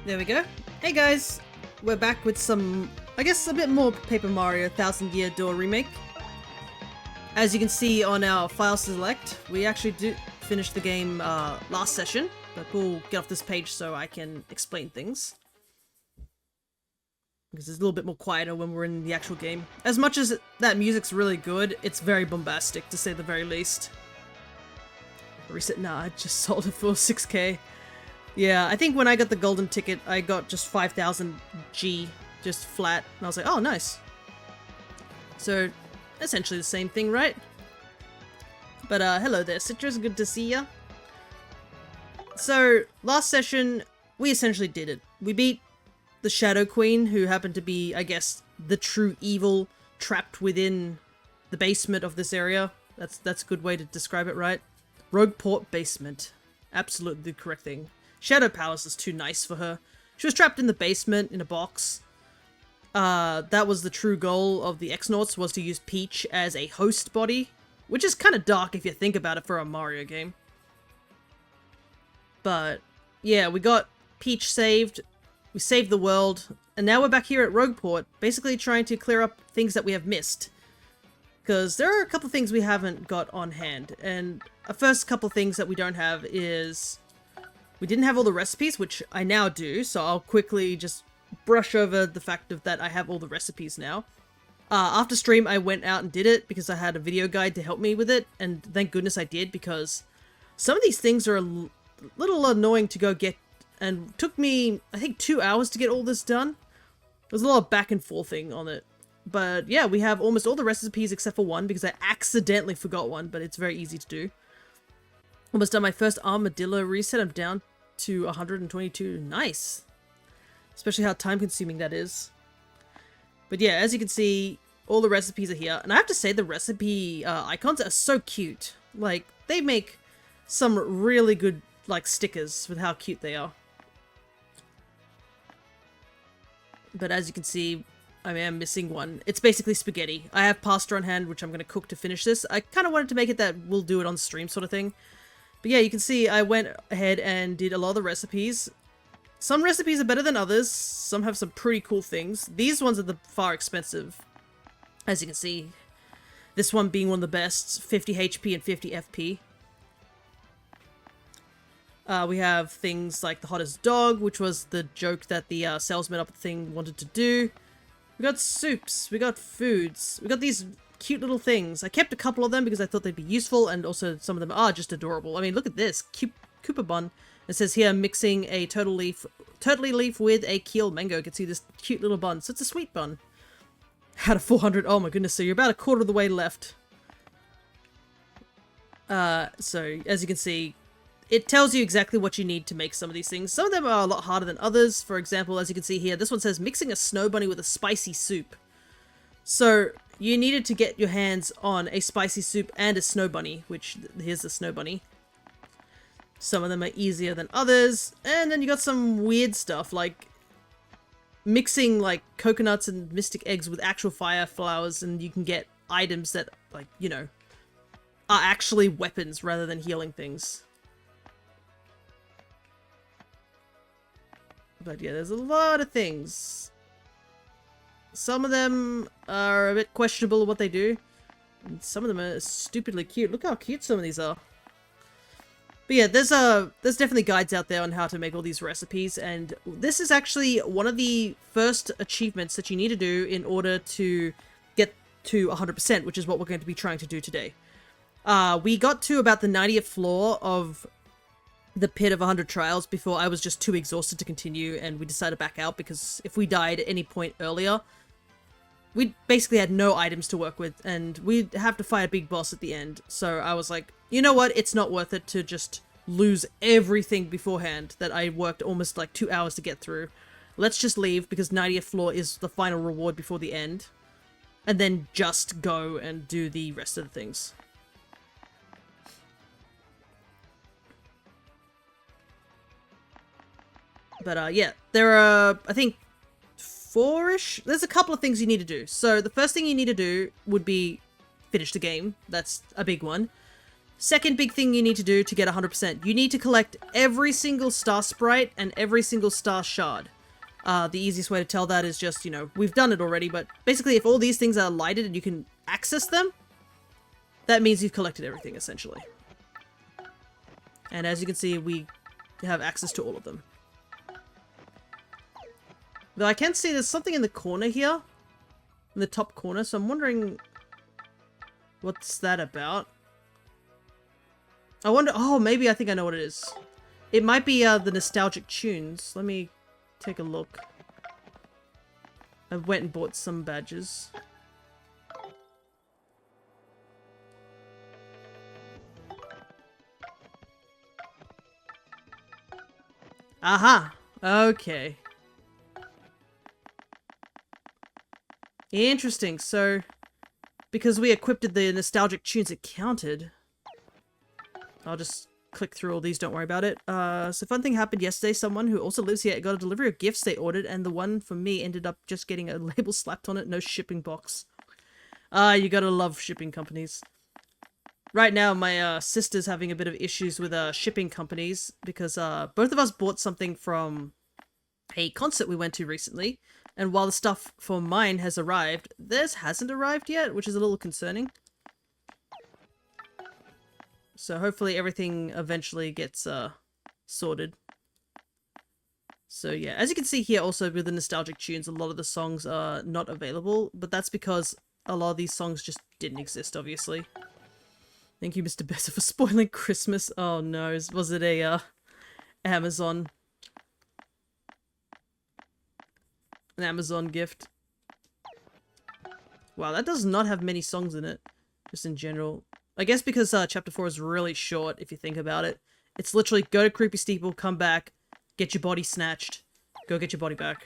There we go. Hey guys, we're back with some, I guess, a bit more Paper Mario Thousand Year Door Remake. As you can see on our file select, we actually did finish the game last session, but we'll get off this page so I can explain things. Because it's a little bit more quieter when we're in the actual game. As much as that music's really good, it's very bombastic, to say the very least. Reset? Nah, I just sold it for 6k. Yeah, I think when I got the golden ticket, I got just 5,000 G, just flat, and I was like, oh, nice. So, essentially the same thing, right? But, hello there, Citrus, good to see ya. So, last session, we essentially did it. We beat the Shadow Queen, who happened to be, I guess, the true evil trapped within the basement of this area. That's a good way to describe it, right? Rogueport basement. Absolutely the correct thing. Shadow Palace is too nice for her. She was trapped in the basement in a box. That was the true goal of the X-Nauts, was to use Peach as a host body, which is kind of dark if you think about it for a Mario game. But yeah, we got Peach saved, we saved the world, and now we're back here at Rogueport, basically trying to clear up things that we have missed. Because there are a couple things we haven't got on hand, and a first couple things that we don't have is we didn't have all the recipes, which I now do, so I'll quickly just brush over the fact of that I have all the recipes now. After stream, I went out and did it because I had a video guide to help me with it, and thank goodness I did, because some of these things are a little annoying to go get, and took me, I think, 2 hours to get all this done. There's a lot of back and forthing on it. But yeah, we have almost all the recipes except for one, because I accidentally forgot one, but it's very easy to do. Almost done my first armadillo reset. I'm down to 122. Nice. Especially how time-consuming that is. But yeah, as you can see, all the recipes are here. And I have to say, the recipe icons are so cute. Like, they make some really good, like, stickers with how cute they are. But as you can see, I am missing one. It's basically spaghetti. I have pasta on hand, which I'm going to cook to finish this. I kind of wanted to make it that we'll do it on stream sort of thing. But yeah, you can see I went ahead and did a lot of the recipes. Some recipes are better than others. Some have some pretty cool things. These ones are the far expensive. As you can see, this one being one of the best, 50 HP and 50 FP. We have things like the hottest dog, which was the joke that the salesman up the thing wanted to do. We got soups, we got foods, we got these cute little things. I kept a couple of them because I thought they'd be useful, and also some of them are just adorable. I mean, look at this, Koopa Bun. It says here, mixing a turtley leaf with a keel mango. You can see this cute little bun. So it's a sweet bun. Out of 400, oh my goodness, so you're about a quarter of the way left. So, as you can see, it tells you exactly what you need to make some of these things. Some of them are a lot harder than others. For example, as you can see here, this one says mixing a snow bunny with a spicy soup. So you needed to get your hands on a spicy soup and a snow bunny, which here's the snow bunny. Some of them are easier than others. And then you got some weird stuff like mixing like coconuts and mystic eggs with actual fire flowers, and you can get items that, like, you know, are actually weapons rather than healing things. But yeah, there's a lot of things. Some of them are a bit questionable what they do. And some of them are stupidly cute. Look how cute some of these are. But yeah, there's definitely guides out there on how to make all these recipes. And this is actually one of the first achievements that you need to do in order to get to 100%, which is what we're going to be trying to do today. We got to about the 90th floor of the pit of 100 trials before I was just too exhausted to continue, and we decided to back out because if we died at any point earlier, we basically had no items to work with, and we'd have to fight a big boss at the end. So I was like, you know what, it's not worth it to just lose everything beforehand that I worked almost like 2 hours to get through. Let's just leave, because 90th floor is the final reward before the end, and then just go and do the rest of the things. But yeah, there are, I think, 4-ish? There's a couple of things you need to do. So the first thing you need to do would be finish the game. That's a big one. Second big thing you need to do to get 100%. You need to collect every single star sprite and every single star shard. The easiest way to tell that is just, you know, we've done it already, but basically if all these things are lighted and you can access them, that means you've collected everything, essentially. And as you can see, we have access to all of them. Though I can see there's something in the corner here. In the top corner, so I'm wondering what's that about. I wonder, oh, maybe I think I know what it is. It might be the nostalgic tunes. Let me take a look. I went and bought some badges. Aha! Okay. Interesting, so because we equipped the nostalgic tunes, it counted. I'll just click through all these, don't worry about it. So fun thing happened yesterday. Someone who also lives here got a delivery of gifts they ordered, and the one for me ended up just getting a label slapped on it, no shipping box. You gotta love shipping companies. Right now, my sister's having a bit of issues with shipping companies because both of us bought something from a concert we went to recently, and while the stuff for mine has arrived, theirs hasn't arrived yet, which is a little concerning. So hopefully everything eventually gets sorted. So yeah, as you can see here also with the nostalgic tunes, a lot of the songs are not available, but that's because a lot of these songs just didn't exist, obviously. Thank you, Mr. Besser, for spoiling Christmas. Oh no, was it a Amazon? An Amazon gift. Wow, that does not have many songs in it, just in general. I guess because Chapter 4 is really short, if you think about it. It's literally go to Creepy Steeple, come back, get your body snatched, go get your body back.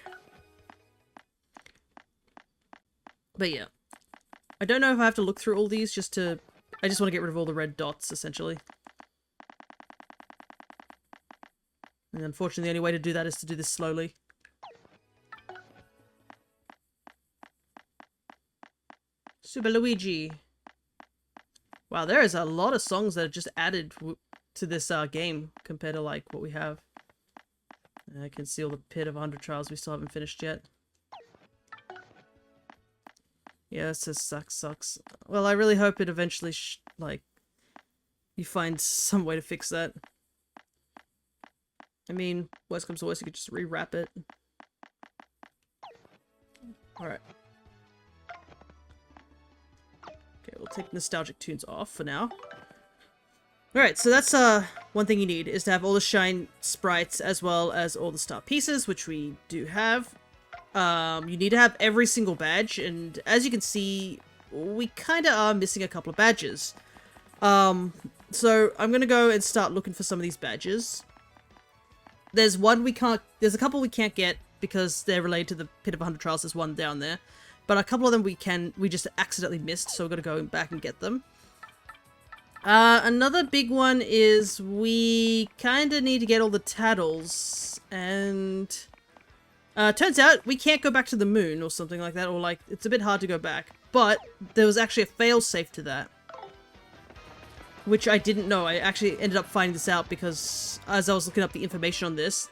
But yeah. I don't know if I have to look through all these just to... I just want to get rid of all the red dots, essentially. And unfortunately, the only way to do that is to do this slowly. Super Luigi. Wow, there is a lot of songs that are just added to this game compared to like what we have. I can see all the Pit of 100 Trials we still haven't finished yet. Yeah, it says sucks. Well, I really hope it eventually like you find some way to fix that. I mean, worst comes to worst, you could just rewrap it. Alright. Okay, we'll take nostalgic tunes off for now. Alright, so that's one thing you need, is to have all the shine sprites as well as all the star pieces, which we do have. You need to have every single badge, and as you can see, we kinda are missing a couple of badges. So I'm gonna go and start looking for some of these badges. There's a couple we can't get because they're related to the Pit of 100 Trials. There's one down there. But a couple of them we just accidentally missed, so we're gonna go back and get them. Another big one is we kinda need to get all the tattles, and turns out we can't go back to the moon or something like that, or like, it's a bit hard to go back. But there was actually a failsafe to that, which I didn't know. I actually ended up finding this out because as I was looking up the information on this,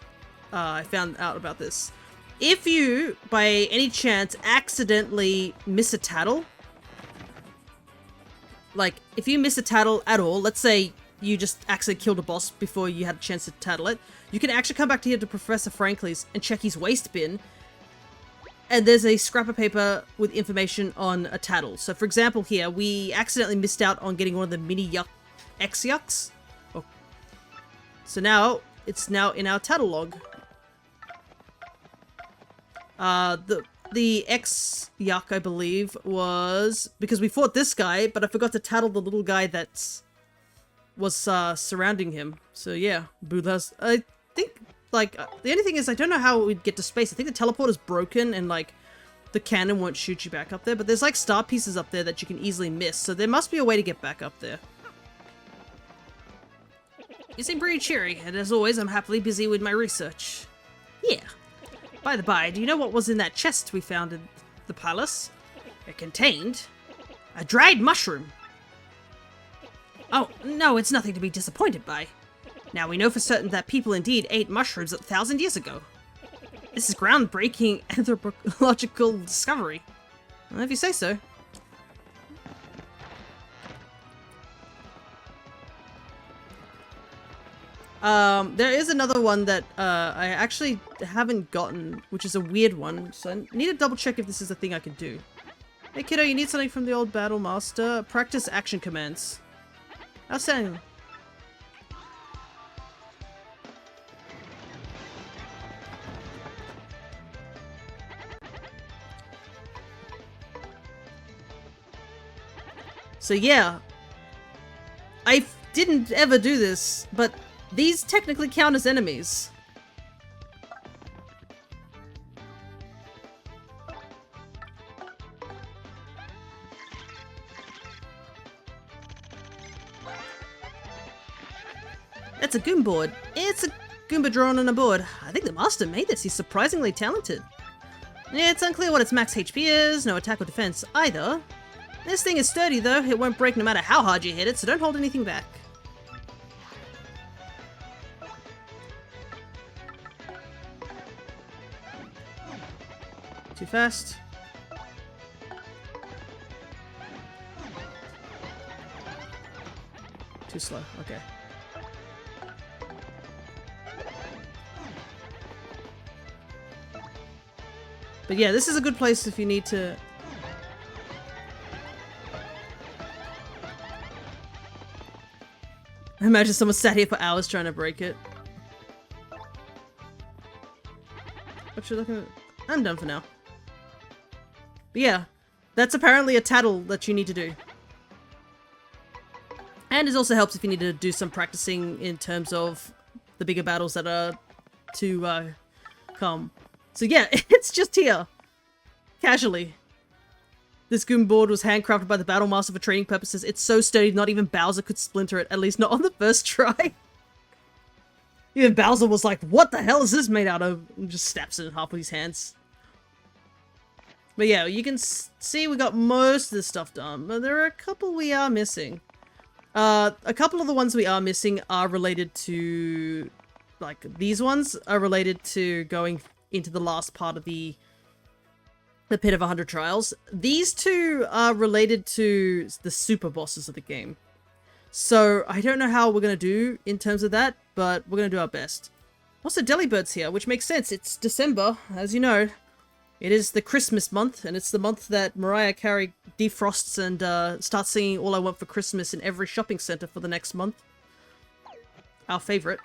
I found out about this. If you, by any chance, accidentally miss a tattle, like, if you miss a tattle at all, let's say you just accidentally killed a boss before you had a chance to tattle it, you can actually come back here to Professor Frankly's and check his waste bin, and there's a scrap of paper with information on a tattle. So for example here, we accidentally missed out on getting one of the mini X-Yucks. Oh. So now, it's now in our tattle log. The X-Yuck, I believe, was because we fought this guy, but I forgot to tattle the little guy that was surrounding him. So yeah, Buddha's. I think, like, the only thing is I don't know how we'd get to space. I think the teleporter's broken and, like, the cannon won't shoot you back up there, but there's, like, star pieces up there that you can easily miss, so there must be a way to get back up there. You seem pretty cheery, and as always, I'm happily busy with my research. Yeah. By the by, do you know what was in that chest we found in the palace? It contained a dried mushroom. Oh, no, it's nothing to be disappointed by. Now we know for certain that people indeed ate mushrooms 1,000 years ago. This is groundbreaking anthropological discovery. Well, if you say so. There is another one that I actually haven't gotten, which is a weird one, so I need to double check if this is a thing I can do. Hey kiddo, you need something from the old Battle Master? Practice action commands. Outstanding. So yeah, I didn't ever do this, but these technically count as enemies. That's a Goom board. It's a Goomba drawn on a board. I think the master made this. He's surprisingly talented. Yeah, it's unclear what its max HP is, no attack or defense either. This thing is sturdy though, it won't break no matter how hard you hit it, so don't hold anything back. Too fast. Too slow, okay. But yeah, this is a good place if you need to... I imagine someone sat here for hours trying to break it. What you looking at? I'm done for now. But yeah, that's apparently a tattle that you need to do. And it also helps if you need to do some practicing in terms of the bigger battles that are to come. So yeah, it's just here. Casually. This Goom board was handcrafted by the Battle Master for training purposes. It's so sturdy, not even Bowser could splinter it, at least not on the first try. Even Bowser was like, what the hell is this made out of? And just snaps it in half with his hands. But yeah, you can see we got most of this stuff done, but there are a couple we are missing. A couple of the ones we are missing are related to... like, these ones are related to going into the last part of the Pit of 100 Trials. These two are related to the super bosses of the game. So I don't know how we're going to do in terms of that, but we're going to do our best. Also, Delibird's here, which makes sense. It's December, as you know. It is the Christmas month, and it's the month that Mariah Carey defrosts and starts singing All I Want for Christmas in every shopping center for the next month. Our favorite.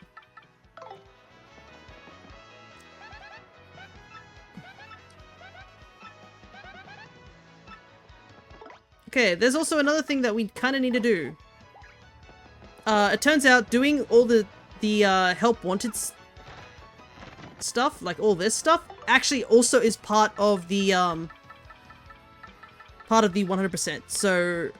Okay, there's also another thing that we kind of need to do. It turns out doing all the help wanted stuff, like all this stuff, actually also is part of the 100%. So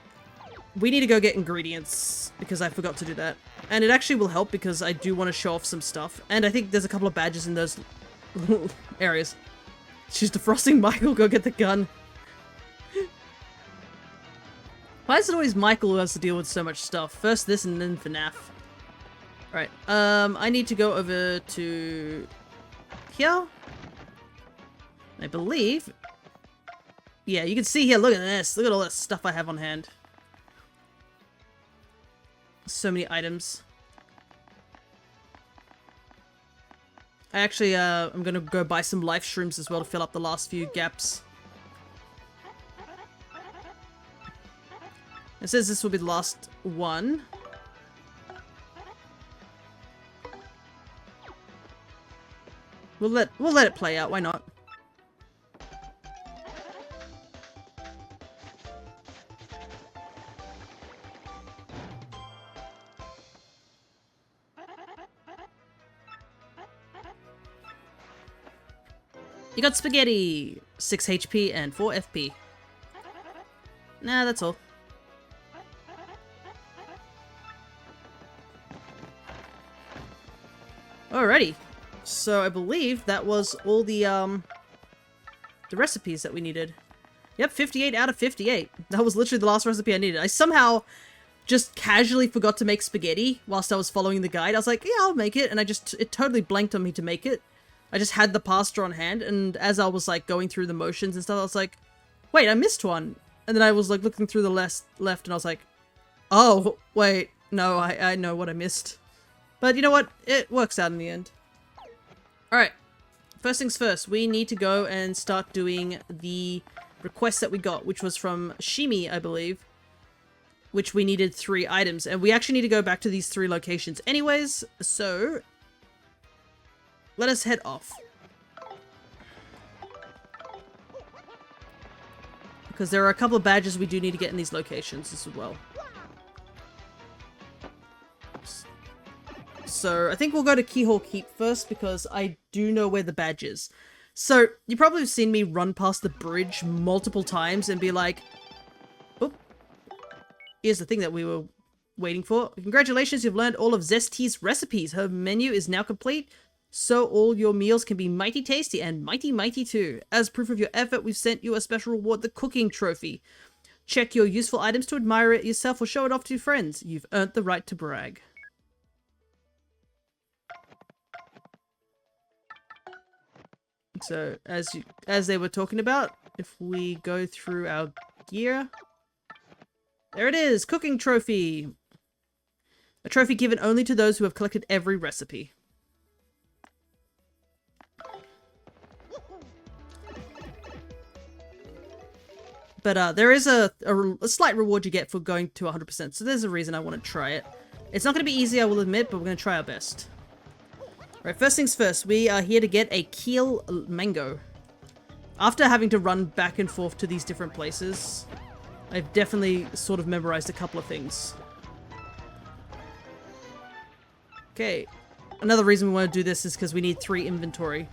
we need to go get ingredients because I forgot to do that. And it actually will help because I do want to show off some stuff. And I think there's a couple of badges in those areas. She's defrosting Michael, go get the gun. Why is it always Michael who has to deal with so much stuff? First this and then FNAF. Right, I need to go over to here. I believe. Yeah, you can see here, look at this. Look at all that stuff I have on hand. So many items. I actually, I'm gonna go buy some life shrooms as well to fill up the last few gaps. It says this will be the last one. We'll let it play out, why not? You got spaghetti! 6 HP and 4 FP. Nah, that's all. Alrighty. So I believe that was all the recipes that we needed. Yep, 58 out of 58. That was literally the last recipe I needed. I somehow just casually forgot to make spaghetti whilst I was following the guide. I was like, yeah, I'll make it. And it totally blanked on me to make it. I just had the pasta on hand. And as I was like going through the motions and stuff, I was like, wait, I missed one. And then I was like looking through the left and I was like, oh, wait, no, I know what I missed. But you know what? It works out in the end. Alright, first things first, we need to go and start doing the request that we got, which was from Shimi, I believe, which we needed 3 items. And we actually need to go back to these 3 locations anyways, so let us head off. Because there are a couple of badges we do need to get in these locations as well. So I think we'll go to Keyhole Keep first because I do know where the badge is. So you probably have seen me run past the bridge multiple times and be like, oh, here's the thing that we were waiting for. Congratulations, you've learned all of Zestie's recipes. Her menu is now complete, so all your meals can be mighty tasty and mighty too. As proof of your effort, we've sent you a special reward, the cooking trophy. Check your useful items to admire it yourself or show it off to your friends. You've earned the right to brag. So, as they were talking about, if we go through our gear... There it is! Cooking trophy! A trophy given only to those who have collected every recipe. But there is a slight reward you get for going to 100%, so there's a reason I want to try it. It's not going to be easy, I will admit, but we're going to try our best. Right, first things first, we are here to get a Keel Mango. After having to run back and forth to these different places, I've definitely sort of memorized a couple of things. Okay, another reason we want to do this is because we need 3 inventory.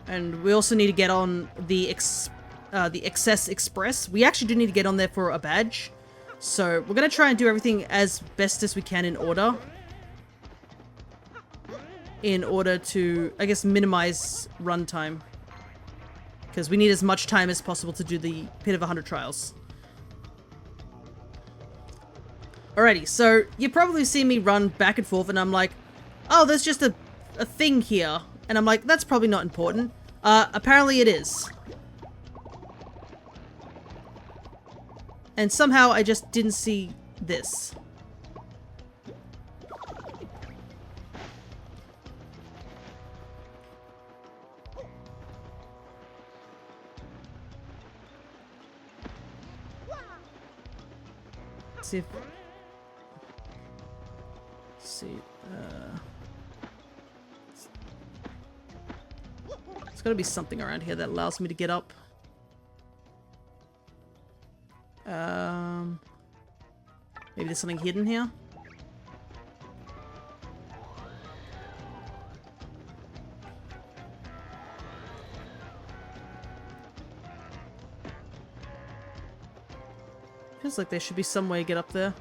And we also need to get on the Excess Express. We actually do need to get on there for a badge. So we're going to try and do everything as best as we can in order to, I guess, minimize runtime. Because we need as much time as possible to do the Pit of 100 Trials. Alrighty, so you probably see me run back and forth and I'm like, oh, there's just a thing here. And I'm like, that's probably not important. Apparently it is. And somehow I just didn't see this. See if... Let's see. There's gotta be something around here that allows me to get up. Maybe there's something hidden here? Feels like there should be some way to get up there.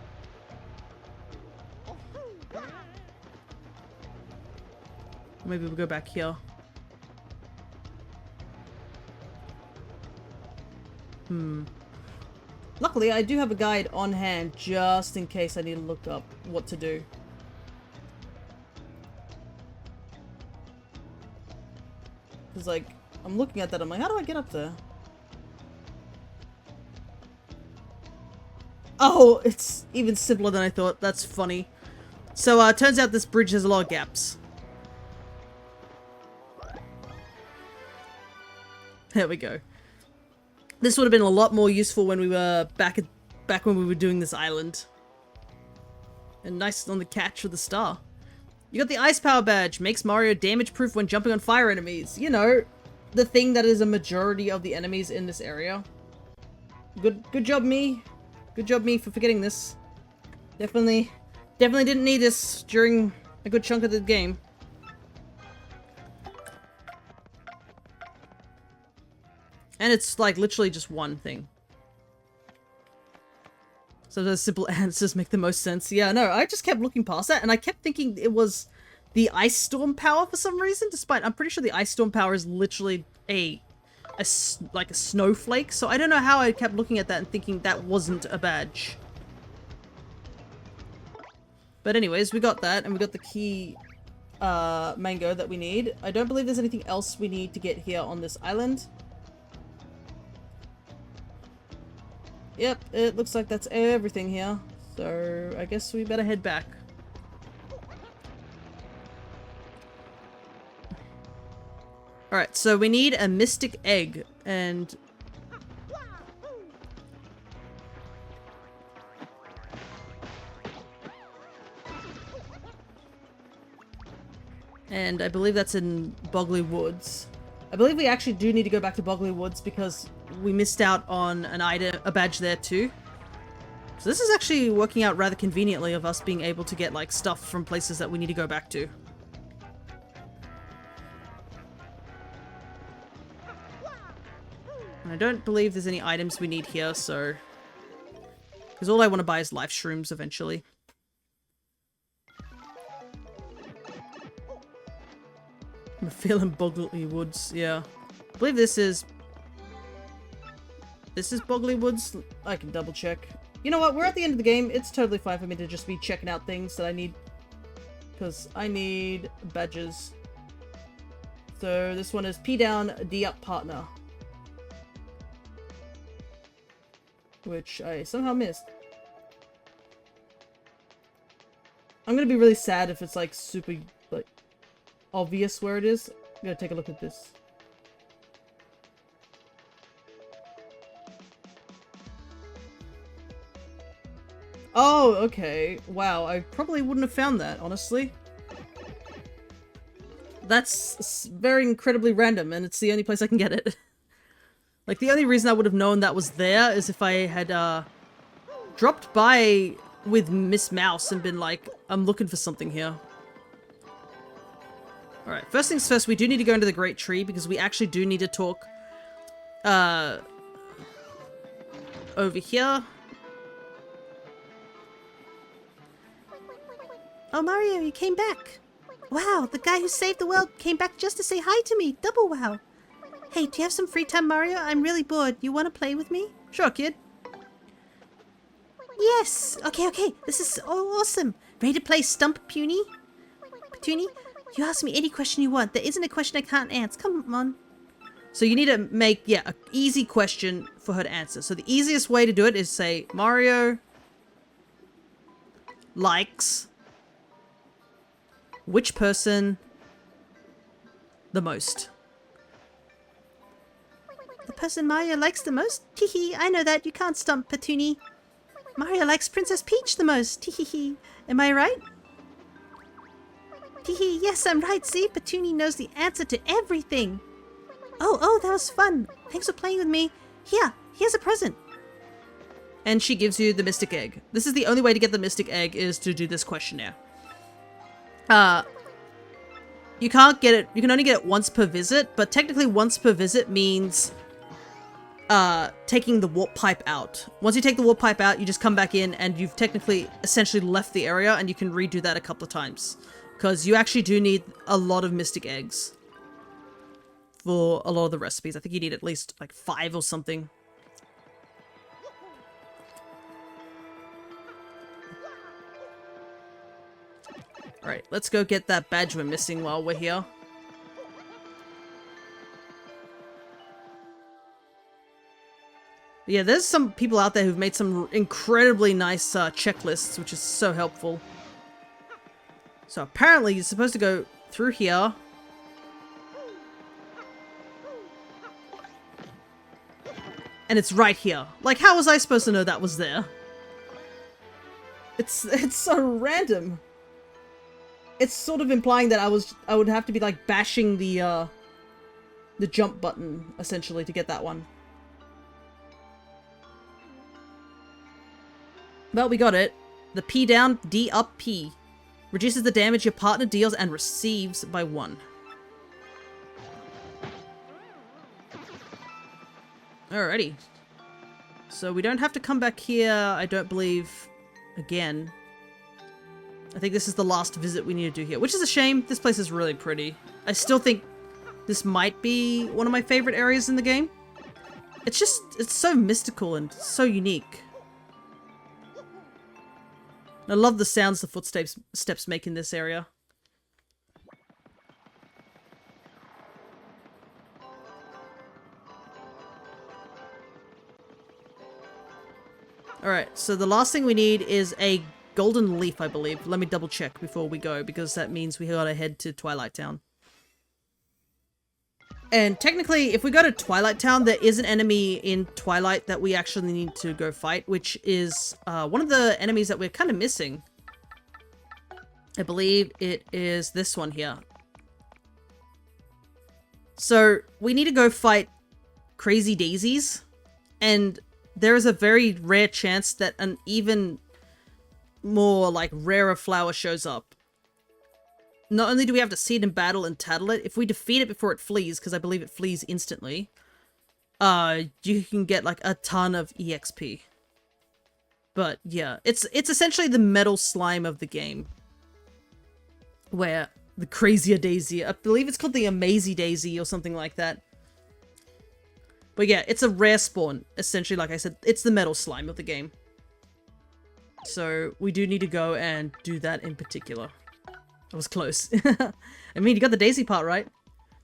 Maybe we'll go back here. Luckily, I do have a guide on hand just in case I need to look up what to do. Because, like, I'm looking at that, I'm like, how do I get up there? Oh, it's even simpler than I thought. That's funny. So, it turns out this bridge has a lot of gaps. There we go. This would have been a lot more useful when we were back when we were doing this island. And nice on the catch with the star. You got the Ice Power Badge. Makes Mario damage proof when jumping on fire enemies. You know, the thing that is a majority of the enemies in this area. Good job, me. Good job, me, for forgetting this. Definitely didn't need this during a good chunk of the game. And it's like literally just one thing. So those simple answers make the most sense. Yeah, no, I just kept looking past that and I kept thinking it was the Ice Storm power for some reason, despite I'm pretty sure the Ice Storm power is literally like a snowflake. So I don't know how I kept looking at that and thinking that wasn't a badge. But anyways, we got that, and we got the key mango that we need. I don't believe there's anything else we need to get here on this island. Yep, it looks like that's everything here. So I guess we better head back. Alright, so we need a mystic egg, and I believe that's in Bogley Woods. I believe we actually do need to go back to Bogley Woods because we missed out on an item, a badge there too. So this is actually working out rather conveniently of us being able to get like stuff from places that we need to go back to. And I don't believe there's any items we need here, so... Because all I want to buy is life shrooms eventually. I'm feeling Bogley Woods, yeah. I believe this is... This is Bogley Woods? I can double check. You know what, we're at the end of the game. It's totally fine for me to just be checking out things that I need. Because I need badges. So this one is P down, D up partner. Which I somehow missed. I'm gonna be really sad if it's like super, like, obvious where it is. I'm gonna take a look at this. Oh, okay. Wow, I probably wouldn't have found that, honestly. That's very incredibly random, and it's the only place I can get it. Like, the only reason I would have known that was there is if I had, dropped by with Miss Mouse and been like, I'm looking for something here. Alright, first things first, we do need to go into the Great Tree because we actually do need to talk, over here. Oh, Mario, you came back. Wow, the guy who saved the world came back just to say hi to me. Double wow. Hey, do you have some free time, Mario? I'm really bored. You want to play with me? Sure, kid. Yes! Okay, okay. This is so awesome. Ready to play Stump Puny? Petuni? You ask me any question you want. There isn't a question I can't answer. Come on. So you need to make, yeah, an easy question for her to answer. So the easiest way to do it is say, Mario likes which person the most? The person Mario likes the most? Teehee, I know that. You can't stump Petuni. Mario likes Princess Peach the most. Teehee. Am I right? Teehee, yes, I'm right. See, Petuni knows the answer to everything. Oh, that was fun. Thanks for playing with me. Here's a present. And she gives you the Mystic Egg. This is the only way to get the Mystic Egg is to do this questionnaire. You can't get it, you can only get it once per visit, but technically once per visit means taking the warp pipe out. Once you take the warp pipe out, you just come back in and you've technically essentially left the area and you can redo that a couple of times. Because you actually do need a lot of Mystic Eggs for a lot of the recipes. I think you need at least like 5 or something. Alright, let's go get that badge we're missing while we're here. Yeah, there's some people out there who've made some incredibly nice checklists, which is so helpful. So apparently you're supposed to go through here. And it's right here. Like, how was I supposed to know that was there? It's so random. It's sort of implying that I would have to be like bashing the jump button essentially to get that one. Well, we got it. The P down, D up, P. Reduces the damage your partner deals and receives by 1. Alrighty. So we don't have to come back here, I don't believe, again. I think this is the last visit we need to do here, which is a shame. This place is really pretty. I still think this might be one of my favorite areas in the game. It's just, it's so mystical and so unique. I love the sounds the footsteps make in this area. Alright, so the last thing we need is a golden leaf, I believe. Let me double check before we go, because that means we gotta head to Twilight Town. And technically, if we go to Twilight Town, there is an enemy in Twilight that we actually need to go fight, which is one of the enemies that we're kind of missing. I believe it is this one here. So, we need to go fight Crazy Daisies, and there is a very rare chance that an even more, like, rarer flower shows up. Not only do we have to see it in battle and tattle it, if we defeat it before it flees, because I believe it flees instantly, you can get, like, a ton of EXP. But, yeah, it's essentially the metal slime of the game. Where the Crazier Daisy, I believe it's called the Amazy Daisy or something like that. But yeah, it's a rare spawn, essentially, like I said. It's the metal slime of the game. So, we do need to go and do that in particular. I was close. I mean, you got the Daisy part right.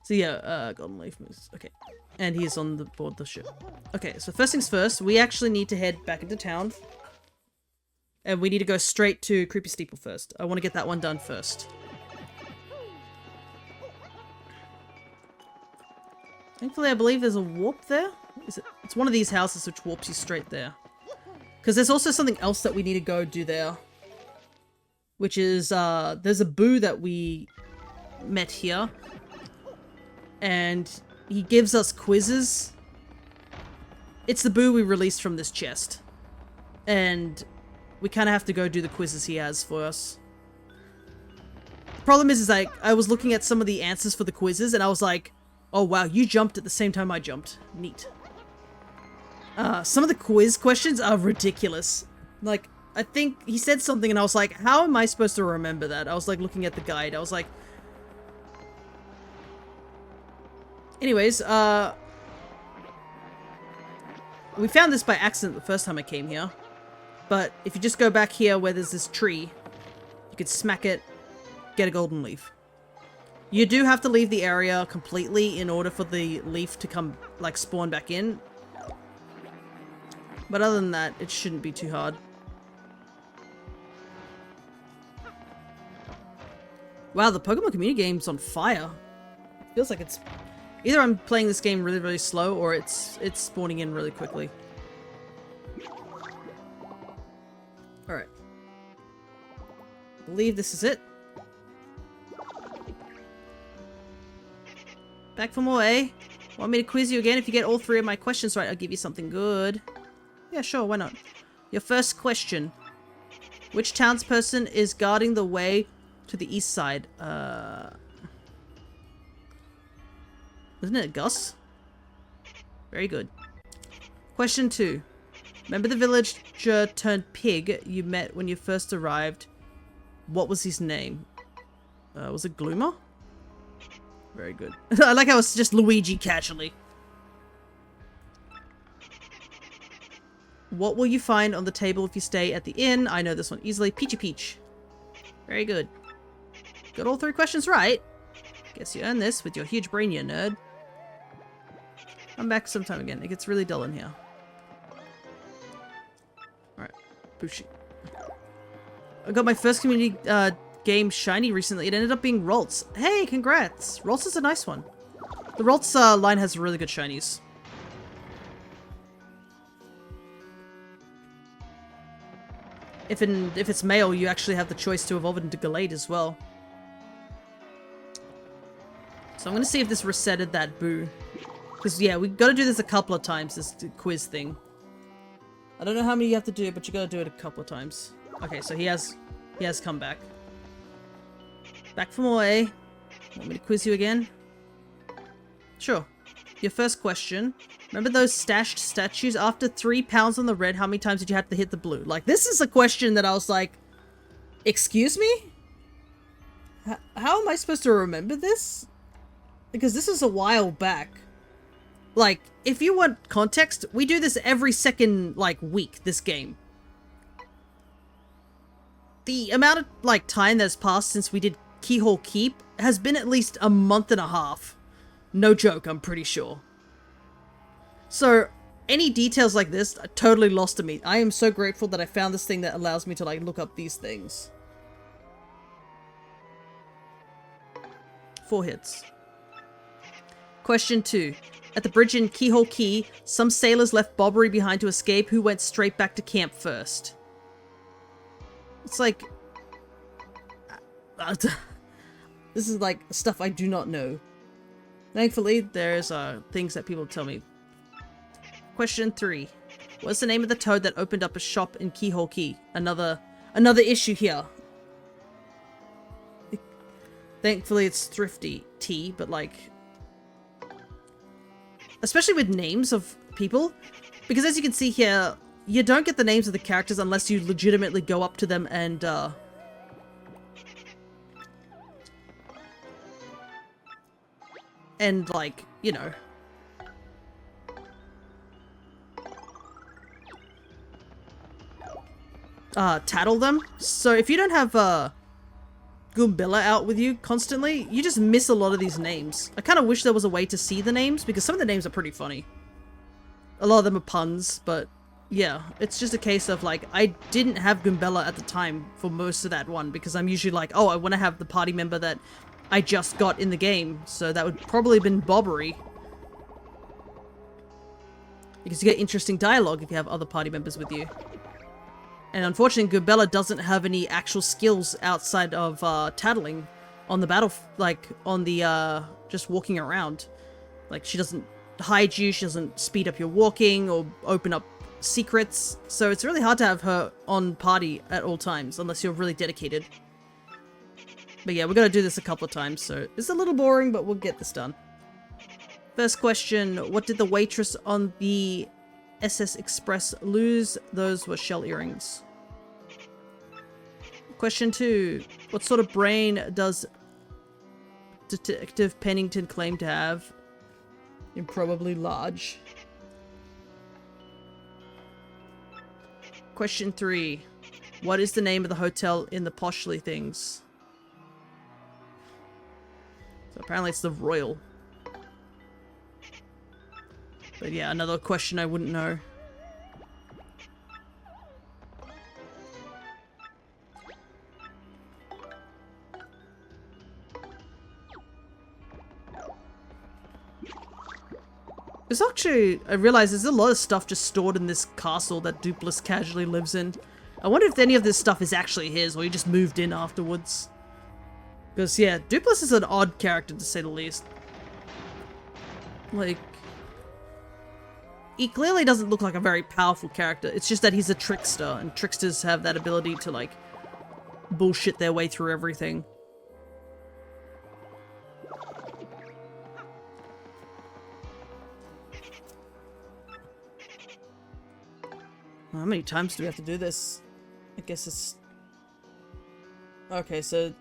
So yeah, Golden Leaf moves. Okay. And he's on the board the ship. Okay, so first things first, we actually need to head back into town. And we need to go straight to Creepy Steeple first. I want to get that one done first. Thankfully, I believe there's a warp there. Is it? It's one of these houses which warps you straight there. Because there's also something else that we need to go do there. Which is, there's a boo that we met here. And he gives us quizzes. It's the boo we released from this chest. And we kind of have to go do the quizzes he has for us. The problem is like, I was looking at some of the answers for the quizzes and I was like, oh wow, you jumped at the same time I jumped. Neat. Some of the quiz questions are ridiculous. Like, I think he said something and I was like, how am I supposed to remember that? I was like looking at the guide. I was like... Anyways, we found this by accident the first time I came here. But if you just go back here where there's this tree, you could smack it, get a golden leaf. You do have to leave the area completely in order for the leaf to come, like, spawn back in. But other than that, it shouldn't be too hard. Wow, the Pokemon community game's on fire. Feels like it's... Either I'm playing this game really, really slow, or it's spawning in really quickly. Alright. I believe this is it. Back for more, eh? Want me to quiz you again? If you get all 3 of my questions right, I'll give you something good. Yeah, sure, why not? Your first question. Which townsperson is guarding the way to the east side? Isn't it Gus? Very good. Question 2. Remember the villager turned pig you met when you first arrived? What was his name? Was it Gloomer? Very good. I like how it's just Luigi casually. What will you find on the table if you stay at the inn? I know this one easily. Peachy Peach. Very good. Got all 3 questions right. Guess you earned this with your huge brain, you nerd. Come back sometime again. It gets really dull in here. Alright. Bushi. I got my first community game shiny recently. It ended up being Roltz. Hey, congrats! Roltz is a nice one. The Roltz line has really good shinies. If it's male, you actually have the choice to evolve it into Gallade as well. So I'm gonna see if this resetted that boo. Because, yeah, we gotta do this a couple of times, this quiz thing. I don't know how many you have to do, but you gotta do it a couple of times. Okay, so he has come back. Back for more, eh? Want me to quiz you again? Sure. Your first question. Remember those stashed statues? After 3 pounds on the red, how many times did you have to hit the blue? Like, this is a question that I was like, excuse me? How am I supposed to remember this? Because this is a while back. Like, if you want context, we do this every second, like, week, this game. the amount of, like, time that's passed since we did Keyhole Keep has been at least a month and a half. No joke, I'm pretty sure. So, any details like this are totally lost to me. I am so grateful that I found this thing that allows me to, like, look up these things. 4 hits. Question 2. At the bridge in Keyhole Key, some sailors left Bobbery behind to escape. Who went straight back to camp first? It's like... this is like stuff I do not know. Thankfully, there's things that people tell me. Question 3. What's the name of the toad that opened up a shop in Keyhole Key? Another issue here. Thankfully, it's Thrifty T, but like... especially with names of people, because as you can see here, you don't get the names of the characters unless you legitimately go up to them and, like, you know. Tattle them. So if you don't have, Goombella out with you constantly, you just miss a lot of these names. I kind of wish there was a way to see the names, because some of the names are pretty funny. A lot of them are puns, but yeah, it's just a case of, like, I didn't have Goombella at the time for most of that one, because I'm usually like, oh, I want to have the party member that I just got in the game, so that would probably have been Bobbery. Because you get interesting dialogue if you have other party members with you. And unfortunately, Goombella doesn't have any actual skills outside of tattling on the battle, like on the just walking around. Like, she doesn't hide you, she doesn't speed up your walking or open up secrets. So it's really hard to have her on party at all times unless you're really dedicated. But yeah, we're gonna do this a couple of times, so it's a little boring, but we'll get this done. First question: what did the waitress on the SS Express lose? Those were shell earrings. Question 2. What sort of brain does Detective Pennington claim to have? Improbably large. Question 3. What is the name of the hotel in the Poshly things? So apparently it's the Royal. But yeah, another question I wouldn't know. There's actually, I realize there's a lot of stuff just stored in this castle that Dupless casually lives in. I wonder if any of this stuff is actually his, or he just moved in afterwards. Because yeah, Dupless is an odd character to say the least. Like, he clearly doesn't look like a very powerful character. It's just that he's a trickster, and tricksters have that ability to, like, bullshit their way through everything. How many times do we have to do this? I guess it's... okay, so...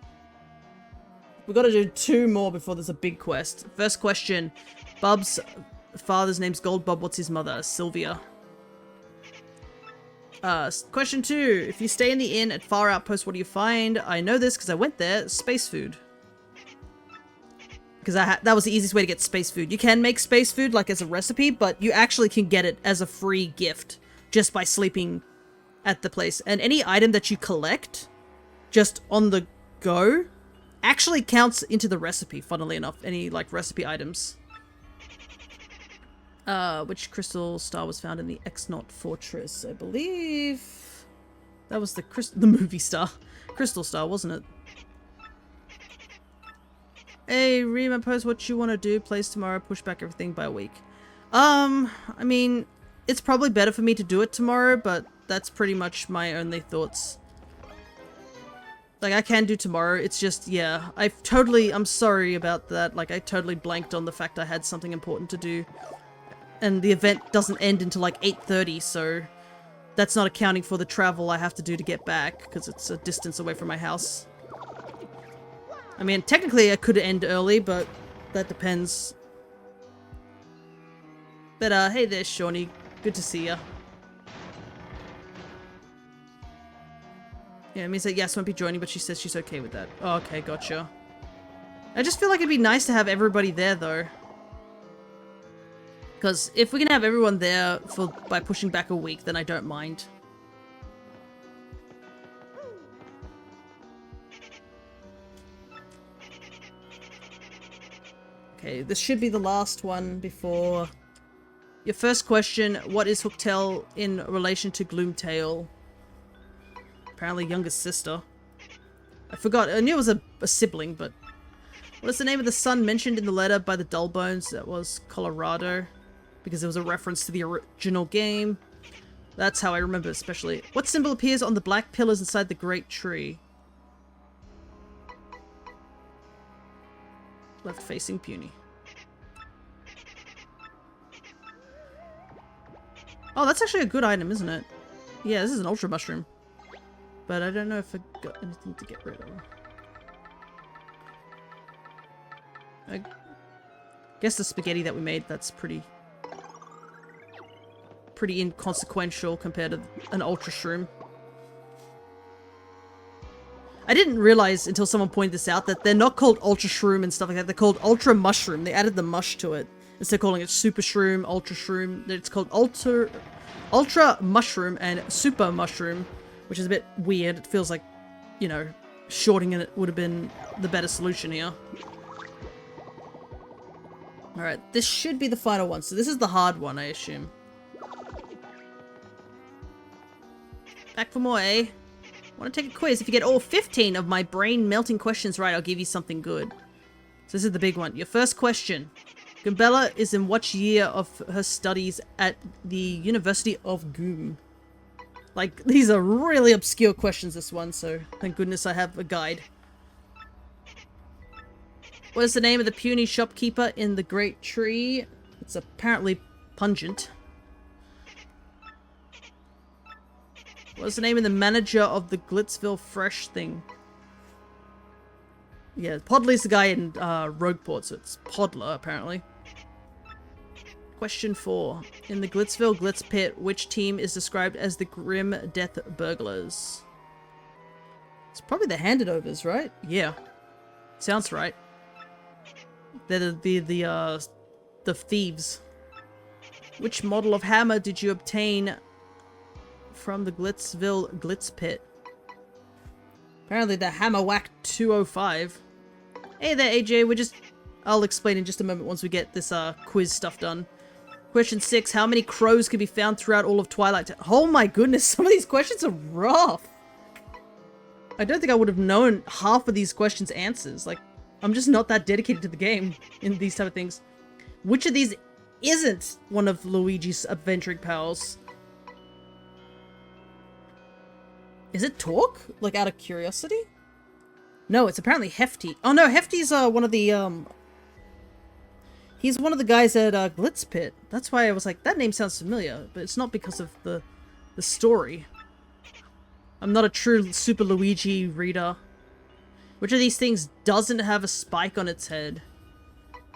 we've got to do 2 more before there's a big quest. First question. Bub's father's name's Goldbub. What's his mother? Sylvia. Question 2. If you stay in the inn at Far Outpost, what do you find? I know this because I went there. Space food. Because that was the easiest way to get space food. You can make space food, like, as a recipe, but you actually can get it as a free gift just by sleeping at the place. And any item that you collect just on the go actually counts into the recipe, funnily enough. Any, like, recipe items. Which crystal star was found in the X-Naught Fortress? I believe that was the movie star. Crystal Star, wasn't it? Hey, read my post. What you want to do? Plays tomorrow. Push back everything by a week. I mean, it's probably better for me to do it tomorrow, but that's pretty much my only thoughts. Like, I can do tomorrow, it's just, yeah, I'm sorry about that, like, I totally blanked on the fact I had something important to do. And the event doesn't end until, like, 8:30, so that's not accounting for the travel I have to do to get back, because it's a distance away from my house. I mean, technically I could end early, but that depends. But, hey there, Shawnee. Good to see ya. Yeah, it means that Yas won't be joining, but she says she's okay with that. Oh, okay, gotcha. I just feel like it'd be nice to have everybody there, though. Because if we can have everyone there by pushing back a week, then I don't mind. Okay, this should be the last one before... Your first question, what is Hooktail in relation to Gloomtail? Apparently younger sister. I forgot, I knew it was a sibling, but... What is the name of the sun mentioned in the letter by the Dullbones? That was Colorado. Because it was a reference to the original game. That's how I remember especially. What symbol appears on the black pillars inside the great tree? Left facing Puny. Oh, that's actually a good item, isn't it? Yeah, this is an ultra mushroom. But I don't know if I got anything to get rid of. I guess the spaghetti that we made, that's pretty inconsequential compared to an ultra shroom. I didn't realize until someone pointed this out that they're not called ultra shroom and stuff like that. They're called ultra mushroom. They added the mush to it. Instead of calling it super shroom, ultra shroom, it's called ultra mushroom and super mushroom, which is a bit weird. It feels like, you know, shorting it would have been the better solution here. Alright, this should be the final one. So this is the hard one, I assume. Back for more, eh? Want to take a quiz? If you get all 15 of my brain-melting questions right, I'll give you something good. So this is the big one. Your first question. Gumbella is in what year of her studies at the University of Goom? Like, these are really obscure questions, this one, so thank goodness I have a guide. What is the name of the puny shopkeeper in the Great Tree? It's apparently Pungent. What's the name of the manager of the Glitzville Fresh thing? Yeah, Podley's the guy in Rogueport, so it's Podler, apparently. Question 4. In the Glitzville Glitz Pit, which team is described as the Grim Death Burglars? It's probably the Handed Overs, right? Yeah. Sounds right. They're the thieves. Which model of hammer did you obtain from the Glitzville Glitz Pit? Apparently the Hammer Whack 205. Hey there, AJ, I'll explain in just a moment once we get this quiz stuff done. Question 6, how many crows can be found throughout all of Twilight Town? Oh my goodness, some of these questions are rough. I don't think I would have known half of these questions' answers. Like, I'm just not that dedicated to the game in these type of things. Which of these isn't one of Luigi's adventuring pals? Is it Torque? Like, out of curiosity? No, it's apparently Hefty. Oh no, Hefty's one of the, he's one of the guys at Glitz Pit. That's why I was like, that name sounds familiar, but it's not because of the story. I'm not a true Super Luigi reader. Which of these things doesn't have a spike on its head?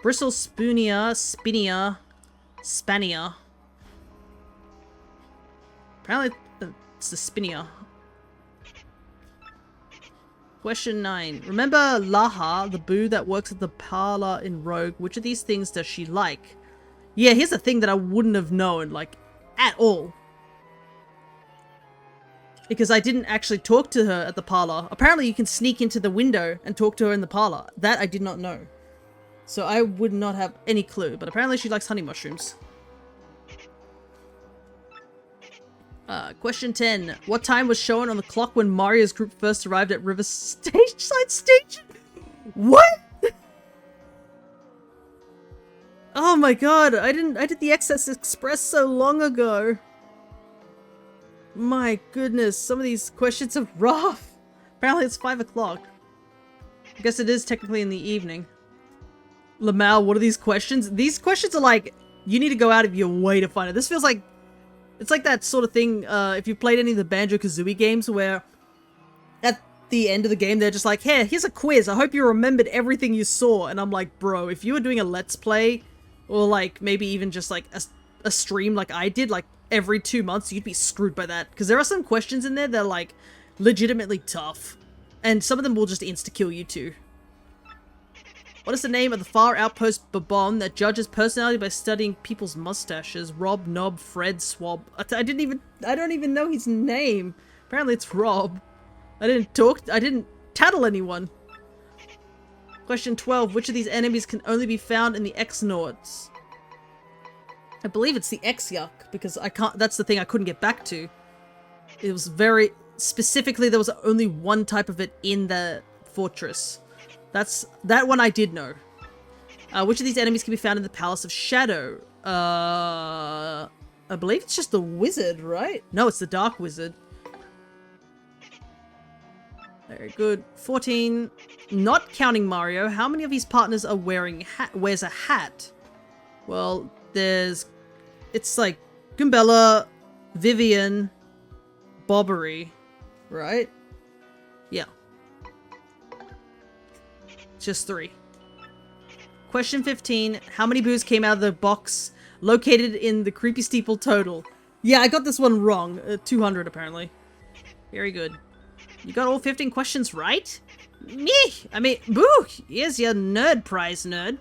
Bristle, Spoonia, Spinia, Spania. Apparently it's the Spinia. Question 9. Remember Laha, the boo that works at the parlor in Rogue? Which of these things does she like? Yeah, here's a thing that I wouldn't have known, like, at all. Because I didn't actually talk to her at the parlor. Apparently you can sneak into the window and talk to her in the parlor. That I did not know. So I would not have any clue, but apparently she likes honey mushrooms. Question 10. What time was shown on the clock when Mario's group first arrived at Riverside Station? What? Oh my god, I did the Excess Express so long ago. My goodness, some of these questions are rough. Apparently it's 5 o'clock. I guess it is technically in the evening. Lamau, what are these questions? These questions are like, you need to go out of your way to find it. This feels like, it's like that sort of thing, if you played any of the Banjo-Kazooie games where at the end of the game they're just like, hey, here's a quiz, I hope you remembered everything you saw. And I'm like, bro, if you were doing a Let's Play, or like maybe even just like a stream like I did, like every 2 months, you'd be screwed by that. Because there are some questions in there that are like, legitimately tough. And some of them will just insta-kill you too. What is the name of the far outpost Babon that judges personality by studying people's mustaches? Rob, Knob, Fred, Swab. I don't even know his name. Apparently it's Rob. I didn't tattle anyone. Question 12. Which of these enemies can only be found in the X-Nords? I believe it's the X-Yuck, because that's the thing I couldn't get back to. It was very... Specifically, there was only one type of it in the fortress. That one I did know. Which of these enemies can be found in the Palace of Shadow? I believe it's just the wizard, right? No, it's the Dark Wizard. Very good. 14. Not counting Mario, how many of his partners are wears a hat? Well, it's like Goombella, Vivian, Bobbery, right? Yeah. Just 3. Question 15. How many boos came out of the box located in the creepy steeple total? Yeah, I got this one wrong. 200 apparently. Very good. You got all 15 questions right? Meh! I mean, boo! Here's your nerd prize, nerd.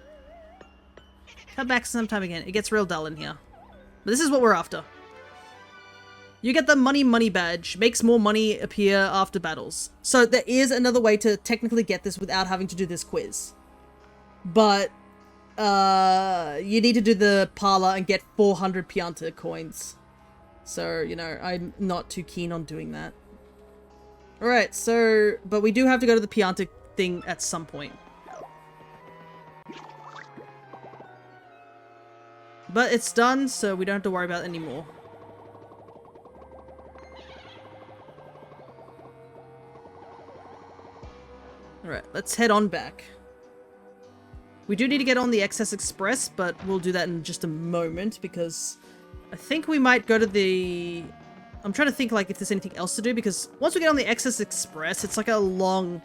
Come back sometime again. It gets real dull in here. But this is what we're after. You get the money badge. Makes more money appear after battles. So there is another way to technically get this without having to do this quiz. But, you need to do the parlor and get 400 Pianta coins. So, you know, I'm not too keen on doing that. Alright, so, but we do have to go to the Pianta thing at some point. But it's done, so we don't have to worry about it anymore. Alright, let's head on back. We do need to get on the Excess Express, but we'll do that in just a moment, because I think we might go to the... I'm trying to think, like, if there's anything else to do, because once we get on the Excess Express, it's like a long...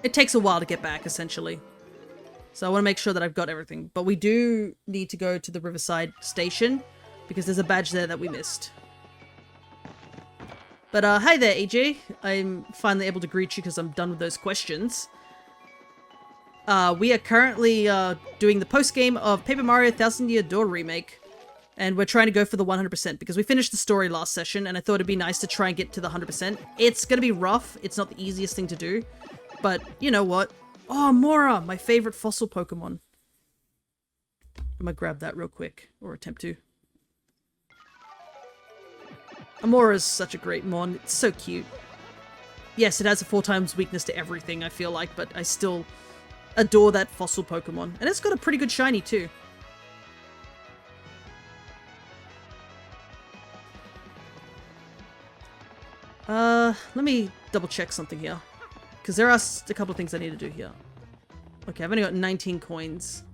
It takes a while to get back, essentially. So I want to make sure that I've got everything. But we do need to go to the Riverside Station, because there's a badge there that we missed. But, hi there, EJ. I'm finally able to greet you because I'm done with those questions. We are currently, doing the post-game of Paper Mario Thousand Year Door Remake. And we're trying to go for the 100% because we finished the story last session and I thought it'd be nice to try and get to the 100%. It's gonna be rough. It's not the easiest thing to do. But, you know what? Oh, Mora! My favorite fossil Pokemon. I'm gonna grab that real quick. Or attempt to. Amora's such a great mon. It's so cute. Yes, it has a 4 times weakness to everything, I feel like, but I still adore that fossil Pokemon. And it's got a pretty good shiny, too. Let me double check something here. Because there are a couple of things I need to do here. Okay, I've only got 19 coins.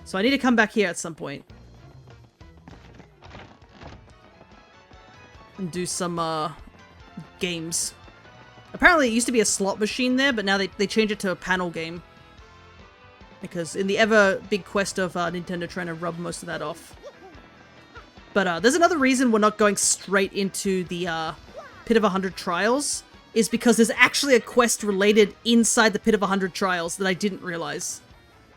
So I need to come back here at some point. And do some, games. Apparently it used to be a slot machine there, but now they changed it to a panel game. Because in the ever big quest of Nintendo trying to rub most of that off. But there's another reason we're not going straight into the Pit of 100 Trials, is because there's actually a quest related inside the Pit of 100 Trials that I didn't realize.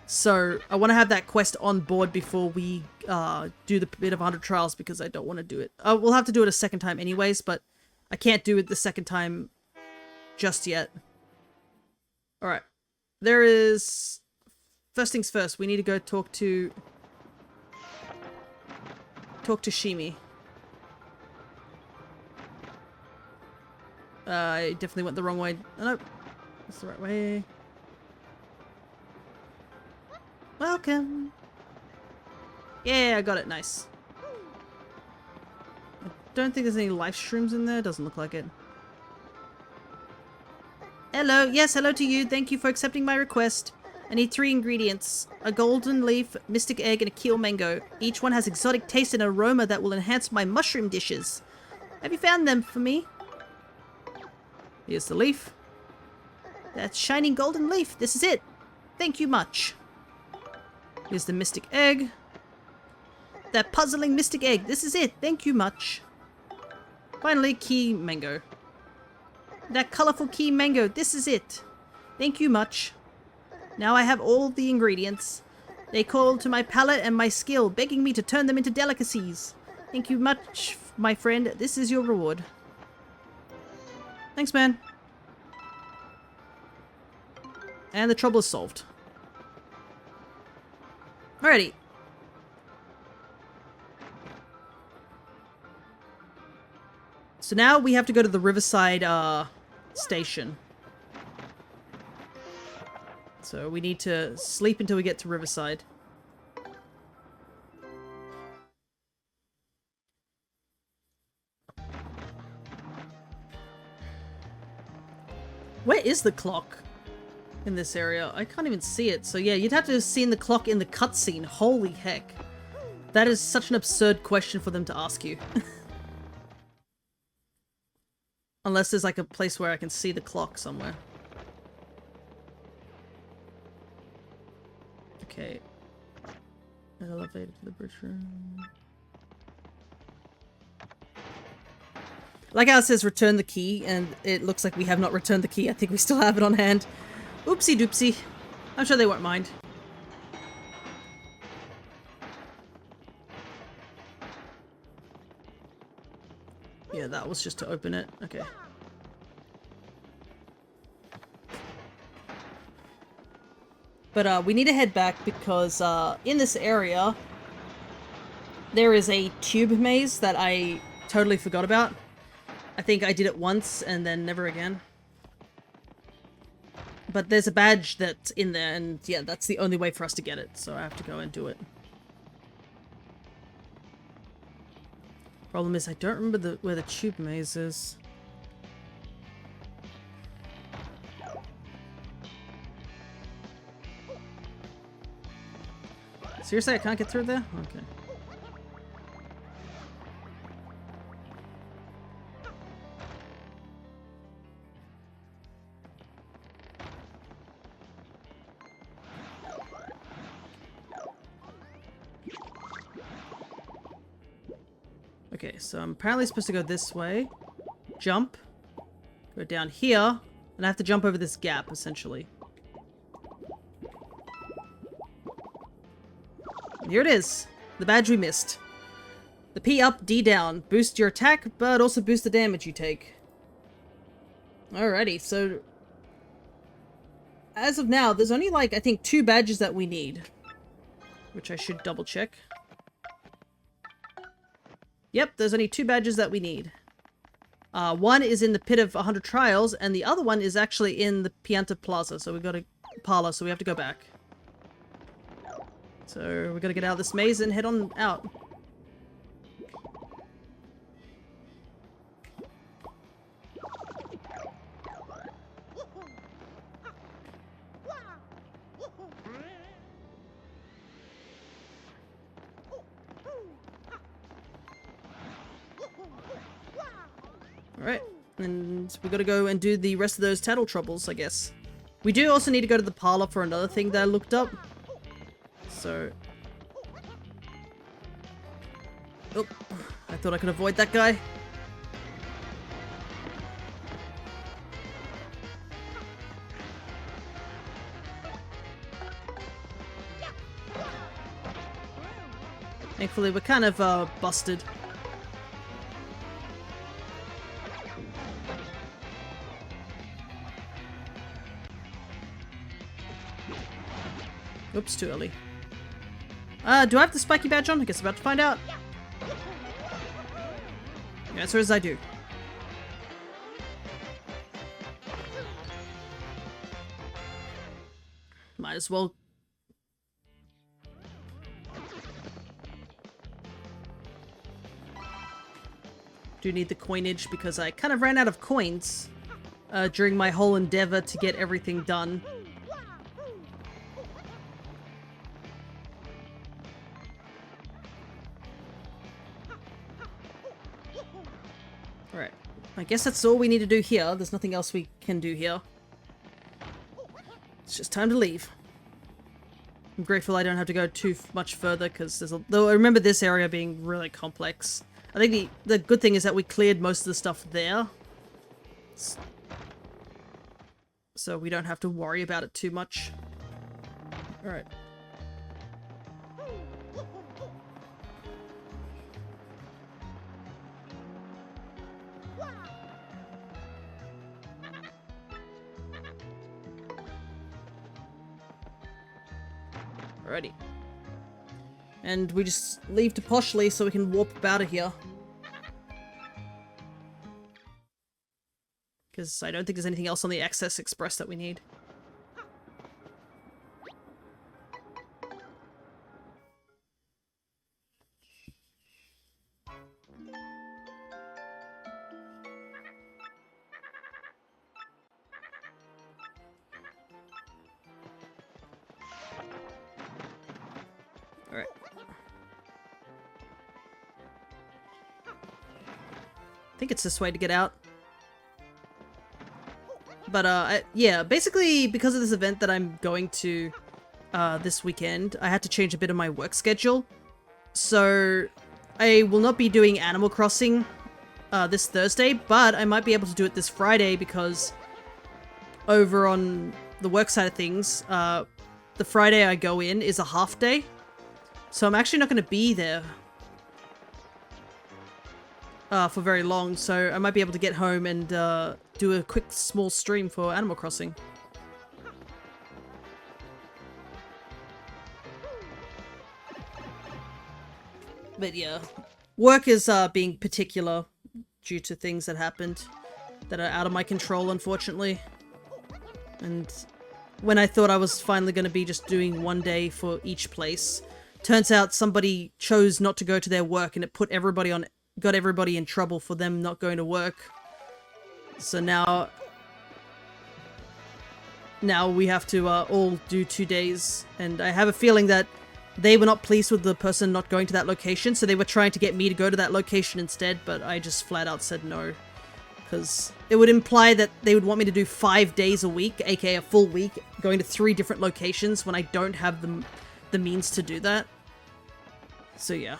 So I want to have that quest on board before we do the Pit of 100 Trials, because I don't want to do it. We'll have to do it a second time anyways, but I can't do it the second time just yet. Alright. There is... First things first, we need to go talk to Shimi. I definitely went the wrong way. Oh, no. That's the right way. Welcome. Yeah, I got it. Nice. I don't think there's any life shrooms in there. Doesn't look like it. Hello. Yes, hello to you. Thank you for accepting my request. I need 3 ingredients. A golden leaf, mystic egg, and a keel mango. Each one has exotic taste and aroma that will enhance my mushroom dishes. Have you found them for me? Here's the leaf. That shining golden leaf. This is it. Thank you much. Here's the mystic egg. That puzzling mystic egg. This is it. Thank you much. Finally, key mango. That colorful key mango, this is it. Thank you much. Now I have all the ingredients. They call to my palate and my skill, begging me to turn them into delicacies. Thank you much, my friend. This is your reward. Thanks, man. And the trouble is solved. Alrighty. So now we have to go to the Riverside, station. So we need to sleep until we get to Riverside. Where is the clock in this area? I can't even see it. So yeah, you'd have to have seen the clock in the cutscene. Holy heck. That is such an absurd question for them to ask you. Unless there's like a place where I can see the clock somewhere. Okay. Elevator to the bridge room. Like how it says return the key, and it looks like we have not returned the key. I think we still have it on hand. Oopsie doopsie. I'm sure they won't mind. Yeah, that was just to open it. Okay. But we need to head back because in this area there is a tube maze that I totally forgot about. I think I did it once and then never again. But there's a badge that's in there, and yeah, that's the only way for us to get it, so I have to go and do it. Problem is, I don't remember where the tube maze is. Seriously, I can't get through there? Okay. Okay, so I'm apparently supposed to go this way. Jump. Go down here. And I have to jump over this gap, essentially. Here it is. The badge we missed. The P up, D down. Boost your attack, but also boost the damage you take. Alrighty, so... as of now, there's only like, I think, 2 badges that we need. Which I should double check. Yep, there's only 2 badges that we need. One is in the Pit of 100 Trials, and the other one is actually in the Pianta Plaza, so we've got a parlor, so we have to go back. So we're gonna get out of this maze and head on out. Alright, and we gotta go and do the rest of those tattle troubles, I guess. We do also need to go to the parlor for another thing that I looked up. So... oh, I thought I could avoid that guy. Thankfully, we're kind of, busted. Oops, too early. Do I have the spiky badge on? I guess I'm about to find out. The answer is I do. Might as well. Do need the coinage because I kind of ran out of coins during my whole endeavor to get everything done. Alright. I guess that's all we need to do here. There's nothing else we can do here. It's just time to leave. I'm grateful I don't have to go too much further because there's a... though I remember this area being really complex. I think the good thing is that we cleared most of the stuff there. so we don't have to worry about it too much. Alright. Alrighty. And we just leave to Poshly so we can warp out of here. Because I don't think there's anything else on the Access Express that we need. Alright. I think it's this way to get out. But, yeah, basically because of this event that I'm going to this weekend, I had to change a bit of my work schedule. So I will not be doing Animal Crossing this Thursday, but I might be able to do it this Friday because over on the work side of things, the Friday I go in is a half day. So I'm actually not going to be there for very long, so I might be able to get home and do a quick small stream for Animal Crossing. But yeah, work is being particular due to things that happened that are out of my control, unfortunately. And when I thought I was finally going to be just doing one day for each place, turns out somebody chose not to go to their work and it put everybody on, got everybody in trouble for them not going to work. So now we have to all do 2 days, and I have a feeling that they were not pleased with the person not going to that location, so they were trying to get me to go to that location instead, but I just flat out said no. Because it would imply that they would want me to do 5 days a week, aka a full week, going to 3 different locations when I don't have the means to do that. So yeah,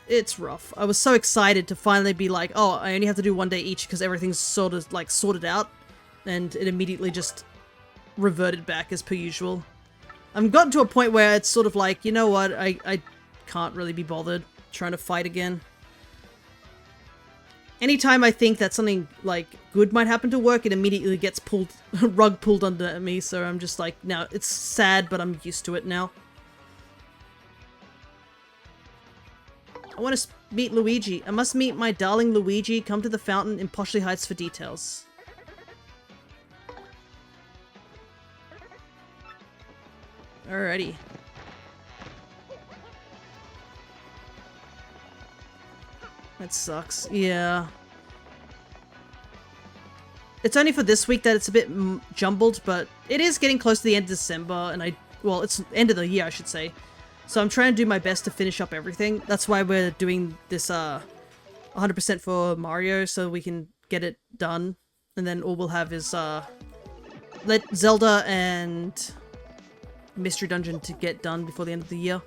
it's rough. I was so excited to finally be like, oh, I only have to do 1 day each because everything's sort of like sorted out, and it immediately just reverted back as per usual. I've gotten to a point where it's sort of like, you know what, I can't really be bothered trying to fight again. Anytime I think that something like good might happen to work, it immediately gets rug pulled under me, so I'm just like, now it's sad, but I'm used to it now. I want to meet Luigi. I must meet my darling Luigi. Come to the fountain in Poshly Heights for details. Alrighty. That sucks. Yeah. It's only for this week that it's a bit jumbled, but it is getting close to the end of December, and well, it's end of the year, I should say. So I'm trying to do my best to finish up everything. That's why we're doing this 100% for Mario, so we can get it done. And then all we'll have is let Zelda and Mystery Dungeon to get done before the end of the year.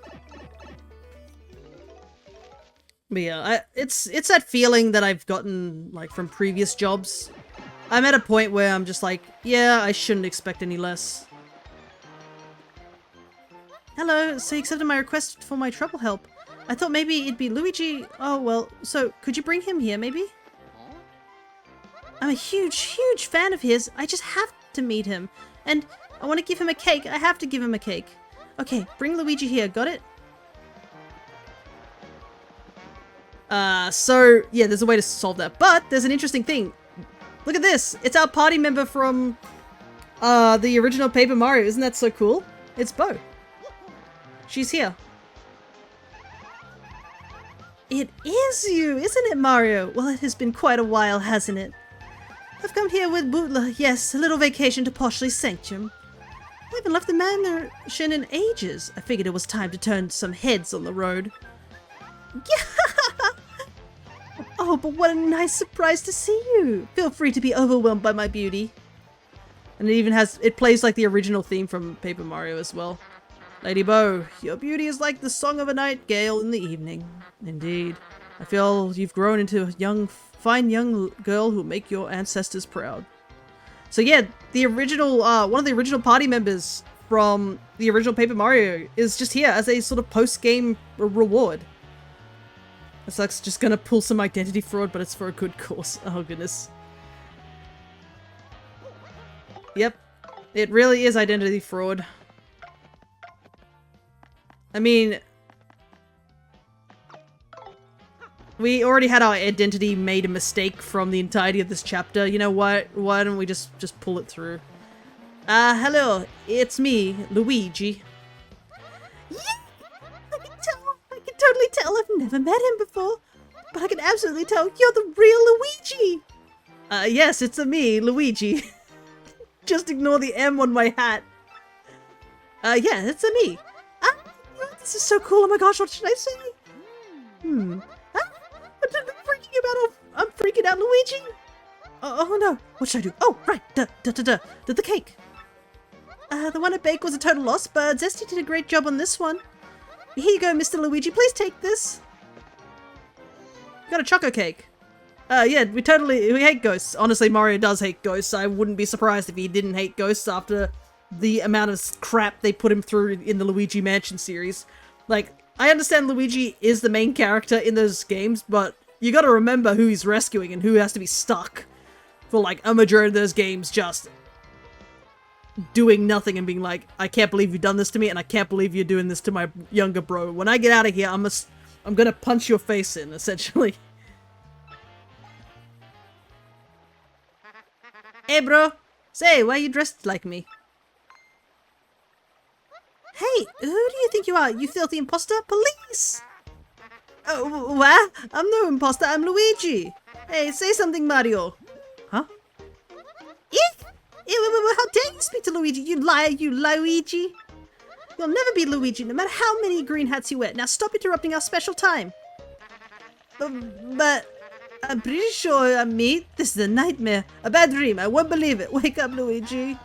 But yeah, it's that feeling that I've gotten like from previous jobs. I'm at a point where I'm just like, yeah, I shouldn't expect any less. Hello, so you accepted my request for my trouble help. I thought maybe it'd be Luigi. Oh, well, so could you bring him here, maybe? I'm a huge fan of his. I just have to meet him. And I want to give him a cake. I have to give him a cake. Okay, bring Luigi here. Got it? So, yeah, there's a way to solve that. But there's an interesting thing. Look at this. It's our party member from the original Paper Mario. Isn't that so cool? It's Bo. She's here. It is you, isn't it, Mario? Well, it has been quite a while, hasn't it? I've come here with Bootler. Yes, a little vacation to Poshly Sanctum. I haven't left the mansion in ages. I figured it was time to turn some heads on the road. Yeah! Oh, but what a nice surprise to see you. Feel free to be overwhelmed by my beauty. And it plays like the original theme from Paper Mario as well. Lady Bo, your beauty is like the song of a nightingale in the evening. Indeed. I feel you've grown into a fine young girl who'll make your ancestors proud. So yeah, the original, one of the original party members from the original Paper Mario is just here as a sort of post-game reward. It's like just gonna pull some identity fraud, but it's for a good cause. Oh goodness. Yep, it really is identity fraud. I mean, we already had our identity made a mistake from the entirety of this chapter. You know what? Why don't we just pull it through? Hello, it's me, Luigi. Yeah, I can totally tell. I've never met him before, but I can absolutely tell you're the real Luigi. Yes, it's me, Luigi. Just ignore the M on my hat. Yeah, it's me. This is so cool. Oh my gosh, what should I say? I'm freaking out, Luigi. Oh no, what should I do? Oh, right, the cake. The one I baked was a total loss, but Zesty did a great job on this one. Here you go, Mr. Luigi. Please take this. Got a choco cake. Yeah, we hate ghosts. Honestly, Mario does hate ghosts. I wouldn't be surprised if he didn't hate ghosts after the amount of crap they put him through in the Luigi Mansion series. Like, I understand Luigi is the main character in those games, but you gotta remember who he's rescuing and who has to be stuck for like a majority of those games just doing nothing and being like, I can't believe you've done this to me and I can't believe you're doing this to my younger bro. When I get out of here, I'm gonna punch your face in, essentially. Hey bro, say, why are you dressed like me? Hey, who do you think you are, you filthy imposter? Police! Oh, what? I'm no imposter, I'm Luigi. Hey, say something, Mario. Huh? How dare you speak to Luigi, you liar, you Luigi. You'll never be Luigi, no matter how many green hats you wear. Now stop interrupting our special time. But I'm pretty sure I'm me. This is a nightmare. A bad dream, I won't believe it. Wake up, Luigi.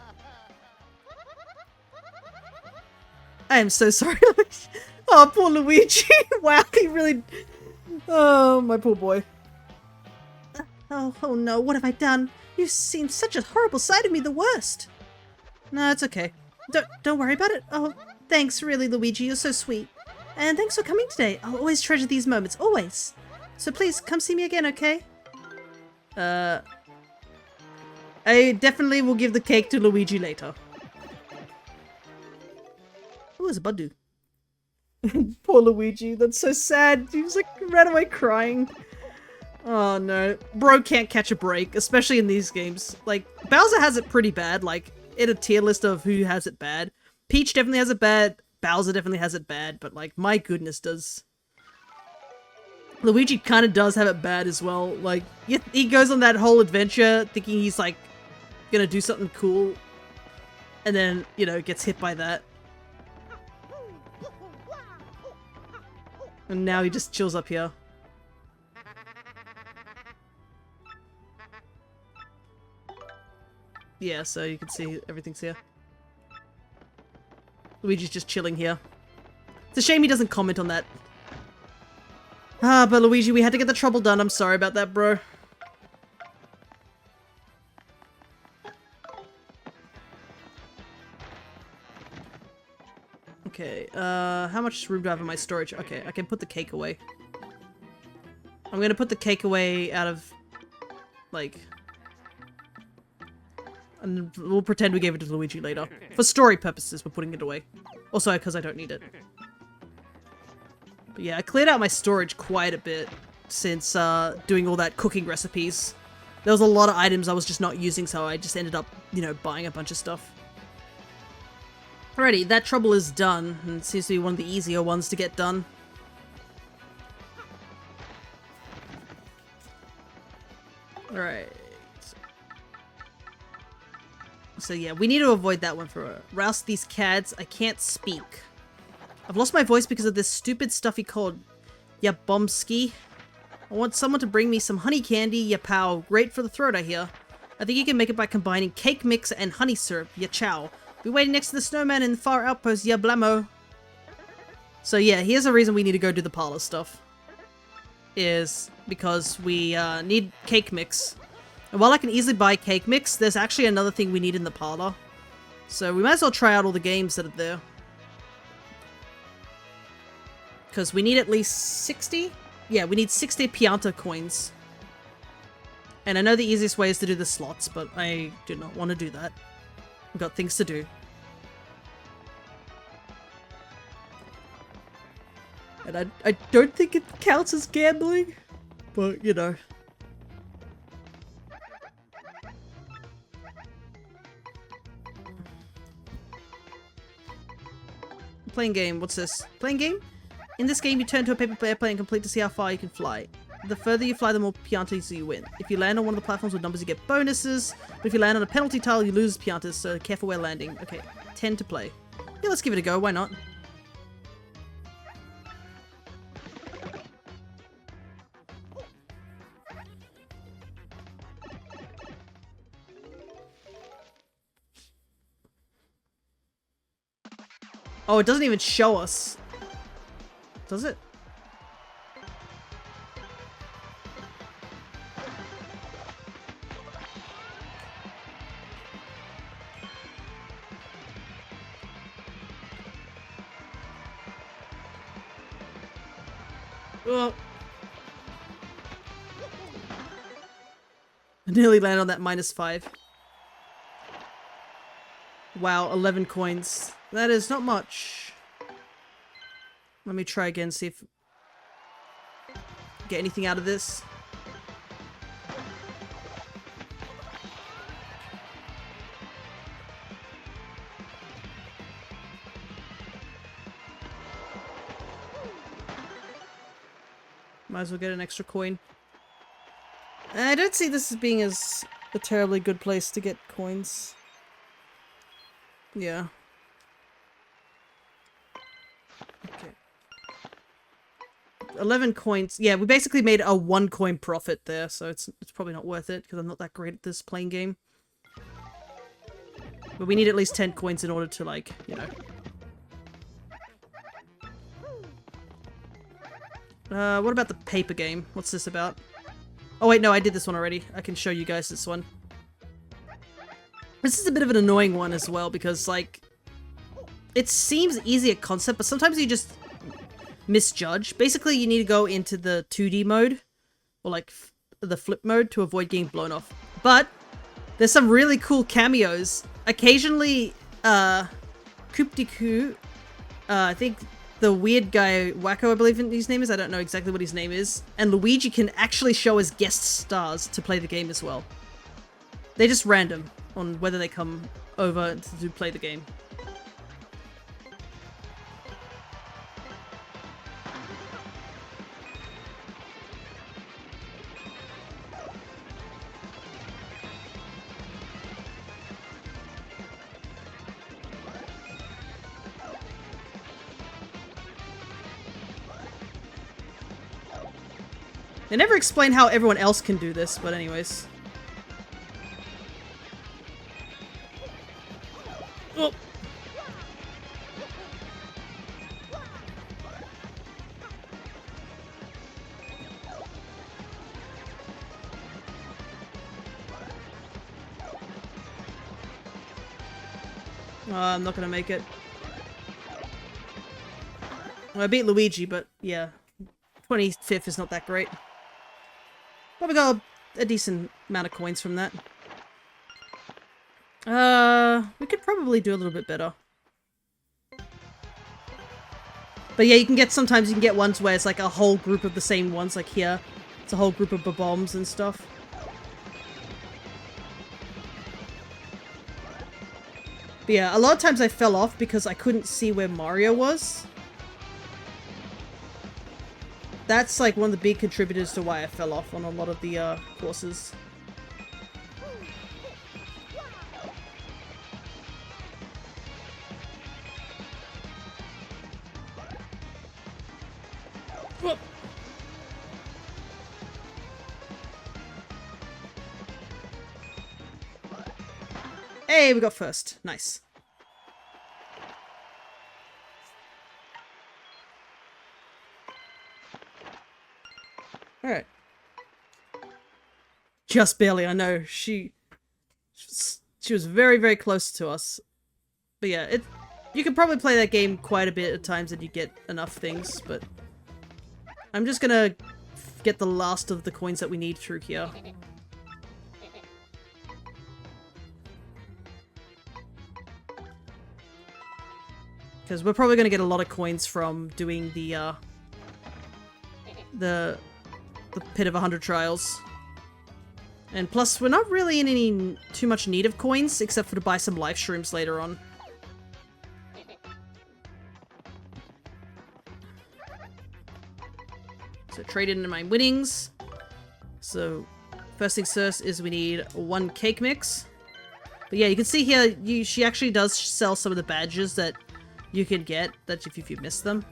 I am so sorry. Oh, poor Luigi. Wow, he really... Oh, my poor boy. Oh no, what have I done? You've seen such a horrible side of me, the worst. No, it's okay. Don't worry about it. Oh, thanks, really, Luigi. You're so sweet. And thanks for coming today. I'll always treasure these moments, always. So please, come see me again, okay? I definitely will give the cake to Luigi later. Oh, it's a Badu. Poor Luigi, that's so sad. He was like, ran away crying. Oh no. Bro can't catch a break, especially in these games. Like, Bowser has it pretty bad, like, in a tier list of who has it bad. Peach definitely has it bad, Bowser definitely has it bad, but like, my goodness does. Luigi kind of does have it bad as well. Like, he goes on that whole adventure thinking he's like, gonna do something cool, and then, you know, gets hit by that. And now he just chills up here. Yeah, so you can see everything's here. Luigi's just chilling here. It's a shame he doesn't comment on that. Ah, but Luigi, we had to get the trouble done. I'm sorry about that, bro. Okay, how much room do I have in my storage? Okay, I can put the cake away. I'm gonna put the cake away out of, like... And we'll pretend we gave it to Luigi later. For story purposes, we're putting it away. Also, because I don't need it. But yeah, I cleared out my storage quite a bit since doing all that cooking recipes. There was a lot of items I was just not using, so I just ended up, you know, buying a bunch of stuff. Alrighty, that trouble is done, and it seems to be one of the easier ones to get done. Alright. So yeah, we need to avoid that one for roust these cats. I can't speak. I've lost my voice because of this stupid stuff he called Yabomski. I want someone to bring me some honey candy, yapow. Great for the throat, I hear. I think you can make it by combining cake mix and honey syrup, yachow. Be waiting next to the snowman in the far outpost, yablamo. So yeah, here's a reason we need to go do the parlor stuff. Is because we need cake mix. And while I can easily buy cake mix, there's actually another thing we need in the parlor. So we might as well try out all the games that are there. Because we need at least 60? Yeah, we need 60 Pianta coins. And I know the easiest way is to do the slots, but I do not want to do that. We've got things to do. And I don't think it counts as gambling, but you know. Playing game, what's this? Playing game? In this game, you turn to a paper airplane and complete to see how far you can fly. The further you fly, the more Piantas you win. If you land on one of the platforms with numbers, you get bonuses. But if you land on a penalty tile, you lose Piantas, so careful where landing. Okay, 10 to play. Yeah, let's give it a go, why not? Oh, it doesn't even show us. Does it? Oh. I nearly landed on that -5. Wow, 11 coins. That is not much. Let me try again, see if... get anything out of this. Might as well get an extra coin. I don't see this as being as a terribly good place to get coins. Yeah. Okay. 11 coins. Yeah, we basically made a 1 coin profit there, so it's probably not worth it because I'm not that great at this playing game. But we need at least 10 coins in order to, like, you know. What about the paper game? What's this about? Oh wait, no, I did this one already. I can show you guys this one. This is a bit of an annoying one as well because, like, it seems easy at concept, but sometimes you just misjudge. Basically, you need to go into the 2D mode, or like the flip mode, to avoid getting blown off. But there's some really cool cameos. Occasionally, Kuptiku, I think the weird guy, Wacko, I believe his name is. I don't know exactly what his name is. And Luigi can actually show as guest stars to play the game as well. They're just random on whether they come over to play the game. They never explain how everyone else can do this, but anyways. Oh. I'm not gonna make it. Well, I beat Luigi, but yeah. 25th is not that great. But we got a decent amount of coins from that. We could probably do a little bit better. But yeah, you can get, sometimes you can get ones where it's like a whole group of the same ones, like here. It's a whole group of bombs and stuff. But yeah, a lot of times I fell off because I couldn't see where Mario was. That's like one of the big contributors to why I fell off on a lot of the courses. Whoop. Hey, we got first. Nice. Alright. Just barely, I know. She was very, very close to us. But yeah, you can probably play that game quite a bit at times and you get enough things, but I'm just gonna get the last of the coins that we need through here. Because we're probably gonna get a lot of coins from doing the Pit of 100 Trials. And plus, we're not really in any too much need of coins, except for to buy some life shrooms later on. So trade in my winnings. So first things first is we need 1 cake mix. But yeah, you can see here, she actually does sell some of the badges that you can get that if you missed them.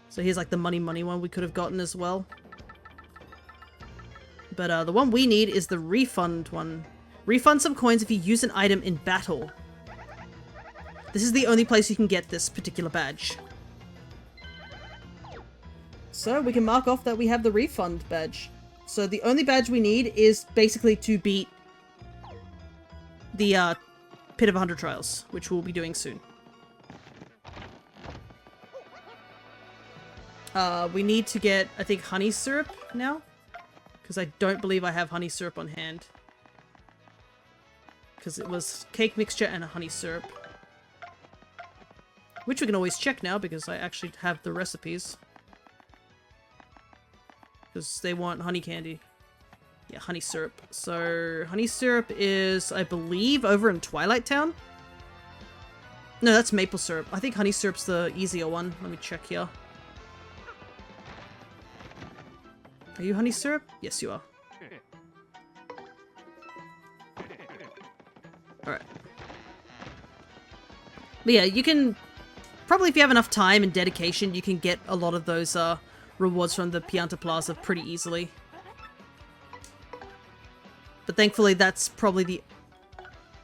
So here's like the money one we could have gotten as well. But the one we need is the refund one. Refund some coins if you use an item in battle. This is the only place you can get this particular badge. So we can mark off that we have the refund badge. So the only badge we need is basically to beat the Pit of 100 Trials, which we'll be doing soon. We need to get, I think, honey syrup now. Because I don't believe I have honey syrup on hand. Because it was cake mixture and a honey syrup. Which we can always check now because I actually have the recipes. Because they want honey candy. Yeah, honey syrup. So, honey syrup is, I believe, over in Twilight Town? No, that's maple syrup. I think honey syrup's the easier one. Let me check here. Are you honey syrup? Yes, you are. Alright. But yeah, you can... Probably if you have enough time and dedication, you can get a lot of those rewards from the Pianta Plaza pretty easily. But thankfully, that's probably the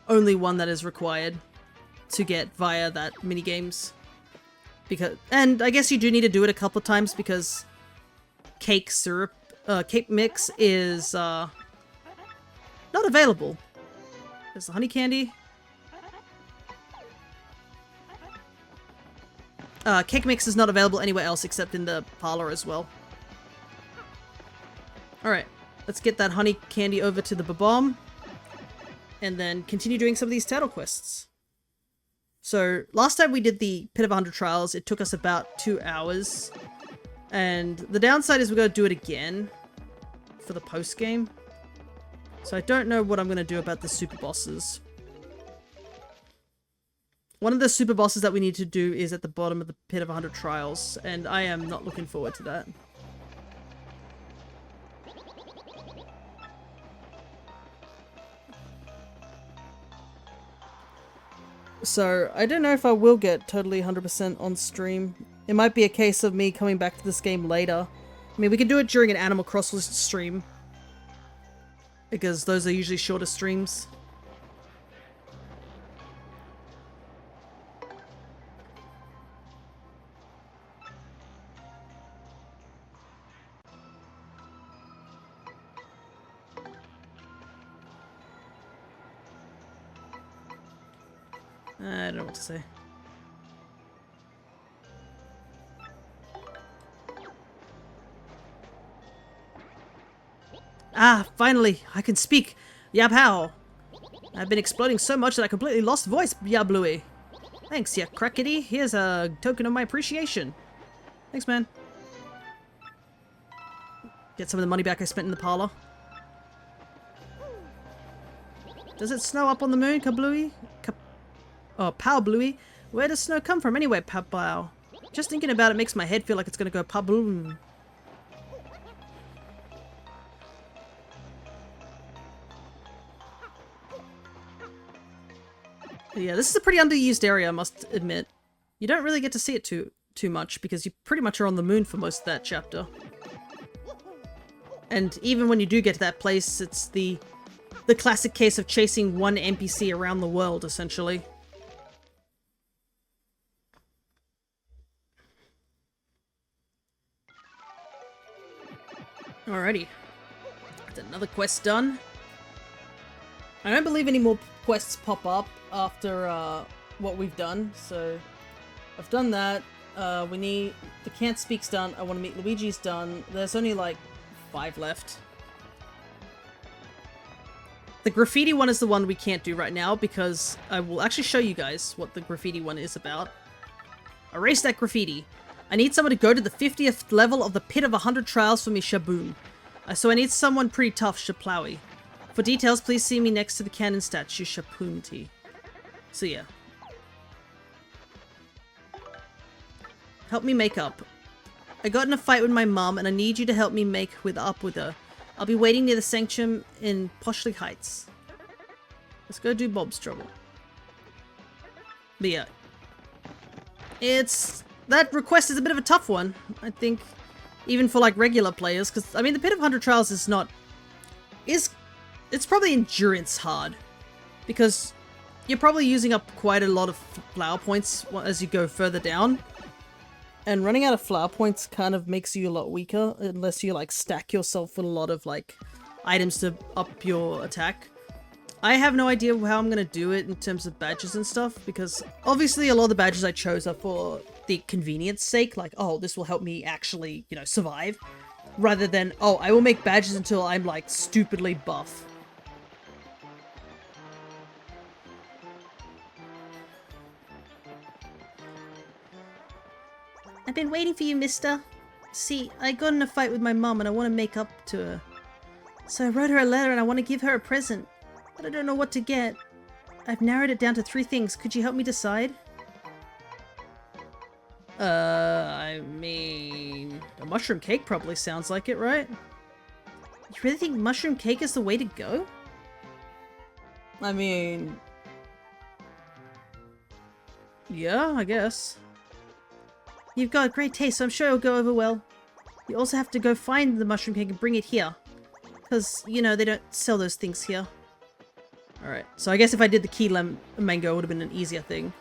only one that is required to get via that minigames. And I guess you do need to do it a couple of times because cake mix is not available. There's the honey candy. Cake mix is not available anywhere else except in the parlor as well. Alright, let's get that honey candy over to the Babom. And then continue doing some of these turtle quests. So, last time we did the Pit of 100 Trials, it took us about 2 hours. And the downside is we're going to do it again for the post-game. So I don't know what I'm going to do about the super bosses. One of the super bosses that we need to do is at the bottom of the Pit of 100 Trials, and I am not looking forward to that. So, I don't know if I will get totally 100% on stream. It might be a case of me coming back to this game later. I mean, we can do it during an Animal Crossing stream. Because those are usually shorter streams. I don't know what to say. Ah, finally, I can speak. Yab how? I've been exploding so much that I completely lost voice, Yab Louie. Thanks, ya crackety. Here's a token of my appreciation. Thanks, man. Get some of the money back I spent in the parlor. Does it snow up on the moon, Kabluey? Oh, Pow Bluey. Where does snow come from anyway, Pow? Just thinking about it makes my head feel like it's gonna go pabloom. Yeah, this is a pretty underused area, I must admit. You don't really get to see it too much because you pretty much are on the moon for most of that chapter. And even when you do get to that place, it's the classic case of chasing one NPC around the world, essentially. Alrighty. Another quest done. I don't believe any more quests pop up after what we've done, so I've done that. We need... The Can't Speak's done. I want to meet Luigi's done. There's only like 5 left. The graffiti one is the one we can't do right now because I will actually show you guys what the graffiti one is about. Erase that graffiti. I need someone to go to the 50th level of the Pit of 100 Trials for me, Shaboom. So I need someone pretty tough, Shaplowy. For details, please see me next to the cannon statue, Shapoomti. So yeah. Help me make up. I got in a fight with my mom and I need you to help me make up with her. I'll be waiting near the Sanctum in Poshley Heights. Let's go do Bob's Trouble. But yeah. That request is a bit of a tough one, I think. Even for like regular players, because I mean the Pit of 100 Trials is not... It's probably endurance hard. Because you're probably using up quite a lot of flower points as you go further down. And running out of flower points kind of makes you a lot weaker, unless you like stack yourself with a lot of like items to up your attack. I have no idea how I'm gonna do it in terms of badges and stuff, because obviously a lot of the badges I chose are for the convenience sake, like, oh, this will help me actually, you know, survive, rather than, oh, I will make badges until I'm like stupidly buff. I've been waiting for you, mister. See, I got in a fight with my mom and I want to make up to her. So I wrote her a letter and I want to give her a present. But I don't know what to get. I've narrowed it down to 3 things. Could you help me decide? I mean... A mushroom cake probably sounds like it, right? You really think mushroom cake is the way to go? I mean... Yeah, I guess. You've got great taste, so I'm sure it'll go over well. You also have to go find the mushroom cake and bring it here. Because, you know, they don't sell those things here. Alright, so I guess if I did the key mango, it would have been an easier thing.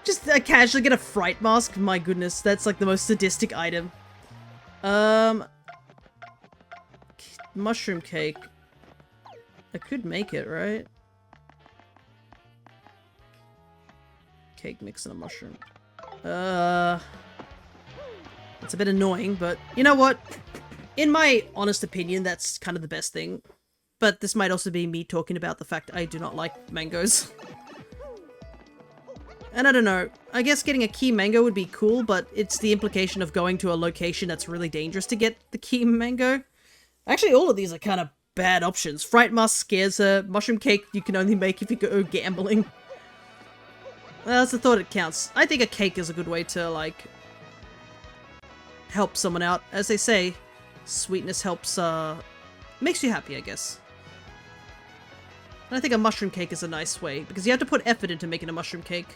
Just casually get a fright mask? My goodness, that's like the most sadistic item. Mushroom cake. I could make it, right? Cake mix and a mushroom. It's a bit annoying, but you know what? In my honest opinion, that's kind of the best thing. But this might also be me talking about the fact I do not like mangoes. And I don't know, I guess getting a key mango would be cool, but it's the implication of going to a location that's really dangerous to get the key mango. Actually, all of these are kind of bad options. Fright mask scares her, mushroom cake you can only make if you go gambling. Well, that's the thought it counts. I think a cake is a good way to, like, help someone out. As they say, sweetness helps, makes you happy, I guess. And I think a mushroom cake is a nice way, because you have to put effort into making a mushroom cake.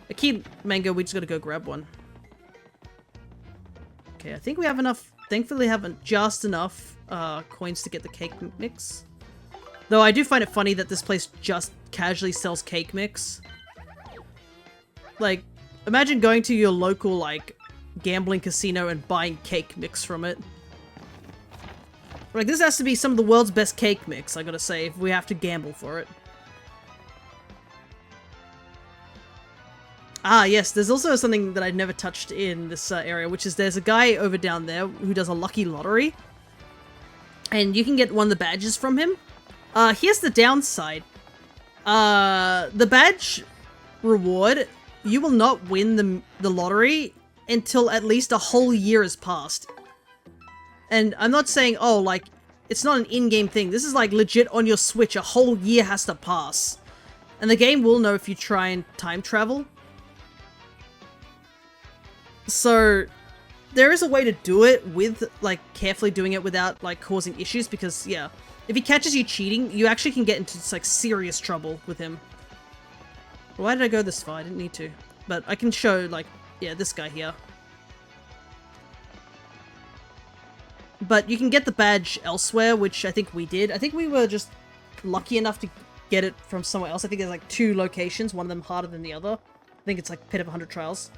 A key mango, we just gotta go grab one. Okay, I think we have enough, thankfully have just enough coins to get the cake mix. Though I do find it funny that this place just casually sells cake mix. Like, imagine going to your local, like, gambling casino and buying cake mix from it. Like, this has to be some of the world's best cake mix, I gotta say, if we have to gamble for it. Ah, yes, there's also something that I've never touched in this area, which is there's a guy over down there who does a lucky lottery. And you can get one of the badges from him. Here's the downside. The badge reward, you will not win the lottery until at least a whole year has passed. And I'm not saying, oh, like, it's not an in-game thing. This is, like, legit on your Switch. A whole year has to pass. And the game will know if you try and time travel. So, there is a way to do it with, like, carefully doing it without, like, causing issues. Because, yeah, if he catches you cheating, you actually can get into, like, serious trouble with him. Why did I go this far? I didn't need to. But I can show, like, yeah, this guy here. But you can get the badge elsewhere, which I think we did. I think we were just lucky enough to get it from somewhere else. I think there's like 2 locations, one of them harder than the other. I think it's like Pit of 100 Trials.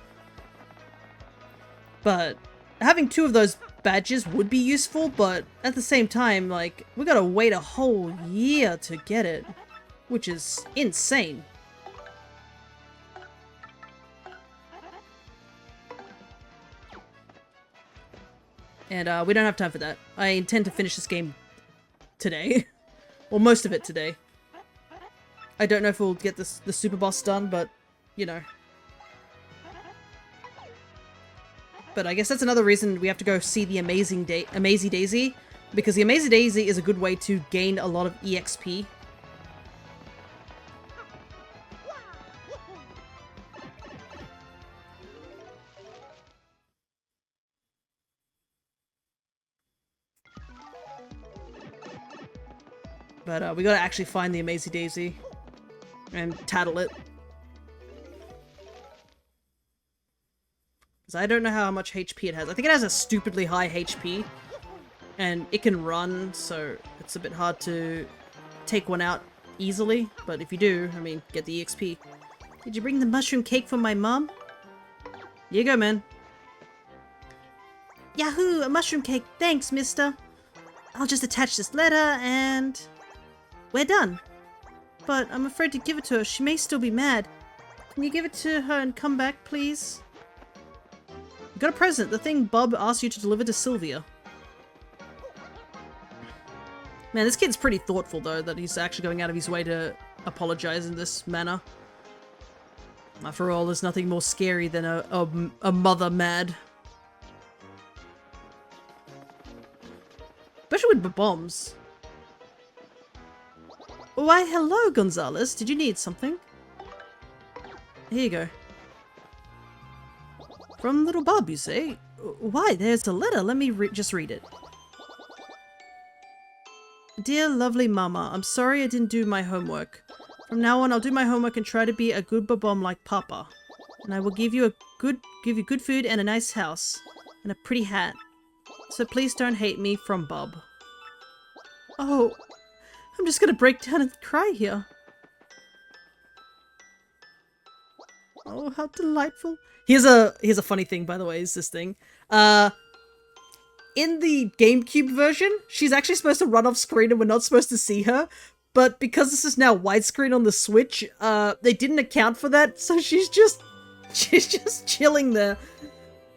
But having 2 of those badges would be useful, but at the same time, like, we gotta wait a whole year to get it, which is insane. And we don't have time for that. I intend to finish this game today. Well, most of it today. I don't know if we'll get the super boss done, but, you know. But I guess that's another reason we have to go see the Amazing Daisy, because the Amazing Daisy is a good way to gain a lot of EXP. But we gotta actually find the Amazing Daisy and tattle it. Because I don't know how much HP it has. I think it has a stupidly high HP. And it can run, so it's a bit hard to take one out easily. But if you do, I mean, get the EXP. Did you bring the mushroom cake for my mom? Here you go, man. Yahoo! A mushroom cake! Thanks, mister! I'll just attach this letter and... we're done. But I'm afraid to give it to her. She may still be mad. Can you give it to her and come back, please? You got a present. The thing Bob asked you to deliver to Sylvia. Man, this kid's pretty thoughtful, though, that he's actually going out of his way to apologize in this manner. After all, there's nothing more scary than a mother mad. Especially with bombs. Why, hello, Gonzalez. Did you need something? Here you go. From little Bob, you say? Why, there's a letter. Let me just read it. Dear lovely mama, I'm sorry I didn't do my homework. From now on, I'll do my homework and try to be a good babom like Papa. And I will give you good food and a nice house. And a pretty hat. So please don't hate me, from Bob. Oh, I'm just gonna break down and cry here. Oh, how delightful. Here's a funny thing, by the way, is this thing. In the GameCube version, she's actually supposed to run off screen and we're not supposed to see her. But because this is now widescreen on the Switch, they didn't account for that, so she's just chilling there.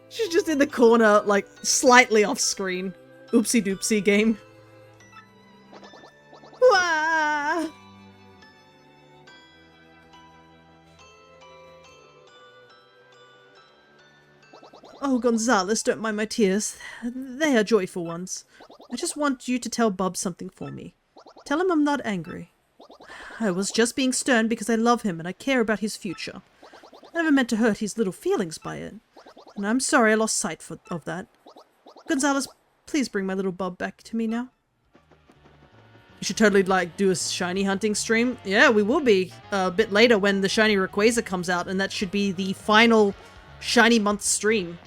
She's just in the corner, like, slightly off screen. Oopsie doopsie game. Wah! Oh, Gonzalez, don't mind my tears. They are joyful ones. I just want you to tell Bob something for me. Tell him I'm not angry. I was just being stern because I love him and I care about his future. I never meant to hurt his little feelings by it. And I'm sorry I lost sight of that. Gonzalez, please bring my little Bob back to me now. You should totally, like, do a shiny hunting stream. Yeah, we will be a bit later when the shiny Rayquaza comes out, and that should be the final shiny month stream.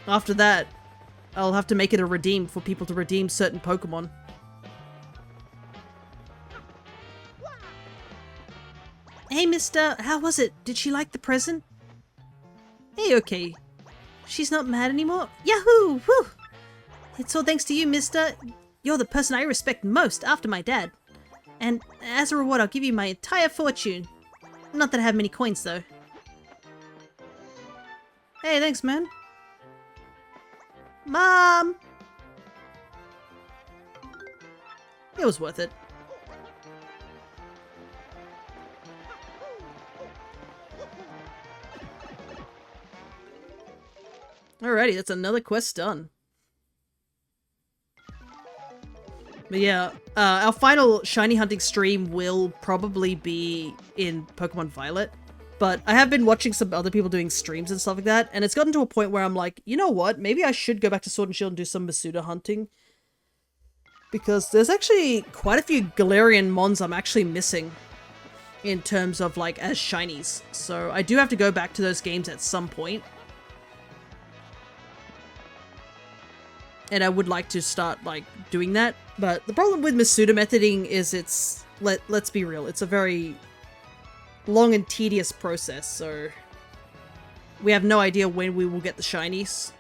After that, I'll have to make it a redeem for people to redeem certain Pokemon. Hey, mister, how was it? Did she like the present? Hey, okay. She's not mad anymore? Yahoo! Woo! It's all thanks to you, mister. You're the person I respect most after my dad. And as a reward, I'll give you my entire fortune. Not that I have many coins, though. Hey, thanks, man. Mom! It was worth it. Alrighty, that's another quest done. But yeah, our final shiny hunting stream will probably be in Pokemon Violet. But I have been watching some other people doing streams and stuff like that, and it's gotten to a point where I'm like, you know what? Maybe I should go back to Sword and Shield and do some Masuda hunting. Because there's actually quite a few Galarian Mons I'm actually missing in terms of, like, as shinies. So I do have to go back to those games at some point. And I would like to start, like, doing that. But the problem with Masuda methoding is it's... Let's be real. It's a very long and tedious process, so... we have no idea when we will get the shinies.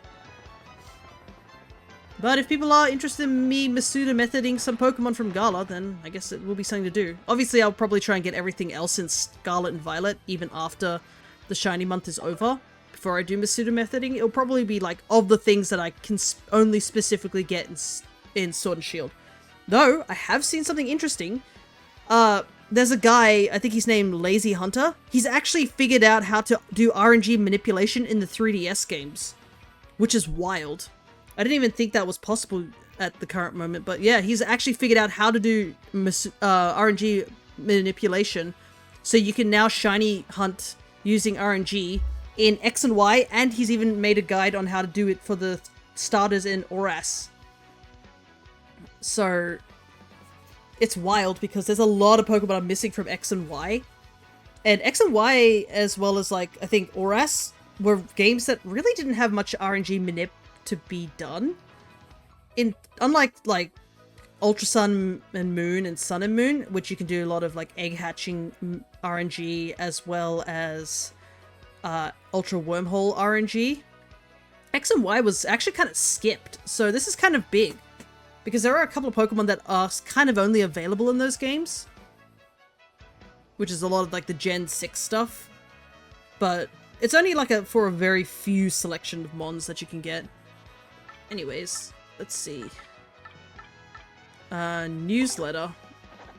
But if people are interested in me Masuda methoding some Pokemon from Gala, then I guess it will be something to do. Obviously, I'll probably try and get everything else in Scarlet and Violet, even after the shiny month is over. Before I do Masuda methoding, it'll probably be like of the things that I can only specifically get in Sword and Shield. Though, I have seen something interesting. There's a guy, I think he's named Lazy Hunter. He's actually figured out how to do RNG manipulation in the 3DS games, which is wild. I didn't even think that was possible at the current moment, but yeah, he's actually figured out how to do RNG manipulation, so you can now shiny hunt using RNG in X and Y, and he's even made a guide on how to do it for the starters in Oras. So it's wild because there's a lot of Pokemon I'm missing from X and Y. And X and Y, as well as like, I think Oras, were games that really didn't have much RNG manip to be done. Unlike like Ultra Sun and Moon and Sun and Moon, which you can do a lot of like egg hatching RNG as well as Ultra Wormhole RNG. X and Y was actually kind of skipped, so this is kind of big. Because there are a couple of Pokemon that are kind of only available in those games. Which is a lot of like the Gen 6 stuff. But it's only like for a very few selection of Mons that you can get. Anyways, let's see. Newsletter.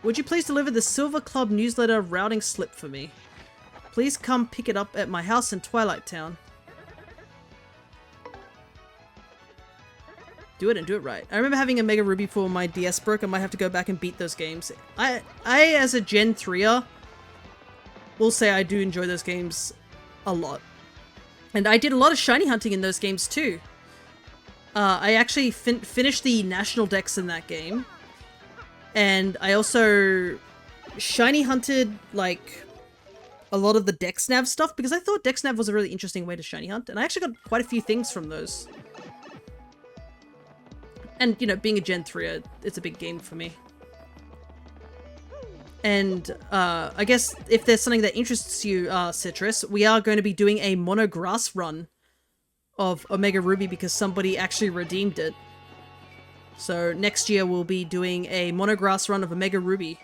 Would you please deliver the Silver Club newsletter routing slip for me? Please come pick it up at my house in Twilight Town. Do it and do it right. I remember having a Mega Ruby for my DS broke. I might have to go back and beat those games. I as a Gen 3er, will say I do enjoy those games a lot. And I did a lot of shiny hunting in those games too. I actually finished the national dex in that game. And I also shiny hunted like a lot of the dex nav stuff because I thought dex nav was a really interesting way to shiny hunt. And I actually got quite a few things from those. And, you know, being a Gen 3er, it's a big game for me. And, I guess if there's something that interests you, Citrus, we are going to be doing a mono grass run of Omega Ruby because somebody actually redeemed it. So next year we'll be doing a mono grass run of Omega Ruby.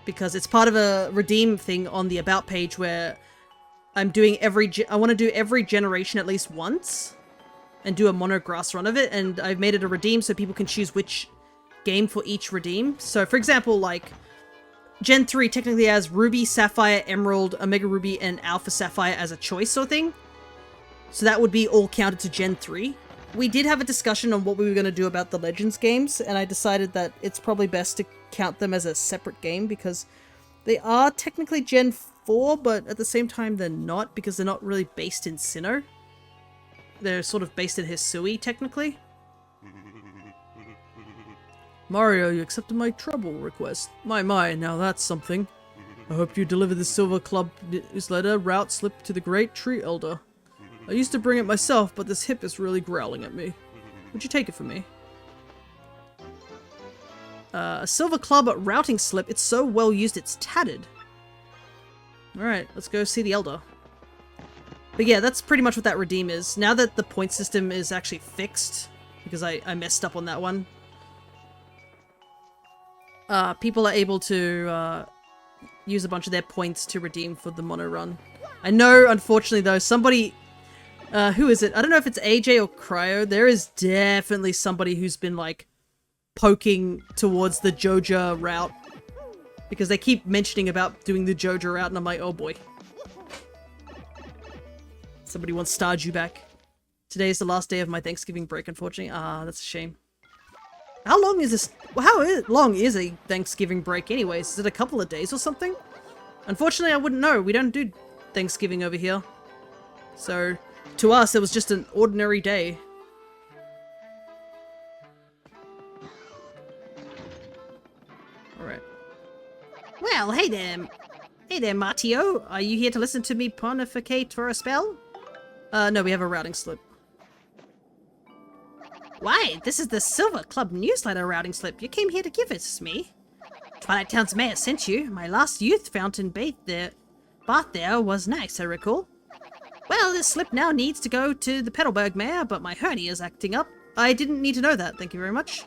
Because it's part of a redeem thing on the About page where I'm doing I want to do every generation at least once and do a mono grass run of it, and I've made it a redeem so people can choose which game for each redeem. So for example, like Gen 3 technically has Ruby, Sapphire, Emerald, Omega Ruby, and Alpha Sapphire as a choice sort of thing. So that would be all counted to Gen 3. We did have a discussion on what we were going to do about the Legends games, and I decided that it's probably best to count them as a separate game because they are technically Gen 4, but at the same time they're not because they're not really based in Sinnoh. They're sort of based in Hisui, technically. Mario, you accepted my trouble request. My, now that's something. I hope you deliver the Silver Club newsletter route slip to the Great Tree Elder. I used to bring it myself, but this hip is really growling at me. Would you take it for me? A Silver Club routing slip. It's so well used it's tattered. Alright, let's go see the Elder. But yeah, that's pretty much what that redeem is. Now that the point system is actually fixed, because I messed up on that one, people are able to use a bunch of their points to redeem for the mono run. I know, unfortunately though, somebody... who is it? I don't know if it's AJ or Cryo. There is definitely somebody who's been, like, poking towards the Joja route. Because they keep mentioning about doing the Joja route, and I'm like, oh boy. Somebody wants Stardew back. Today is the last day of my Thanksgiving break, unfortunately. Ah, that's a shame. How long is this? Well, long is a Thanksgiving break anyways? Is it a couple of days or something? Unfortunately, I wouldn't know. We don't do Thanksgiving over here. So, to us, it was just an ordinary day. Alright. Well, hey there. Hey there, Martio. Are you here to listen to me pontificate for a spell? No, we have a routing slip. Why, this is the Silver Club newsletter routing slip. You came here to give it to me. Twilight Town's mayor sent you. My last youth fountain bath there was nice, I recall. Well, this slip now needs to go to the Petalburg mayor, but my hernia is acting up. I didn't need to know that, thank you very much.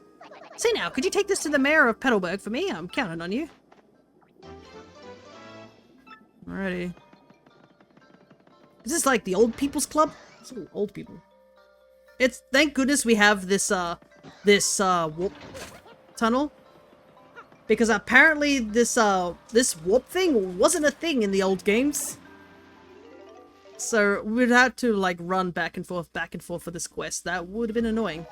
Say now, could you take this to the mayor of Petalburg for me? I'm counting on you. Alrighty. Is this like the old people's club? It's all old people. It's, thank goodness we have this warp tunnel. Because apparently this warp thing wasn't a thing in the old games. So we'd have to like run back and forth for this quest. That would have been annoying.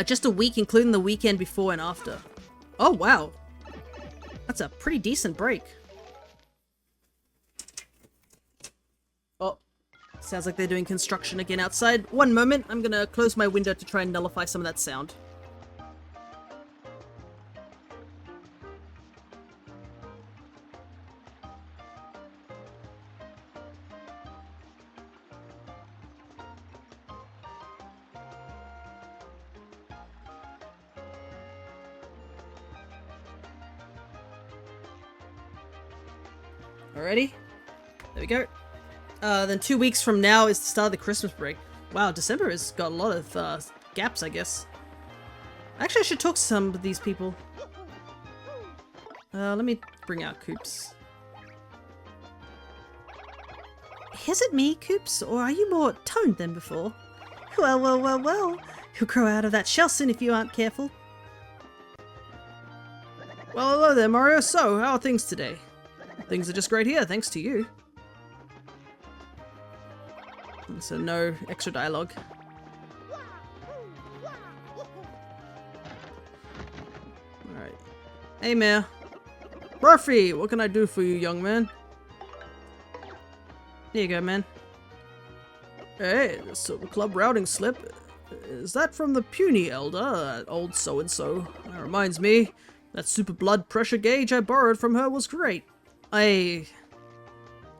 Just a week, including the weekend before and after. Oh wow. That's a pretty decent break. Oh, sounds like they're doing construction again outside. One moment, I'm gonna close my window to try and nullify some of that sound. Alrighty, there we go. Then 2 weeks from now is the start of the Christmas break. Wow, December has got a lot of gaps, I guess. Actually, I should talk to some of these people. Let me bring out Coops. Is it me, Coops, or are you more toned than before? Well, well, well, well. You'll grow out of that shell soon if you aren't careful. Well, hello there, Mario. So, how are things today? Things are just great here, thanks to you. So no extra dialogue. Alright. Hey, Mayor. Murphy, what can I do for you, young man? Here you go, man. Hey, the Silver Club routing slip. Is that from the puny elder, that old so-and-so? That reminds me, that super blood pressure gauge I borrowed from her was great. I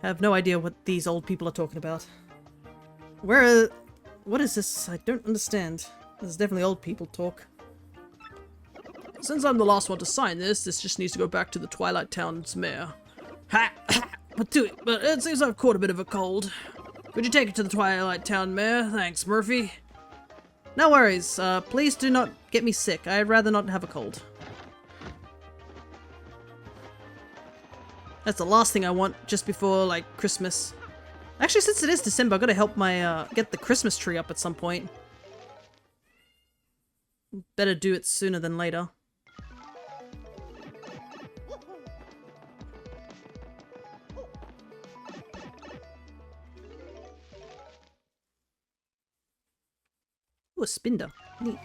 have no idea what these old people are talking about. What is this? I don't understand. This is definitely old people talk. Since I'm the last one to sign this just needs to go back to the Twilight Town's mayor. Ha! But it seems I've caught a bit of a cold. Could you take it to the Twilight Town mayor? Thanks, Murphy. No worries. Please do not get me sick. I'd rather not have a cold. That's the last thing I want just before, like, Christmas. Actually, since it is December, I've got to help my, get the Christmas tree up at some point. Better do it sooner than later. Ooh, a Spinder. Neat.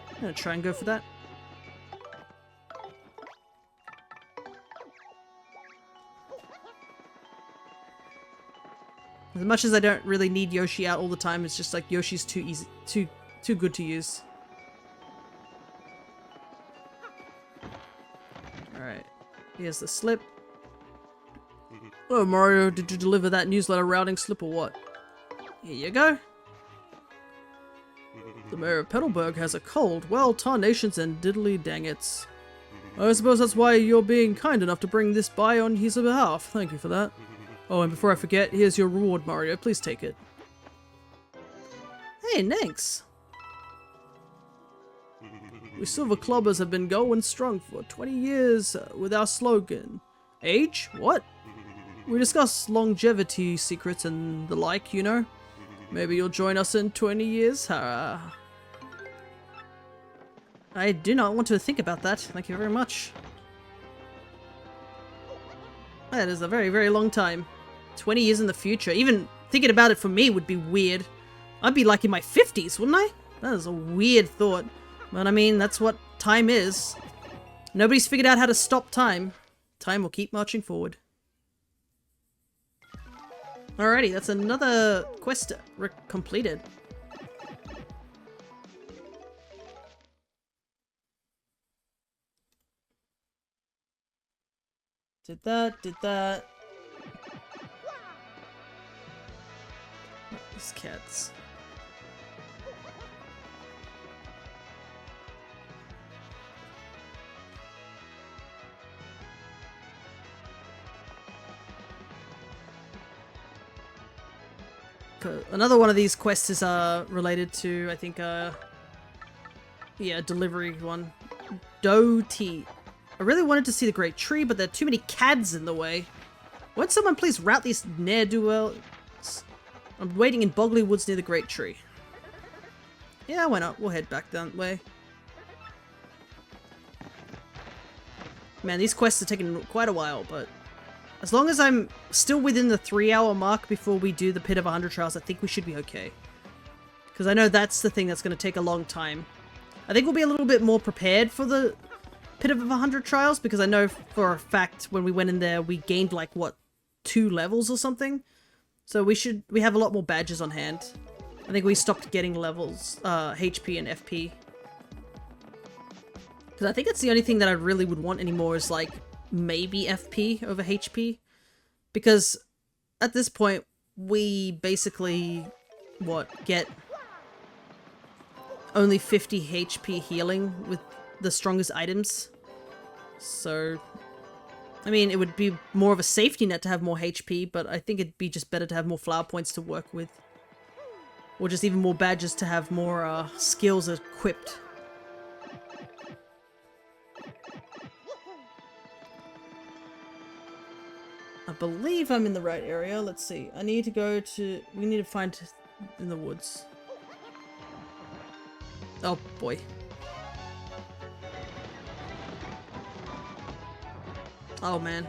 I'm gonna try and go for that. As much as I don't really need Yoshi out all the time, it's just like Yoshi's too easy, too good to use. Alright, here's the slip. Oh, Mario, did you deliver that newsletter routing slip or what? Here you go. The mayor of Petalburg has a cold. Well, tarnations and diddly dangits. I suppose that's why you're being kind enough to bring this by on his behalf. Thank you for that. Oh, and before I forget, here's your reward, Mario. Please take it. Hey, thanks. We Silver Clubbers have been going strong for 20 years with our slogan. Age? What? We discuss longevity secrets and the like, you know. Maybe you'll join us in 20 years? I do not want to think about that. Thank you very much. That is a very, very long time. 20 years in the future. Even thinking about it for me would be weird. I'd be like in my 50s, wouldn't I? That is a weird thought. But I mean, that's what time is. Nobody's figured out how to stop time. Time will keep marching forward. Alrighty, that's another quest completed. Did that. These cats. Another one of these quests is related to, I think, yeah, delivery one. Tea. I really wanted to see the Great Tree, but there are too many cads in the way. Won't someone please route these ne'er-do-wells? I'm waiting in Boggly Woods near the Great Tree. Yeah, why not? We'll head back that way. Man, these quests are taking quite a while, but as long as I'm still within the 3-hour mark before we do the Pit of 100 Trials, I think we should be okay. Because I know that's the thing that's going to take a long time. I think we'll be a little bit more prepared for the Pit of 100 Trials, because I know for a fact when we went in there, we gained like, what, 2 levels or something? So we have a lot more badges on hand. I think we stopped getting levels, HP and FP. Because I think that's the only thing that I really would want anymore is like, maybe FP over HP. Because at this point, we basically, get only 50 HP healing with the strongest items. So, I mean, it would be more of a safety net to have more HP, but I think it'd be just better to have more flower points to work with. Or just even more badges to have more skills equipped. I believe I'm in the right area. Let's see. I need to go to... We need to find in the woods. Oh, boy. Oh, man.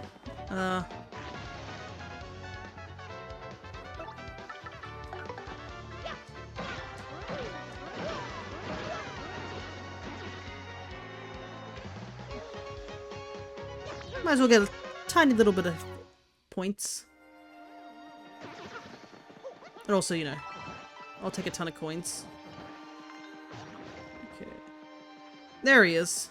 Might as well get a tiny little bit of points. And also, you know, I'll take a ton of coins. Okay. There he is.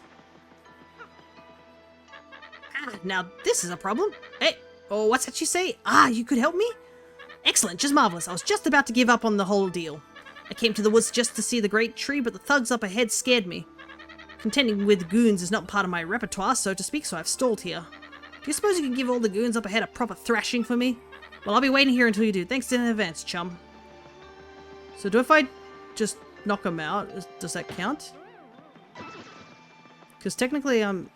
Ah, now this is a problem. Hey, oh, what's that you say? Ah, you could help me? Excellent, just marvelous. I was just about to give up on the whole deal. I came to the woods just to see the great tree, but the thugs up ahead scared me. Contending with goons is not part of my repertoire, so to speak, so I've stalled here. Do you suppose you can give all the goons up ahead a proper thrashing for me? Well, I'll be waiting here until you do. Thanks in advance, chum. So do if I just knock them out, does that count? Because technically I'm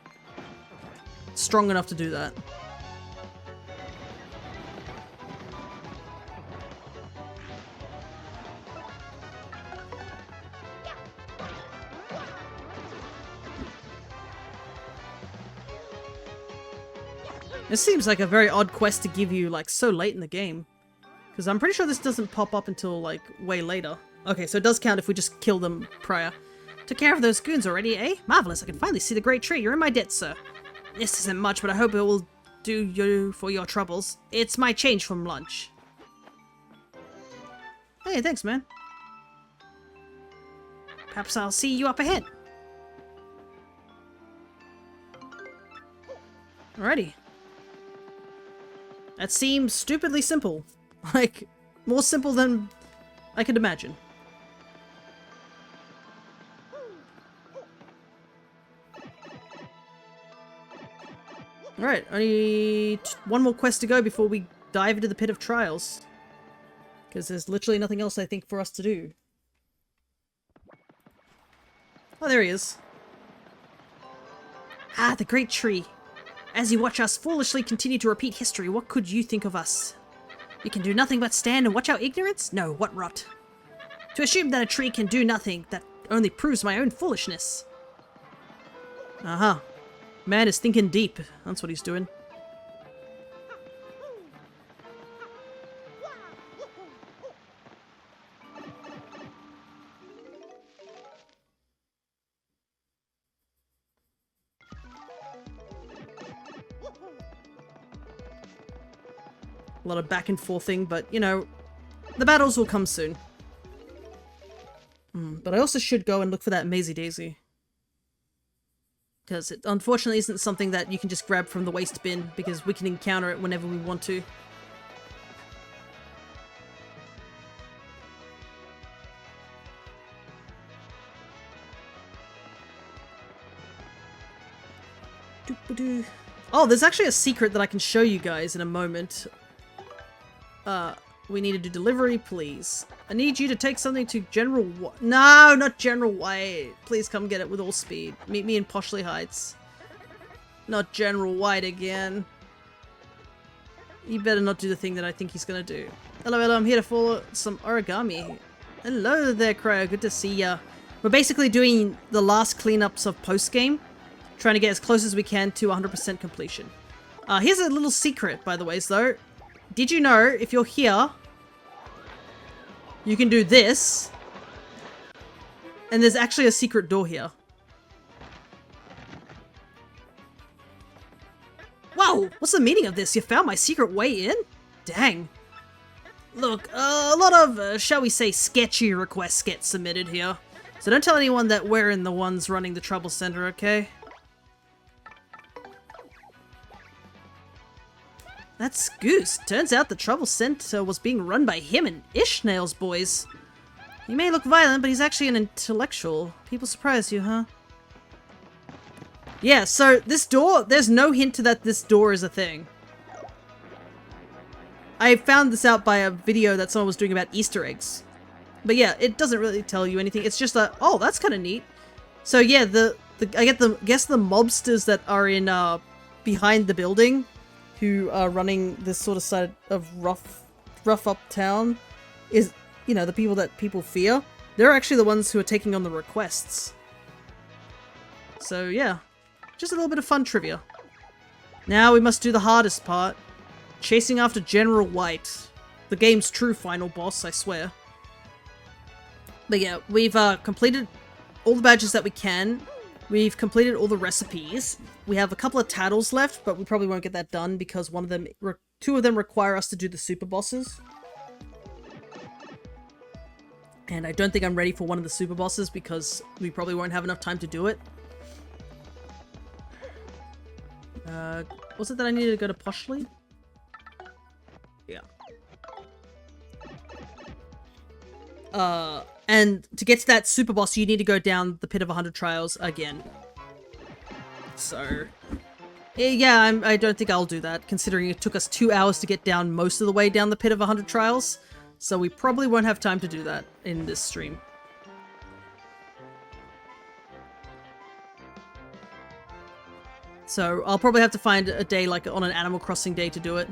strong enough to do that. This seems like a very odd quest to give you, like, so late in the game. Because I'm pretty sure this doesn't pop up until, like, way later. Okay, so it does count if we just kill them prior. Took care of those goons already, eh? Marvelous, I can finally see the great tree. You're in my debt, sir. This isn't much, but I hope it will do you for your troubles. It's my change from lunch. Hey, thanks, man. Perhaps I'll see you up ahead. Alrighty. That seems stupidly simple. Like, more simple than I could imagine. Alright, only one more quest to go before we dive into the Pit of Trials. Because there's literally nothing else, I think, for us to do. Oh, there he is. Ah, the great tree. As you watch us foolishly continue to repeat history, what could you think of us? You can do nothing but stand and watch our ignorance? No, what rot. To assume that a tree can do nothing, that only proves my own foolishness. Uh-huh. Man is thinking deep. That's what he's doing. A lot of back and forthing, but, you know, the battles will come soon. But I also should go and look for that Maisie Daisy. Because it unfortunately isn't something that you can just grab from the waste bin, because we can encounter it whenever we want to. Oh, there's actually a secret that I can show you guys in a moment. We need to do delivery, please. I need you to take something to General White. No, not General White. Please come get it with all speed. Meet me in Poshley Heights. Not General White again. You better not do the thing that I think he's gonna do. Hello, hello, I'm here to follow some origami. Hello there, Crow. Good to see ya. We're basically doing the last cleanups of post-game. Trying to get as close as we can to 100% completion. Here's a little secret, by the way, though. Did you know, if you're here, you can do this, and there's actually a secret door here. Whoa! What's the meaning of this? You found my secret way in? Dang. Look, a lot of, shall we say, sketchy requests get submitted here. So don't tell anyone that we're in the ones running the trouble center, okay? That's Goose. Turns out the trouble center was being run by him and Ishnail's boys. He may look violent, but he's actually an intellectual. People surprise you, huh? Yeah, so this door, there's no hint to that this door is a thing. I found this out by a video that someone was doing about Easter eggs. But yeah, it doesn't really tell you anything. It's just a, oh, that's kind of neat. So yeah, I guess the mobsters that are in behind the building, who are running this sort of side of rough uptown, is, you know, the people that people fear. They're actually the ones who are taking on the requests. So yeah, just a little bit of fun trivia. Now we must do the hardest part. Chasing after General White. The game's true final boss, I swear. But yeah, we've completed all the badges that we can. We've completed all the recipes. We have a couple of tattles left, but we probably won't get that done because two of them require us to do the super bosses. And I don't think I'm ready for one of the super bosses because we probably won't have enough time to do it. Was it that I needed to go to Poshley? Yeah. And to get to that super boss, you need to go down the Pit of 100 Trials again. So, yeah, I don't think I'll do that, considering it took us 2 hours to get down most of the way down the Pit of 100 Trials. So we probably won't have time to do that in this stream. So I'll probably have to find a day, like on an Animal Crossing day, to do it.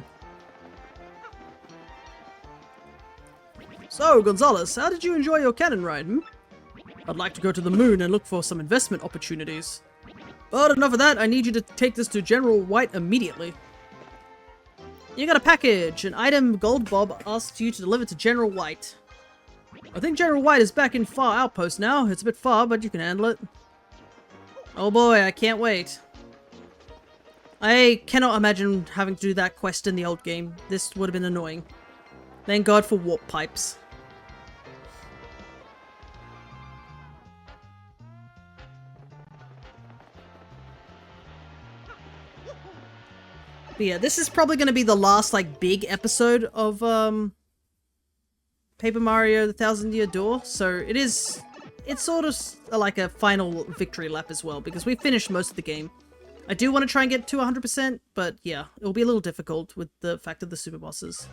So, Gonzalez, how did you enjoy your cannon ride, hmm? I'd like to go to the moon and look for some investment opportunities. But enough of that, I need you to take this to General White immediately. You got a package, an item Gold Bob asked you to deliver to General White. I think General White is back in Far Outpost now. It's a bit far, but you can handle it. Oh boy, I can't wait. I cannot imagine having to do that quest in the old game. This would have been annoying. Thank God for warp pipes. But yeah, this is probably going to be the last, like, big episode of, Paper Mario: The Thousand Year Door. So it's sort of like a final victory lap as well, because we finished most of the game. I do want to try and get to 100%, but yeah, it'll be a little difficult with the fact of the super bosses.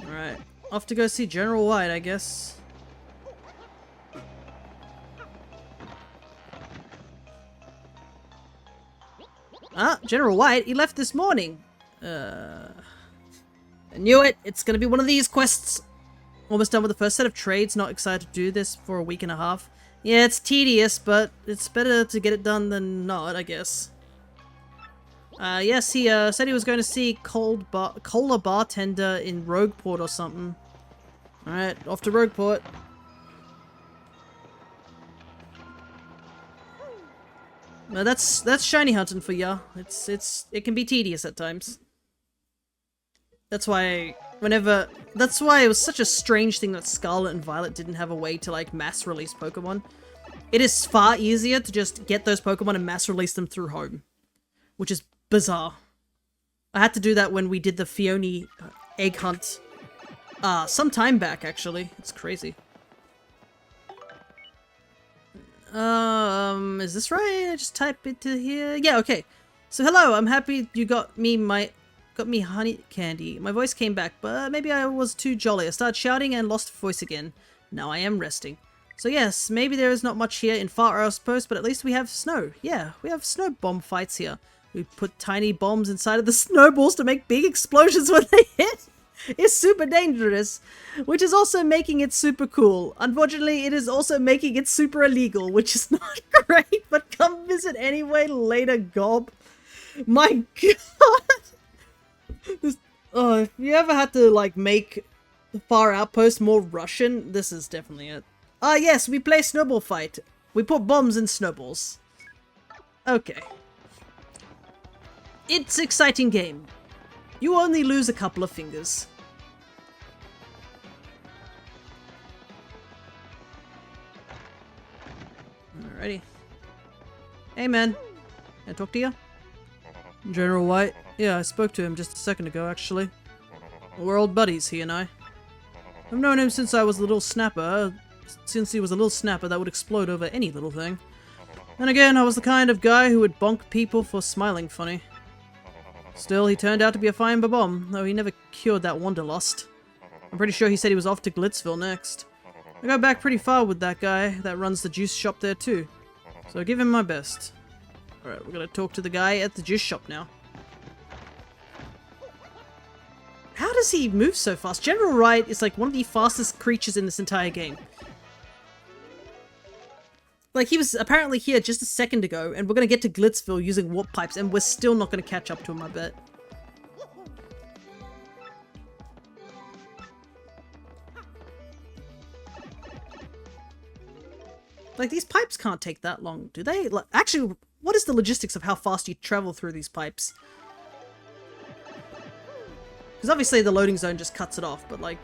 Alright, off to go see General White, I guess. Ah, General White, he left this morning. I knew it! It's gonna be one of these quests! Almost done with the first set of trades, not excited to do this for a week and a half. Yeah, it's tedious, but it's better to get it done than not, I guess. Yes, he said he was going to see Cola Bartender in Rogueport or something. Alright, off to Rogueport. Well, that's shiny hunting for ya. It can be tedious at times. That's why it was such a strange thing that Scarlet and Violet didn't have a way to, like, mass release Pokemon. It is far easier to just get those Pokemon and mass release them through home, which is bizarre. I had to do that when we did the Fione egg hunt some time back, actually. It's crazy. Is this right? I just type it to here. Yeah, okay. So hello, I'm happy you got me my got me honey candy. My voice came back, but maybe I was too jolly. I started shouting and lost voice again. Now I am resting. So yes, maybe there is not much here in Far Outpost, but at least we have snow. Yeah, we have snow bomb fights here. We put tiny bombs inside of the snowballs to make big explosions when they hit. It's super dangerous, which is also making it super cool. Unfortunately, it is also making it super illegal, which is not great, but come visit anyway later, gob. My god! If you ever had to, like, make the Far Outpost more Russian, this is definitely it. Yes, we play snowball fight. We put bombs in snowballs. Okay. It's exciting game. You only lose a couple of fingers. Alrighty. Hey man, can I talk to you? General White? Yeah, I spoke to him just a second ago actually. We're old buddies, he and I. I've known him since I was a little snapper. Since he was a little snapper that would explode over any little thing. And again, I was the kind of guy who would bonk people for smiling funny. Still, he turned out to be a fine bomb, though he never cured that wanderlust. I'm pretty sure he said he was off to Glitzville next. I go back pretty far with that guy that runs the juice shop there too. So give him my best. Alright, we're gonna talk to the guy at the juice shop now. How does he move so fast? General Wright is like one of the fastest creatures in this entire game. Like, he was apparently here just a second ago, and we're gonna get to Glitzville using warp pipes, and we're still not gonna catch up to him, I bet. Like, these pipes can't take that long, do they? Like, actually, what is the logistics of how fast you travel through these pipes? Because obviously the loading zone just cuts it off, but like...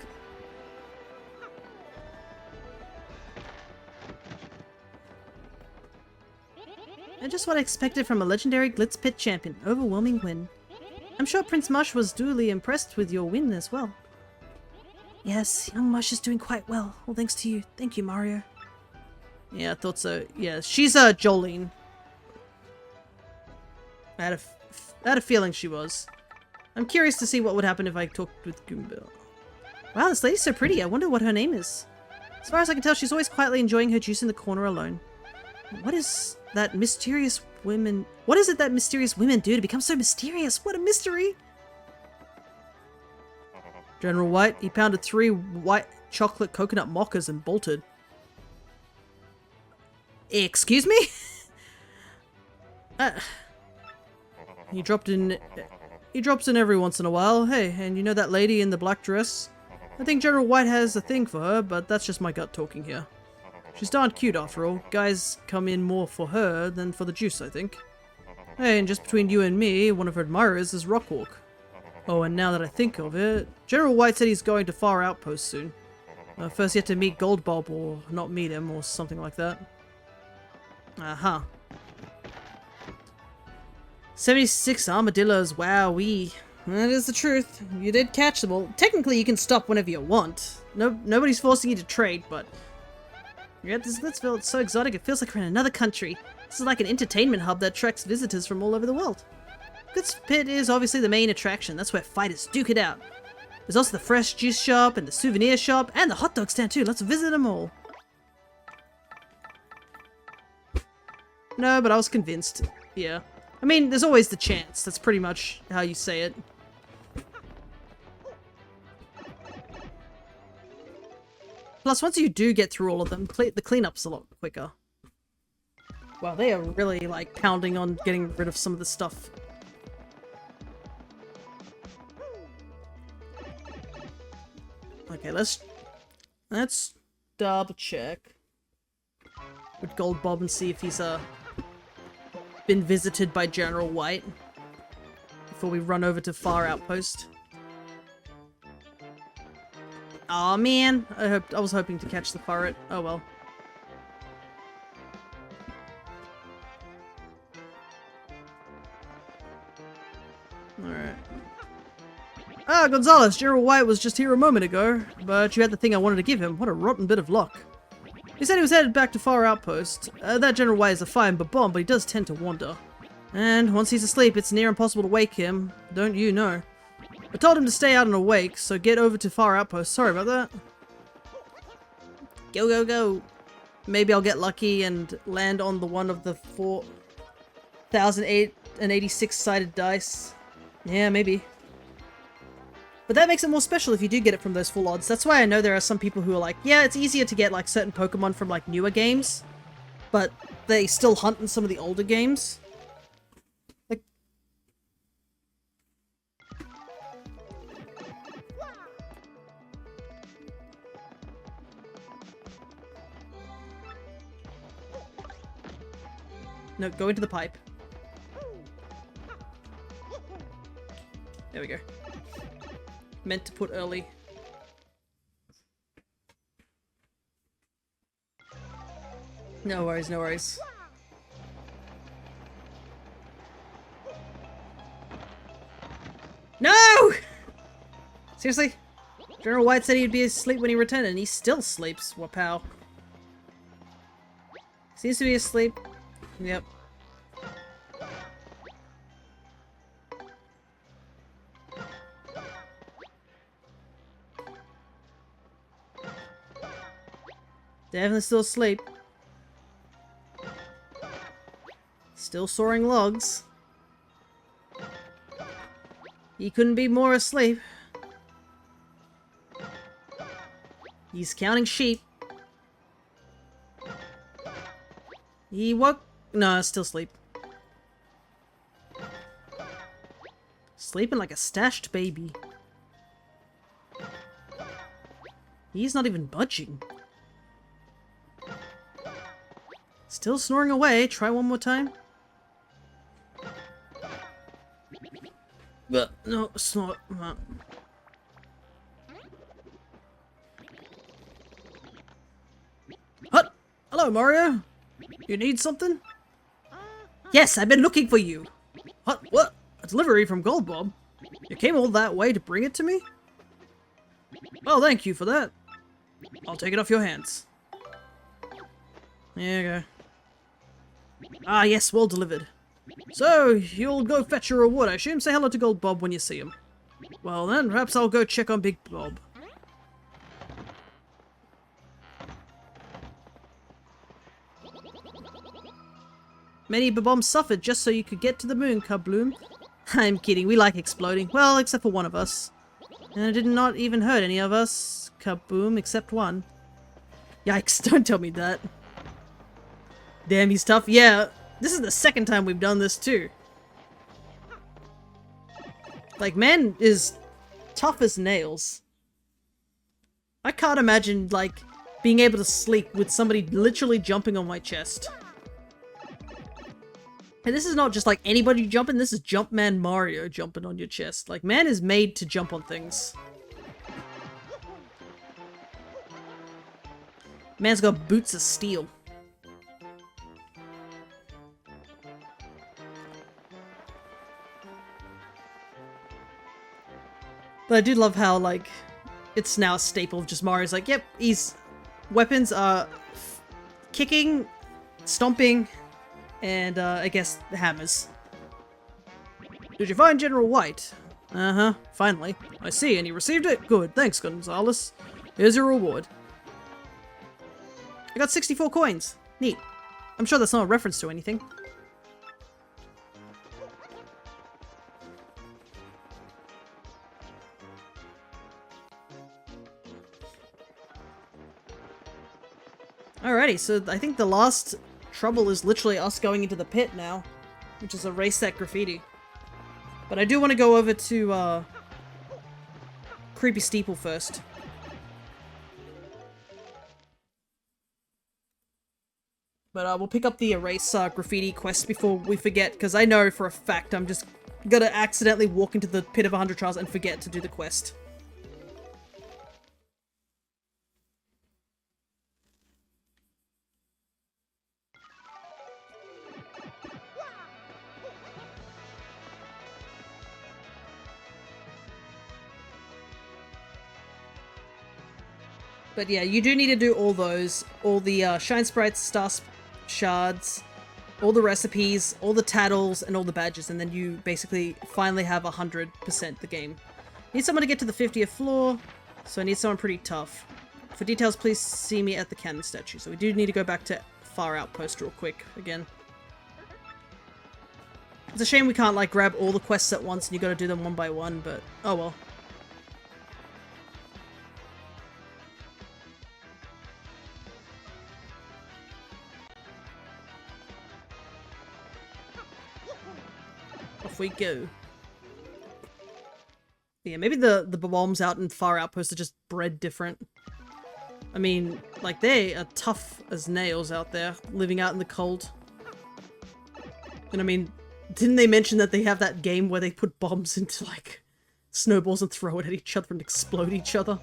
And just what I expected from a legendary Glitz Pit champion. Overwhelming win. I'm sure Prince Mush was duly impressed with your win as well. Yes, young Mush is doing quite well. All thanks to you. Thank you, Mario. Yeah, I thought so. Yeah, she's Jolene. I had a feeling she was. I'm curious to see what would happen if I talked with Goomba. Wow, this lady's so pretty. I wonder what her name is. As far as I can tell, she's always quietly enjoying her juice in the corner alone. What is that mysterious women... What is it that mysterious women do to become so mysterious? What a mystery! General White, he pounded 3 white chocolate coconut mochas and bolted. Excuse me? He dropped in... He drops in every once in a while. Hey, and you know that lady in the black dress? I think General White has a thing for her, but that's just my gut talking here. She's darn cute after all. Guys come in more for her than for the juice, I think. Hey, and just between you and me, one of her admirers is Rockwalk. Oh, and now that I think of it, General White said he's going to Far Outpost soon. First you have to meet Goldbob, or not meet him, or something like that. Uh-huh. 76 armadillos, wowee. That is the truth. You did catch them all. Technically, you can stop whenever you want. Nobody's forcing you to trade, but... You're at this Glitzville, it's so exotic, it feels like we're in another country. This is like an entertainment hub that attracts visitors from all over the world. Glitz Pit is obviously the main attraction, that's where fighters duke it out. There's also the fresh juice shop, and the souvenir shop, and the hot dog stand too, let's visit them all. No, but I was convinced. Yeah. I mean, there's always the chance, that's pretty much how you say it. Plus, once you do get through all of them, the cleanup's a lot quicker. Wow, they are really, like, pounding on getting rid of some of the stuff. Okay, let's double check with Gold Bob and see if he's, been visited by General White before we run over to Far Outpost. Aw, man. I was hoping to catch the pirate. Oh well. Alright. Ah, Gonzalez, General White was just here a moment ago, but you had the thing I wanted to give him. What a rotten bit of luck. He said he was headed back to Far Outpost. That General White is a fine bomb, but he does tend to wander. And once he's asleep, it's near impossible to wake him, don't you know? I told him to stay out and awake, so get over to far outpost. Sorry about that. Go, go, go. Maybe I'll get lucky and land on the one of the 4,086 sided dice. Yeah, maybe. But that makes it more special if you do get it from those full odds. That's why I know there are some people who are like, yeah, it's easier to get like certain Pokemon from like newer games, but they still hunt in some of the older games. Like, no, go into the pipe. There we go. Meant to put early. No worries, no worries. No! Seriously? General White said he'd be asleep when he returned, and he still sleeps. Wapow. Seems to be asleep. Yep. Definitely still asleep. Still soaring logs. He couldn't be more asleep. He's counting sheep. He woke... No, still asleep. Sleeping like a stashed baby. He's not even budging. Still snoring away. Try one more time. But no, snort. Hut! Hello, Mario. You need something? Yes, I've been looking for you. Hut? What? A delivery from Gold Bob? You came all that way to bring it to me? Well, thank you for that. I'll take it off your hands. There you go. Ah, yes, well delivered. So, you'll go fetch your reward, I assume? Say hello to Gold Bob when you see him. Well then, perhaps I'll go check on Big Bob. Many bombs suffered just so you could get to the moon, Kabloom. I'm kidding, we like exploding. Well, except for one of us. And it did not even hurt any of us, Kaboom, except one. Yikes, don't tell me that. Damn, he's tough. Yeah, this is the second time we've done this too. Like, man is tough as nails. I can't imagine, like, being able to sleep with somebody literally jumping on my chest. And this is not just like anybody jumping, this is Jumpman Mario jumping on your chest. Like, man is made to jump on things. Man's got boots of steel. But I do love how, like, it's now a staple of just Mario's like, yep, his weapons are kicking, stomping, and, I guess, the hammers. Did you find General White? Uh-huh, finally. I see, and he received it? Good, thanks, Gonzalez. Here's your reward. I got 64 coins. Neat. I'm sure that's not a reference to anything. Alrighty, so I think the last trouble is literally us going into the pit now, which is erase that graffiti. But I do want to go over to, Creepy Steeple first. But we'll pick up the erase graffiti quest before we forget, because I know for a fact I'm just gonna accidentally walk into the Pit of 100 Trials and forget to do the quest. But yeah, you do need to do all those. All the Shine Sprites, Star Shards, all the recipes, all the tattles, and all the badges, and then you basically finally have 100% the game. Need someone to get to the 50th floor, so I need someone pretty tough. For details, please see me at the cannon statue. So we do need to go back to Far Outpost real quick again. It's a shame we can't like grab all the quests at once and you gotta do them one by one, but oh well. Off we go. Yeah, maybe the bombs out in Far Outpost are just bred different. I mean, like, they are tough as nails out there, living out in the cold. And I mean, didn't they mention that they have that game where they put bombs into, like, snowballs and throw it at each other and explode each other?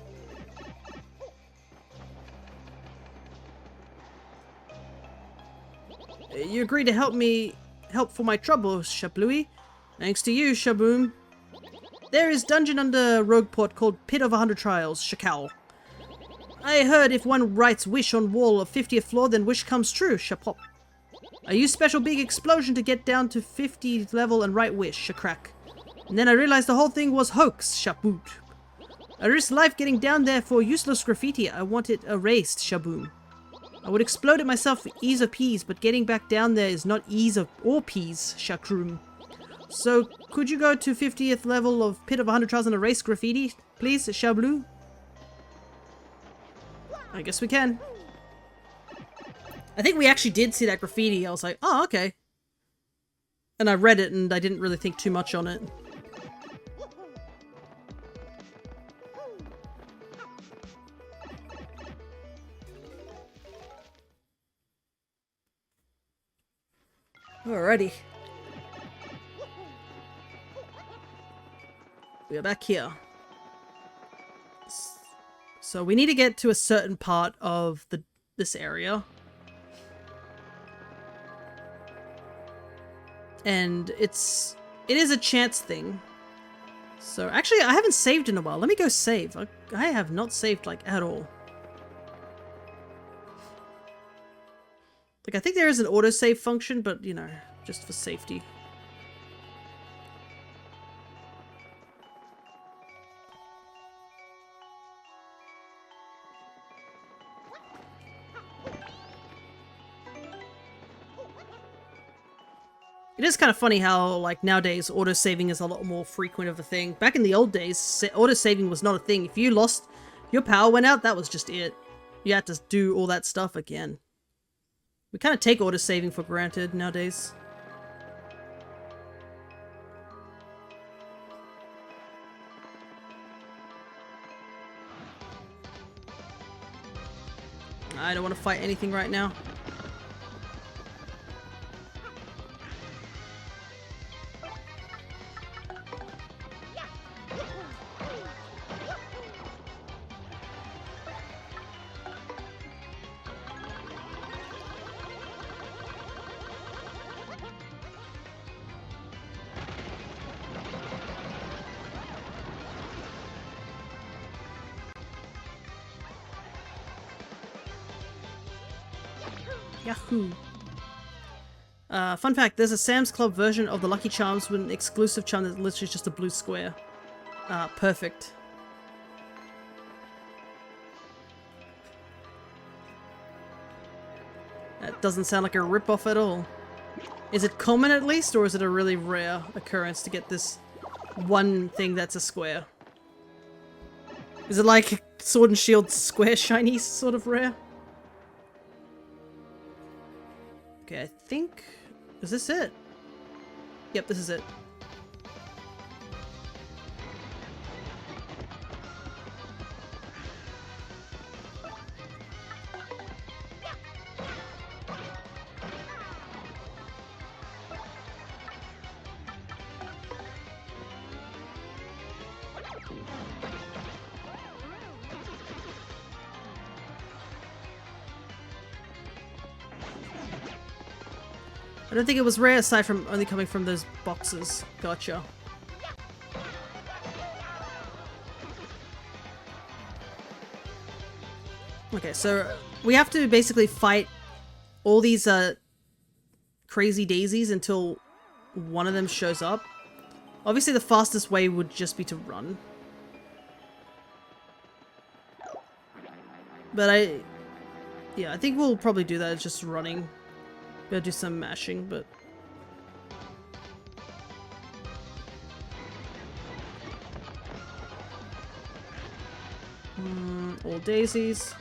You agreed to help for my trouble, Shablooey. Thanks to you, Shaboom. There is dungeon under Rogueport called Pit of 100 Trials, Shakal. I heard if one writes wish on wall of 50th floor, then wish comes true, Shapop. I used special big explosion to get down to 50th level and write wish, Shakrak. And then I realized the whole thing was hoax, Shaboot. I risked life getting down there for useless graffiti. I want it erased, Shaboom. I would explode it myself for ease of peas, but getting back down there is not ease of or peas, Shakroom. So, could you go to 50th level of Pit of 100 Trials and erase graffiti, please, Shabloo? I guess we can. I think we actually did see that graffiti. I was like, oh, okay. And I read it and I didn't really think too much on it. Alrighty. We are back here. So we need to get to a certain part of this area. And it is a chance thing. So actually I haven't saved in a while. Let me go save. I have not saved like at all. Like I think there is an autosave function, but you know, just for safety. It is kind of funny how, like, nowadays autosaving is a lot more frequent of a thing. Back in the old days, autosaving was not a thing. If you lost, your power went out, that was just it. You had to do all that stuff again. We kind of take autosaving for granted nowadays. I don't want to fight anything right now. Yahoo! Fun fact, there's a Sam's Club version of the Lucky Charms with an exclusive charm that's literally just a blue square. Perfect. That doesn't sound like a rip-off at all. Is it common at least, or is it a really rare occurrence to get this one thing that's a square? Is it like Sword and Shield square shinies sort of rare? Okay, I think... Is this it? Yep, this is it. I don't think it was rare aside from only coming from those boxes. Gotcha. Okay, so we have to basically fight all these crazy daisies until one of them shows up. Obviously the fastest way would just be to run. But yeah, I think we'll probably do that. It's just running. Gotta do some mashing, but... all daisies.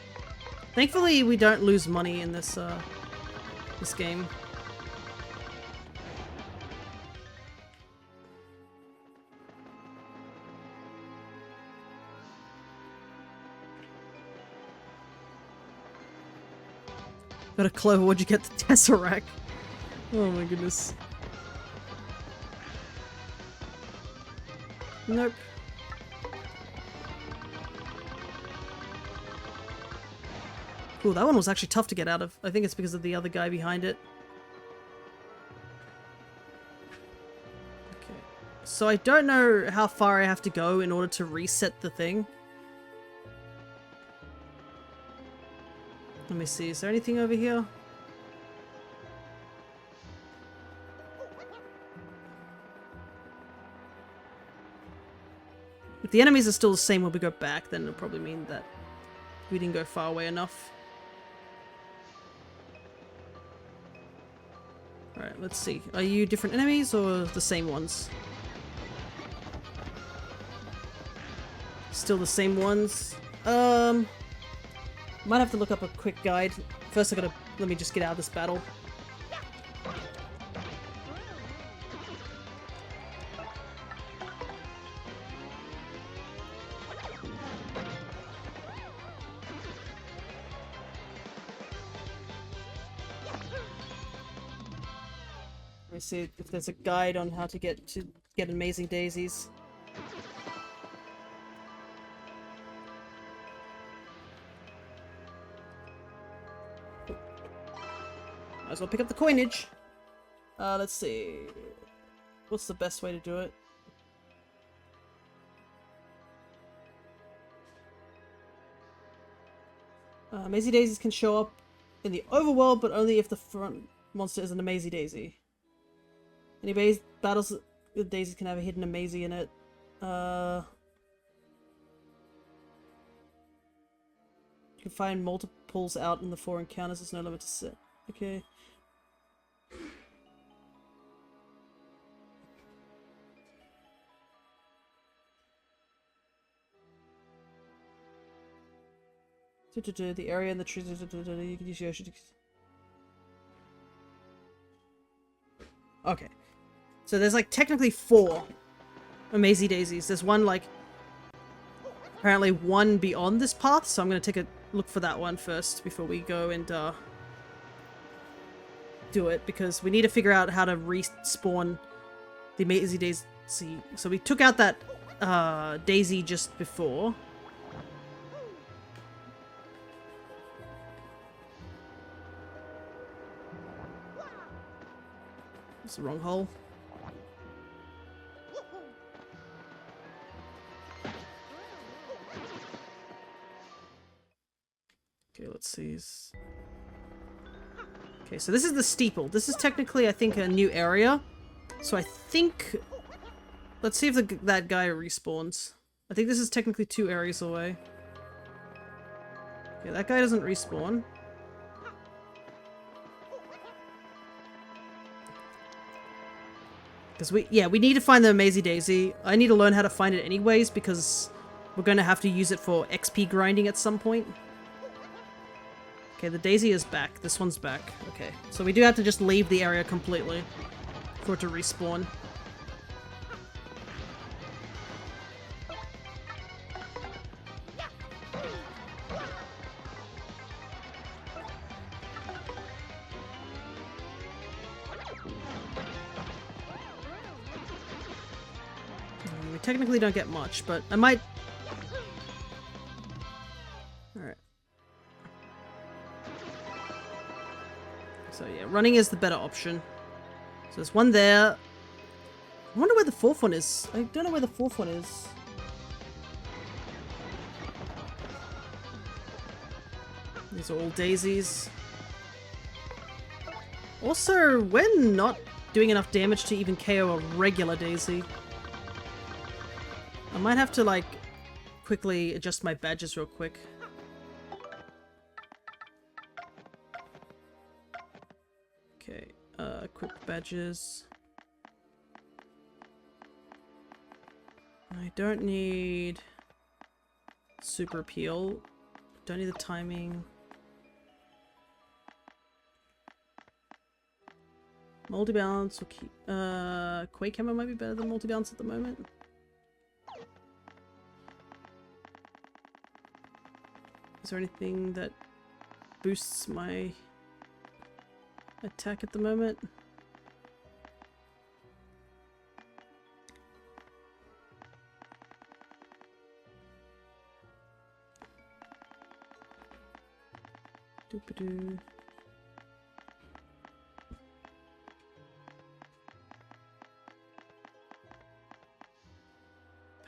Thankfully, we don't lose money in this, this game. Got a clover, what'd you get? The Tesseract? Oh my goodness. Nope. Ooh, that one was actually tough to get out of. I think it's because of the other guy behind it. Okay. So I don't know how far I have to go in order to reset the thing. Let me see, is there anything over here? If the enemies are still the same when we go back, then it'll probably mean that we didn't go far away enough. Alright, let's see. Are you different enemies or the same ones? Still the same ones? Might have to look up a quick guide. First I gotta... let me just get out of this battle. Let me see if there's a guide on how to get amazing daisies. Might as well pick up the coinage. Let's see. What's the best way to do it? Mazy daisies can show up in the overworld, but only if the front monster is an Amazy daisy. Any battles with daisies can have a hidden Amazy in it. You can find multiples out in the 4 encounters. There's no limit to set. Okay. The area and the trees. You can use your... Okay. So there's like technically 4 Amazy daisies. There's one like... apparently one beyond this path, so I'm gonna take a look for that one first before we go and do it, because we need to figure out how to respawn the Amazy daisy. So we took out that daisy just before. It's the wrong hole. Okay, let's see. Okay, so this is the steeple. This is technically, I think, a new area. So I think... let's see if that guy respawns. I think this is technically 2 areas away. Okay, that guy doesn't respawn. Because we need to find the Amazy daisy. I need to learn how to find it anyways, because we're going to have to use it for XP grinding at some point. Okay, the daisy is back. This one's back. Okay, so we do have to just leave the area completely for it to respawn. We technically don't get much, but I might... Alright. So yeah, running is the better option. So there's one there. I wonder where the 4th one is. I don't know where the 4th one is. These are all daisies. Also, we're not doing enough damage to even KO a regular daisy. I might have to, like, quickly adjust my badges real quick. Okay, equip badges. I don't need super appeal. Don't need the timing. Multi-balance will keep, Quake Hammer might be better than multi-balance at the moment. Is there anything that boosts my attack at the moment? Doop-a-doo.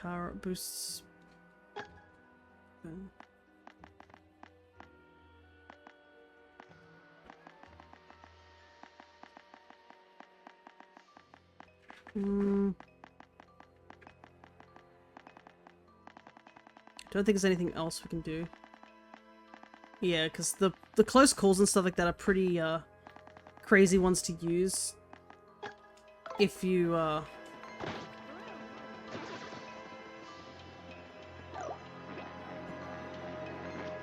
Power boosts. Don't think there's anything else we can do. Yeah, because the close calls and stuff like that are pretty crazy ones to use. If you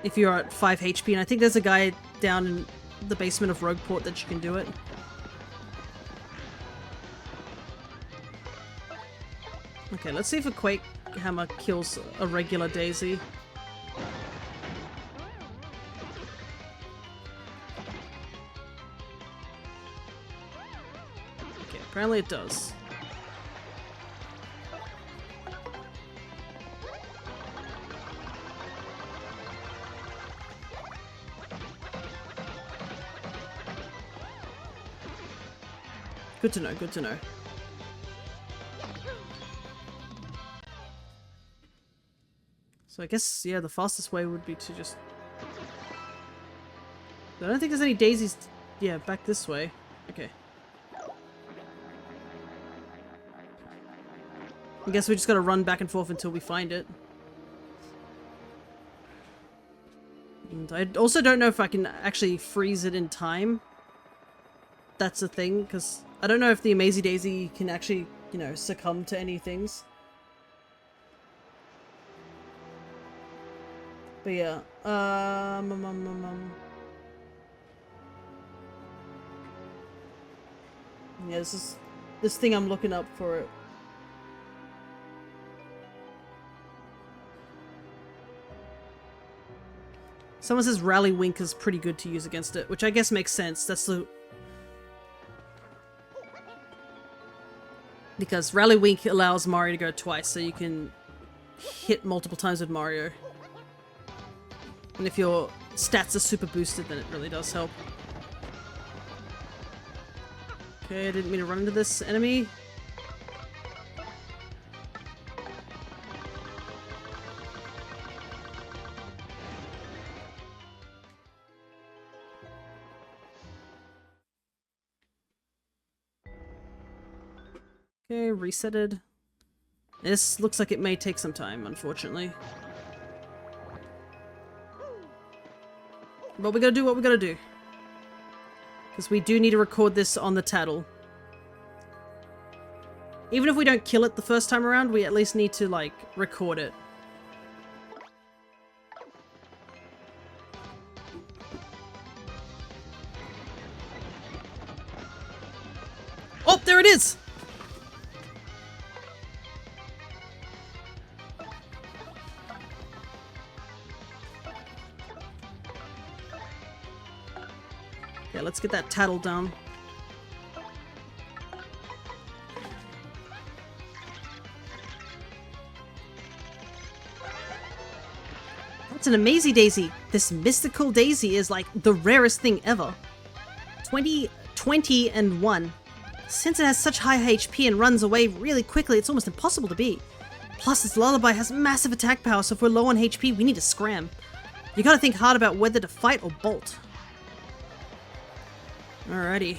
if you're at 5 HP, and I think there's a guy down in the basement of Rogueport that you can do it. Okay, let's see if a Quake Hammer kills a regular Daisy. Okay, apparently it does. Good to know, good to know. So I guess, yeah, the fastest way would be to just... I don't think there's any daisies... Yeah, back this way. Okay. I guess we just gotta run back and forth until we find it. And I also don't know if I can actually freeze it in time. That's the thing, because I don't know if the Amazy Daisy can actually, you know, succumb to any things. But yeah, yeah, this thing I'm looking up for it. Someone says Rally Wink is pretty good to use against it, which I guess makes sense. That's the... Because Rally Wink allows Mario to go twice, so you can hit multiple times with Mario. And if your stats are super boosted, then it really does help. Okay, I didn't mean to run into this enemy. Okay, resetted. This looks like it may take some time, unfortunately. But we gotta do what we gotta do. Because we do need to record this on the tattle. Even if we don't kill it the first time around, we at least need to, like, record it. Oh, there it is! Yeah, let's get that tattle down. That's an Amazy Daisy. This mystical daisy is like the rarest thing ever. 20 and 1. Since it has such high HP and runs away really quickly, it's almost impossible to beat. Plus, this lullaby has massive attack power, so if we're low on HP, we need to scram. You gotta think hard about whether to fight or bolt. Alrighty.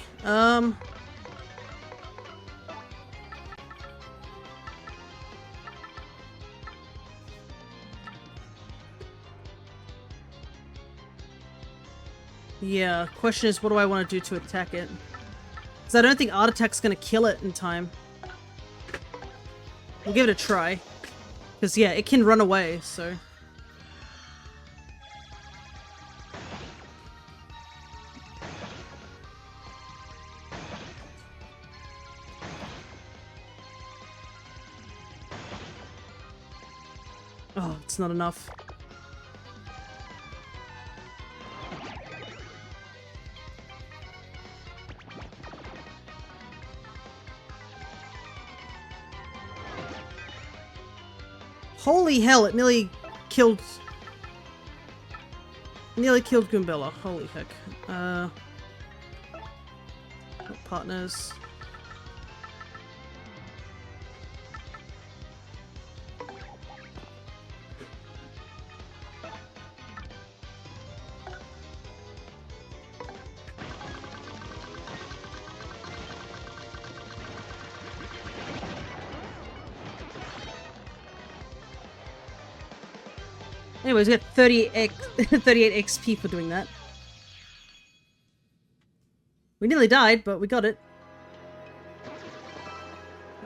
Yeah, question is what do I want to do to attack it? Because I don't think Art Attack's gonna kill it in time. We'll give it a try. Because, yeah, it can run away, so... Oh, it's not enough. Holy hell, it nearly killed Goombella. Holy heck. Partners. Anyways, we got 38 XP for doing that. We nearly died, but we got it.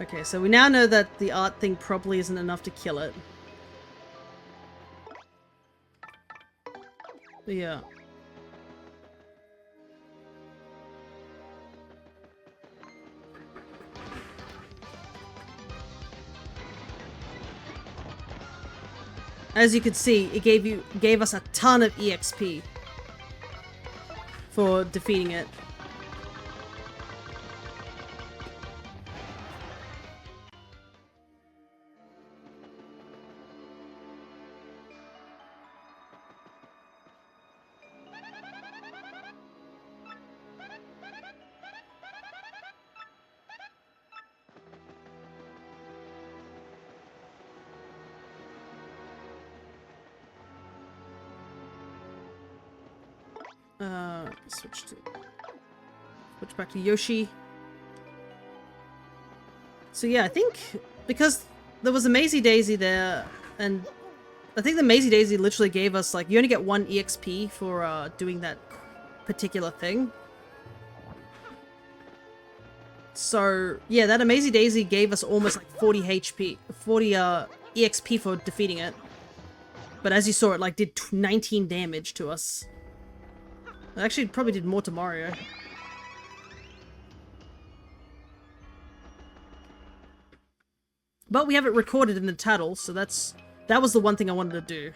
Okay, so we now know that the art thing probably isn't enough to kill it. But yeah. As you can see, it gave us a ton of EXP for defeating it. Switch back to Yoshi. So yeah, I think because there was a Maisie Daisy there, and I think the Maisie Daisy literally gave us, like, you only get 1 EXP for doing that particular thing. So yeah, that Maisie Daisy gave us almost like 40 EXP for defeating it. But as you saw, it like did 19 damage to us. It actually probably did more to Mario. But we have it recorded in the title, so that was the one thing I wanted to do.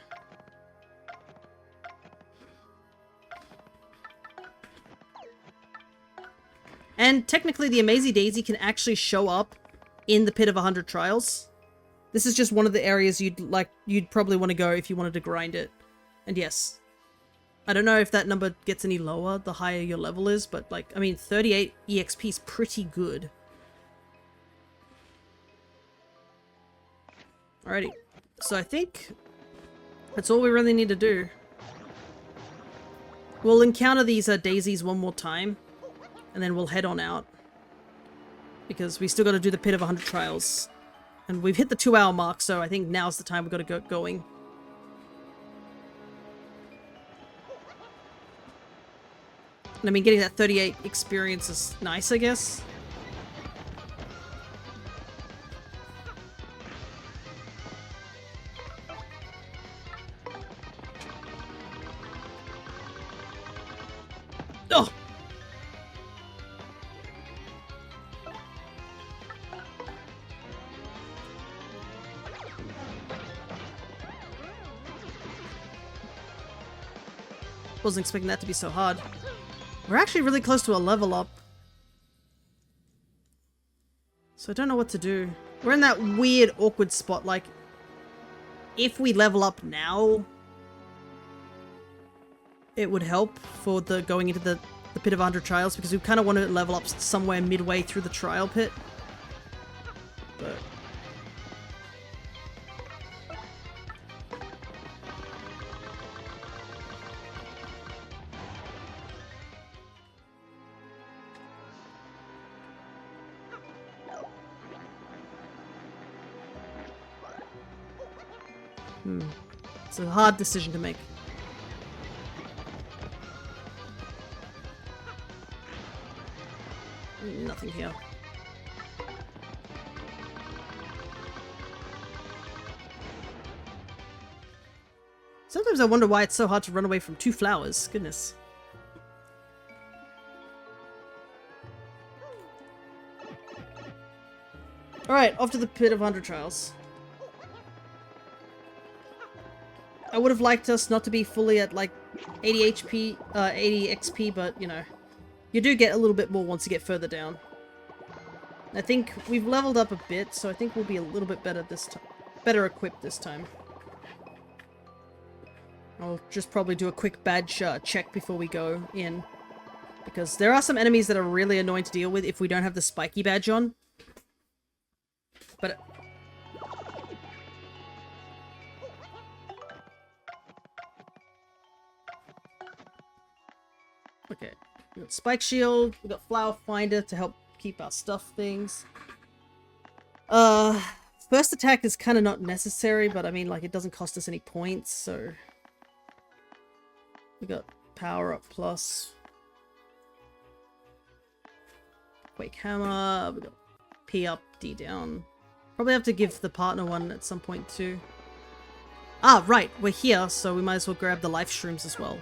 And technically the Amazing Daisy can actually show up in the Pit of 100 Trials. This is just one of the areas you'd probably want to go if you wanted to grind it. And yes, I don't know if that number gets any lower the higher your level is, but like, I mean, 38 EXP is pretty good. Alrighty, so I think that's all we really need to do. We'll encounter these daisies one more time, and then we'll head on out. Because we still got to do the Pit of 100 Trials. And we've hit the 2-hour mark, so I think now's the time we've got to get going. And I mean, getting that 38 experience is nice, I guess. Oh! Wasn't expecting that to be so hard. We're actually really close to a level up. So I don't know what to do. We're in that weird, awkward spot, like, if we level up now, it would help for the going into the Pit of 100 Trials, because we kind of want to level up somewhere midway through the trial pit. But... it's a hard decision to make. Nothing here. Sometimes I wonder why it's so hard to run away from 2 flowers. Goodness. Alright, off to the pit of 100 trials. I would have liked us not to be fully at like 80 HP, 80 XP, but you know, you do get a little bit more once you get further down. I think we've leveled up a bit, so I think we'll be a little bit better this time. Better equipped this time. I'll just probably do a quick badge check before we go in. Because there are some enemies that are really annoying to deal with if we don't have the spiky badge on. But... okay. We got Spike Shield, we got Flower Finder to help keep our stuff things. First attack is kind of not necessary, but I mean, like, it doesn't cost us any points, so... we got Power Up Plus. Quake Hammer, we got P up, D down. Probably have to give the partner one at some point too. Ah, right, we're here, so we might as well grab the life shrooms as well.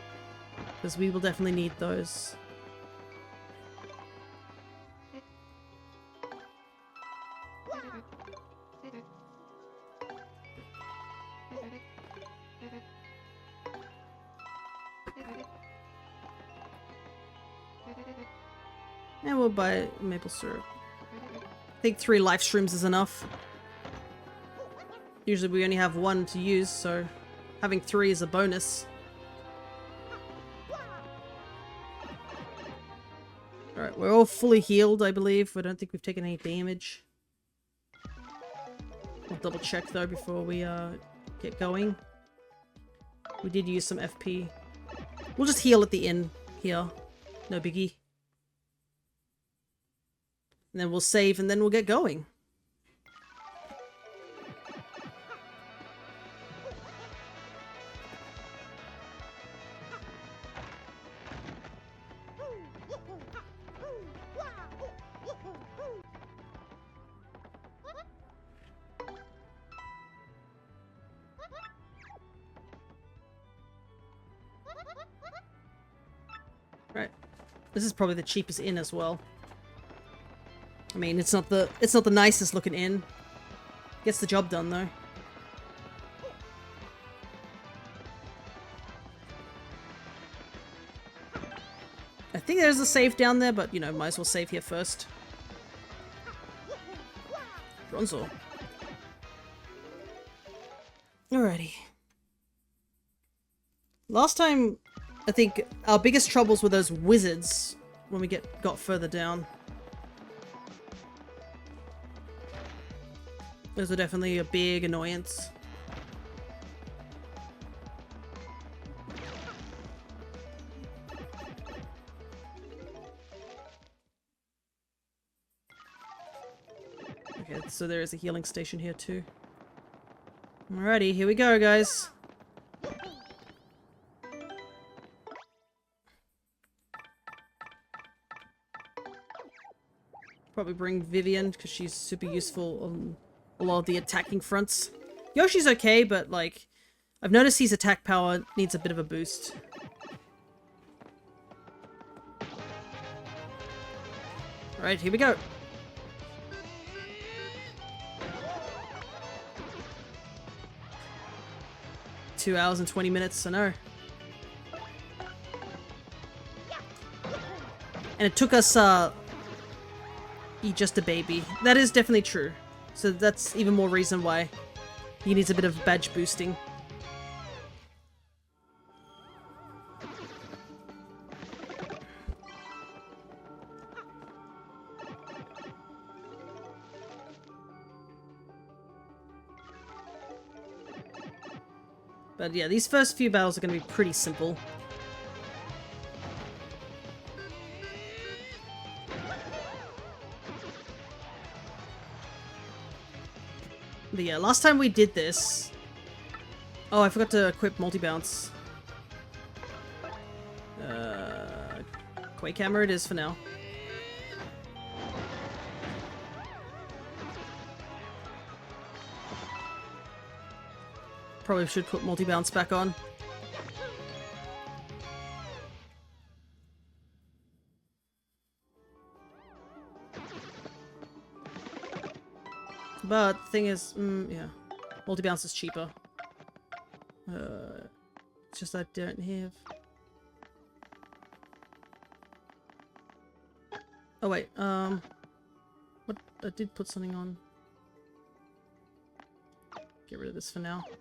Because we will definitely need those. And we'll buy maple syrup. I think 3 life shrooms is enough. Usually we only have 1 to use, so having 3 is a bonus. Alright, we're all fully healed, I believe. I don't think we've taken any damage. I'll double check though before we get going. We did use some FP. We'll just heal at the inn here. No biggie. And then we'll save and then we'll get going. Right. This is probably the cheapest inn as well. I mean, it's not the nicest looking inn. Gets the job done though. I think there's a save down there, but you know, might as well save here first. Bronzor. Alrighty. Last time, I think our biggest troubles were those wizards when we got further down. Those are definitely a big annoyance. Okay, so there is a healing station here too. Alrighty, here we go, guys. Probably bring Vivian, because she's super useful on a lot of the attacking fronts. Yoshi's okay, but like, I've noticed his attack power needs a bit of a boost. Alright, here we go. Two hours and 20 minutes, I know. And it took us, just a baby. That is definitely true. So that's even more reason why he needs a bit of badge boosting. But yeah, these first few battles are going to be pretty simple. But yeah, last time we did this... oh, I forgot to equip multi-bounce. Quake Hammer it is for now. Probably should put multi-bounce back on. But the thing is, yeah, multi-bounce is cheaper. It's just I don't have... Oh wait, what? I did put something on. Get rid of this for now. Okay.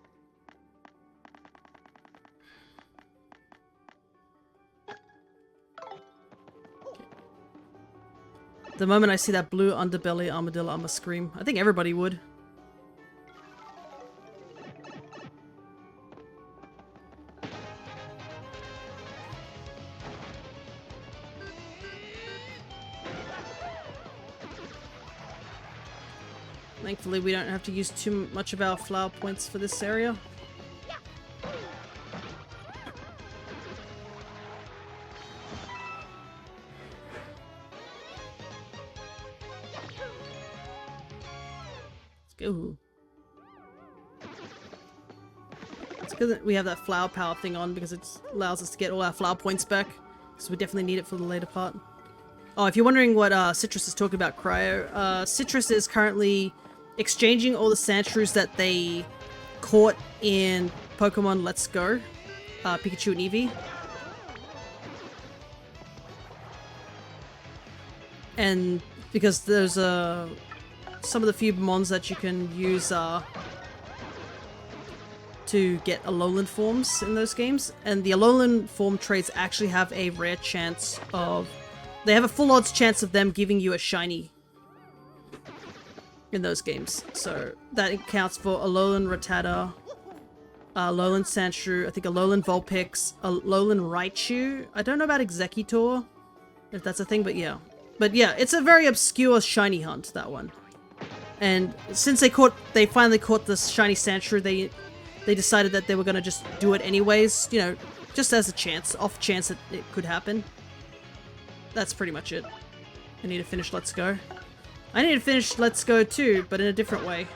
The moment I see that blue underbelly armadillo, I'ma scream. I think everybody would. Thankfully, we don't have to use too much of our flower points for this area. Let's go. It's good that we have that flower power thing on because it allows us to get all our flower points back. Because we definitely need it for the later part. Oh, if you're wondering what Citrus is talking about, Cryo, Citrus is currently exchanging all the Sandshrews that they caught in Pokemon Let's Go, Pikachu and Eevee. And because there's some of the few mons that you can use to get Alolan forms in those games, and the Alolan form traits actually have a rare chance of... They have a full odds chance of them giving you a shiny in those games. So that accounts for Alolan Rattata, Alolan Sandshrew, I think Alolan Vulpix, Alolan Raichu. I don't know about Executor, if that's a thing, but yeah. But yeah, it's a very obscure shiny hunt, that one. And since they finally caught this shiny Sandshrew, they decided that they were gonna just do it anyways, you know, just as a chance, off chance that it could happen. That's pretty much it. I need to finish Let's Go. I need to finish Let's Go too, but in a different way.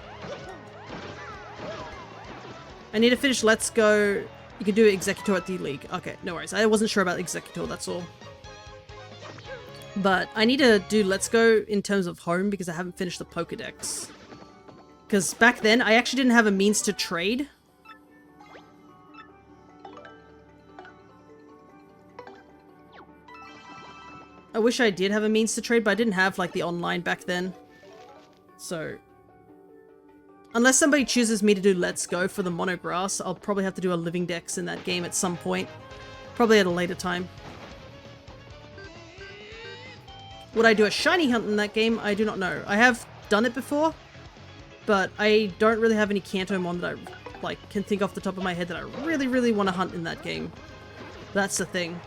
I need to finish Let's Go. You can do Executor at the League. Okay, no worries. I wasn't sure about Executor, that's all. But I need to do Let's Go in terms of home because I haven't finished the Pokedex. Because back then, I actually didn't have a means to trade. I wish I did have a means to trade, but I didn't have, like, the online back then. So... Unless somebody chooses me to do Let's Go for the Monograss, I'll probably have to do a Living Dex in that game at some point. Probably at a later time. Would I do a shiny hunt in that game? I do not know. I have done it before, but I don't really have any Kantomon that I, like, can think off the top of my head that I really, really want to hunt in that game. That's the thing.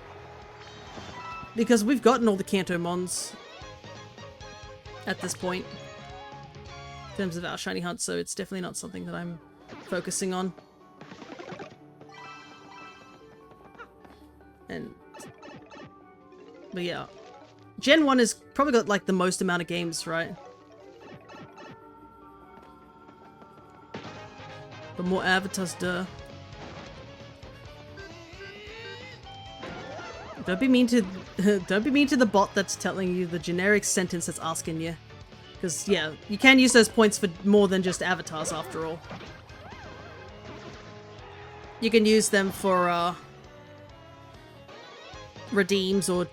Because we've gotten all the Kantomons at this point in terms of our shiny hunt, so it's definitely not something that I'm focusing on. But yeah. Gen 1 has probably got like the most amount of games, right? But more avatars, duh. Don't be mean to the bot that's telling you the generic sentence that's asking you. Because, yeah, you can use those points for more than just avatars, after all. You can use them for, redeems, or,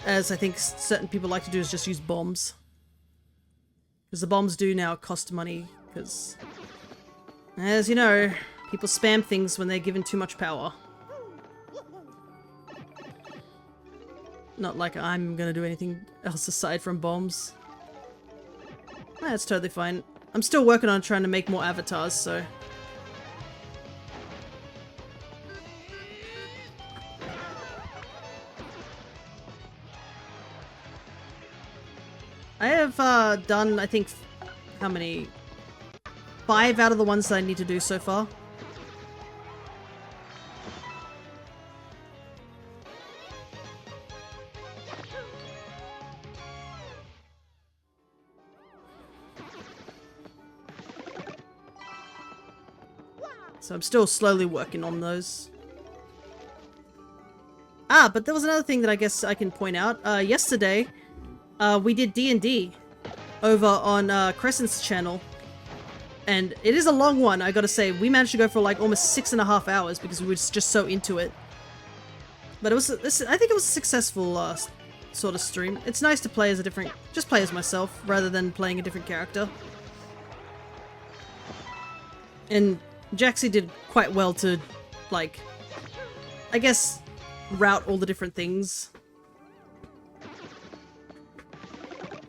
as I think certain people like to do, is just use bombs. Because the bombs do now cost money, because, as you know, people spam things when they're given too much power. Not like I'm gonna do anything else aside from bombs. That's totally fine. I'm still working on trying to make more avatars, so... I have done, I think, how many? 5 out of the ones that I need to do so far. So I'm still slowly working on those. Ah, but there was another thing that I guess I can point out. Yesterday, we did D&D over on Crescent's channel. And it is a long one, I gotta say. We managed to go for like almost 6.5 hours because we were just so into it. But it was, I think it was a successful sort of stream. It's nice to play as a different, just play as myself rather than playing a different character. And Jaxie did quite well to, like, I guess, route all the different things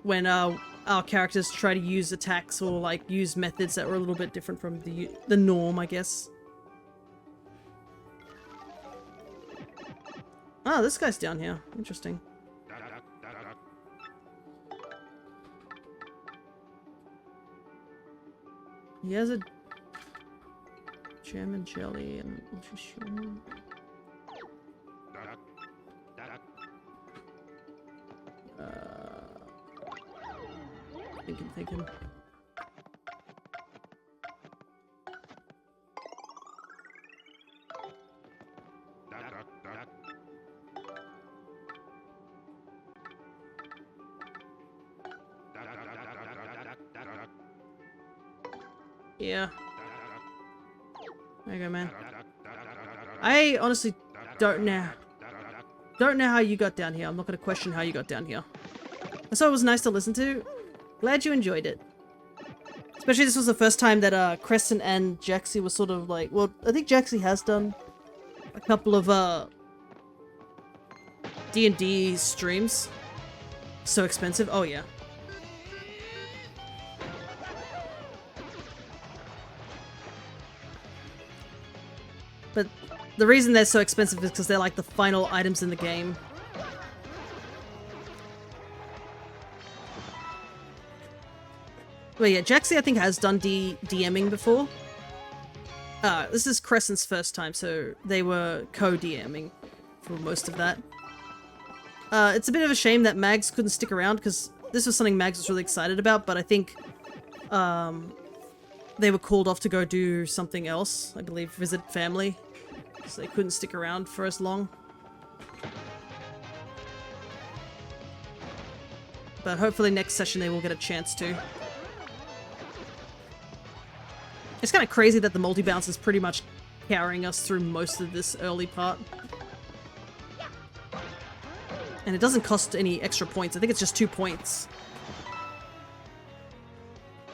when our characters try to use attacks or like use methods that were a little bit different from the norm, I guess. Oh, this guy's down here. Interesting. He has a jam and jelly and thinking. Yeah. There you go, man. I honestly don't know how you got down here. I'm not going to question how you got down here. I thought it was nice to listen to. Glad you enjoyed it. Especially this was the first time that Crescent and Jaxie were sort of like, well, I think Jaxie has done a couple of D&D streams. So expensive. Oh yeah. But the reason they're so expensive is because they're like the final items in the game. Well, yeah, Jaxie I think has done DMing before. This is Crescent's first time, so they were co-DMing for most of that. It's a bit of a shame that Mags couldn't stick around, because this was something Mags was really excited about, but I think they were called off to go do something else, I believe, visit family, so they couldn't stick around for as long. But hopefully next session they will get a chance to. It's kind of crazy that the multi-bounce is pretty much carrying us through most of this early part. And it doesn't cost any extra points. I think it's just 2 points.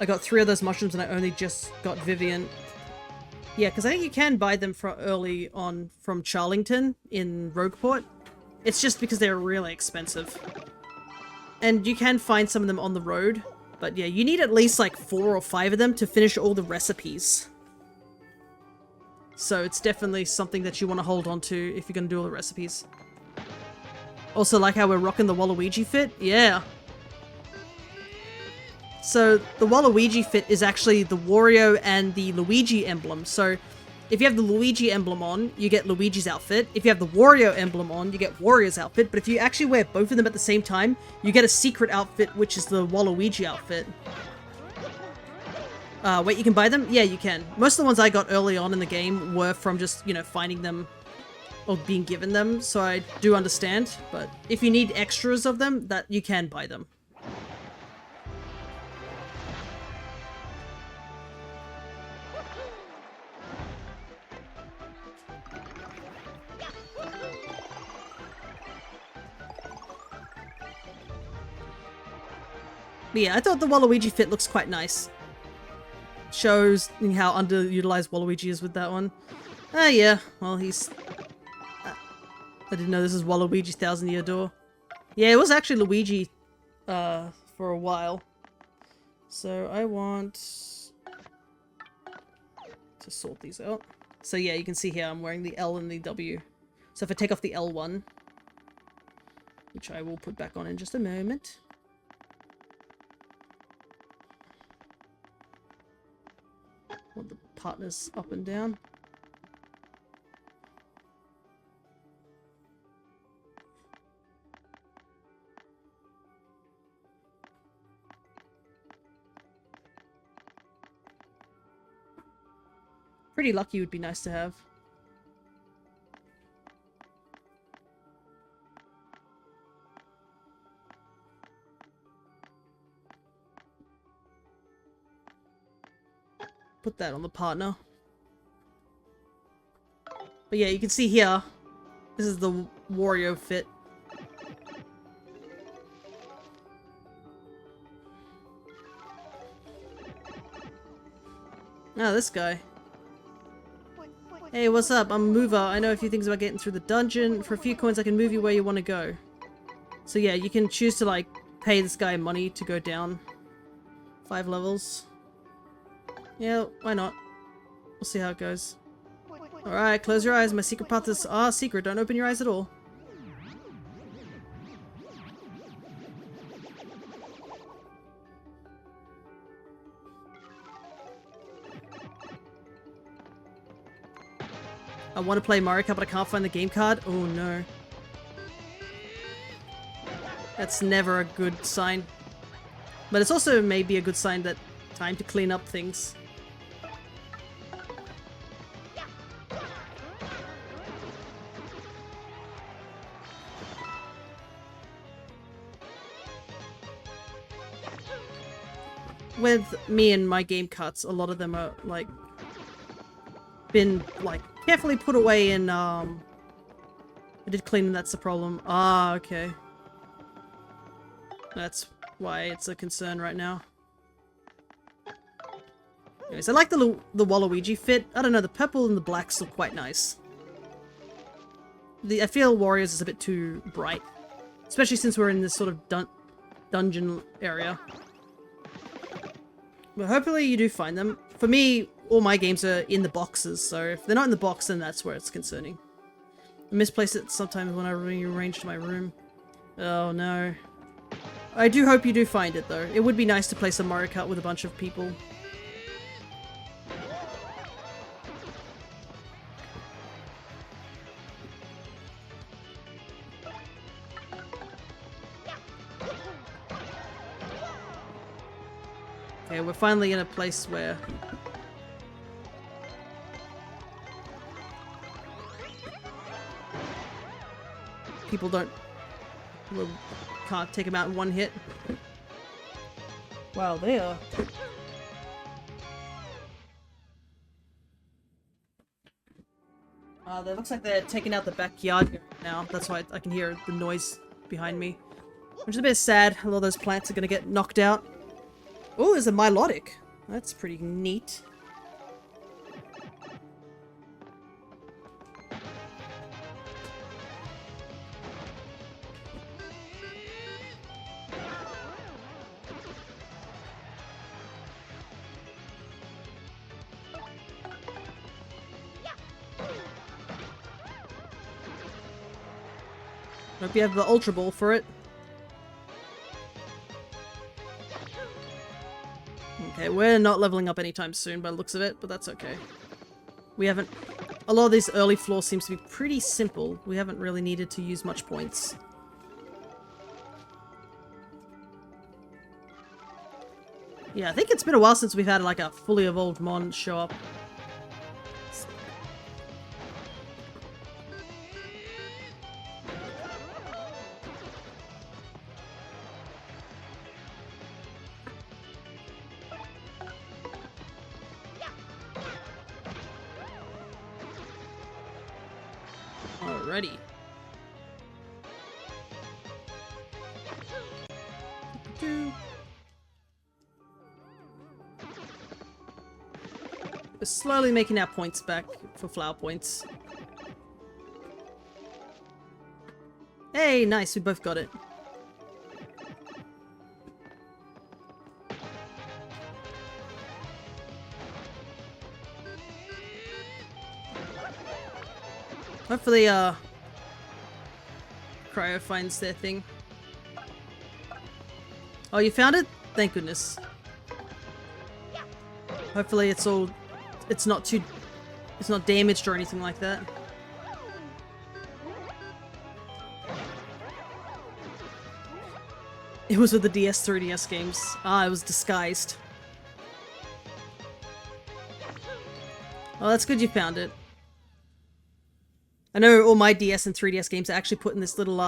I got 3 of those mushrooms and I only just got Vivian. Yeah, because I think you can buy them for early on from Charlington in Rogueport. It's just because they're really expensive. And you can find some of them on the road. But yeah, you need at least like 4 or 5 of them to finish all the recipes. So it's definitely something that you want to hold on to if you're going to do all the recipes. Also, like how we're rocking the Waluigi fit? Yeah. So the Waluigi fit is actually the Wario and the Luigi emblem. So if you have the Luigi emblem on, you get Luigi's outfit. If you have the Wario emblem on, you get Wario's outfit. But if you actually wear both of them at the same time, you get a secret outfit, which is the Waluigi outfit. Wait, you can buy them? Yeah, you can. Most of the ones I got early on in the game were from just, you know, finding them or being given them, so I do understand. But if you need extras of them, that you can buy them. But yeah, I thought the Waluigi fit looks quite nice. Shows how underutilized Waluigi is with that one. Yeah, well, he's... I didn't know this is Waluigi's Thousand Year Door. Yeah, it was actually Luigi for a while. So I want to sort these out. So yeah, you can see here I'm wearing the L and the W. So if I take off the L1, which I will put back on in just a moment. Want the partners up and down. Pretty lucky would be nice to have. Put that on the partner. But yeah, you can see here, this is the Wario fit. Ah, this guy. Hey, what's up? I'm a mover. I know a few things about getting through the dungeon. For a few coins, I can move you where you want to go. So yeah, you can choose to like pay this guy money to go down 5 levels. Yeah, why not? We'll see how it goes. Alright, close your eyes. My secret path is secret. Don't open your eyes at all. I want to play Mario Kart, but I can't find the game card. Oh no. That's never a good sign. But it's also maybe a good sign that time to clean up things. With me and my game carts, a lot of them are like been like carefully put away in I did clean and that's the problem. Ah, okay. That's why it's a concern right now. Anyways, I like the Waluigi fit. I don't know, the purple and the blacks look quite nice. I feel Warriors is a bit too bright. Especially since we're in this sort of dungeon area. But hopefully you do find them. For me, all my games are in the boxes, so if they're not in the box, then that's where it's concerning. I misplace it sometimes when I rearrange my room. Oh no. I do hope you do find it though. It would be nice to play some Mario Kart with a bunch of people. Okay, we're finally in a place where people can't take them out in one hit. Wow, they are. It looks like they're taking out the backyard now. That's why I can hear the noise behind me. Which is a bit sad. A lot of those plants are gonna get knocked out. Oh, there's a Milotic. That's pretty neat. Hope you have the Ultra Ball for it. Okay, we're not leveling up anytime soon by the looks of it, but that's okay. We haven't... A lot of these early floors seems to be pretty simple. We haven't really needed to use much points. Yeah, I think it's been a while since we've had like a fully evolved mon show up. Alrighty. We're slowly making our points back for flower points. Hey, nice, we both got it. Hopefully, Cryo finds their thing. Oh, you found it? Thank goodness. Hopefully it's not damaged or anything like that. It was with the DS 3DS games. Ah, it was disguised. Oh, that's good you found it. I know all my DS and 3DS games are actually put in this little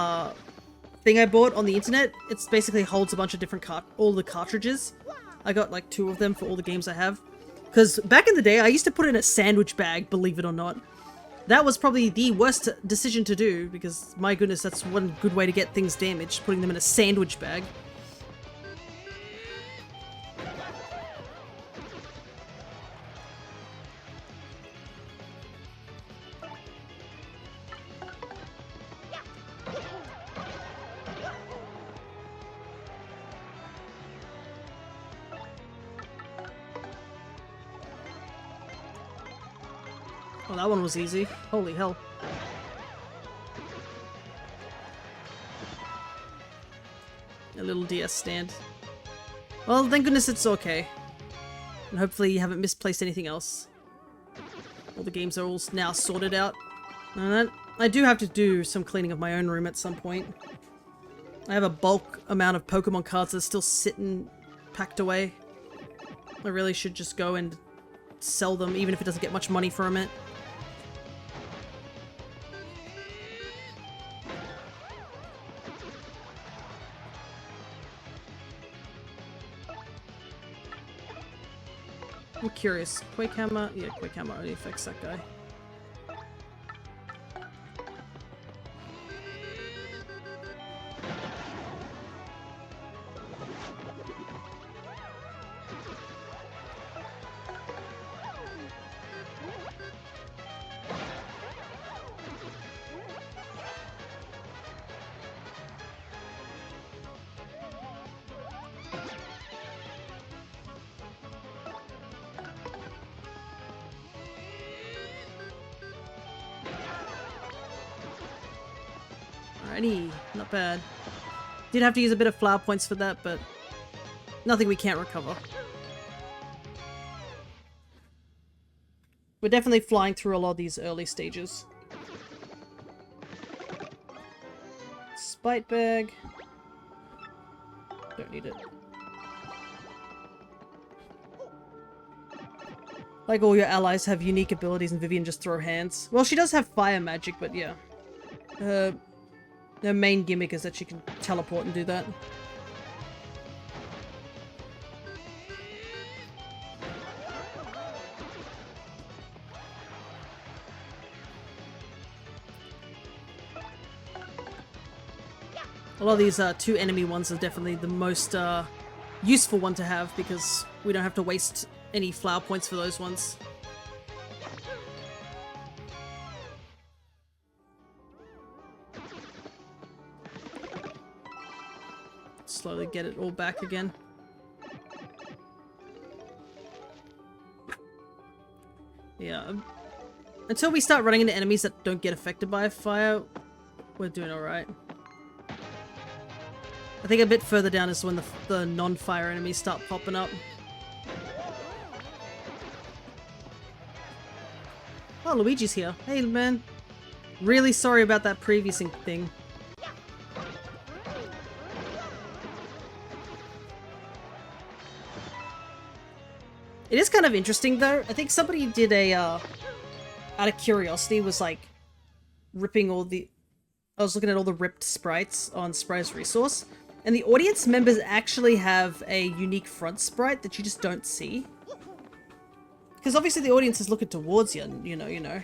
thing I bought on the internet. It's basically holds a bunch of different all the cartridges. I got like 2 of them for all the games I have. Because back in the day, I used to put it in a sandwich bag, believe it or not. That was probably the worst decision to do, because my goodness, that's one good way to get things damaged, putting them in a sandwich bag. Oh, that one was easy. Holy hell. A little DS stand. Well, thank goodness it's okay. And hopefully you haven't misplaced anything else. All the games are all now sorted out. And I do have to do some cleaning of my own room at some point. I have a bulk amount of Pokemon cards that are still sitting packed away. I really should just go and sell them, even if it doesn't get much money from it. I'm curious. Quake Hammer? Yeah, Quake Hammer only affects that guy. Alrighty, not bad. Did have to use a bit of flower points for that, but nothing we can't recover. We're definitely flying through a lot of these early stages. Spite bag. Don't need it. Like all your allies have unique abilities and Vivian just throw hands. Well, she does have fire magic, but yeah. Her main gimmick is that she can teleport and do that. A lot of these 2 enemy ones are definitely the most useful one to have, because we don't have to waste any flower points for those ones. Slowly get it all back again. Yeah. Until we start running into enemies that don't get affected by fire, we're doing alright. I think a bit further down is when the non-fire enemies start popping up. Oh, Luigi's here. Hey, man. Really sorry about that previous thing. It is kind of interesting, though. I think somebody did a, out of curiosity, was like, ripping all the... I was looking at all the ripped sprites on Sprite's Resource, and the audience members actually have a unique front sprite that you just don't see. Because obviously the audience is looking towards you, you know.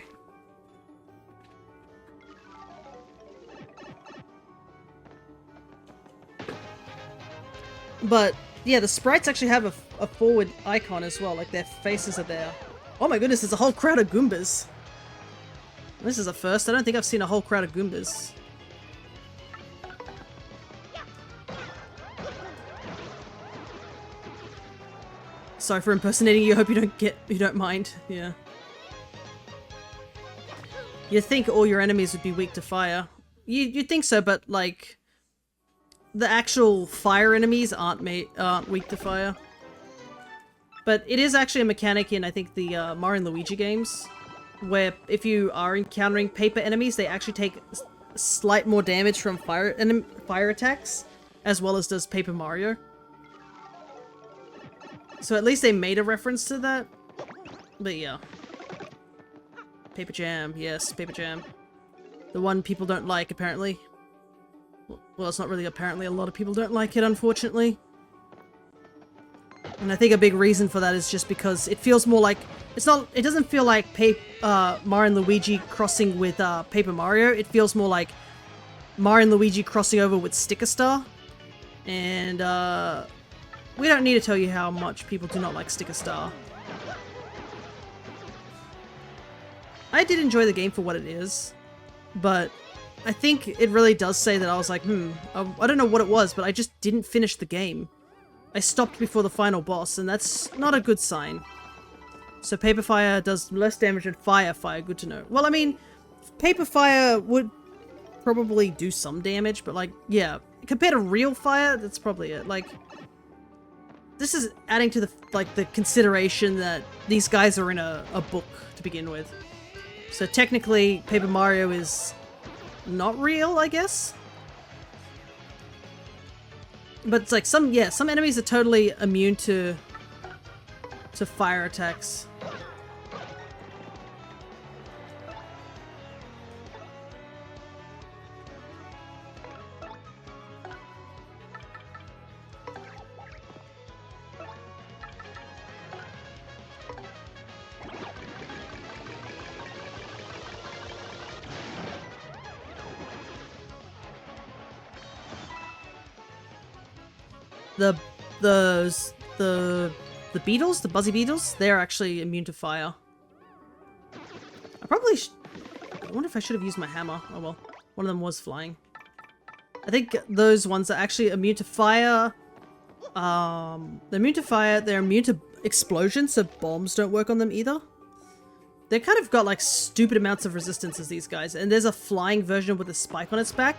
But, yeah, the sprites actually have a forward icon as well, like their faces are there. Oh my goodness, there's a whole crowd of Goombas. This is a first. I don't think I've seen a whole crowd of Goombas. Sorry for impersonating you. Hope you don't mind. Yeah. You'd think all your enemies would be weak to fire. You'd think so, but like the actual fire enemies aren't weak to fire. But it is actually a mechanic in, I think, the Mario and Luigi games, where if you are encountering paper enemies, they actually take slight more damage from fire attacks, as well as does Paper Mario. So at least they made a reference to that. But yeah. Paper Jam. Yes, Paper Jam. The one people don't like, apparently. Well, it's not really apparently. A lot of people don't like it, unfortunately. And I think a big reason for that is just because it feels more like... It doesn't feel like Mario and Luigi crossing with Paper Mario. It feels more like Mario and Luigi crossing over with Sticker Star. And we don't need to tell you how much people do not like Sticker Star. I did enjoy the game for what it is, but I think it really does say that I was like, I don't know what it was, but I just didn't finish the game. I stopped before the final boss, and that's not a good sign. So Paper Fire does less damage than Fire. Good to know. Well, I mean, Paper Fire would probably do some damage, but like, yeah, compared to real fire, that's probably it. Like, this is adding to the consideration that these guys are in a book to begin with. So technically, Paper Mario is not real, I guess. But it's like some enemies are totally immune to fire attacks. The beetles, the buzzy beetles, they're actually immune to fire. I wonder if I should have used my hammer. Oh well, one of them was flying. I think those ones are actually immune to fire. They're immune to fire, they're immune to explosions, so bombs don't work on them either. They kind of got like stupid amounts of resistance as these guys, and there's a flying version with a spike on its back.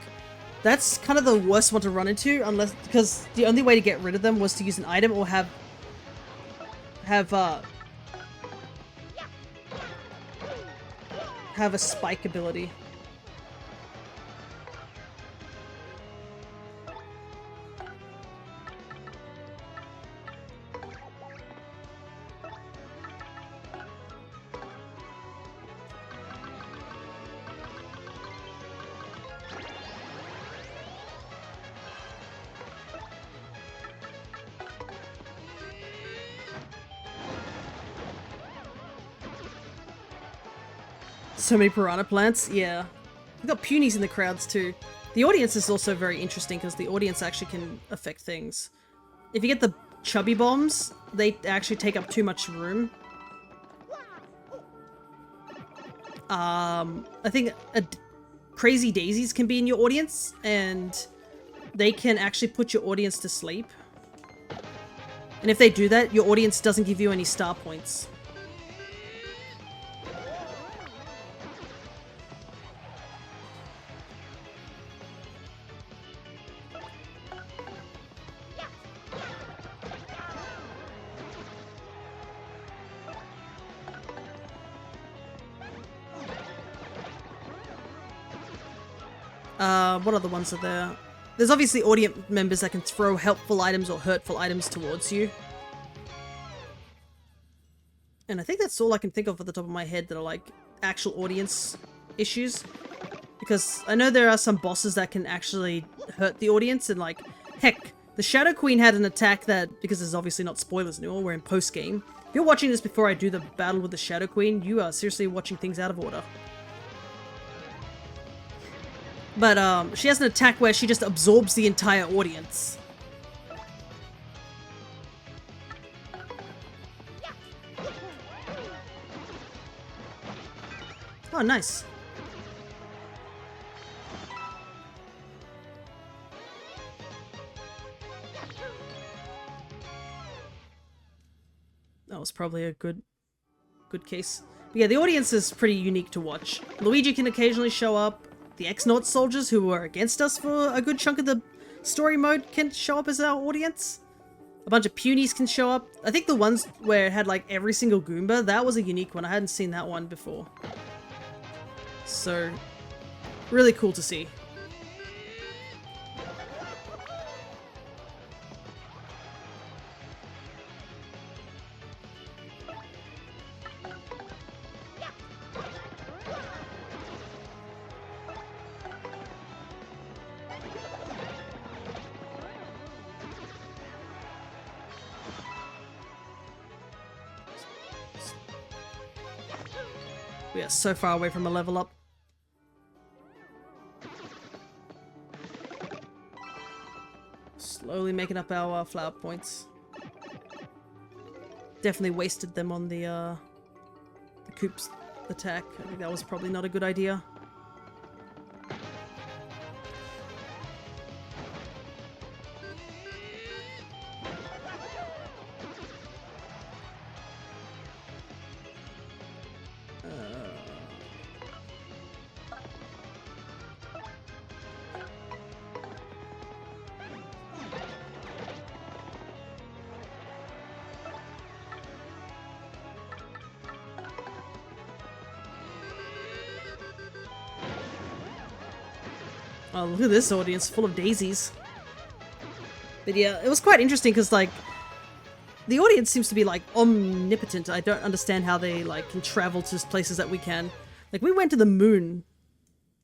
That's kind of the worst one to run into, because the only way to get rid of them was to use an item or have a spike ability. So many piranha plants, yeah. We've got punies in the crowds too. The audience is also very interesting because the audience actually can affect things. If you get the chubby bombs, they actually take up too much room. I think crazy daisies can be in your audience, and they can actually put your audience to sleep. And if they do that, your audience doesn't give you any star points. What other ones are there? There's obviously audience members that can throw helpful items or hurtful items towards you. And I think that's all I can think of at the top of my head that are like actual audience issues. Because I know there are some bosses that can actually hurt the audience, and like, heck, the Shadow Queen had an attack that, because there's obviously not spoilers anymore, we're in post-game. If you're watching this before I do the battle with the Shadow Queen, you are seriously watching things out of order. But she has an attack where she just absorbs the entire audience. Oh, nice. That was probably a good case. But yeah, the audience is pretty unique to watch. Luigi can occasionally show up. The X-Naut soldiers who were against us for a good chunk of the story mode can show up as our audience. A bunch of punies can show up. I think the ones where it had like every single Goomba, that was a unique one. I hadn't seen that one before. So, really cool to see. We are so far away from a level up. Slowly making up our flower points. Definitely wasted them on the Coop's attack. I think that was probably not a good idea. Oh, look at this audience, full of daisies. But yeah, it was quite interesting because, like, the audience seems to be, like, omnipotent. I don't understand how they, like, can travel to places that we can. Like, we went to the moon,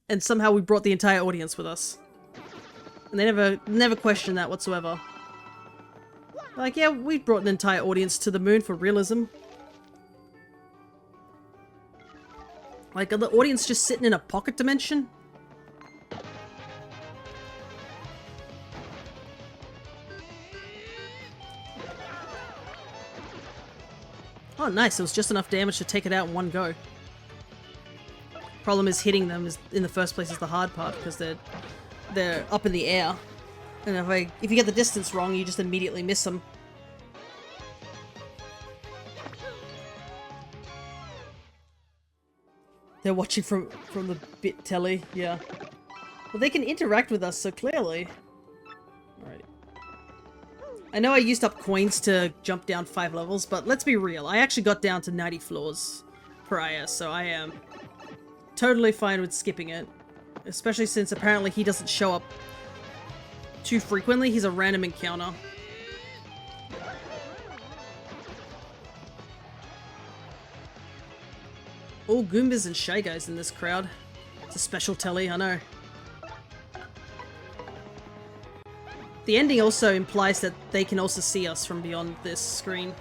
and somehow we brought the entire audience with us. And they never questioned that whatsoever. Like, yeah, we brought an entire audience to the moon for realism. Like, are the audience just sitting in a pocket dimension? Oh, nice. It was just enough damage to take it out in one go. Problem is hitting them is in the first place is the hard part because they're up in the air, and if you get the distance wrong, you just immediately miss them. They're watching from the bit telly, yeah. Well, they can interact with us so clearly. Alright. I know I used up coins to jump down 5 levels, but let's be real. I actually got down to 90 floors prior, so I am totally fine with skipping it. Especially since apparently he doesn't show up too frequently. He's a random encounter. All Goombas and Shy Guys in this crowd. It's a special telly, I know. The ending also implies that they can also see us from beyond this screen.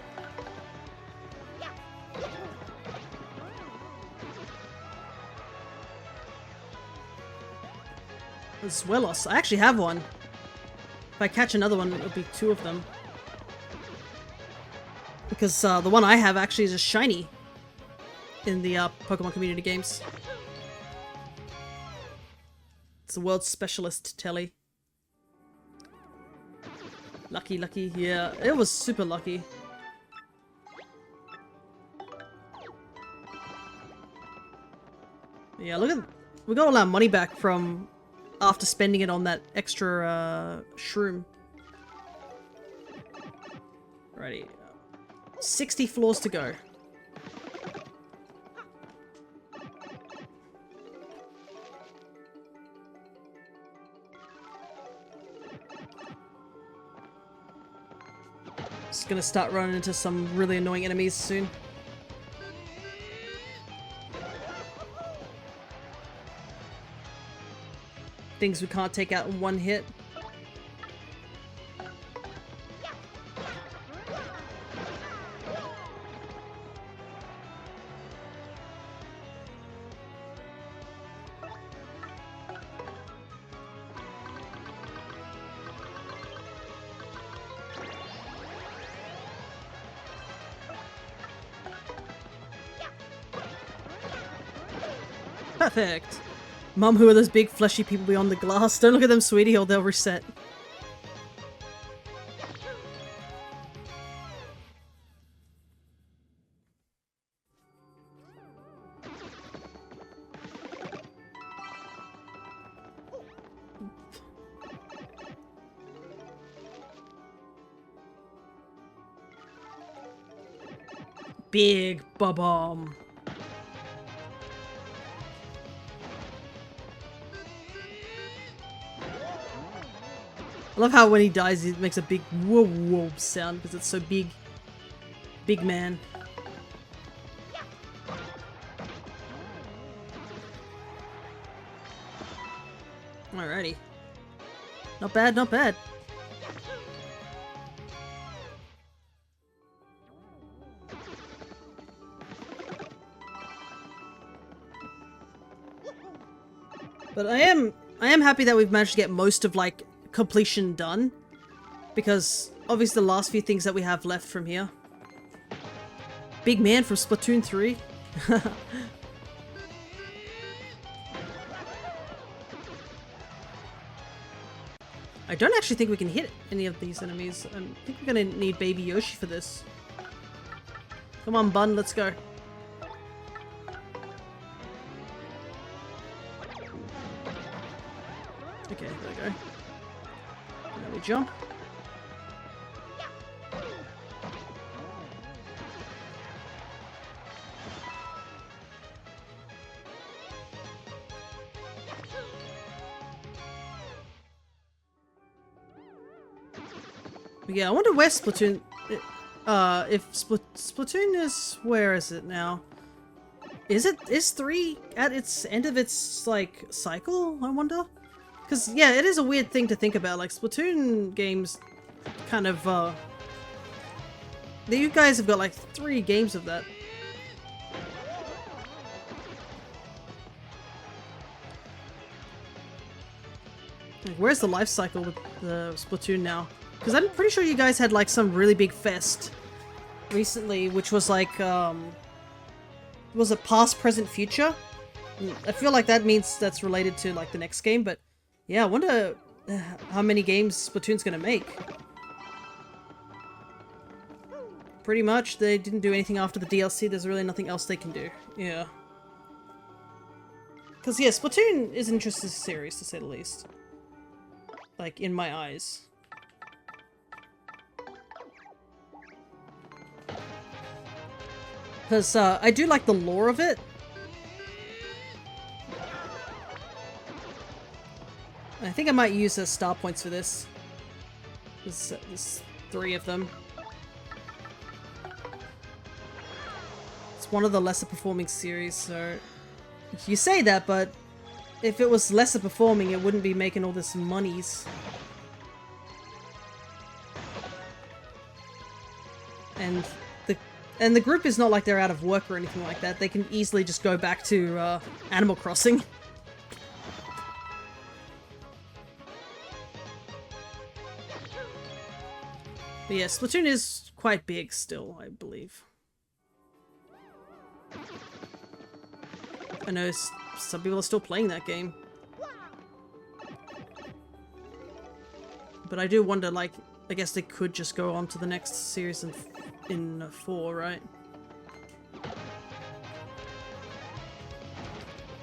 Zwelos. I actually have one. If I catch another one, it'll be 2 of them. Because the one I have actually is a shiny in the Pokemon community games. It's the world's specialist telly. Lucky, lucky. Yeah, it was super lucky. Yeah, look at... We got all our money back from after spending it on that extra shroom. Righty. 60 floors to go. Just gonna start running into some really annoying enemies soon. Things we can't take out in one hit. Perfect! Mum, who are those big fleshy people beyond the glass? Don't look at them, sweetie, or they'll reset. Big bomb. I love how when he dies, he makes a big whoa whoa sound because it's so big. Big man. Alrighty. Not bad, not bad. But I am happy that we've managed to get most of like completion done, because obviously the last few things that we have left from here. Big man from Splatoon 3. I don't actually think we can hit any of these enemies. I think we're gonna need Baby Yoshi for this. Come on, Bun, let's go. Okay, there we go. Now we jump. Yeah, I wonder where Splatoon... if Splatoon is... Where is it now? Is 3 at its end of its, like, cycle, I wonder? Because, yeah, it is a weird thing to think about. Like, Splatoon games kind of, you guys have got, like, 3 games of that. Like, where's the life cycle with the Splatoon now? Because I'm pretty sure you guys had, like, some really big fest recently, which was, like, was it past, present, future? I feel like that means that's related to, like, the next game, but yeah, I wonder how many games Splatoon's gonna make. Pretty much, they didn't do anything after the DLC, there's really nothing else they can do. Yeah. Because, yeah, Splatoon is an interesting series, to say the least. Like, in my eyes. Because, I do like the lore of it. I think I might use as star points for this. There's 3 of them. It's one of the lesser performing series, so... You say that, but if it was lesser performing, it wouldn't be making all this monies. And the group is not like they're out of work or anything like that. They can easily just go back to Animal Crossing. But yeah, Splatoon is quite big still, I believe. I know some people are still playing that game. But I do wonder, like, I guess they could just go on to the next series in 4, right?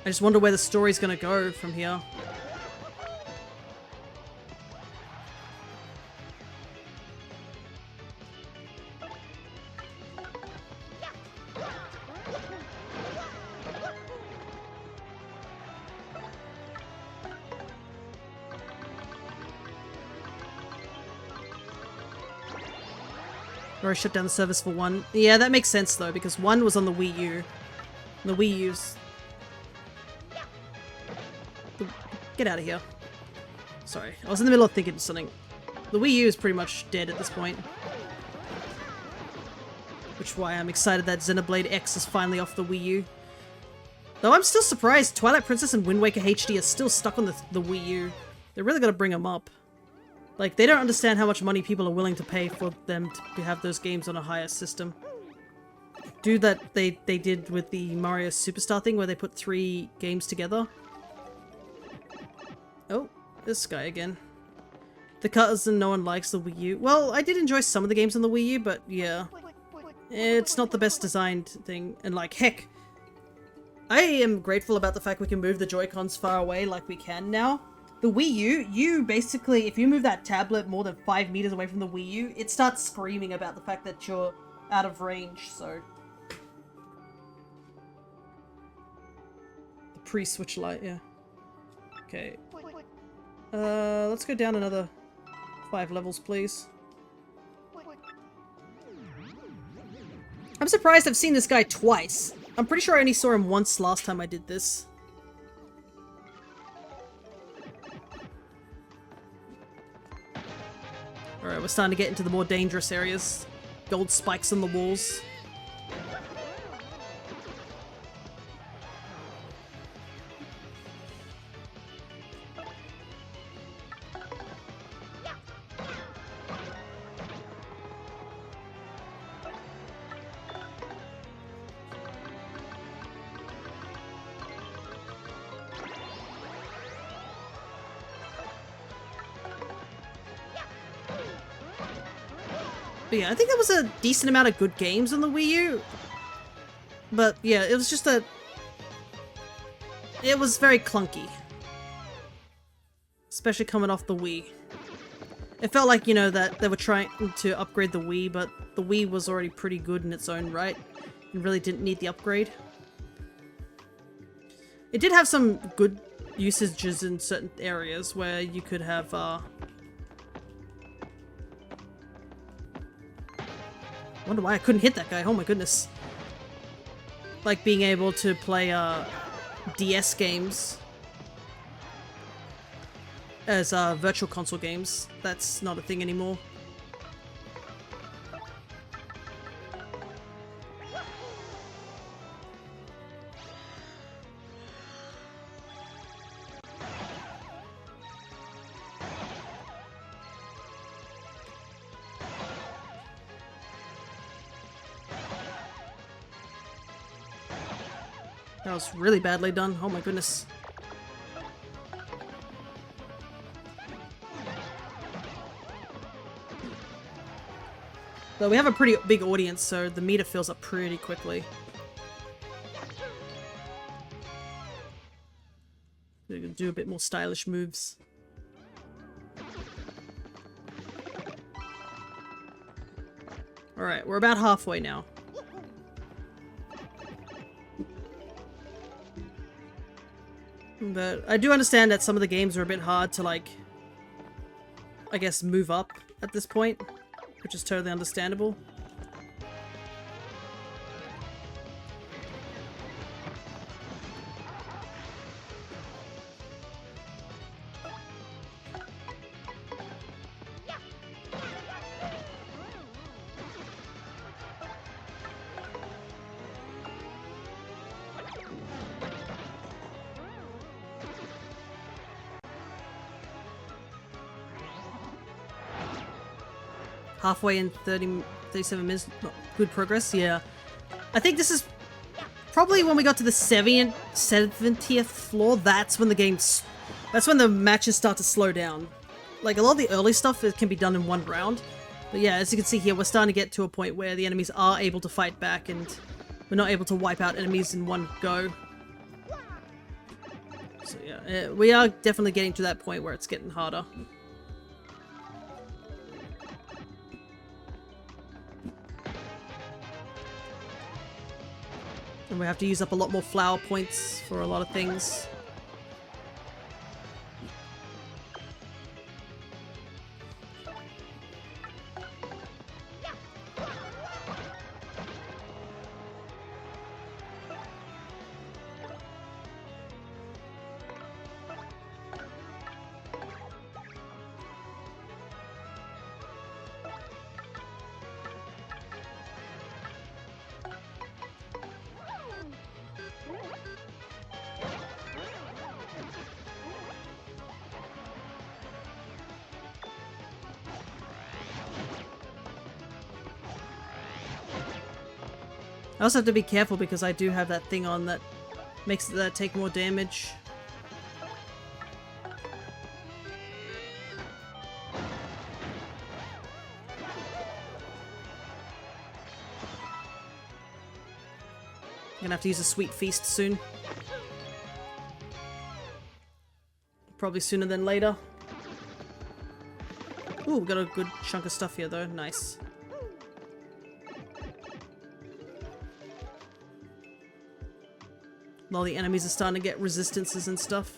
I just wonder where the story's gonna go from here. Or I shut down the service for 1. Yeah, that makes sense though, because 1 was on the Wii U. The Wii U's... Get out of here. Sorry, I was in the middle of thinking something. The Wii U is pretty much dead at this point. Which is why I'm excited that Xenoblade X is finally off the Wii U. Though I'm still surprised Twilight Princess and Wind Waker HD are still stuck on the Wii U. They're really gotta bring them up. Like, they don't understand how much money people are willing to pay for them to have those games on a higher system. Do that they did with the Mario Superstar thing, where they put 3 games together. Oh, this guy again. The cousin no one likes the Wii U. Well, I did enjoy some of the games on the Wii U, but yeah. It's not the best designed thing. And like, heck, I am grateful about the fact we can move the Joy-Cons far away like we can now. The Wii U, you basically, if you move that tablet more than 5 meters away from the Wii U, it starts screaming about the fact that you're out of range, so... The pre-switch light, yeah. Okay. Let's go down another 5 levels, please. I'm surprised I've seen this guy twice. I'm pretty sure I only saw him once last time I did this. Alright, we're starting to get into the more dangerous areas. Gold spikes on the walls. But yeah, I think there was a decent amount of good games on the Wii U. But yeah, it was just a... It was very clunky. Especially coming off the Wii. It felt like, you know, that they were trying to upgrade the Wii, but the Wii was already pretty good in its own right. And really didn't need the upgrade. It did have some good usages in certain areas where you could have, I wonder why I couldn't hit that guy. Oh my goodness. Like being able to play, DS games as, virtual console games. That's not a thing anymore. That was really badly done. Oh my goodness. Though we have a pretty big audience, so the meter fills up pretty quickly. We can do a bit more stylish moves. Alright, we're about halfway now. But I do understand that some of the games are a bit hard to, like, I guess, move up at this point, which is totally understandable. Halfway in 37 minutes. Good progress, yeah. I think this is probably when we got to the 70th floor, that's when the game's... That's when the matches start to slow down. Like, a lot of the early stuff it can be done in one round. But yeah, as you can see here, we're starting to get to a point where the enemies are able to fight back and we're not able to wipe out enemies in one go. So yeah, we are definitely getting to that point where it's getting harder. And we have to use up a lot more flower points for a lot of things. I also have to be careful because I do have that thing on that makes that take more damage. I'm gonna have to use a sweet feast soon. Probably sooner than later. Ooh, we got a good chunk of stuff here though, nice. All the enemies are starting to get resistances and stuff.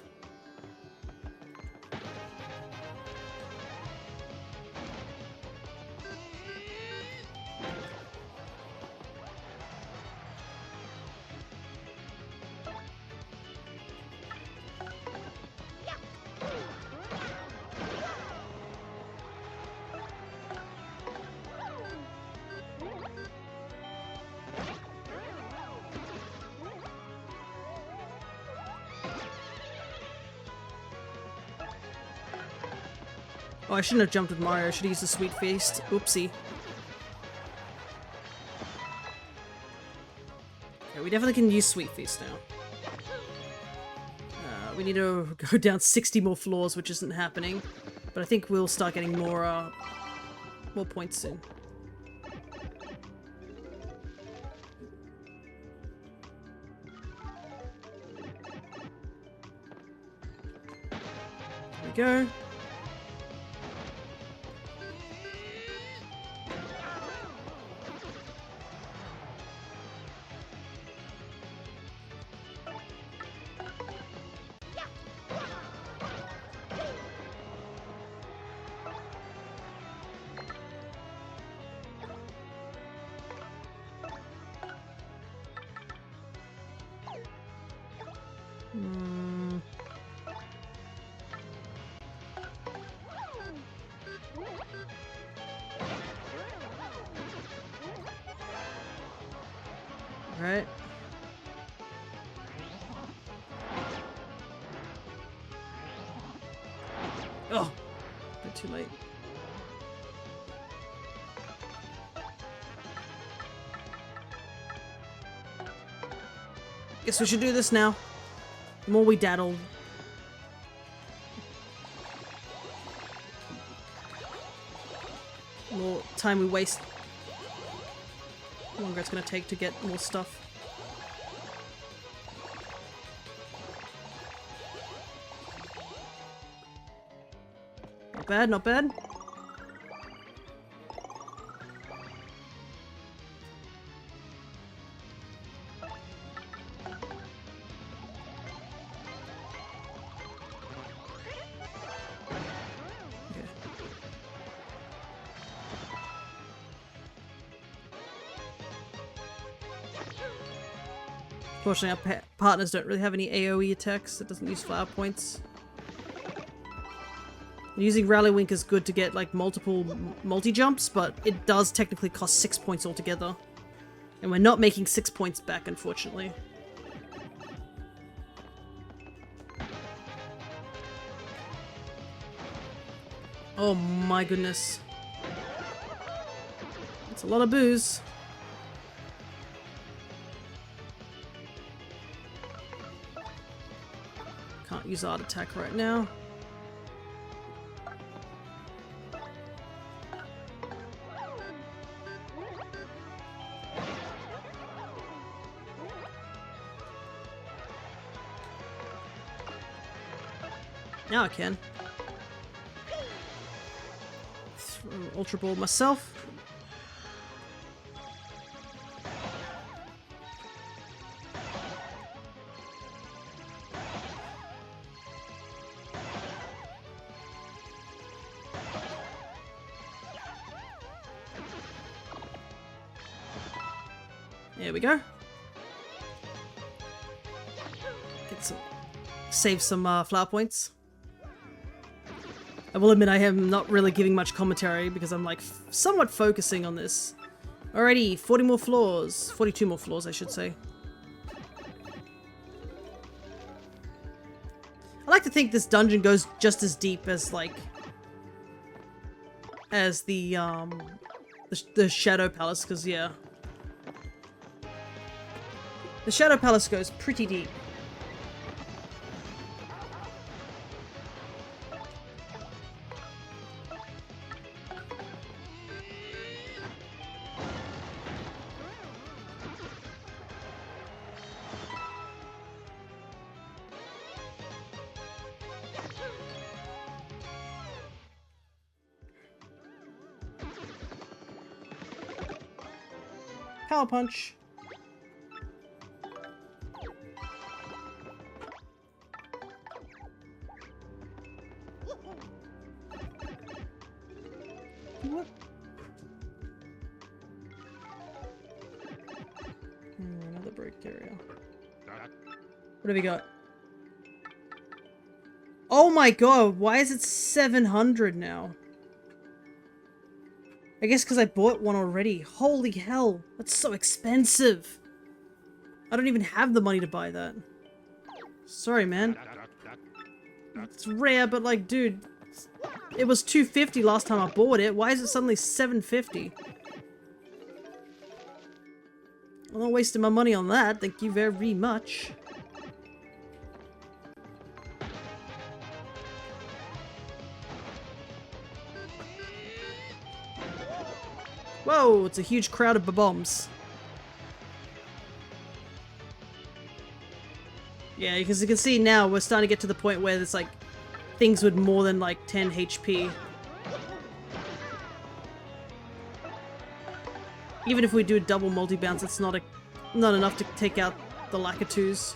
Oh, I shouldn't have jumped with Mario. I should have used the Sweet Feast. Oopsie. Okay, we definitely can use Sweet Feast now. We need to go down 60 more floors, which isn't happening. But I think we'll start getting more points soon. go. Right. Oh, bit too late. Guess we should do this now. The more we daddle. The more time we waste. The longer it's gonna take to get more stuff. Not bad, not bad. Fortunately, our partners don't really have any AoE attacks that doesn't use flower points. Using Rally Wink is good to get like multiple multi-jumps, but it does technically cost 6 points altogether. And we're not making 6 points back, unfortunately. Oh my goodness. That's a lot of booze. Can't use art attack right now. Now I can. Ultra Ball myself. There we go. Get some, save some flower points. I will admit I am not really giving much commentary because I'm like somewhat focusing on this. Alrighty, 40 more floors. 42 more floors, I should say. I like to think this dungeon goes just as deep as like as the Shadow Palace, because yeah. The Shadow Palace goes pretty deep. Power Punch. What? Another break area. What have we got? Oh my god, why is it 700 now? I guess because I bought one already. Holy hell, that's so expensive. I don't even have the money to buy that. Sorry, man. It's rare, but like, dude, it was $250 last time I bought it. Why is it suddenly $750? I'm not wasting my money on that. Thank you very much. Whoa, it's a huge crowd of bombs. Yeah, because you can see now we're starting to get to the point where it's like things with more than like 10 HP. Even if we do a double multi-bounce, it's not enough to take out the Lakitus.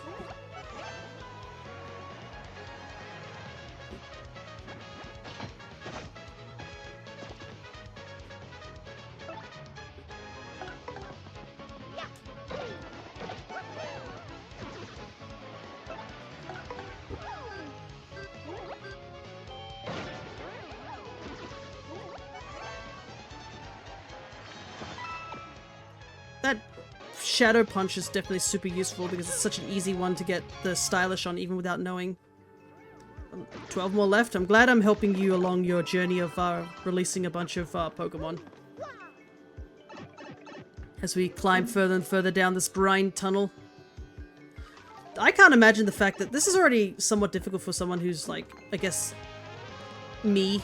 That Shadow Punch is definitely super useful because it's such an easy one to get the stylish on even without knowing. 12 more left. I'm glad I'm helping you along your journey of releasing a bunch of Pokemon. As we climb further and further down this grind tunnel. I can't imagine the fact that this is already somewhat difficult for someone who's like, I guess, me.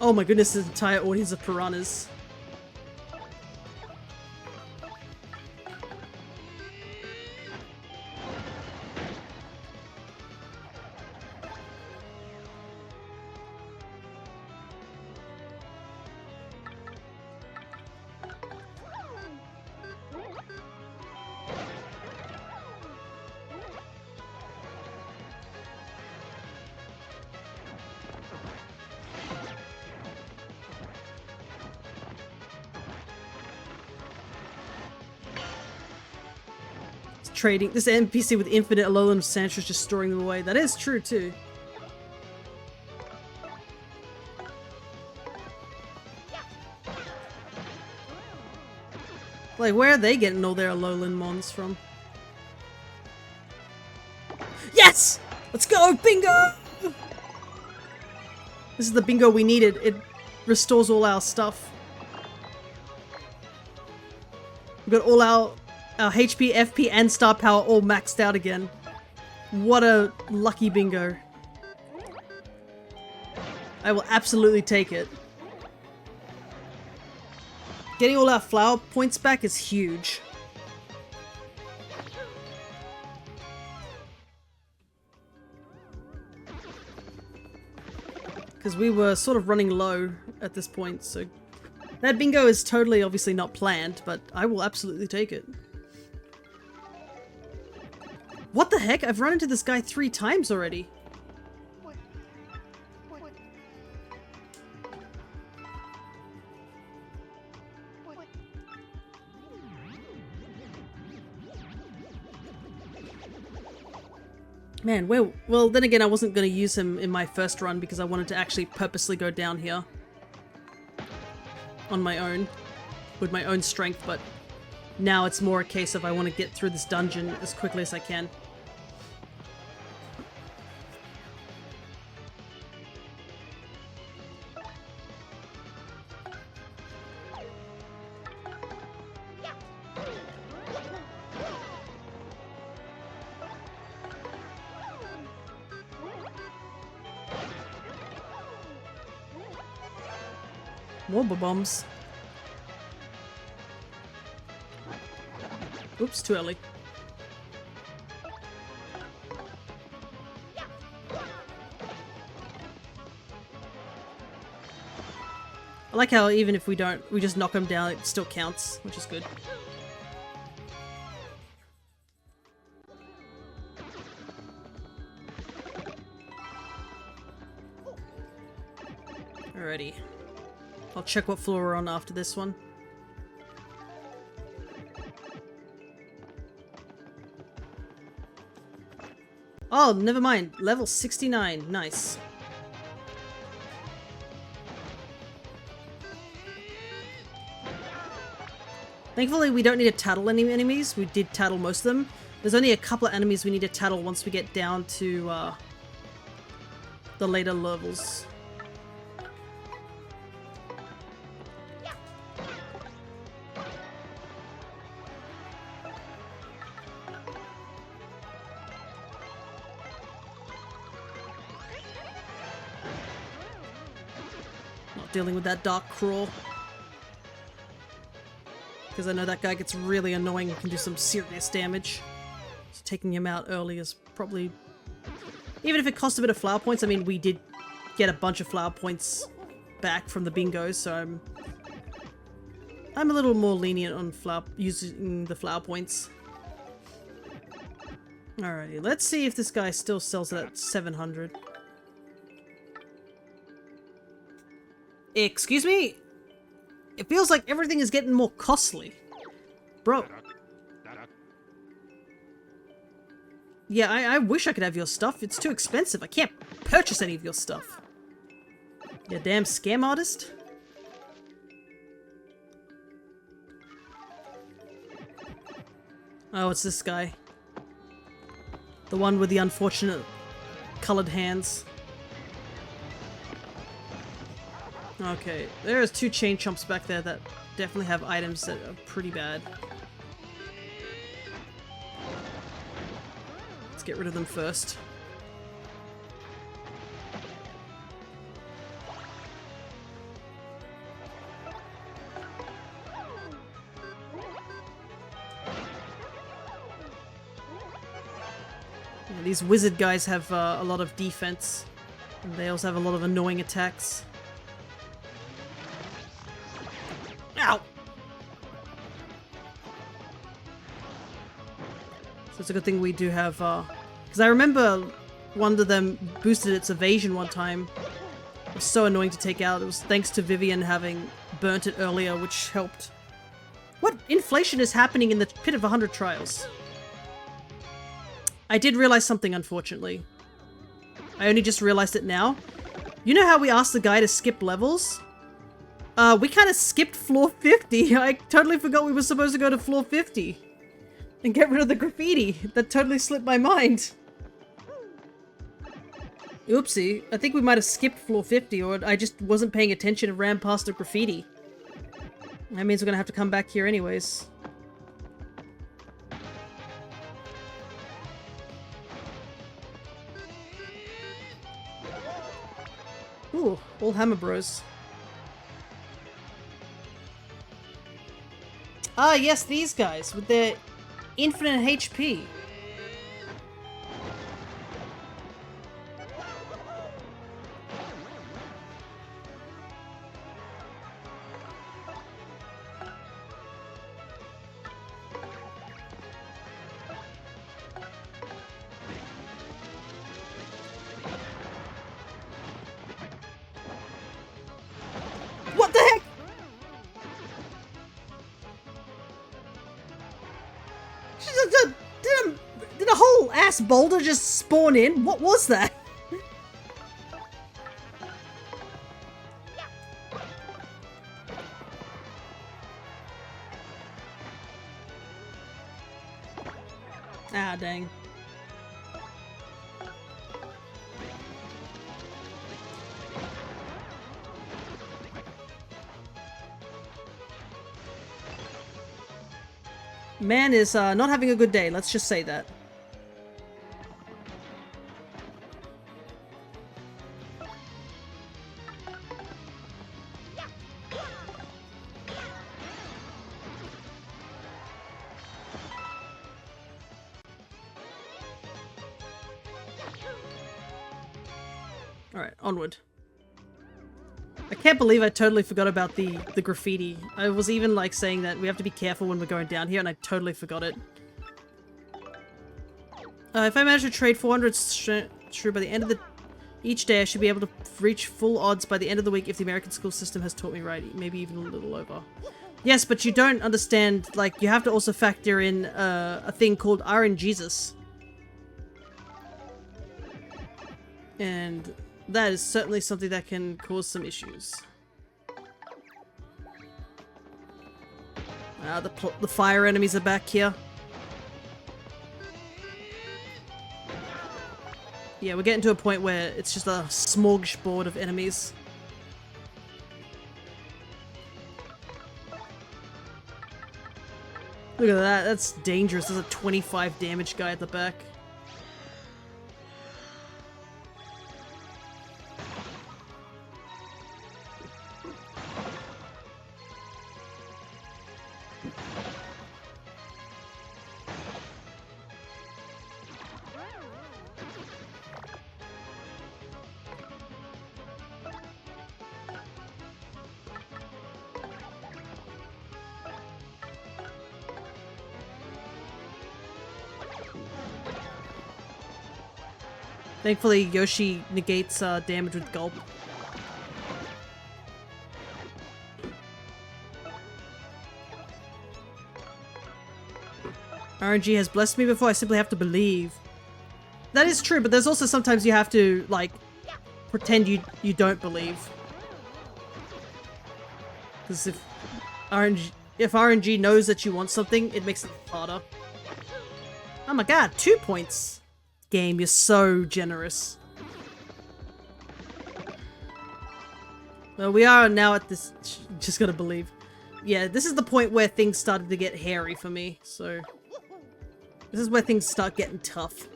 Oh my goodness, this entire audience of piranhas. Trading this NPC with infinite Alolan Sandshrew is just storing them away. That is true too. Like, where are they getting all their Alolan Mons from? Yes! Let's go! Bingo! This is the bingo we needed. It restores all our stuff. We've got all our HP, FP, and star power all maxed out again. What a lucky bingo. I will absolutely take it. Getting all our flower points back is huge. Because we were sort of running low at this point, so that bingo is totally obviously not planned, but I will absolutely take it. What the heck? I've run into this guy 3 times already. Man, well, then again, I wasn't going to use him in my first run because I wanted to actually purposely go down here on my own, with my own strength, but now it's more a case of I want to get through this dungeon as quickly as I can. More bombs. Oops, too early. I like how even if we just knock them down, it still counts, which is good. Alrighty. I'll check what floor we're on after this one. Oh, never mind. Level 69. Nice. Thankfully, we don't need to tattle any enemies. We did tattle most of them. There's only a couple of enemies we need to tattle once we get down to the later levels. Dealing with that dark crawl. Because I know that guy gets really annoying and can do some serious damage. So taking him out early is probably Even if it cost a bit of flower points, I mean, we did get a bunch of flower points back from the bingos, so I'm a little more lenient on using the flower points. Alrighty, let's see if this guy still sells it at 700. Excuse me? It feels like everything is getting more costly. Bro. Yeah, I wish I could have your stuff. It's too expensive. I can't purchase any of your stuff. You damn scam artist. Oh, it's this guy. The one with the unfortunate colored hands. Okay, there's two chain chomps back there that definitely have items that are pretty bad. Let's get rid of them first. Yeah, these wizard guys have a lot of defense, and they also have a lot of annoying attacks. Ow! So it's a good thing we do have, because I remember one of them boosted its evasion one time. It was so annoying to take out. It was thanks to Vivian having burnt it earlier, which helped. What inflation is happening in the Pit of 100 Trials? I did realize something, unfortunately. I only just realized it now. You know how we asked the guy to skip levels? We kind of skipped floor 50. I totally forgot we were supposed to go to floor 50 and get rid of the graffiti. That totally slipped my mind. Oopsie. I think we might have skipped floor 50, or I just wasn't paying attention and ran past the graffiti. That means we're gonna have to come back here anyways. Ooh, all hammer bros. Ah, yes, these guys with their infinite HP. What the heck? Did a whole ass boulder just spawn in? What was that? Ah, dang. Man is not having a good day, let's just say that. Alright, onward. I can't believe I totally forgot about the graffiti. I was even like saying that we have to be careful when we're going down here, and I totally forgot it. If I manage to trade 400 true by the end of each day, I should be able to reach full odds by the end of the week if the American school system has taught me right. Maybe even a little over. Yes, but you don't understand, like, you have to also factor in a thing called RNGesus. And that is certainly something that can cause some issues. The fire enemies are back here. Yeah, we're getting to a point where it's just a smorgasbord of enemies. Look at that, that's dangerous. There's a 25 damage guy at the back. Thankfully, Yoshi negates damage with Gulp. RNG has blessed me before, I simply have to believe. That is true, but there's also sometimes you have to, like, pretend you don't believe. Because if RNG knows that you want something, it makes it harder. Oh my god, 2 points! Game, you're so generous. Well, we are now at this... Just gotta believe. Yeah, this is the point where things started to get hairy for me, so... This is where things start getting tough.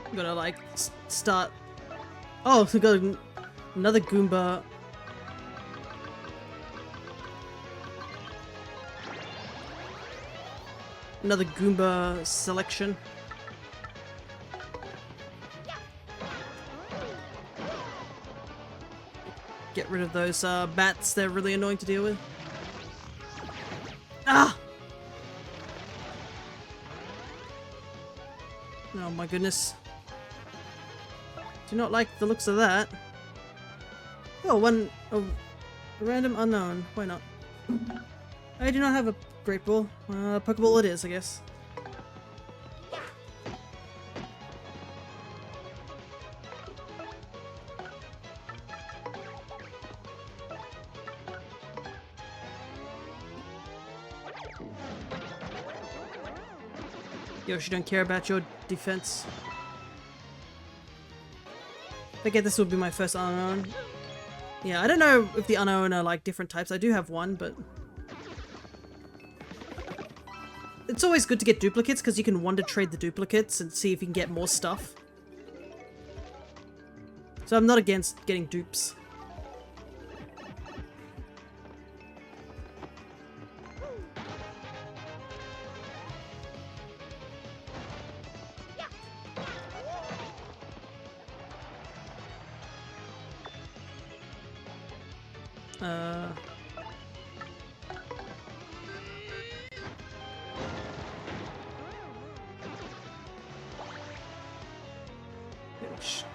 I'm gonna like start. Oh, we got another Goomba. Another Goomba selection. Get rid of those bats, they're really annoying to deal with. Ah! Oh my goodness. Do not like the looks of that. Oh, a random unknown. Why not? I do not have a Great Ball. Pokeball it is, I guess. Yoshi don't care about your defense. I get this will be my first unknown. Yeah, I don't know if the unknown are like different types. I do have one, but... It's always good to get duplicates because you can wonder trade the duplicates and see if you can get more stuff. So I'm not against getting dupes.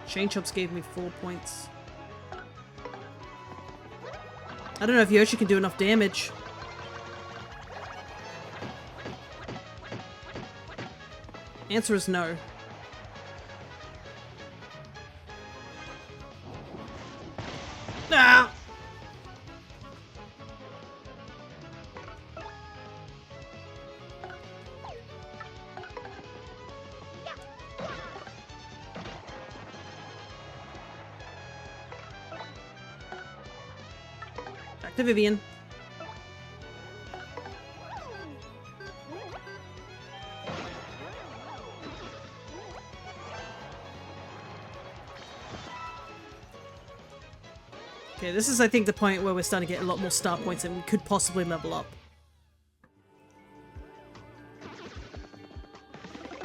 Chain Chops gave me 4 points. I don't know if Yoshi can do enough damage. Answer is no. Ah! Back to Vivian. Okay, this is, I think, the point where we're starting to get a lot more star points and we could possibly level up.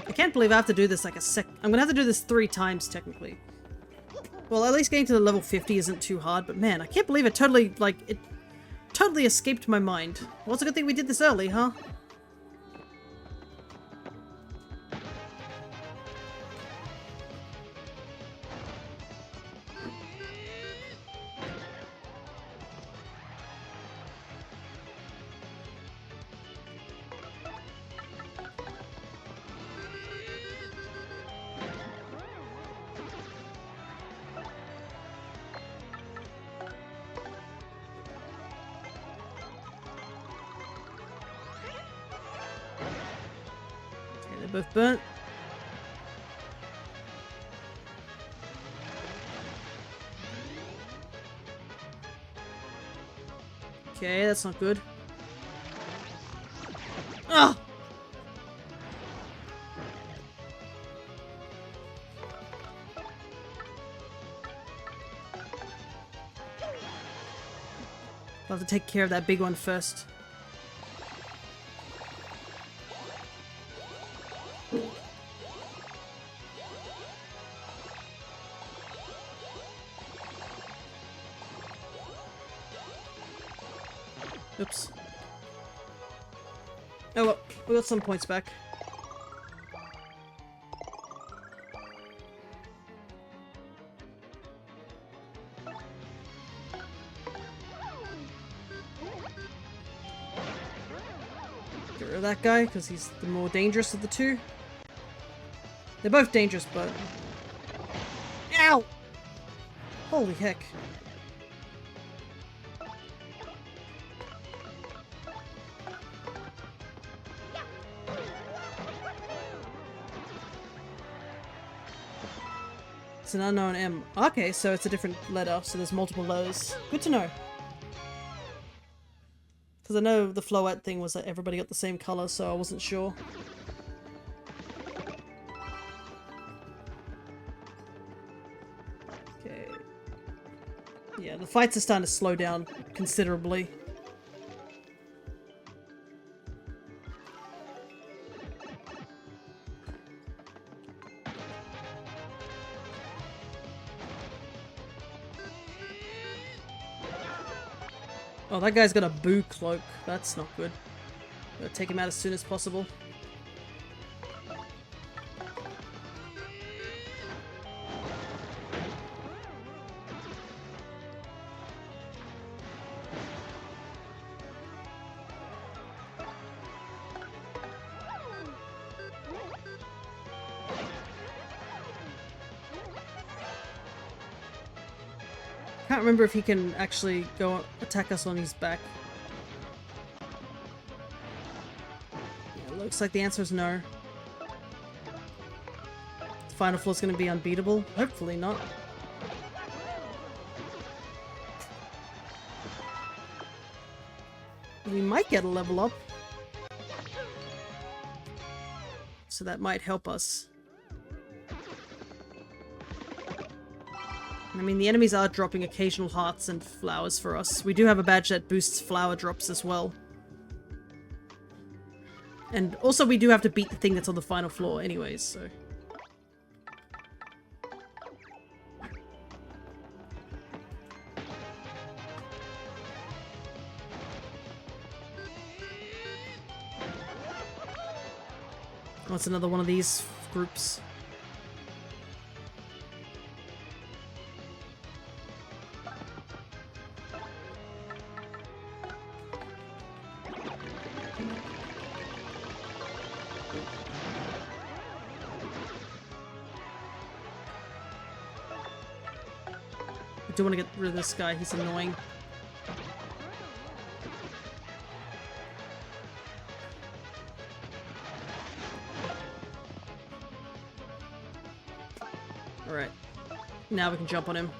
I can't believe I have to do this like I'm gonna have to do this 3 times, technically. Well, at least getting to the level 50 isn't too hard, but man, I can't believe it totally, like, it totally escaped my mind. Well, it's a good thing we did this early, huh? They're both burnt. Okay, that's not good. Ah! I'll have to take care of that big one first. Oops. Oh well, we got some points back. Get rid of that guy, because he's the more dangerous of the two. They're both dangerous, but... Ow! Holy heck. It's an unknown M. Okay, so it's a different letter, so there's multiple letters. Good to know. Because I know the Floette thing was that everybody got the same color, so I wasn't sure. Okay. Yeah, the fights are starting to slow down considerably. Oh, that guy's got a boo cloak. That's not good. Gotta take him out as soon as possible. Can't remember if he can actually go attack us on his back. Yeah, looks like the answer is no. The final floor is going to be unbeatable. Hopefully not. We might get a level up. So that might help us. I mean, the enemies are dropping occasional hearts and flowers for us. We do have a badge that boosts flower drops as well. And also we do have to beat the thing that's on the final floor anyways, so... Oh, it's another one of these groups. I do want to get rid of this guy, he's annoying. Alright. Now we can jump on him.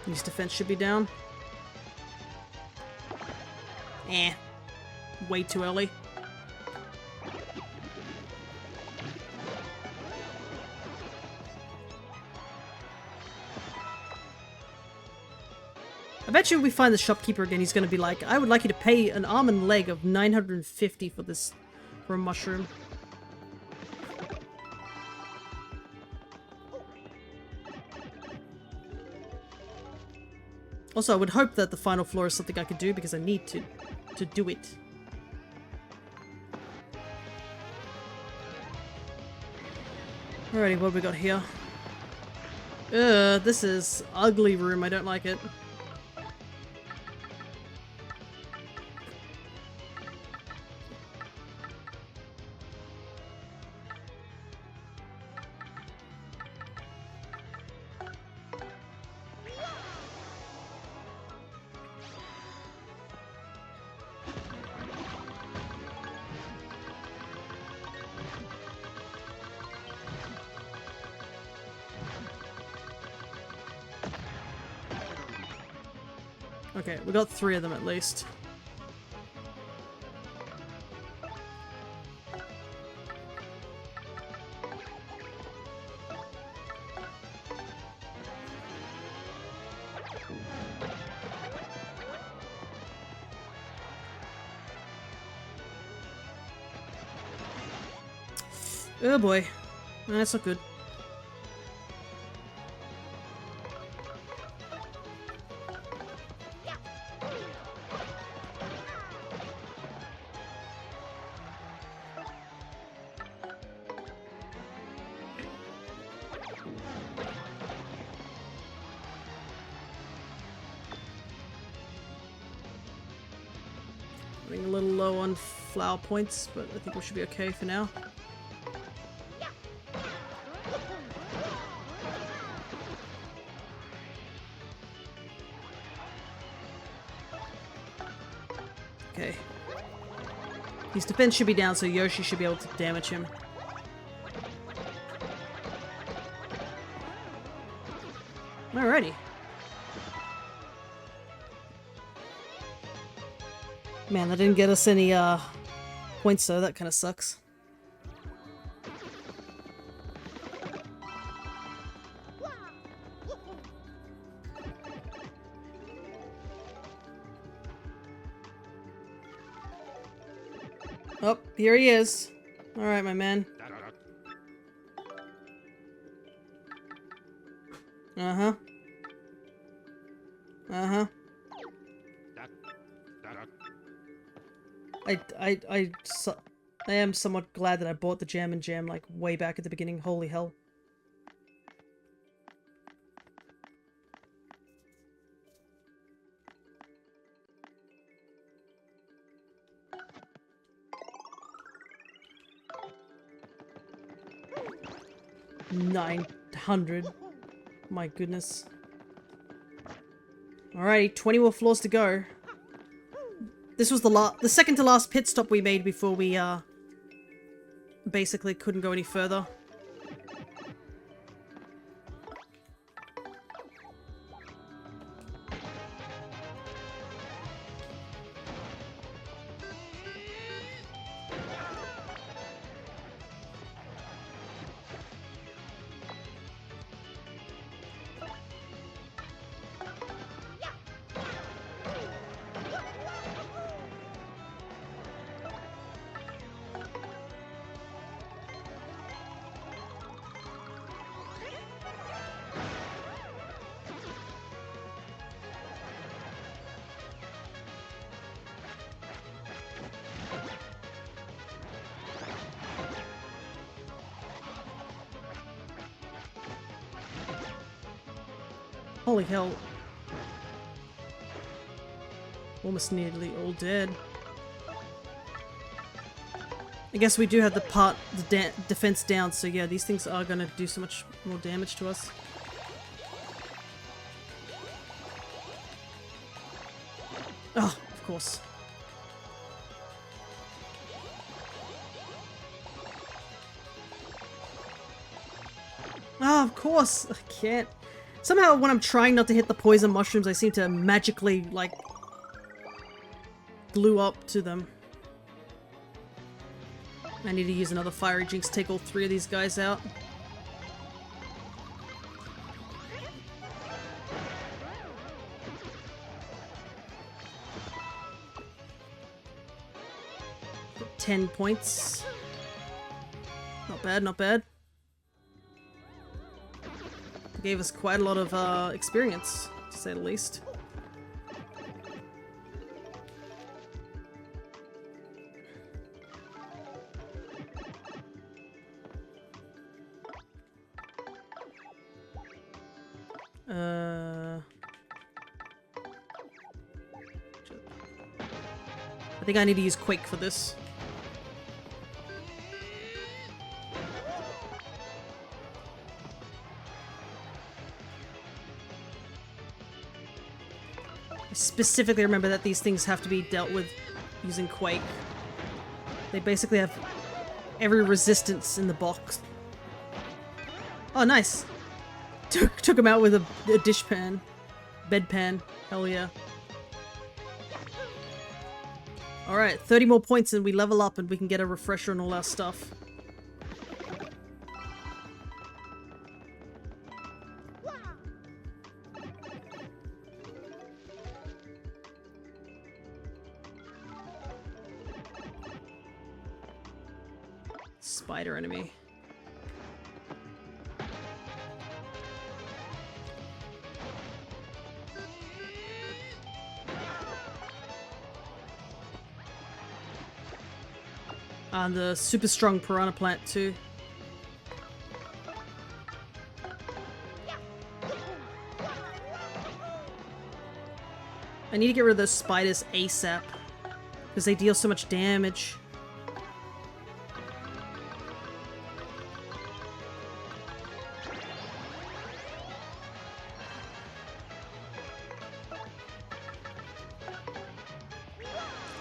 His defense should be down. Eh. Way too early. I bet you if we find the shopkeeper again, he's gonna be like, I would like you to pay an arm and leg of 950 for this, for a mushroom. Also, I would hope that the final floor is something I could do because I need to do it. Alrighty, what have we got here? This is ugly room, I don't like it. Okay, we got 3 of them at least. Oh boy. That's not good. Running a little low on flower points, but I think we should be okay for now. Okay. His defense should be down, so Yoshi should be able to damage him. Alrighty. Man, that didn't get us any points, so that kind of sucks. Oh, here he is. Alright, my man. Uh-huh. Uh-huh. I am somewhat glad that I bought the Jam and Jam, like, way back at the beginning. Holy hell. $900. My goodness. Alrighty, 20 more floors to go. This was the second to last pit stop we made before we basically couldn't go any further. Holy hell. Almost nearly all dead. I guess we do have the defense down, so yeah, these things are gonna do so much more damage to us. Oh, of course. Oh, of course! I can't. Somehow, when I'm trying not to hit the poison mushrooms, I seem to magically, like, glue up to them. I need to use another Fiery Jinx to take all 3 of these guys out. Got 10 points. Not bad, not bad. Gave us quite a lot of experience, to say the least. I think I need to use Quake for this. I specifically remember that these things have to be dealt with using Quake. They basically have every resistance in the box. Oh, nice! Took him out with a dishpan. Bedpan. Hell yeah. Alright, 30 more points and we level up and we can get a refresher on all our stuff. Spider enemy. And the super strong piranha plant too. I need to get rid of those spiders ASAP. Because they deal so much damage.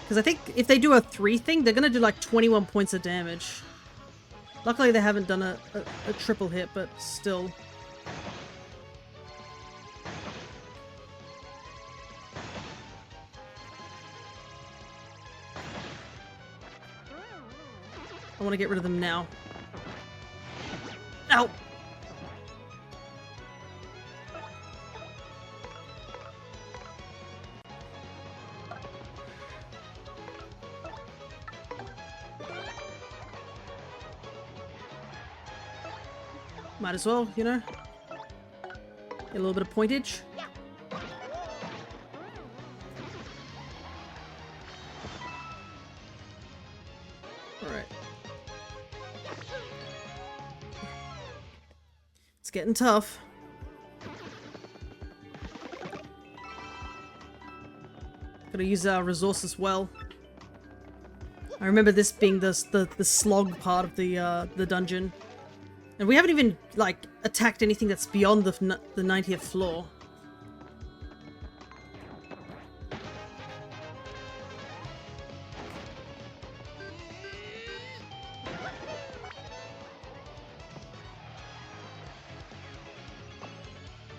Because I think if they do a 3 thing, they're going to do like 21 points of damage. Luckily they haven't done a triple hit, but still. I want to get rid of them now. Ow! Might as well, you know? Get a little bit of pointage. Alright. It's getting tough. Gotta use our resources well. I remember this being the slog part of the dungeon. And we haven't even, like, attacked anything that's beyond the 90th floor.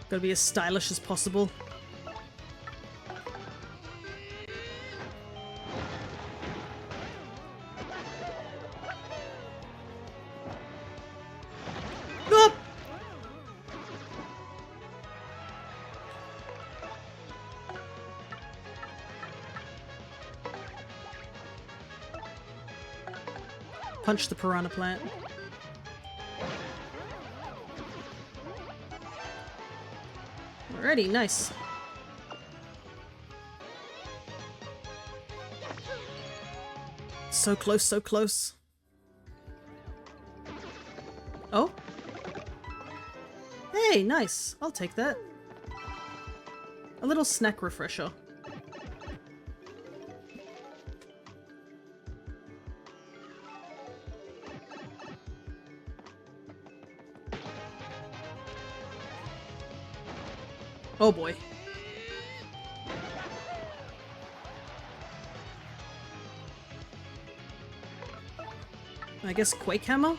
Gotta be as stylish as possible. Up! Punch the piranha plant. Alrighty, nice. So close, so close. Oh? Hey, nice. I'll take that. A little snack refresher. Oh boy. I guess Quake Hammer?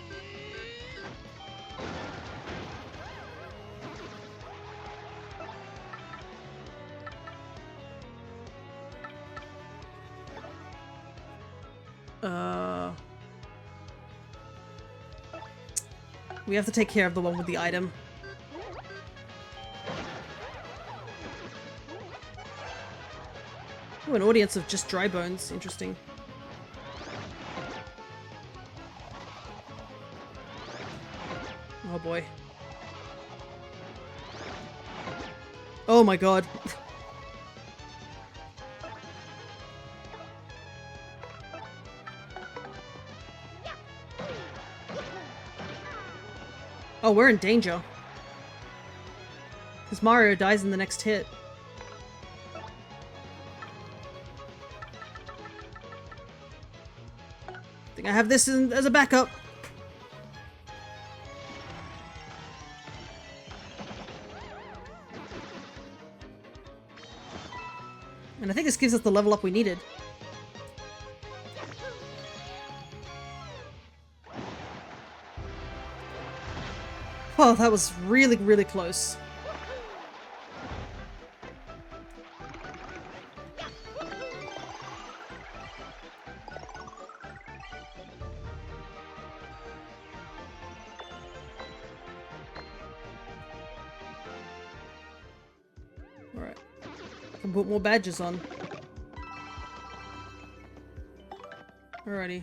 We have to take care of the one with the item. Oh, an audience of just dry bones. Interesting. Oh boy. Oh my god. Oh, we're in danger. Because Mario dies in the next hit. I think I have this as a backup. And I think this gives us the level up we needed. Oh, that was really, really close. Alright. Can put more badges on. Alrighty.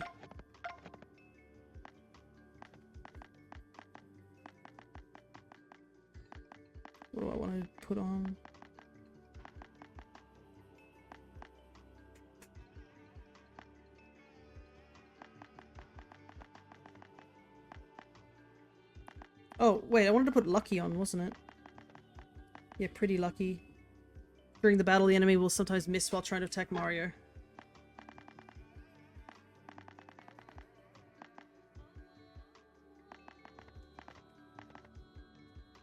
What do I want to put on? Oh, wait, I wanted to put lucky on, wasn't it? Yeah, pretty lucky. During the battle, the enemy will sometimes miss while trying to attack Mario.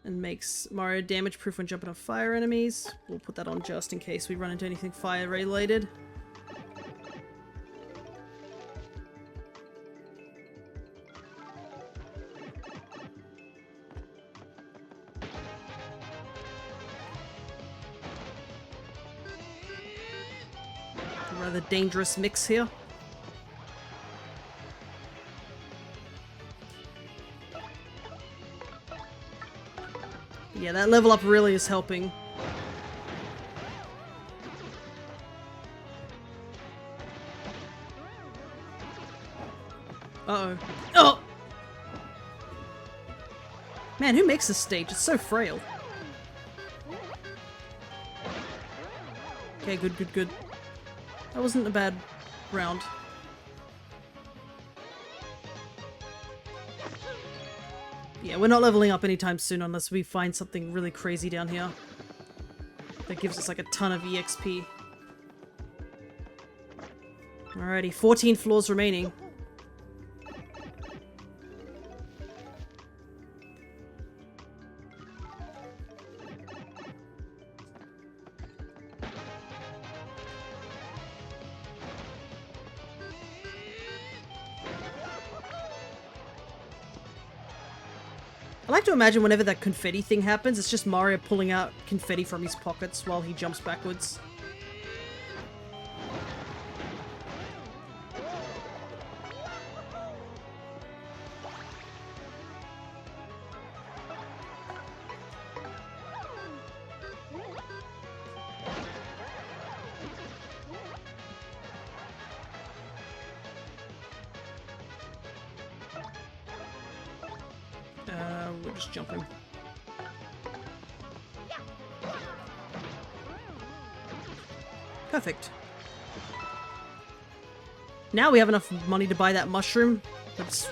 And makes Mario damage proof when jumping on fire enemies. We'll put that on just in case we run into anything fire related. A rather dangerous mix here. Yeah, that level up really is helping. Uh-oh. Oh! Man, who makes this stage? It's so frail. Okay, good, good, good. That wasn't a bad round. Yeah, we're not leveling up anytime soon unless we find something really crazy down here that gives us like a ton of EXP. Alrighty, 14 floors remaining. I like to imagine whenever that confetti thing happens, it's just Mario pulling out confetti from his pockets while he jumps backwards. We're just jumping. Perfect. Now we have enough money to buy that mushroom, but it's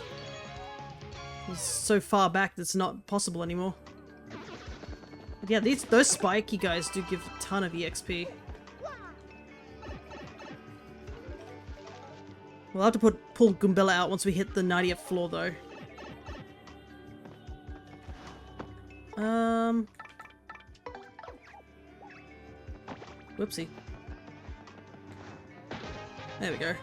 so far back that it's not possible anymore. But yeah, those spiky guys do give a ton of EXP. We'll have to pull Goombella out once we hit the 90th floor though. Whoopsie. There we go.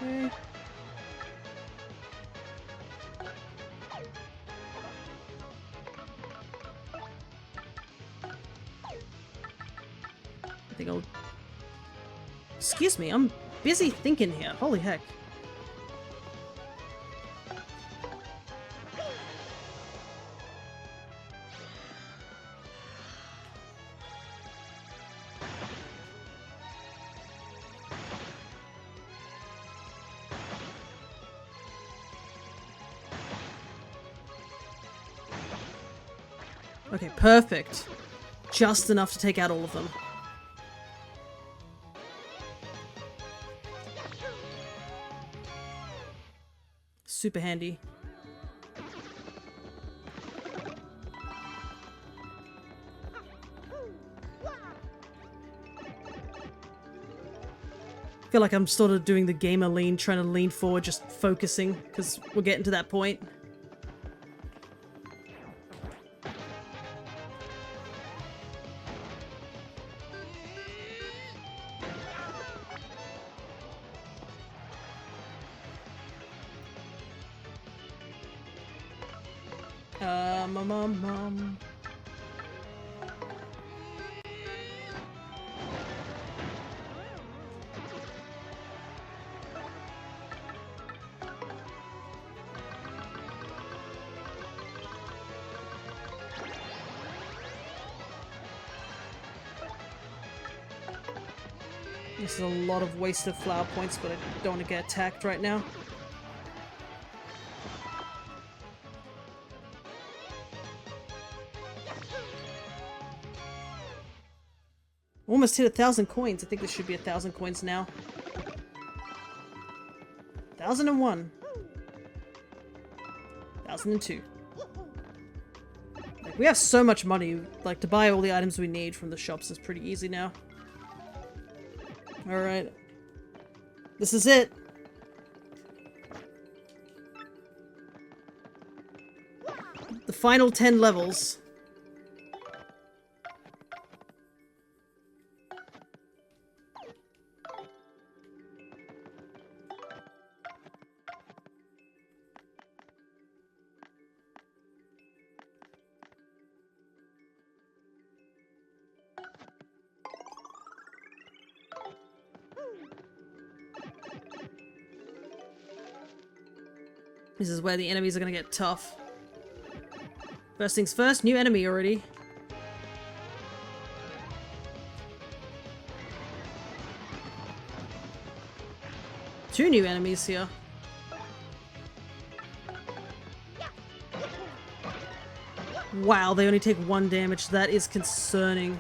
Okay. I think I'll... Excuse me, I'm busy thinking here. Holy heck. Okay, perfect. Just enough to take out all of them. Super handy. I feel like I'm sort of doing the gamer lean, trying to lean forward, just focusing, because we're getting to that point. Mom. This is a lot of wasted flower points, but I don't want to get attacked right now. Almost hit 1,000 coins. I think this should be 1,000 coins now. 1,001. 1,002. Like, we have so much money. Like, to buy all the items we need from the shops is pretty easy now. Alright. This is it. The final 10 levels. This is where the enemies are gonna get tough. First things first, new enemy already. Two new enemies here. Wow, they only take 1 damage. That is concerning.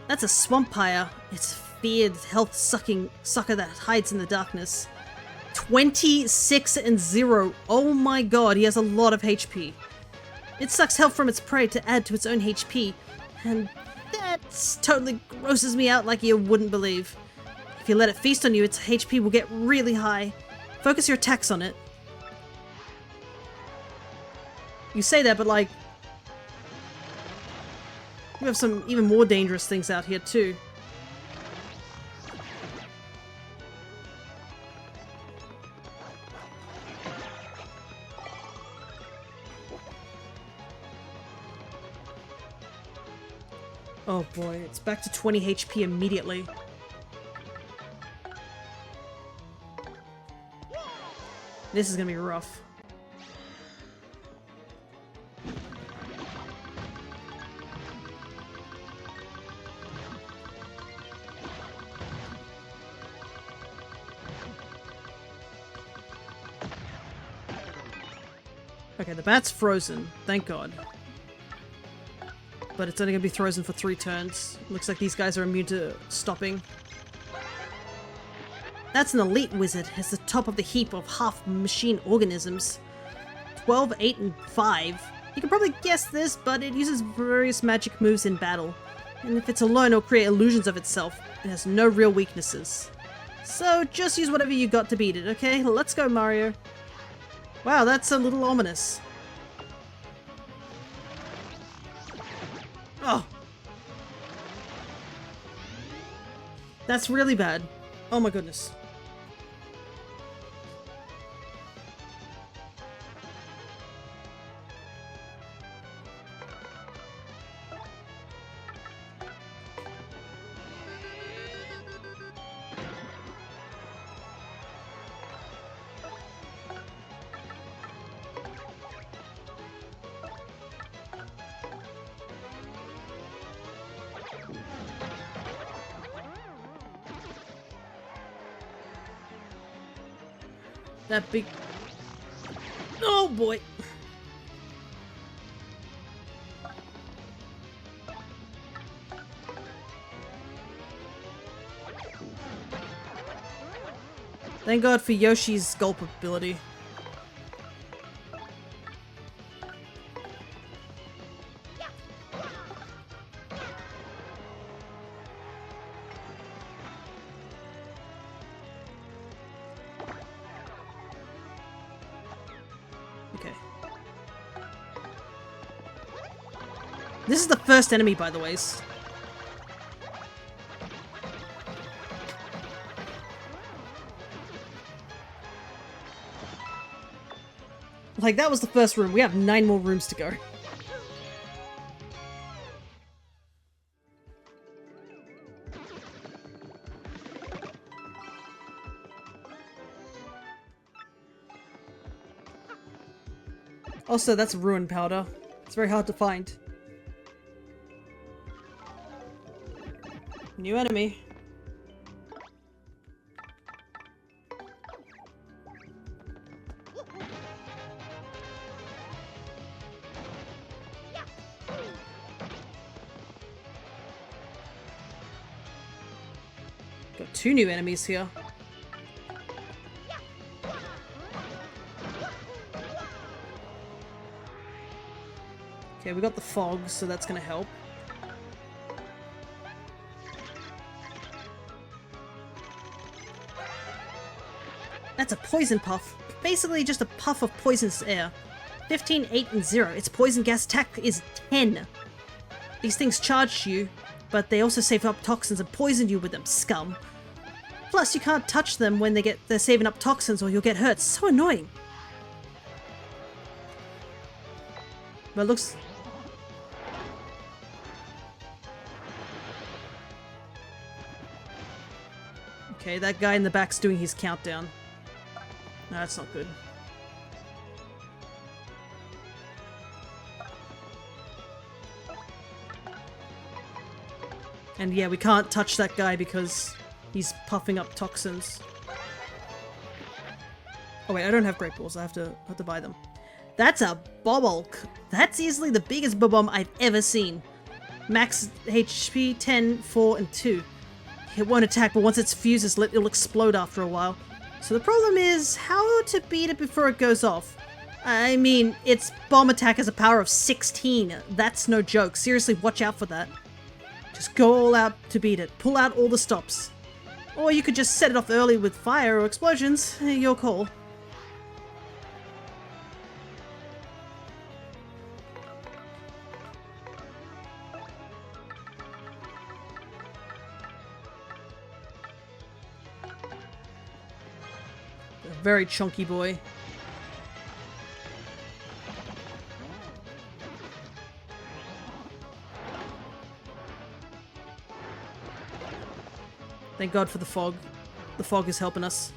That's a Swampire. It's a feared health-sucking sucker that hides in the darkness. 26 and 0. Oh my god, he has a lot of HP. It sucks health from its prey to add to its own HP, and that totally grosses me out like you wouldn't believe. If you let it feast on you, its HP will get really high. Focus your attacks on it. You say that, but like, we have some even more dangerous things out here too. Oh boy, it's back to 20 HP immediately. This is gonna be rough. Okay, the bat's frozen, thank god. But it's only gonna be frozen for 3 turns. Looks like these guys are immune to stopping. That's an elite wizard. It's the top of the heap of half-machine organisms. 12, 8, and 5. You can probably guess this, but it uses various magic moves in battle. And if it's alone, it'll create illusions of itself. It has no real weaknesses. So just use whatever you got to beat it, okay? Let's go, Mario. Wow, that's a little ominous. Oh! That's really bad. Oh my goodness. That big... Oh boy! Thank god for Yoshi's gulp ability. Okay. This is the first enemy, by the way. Like, that was the first room. We have 9 more rooms to go. Also, that's ruin powder. It's very hard to find. New enemy. Got 2 new enemies here. Okay, we got the fog, so that's gonna help. That's a poison puff. Basically just a puff of poisonous air. 15, 8, and 0. Its poison gas attack is 10. These things charge you, but they also save up toxins and poison you with them, scum. Plus, you can't touch them when they're saving up toxins or you'll get hurt. So annoying. But it looks... Okay, that guy in the back's doing his countdown. No, that's not good. And yeah, we can't touch that guy because he's puffing up toxins. Oh wait, I don't have great balls. I have to buy them. That's a Bobolk. That's easily the biggest Bobomb I've ever seen. Max HP 10, 4, and 2. It won't attack, but once its fuse is lit, it'll explode after a while. So the problem is how to beat it before it goes off. I mean, its bomb attack has a power of 16. That's no joke. Seriously, watch out for that. Just go all out to beat it. Pull out all the stops. Or you could just set it off early with fire or explosions. Your call. A very chunky boy. Thank God for the fog. The fog is helping us.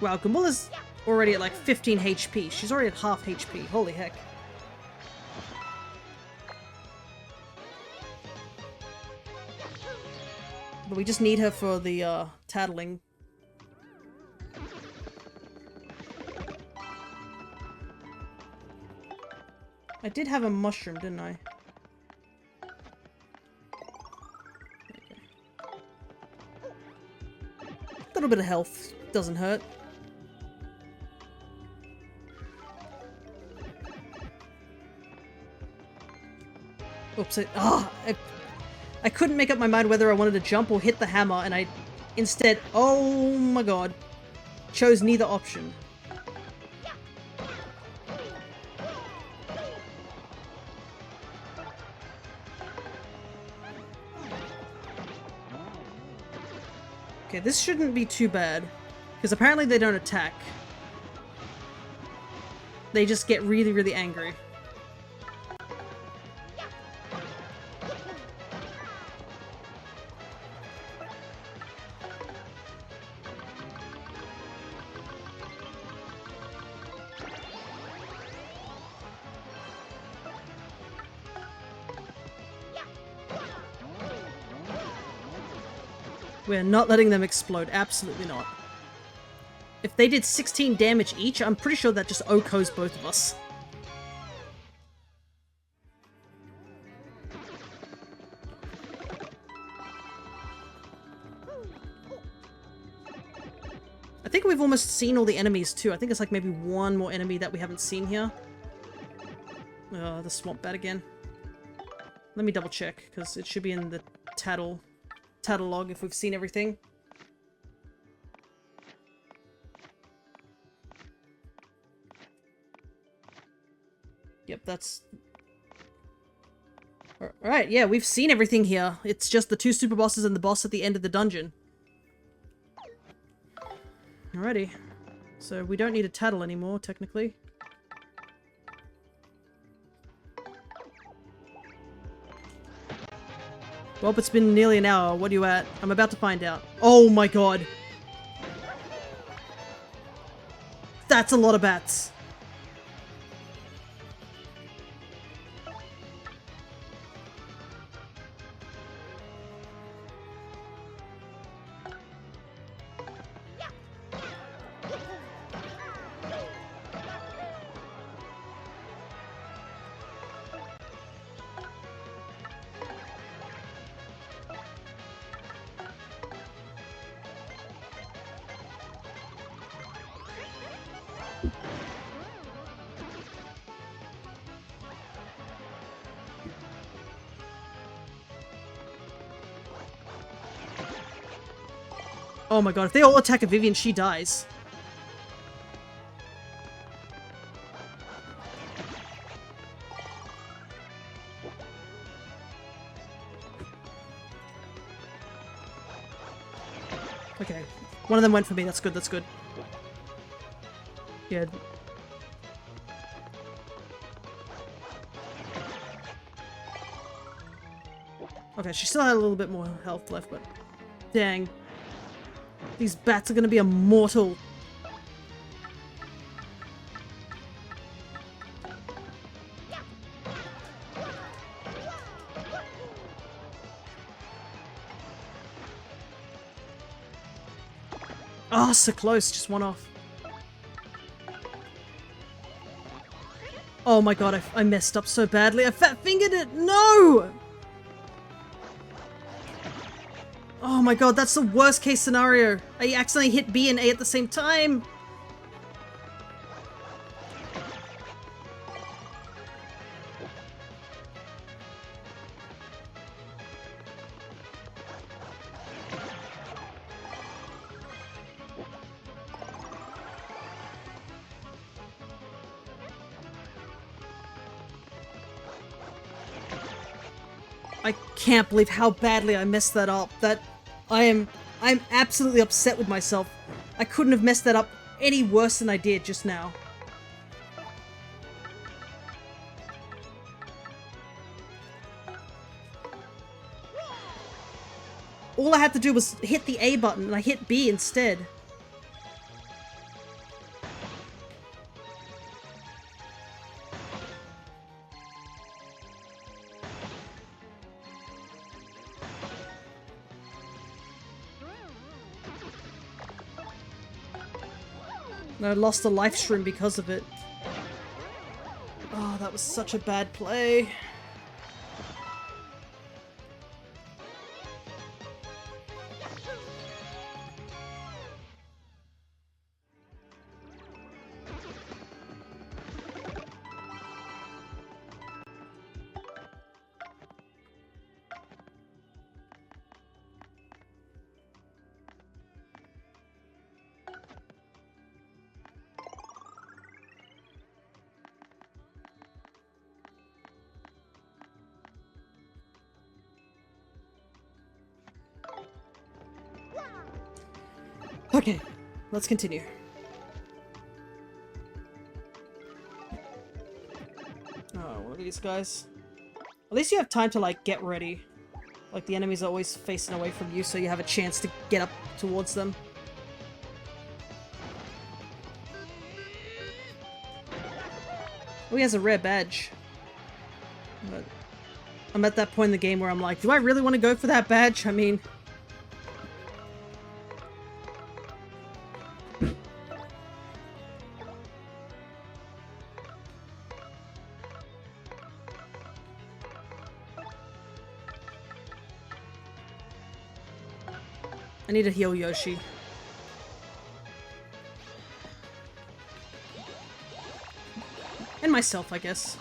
Wow, Gamila's already at like 15 HP. She's already at half HP. Holy heck. But we just need her for the tattling. I did have a mushroom, didn't I? Okay. A little bit of health doesn't hurt. Oops, I couldn't make up my mind whether I wanted to jump or hit the hammer, and I instead, oh my god, chose neither option. Okay, this shouldn't be too bad, because apparently they don't attack. They just get really, really angry. We're not letting them explode. Absolutely not. If they did 16 damage each, I'm pretty sure that just OHKOs both of us. I think we've almost seen all the enemies too. I think it's like maybe one more enemy that we haven't seen here. The swamp bat again. Let me double check, because it should be in the Tattlelog if we've seen everything. Yep, that's... Alright, yeah, we've seen everything here. It's just the 2 super bosses and the boss at the end of the dungeon. Alrighty. So we don't need a tattle anymore, technically. Well, it's been nearly an hour. What are you at? I'm about to find out. Oh my god. That's a lot of bats. Oh my god, if they all attack a Vivian, she dies. Okay. One of them went for me. That's good, that's good. Yeah. Okay, she still had a little bit more health left, but... Dang. These bats are gonna be immortal. Oh, so close. Just one off. Oh my god, I messed up so badly. I fat-fingered it! No! Oh my god, that's the worst case scenario. I accidentally hit B and A at the same time. I can't believe how badly I messed that up. I'm absolutely upset with myself. I couldn't have messed that up any worse than I did just now. All I had to do was hit the A button and I hit B instead. I lost a life stream because of it. Oh, that was such a bad play. Okay, let's continue. Oh, look at these guys. At least you have time to, like, get ready. Like, the enemies are always facing away from you, so you have a chance to get up towards them. Oh, he has a rare badge. But I'm at that point in the game where I'm like, do I really want to go for that badge? I mean... I need to heal Yoshi. And myself, I guess.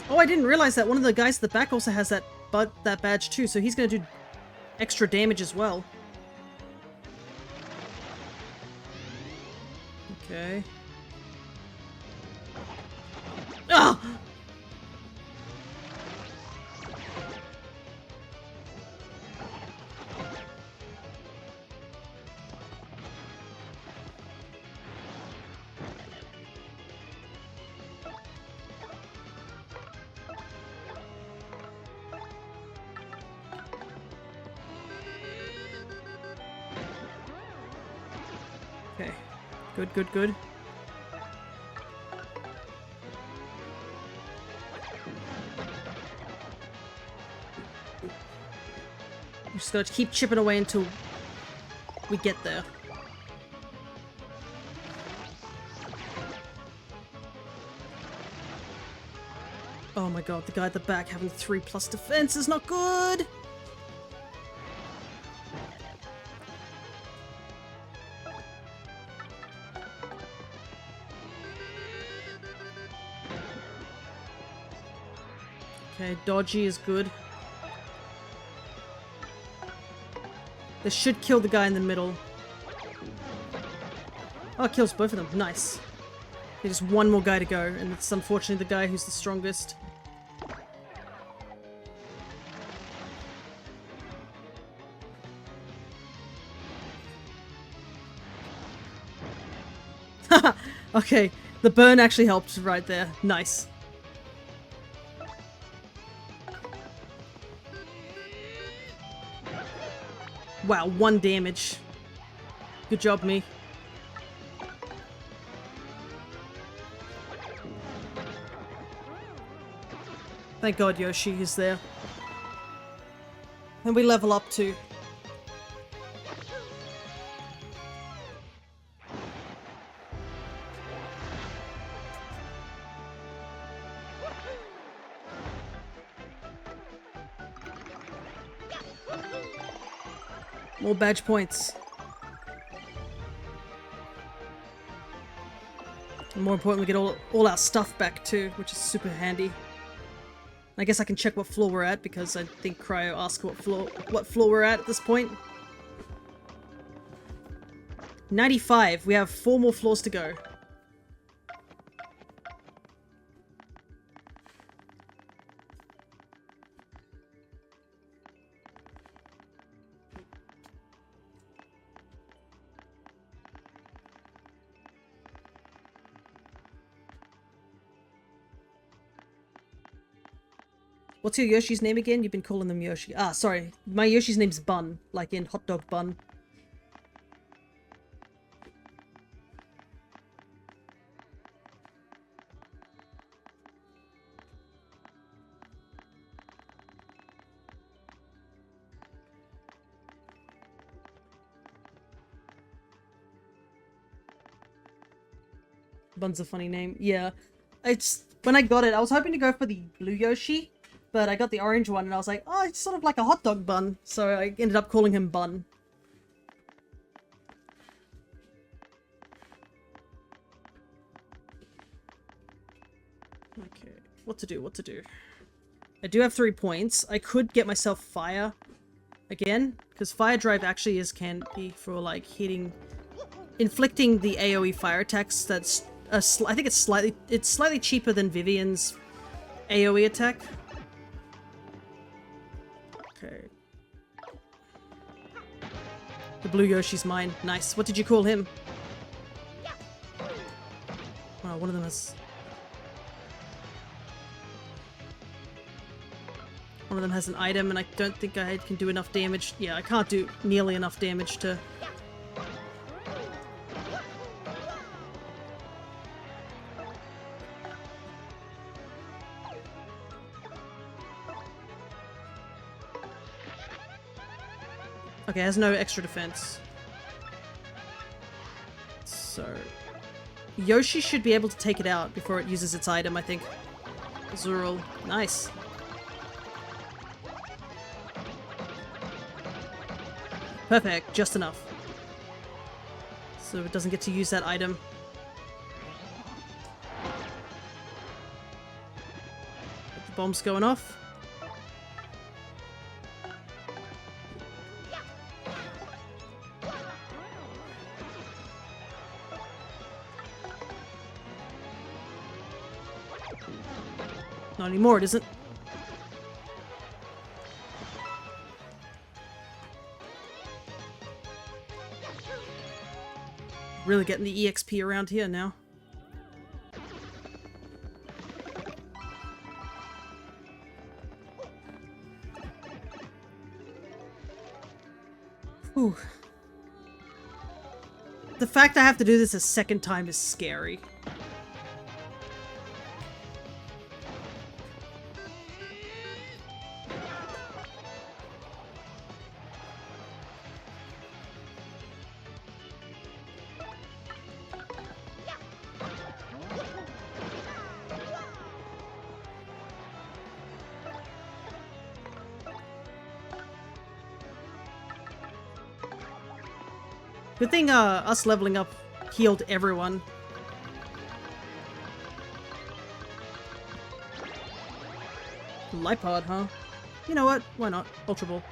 Oh, I didn't realize that one of the guys at the back also has that badge too, so he's gonna do extra damage as well. Okay. Ah! Okay. Good, good, good. We just gotta keep chipping away until we get there. Oh my god, the guy at the back having 3+ defense is not good! Okay, dodgy is good. This should kill the guy in the middle. Oh, it kills both of them. Nice. There's just one more guy to go, and it's unfortunately the guy who's the strongest. Okay, the burn actually helped right there. Nice. Wow, 1 damage. Good job, me. Thank God Yoshi is there. And we level up too. More badge points. And more importantly, we get all our stuff back too, which is super handy. I guess I can check what floor we're at because I think Cryo asked what floor we're at this point. 95. We have 4 more floors to go. What's your Yoshi's name again? You've been calling them Yoshi. Ah, sorry. My Yoshi's name's Bun, like in hot dog bun. Bun's a funny name. Yeah. When I got it, I was hoping to go for the blue Yoshi. But I got the orange one and I was like, oh, it's sort of like a hot dog bun. So I ended up calling him Bun. Okay, what to do? I do have 3 points. I could get myself fire again, because fire drive actually is candy for like inflicting the AoE fire attacks. That's I think it's slightly cheaper than Vivian's AoE attack. Okay. The blue Yoshi's mine. Nice. What did you call him? Wow, one of them has... One of them has an item, and I don't think I can do enough damage. Yeah, I can't do nearly enough damage to... Okay, it has no extra defense. So... Yoshi should be able to take it out before it uses its item, I think. Zurul. Nice. Perfect. Just enough. So it doesn't get to use that item. bombs going off. Not anymore, it isn't. Really getting the EXP around here now. Whew. The fact I have to do this a second time is scary. Good thing us leveling up healed everyone. Lipod, huh? You know what? Why not? Ultra Ball.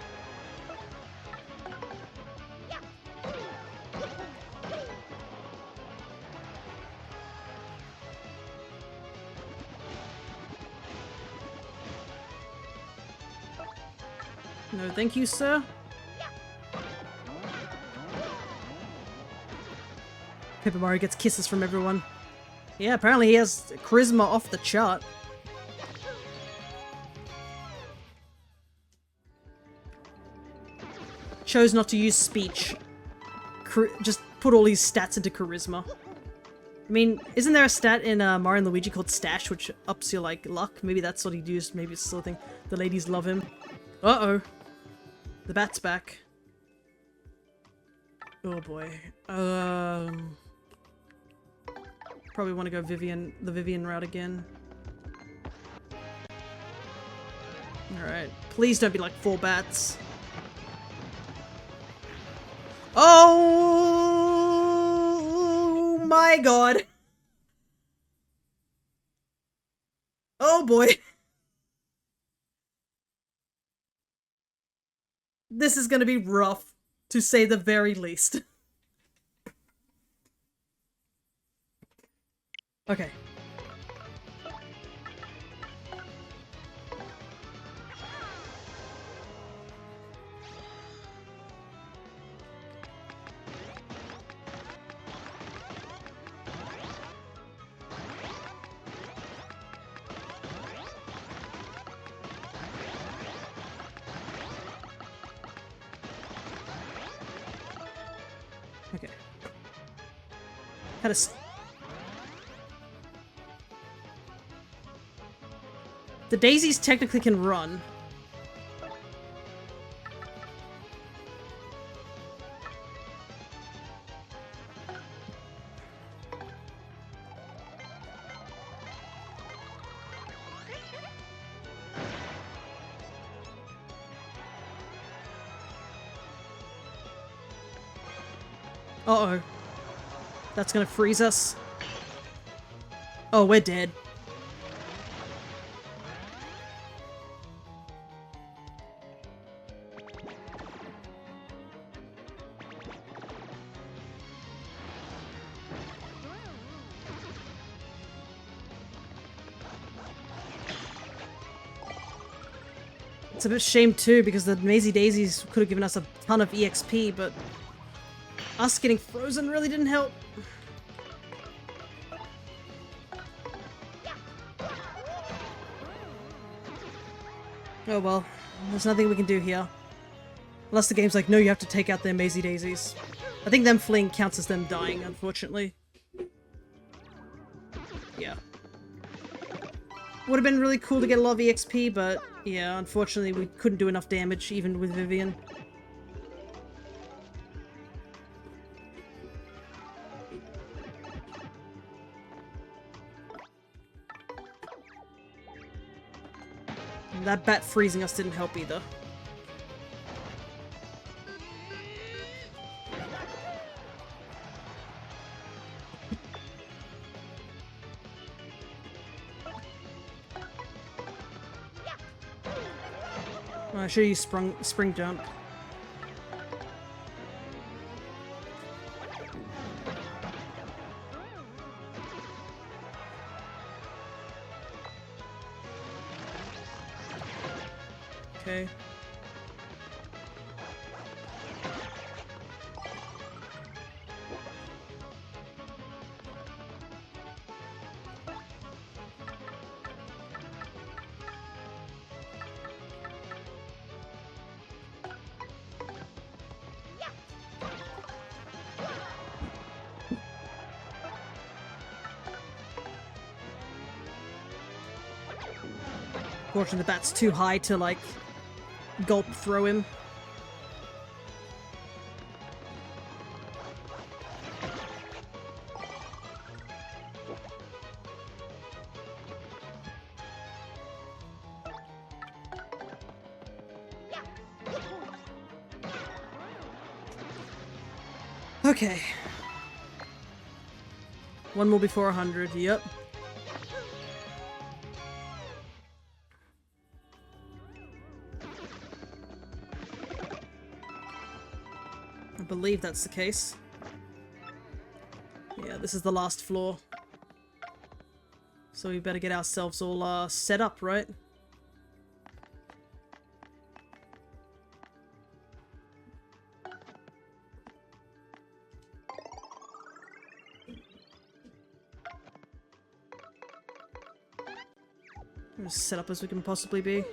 No, thank you, sir. Paper Mario gets kisses from everyone. Yeah, apparently he has charisma off the chart. Chose not to use speech. Just put all his stats into charisma. I mean, isn't there a stat in Mario and Luigi called Stash, which ups your, like, luck? Maybe that's what he'd used. Maybe it's the sort of thing. The ladies love him. Uh-oh. The bat's back. Oh boy. Probably want to go the Vivian route again. Alright. Please don't be like 4 bats. Oh my god. Oh boy. This is gonna be rough, to say the very least. Okay. Okay. Had a... The daisies technically can run. Uh-oh. That's gonna freeze us. Oh, we're dead. It's a bit shame too, because the Mazy Daisies could have given us a ton of EXP, but us getting frozen really didn't help. Oh well, there's nothing we can do here. Unless the game's like, no, you have to take out their Mazy Daisies. I think them fleeing counts as them dying, unfortunately. Yeah. Would have been really cool to get a lot of EXP, but yeah, unfortunately we couldn't do enough damage, even with Vivian. And that bat freezing us didn't help either. Oh, I should use spring jump. Okay. Fortunately, the bat's too high to, like, gulp throw him. Okay. One more before 100, yep. I believe that's the case. Yeah, this is the last floor. So we better get ourselves all set up, right? As set up as we can possibly be.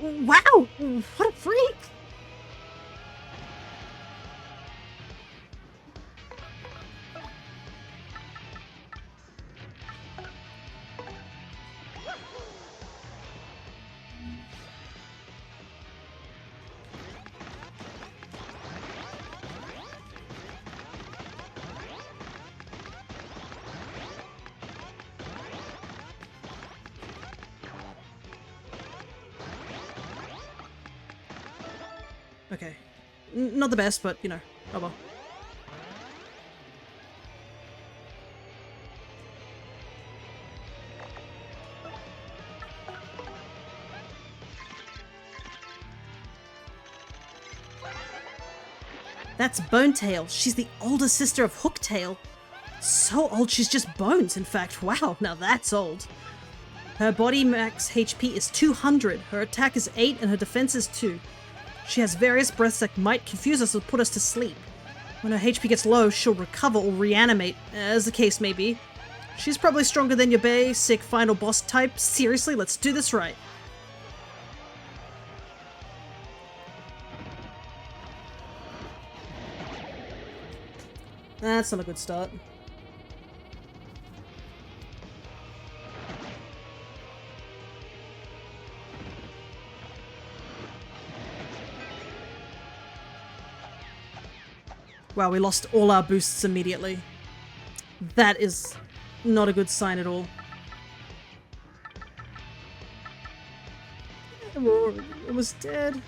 Wow! What a freak! Okay. Not the best, but, you know, oh well. That's Bonetail. She's the older sister of Hooktail. So old she's just bones, in fact. Wow, now that's old. Her body max HP is 200, her attack is 8, and her defense is 2. She has various breaths that might confuse us or put us to sleep. When her HP gets low, she'll recover or reanimate, as the case may be. She's probably stronger than your basic final boss type. Seriously, let's do this right. That's not a good start. Wow, we lost all our boosts immediately. That is not a good sign at all. We're almost dead.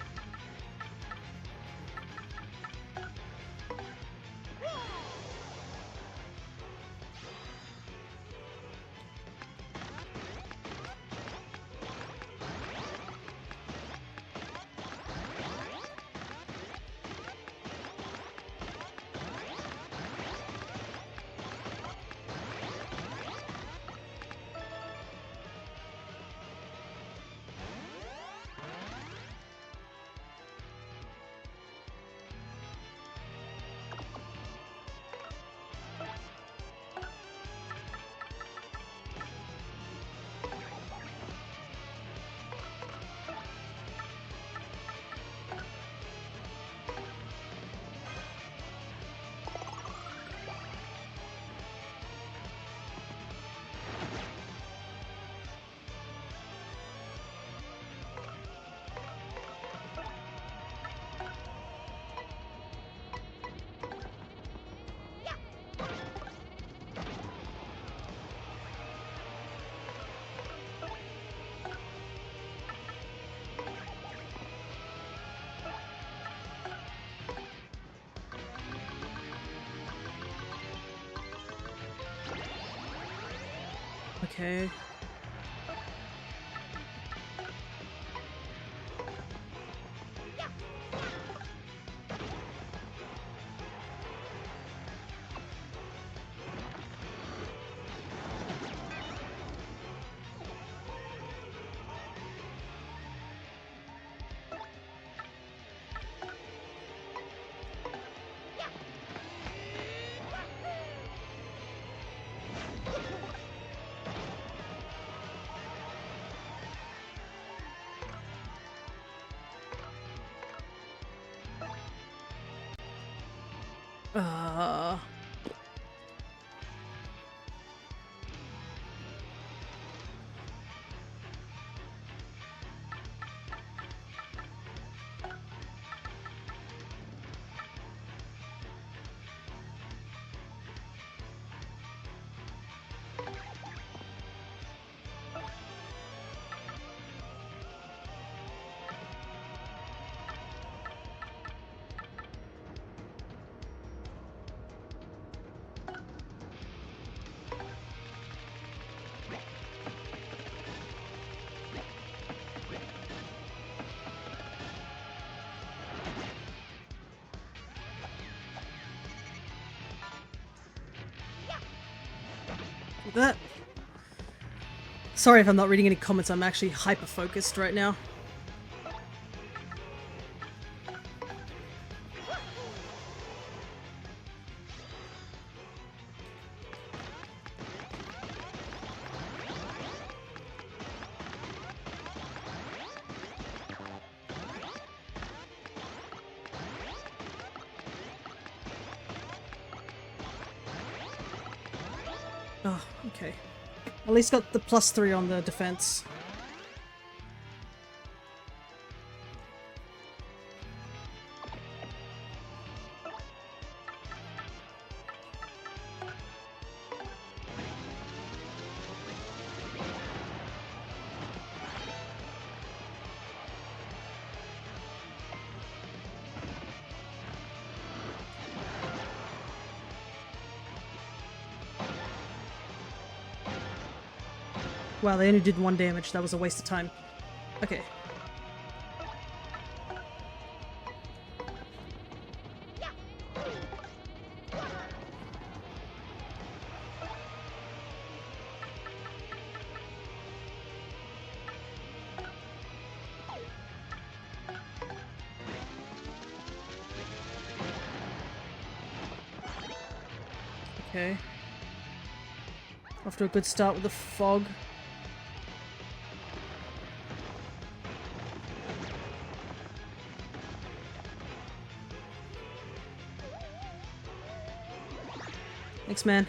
Okay. Uh... That. Sorry if I'm not reading any comments, I'm actually hyper-focused right now. Oh, okay. At least got the +3 on the defense. Wow, they only did 1 damage. That was a waste of time. Okay. Okay. Off to a good start with the fog. Thanks, man.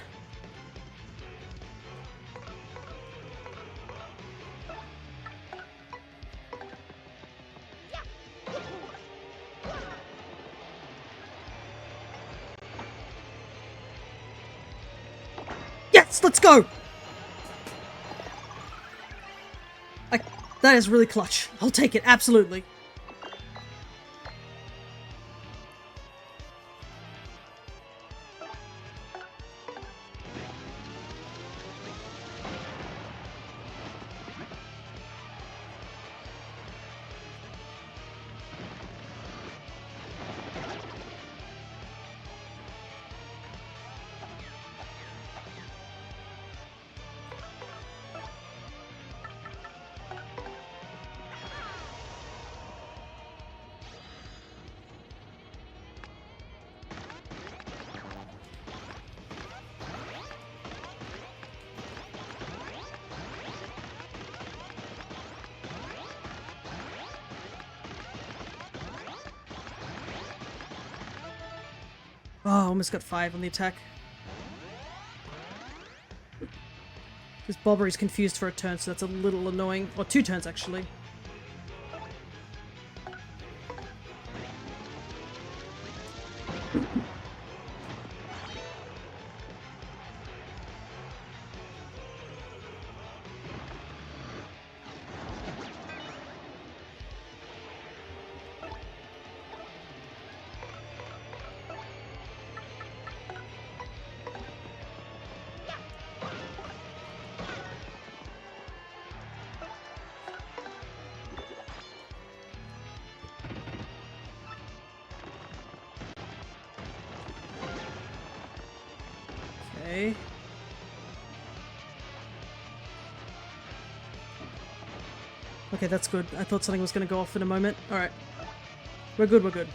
Yes, let's go! That is really clutch. I'll take it, absolutely. Oh, almost got 5 on the attack. This Bobbery's confused for a turn, so that's a little annoying. Or 2 turns, actually. Okay. Okay, that's good. I thought something was going to go off in a moment. Alright. We're good, we're good.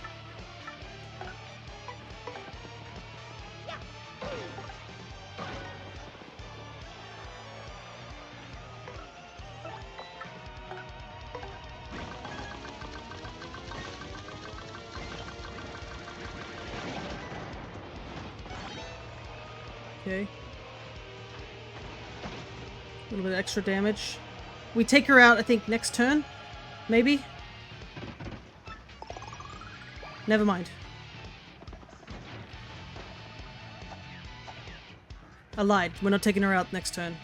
Okay. A little bit of extra damage. We take her out, I think, next turn? Maybe? Never mind. I lied. We're not taking her out next turn.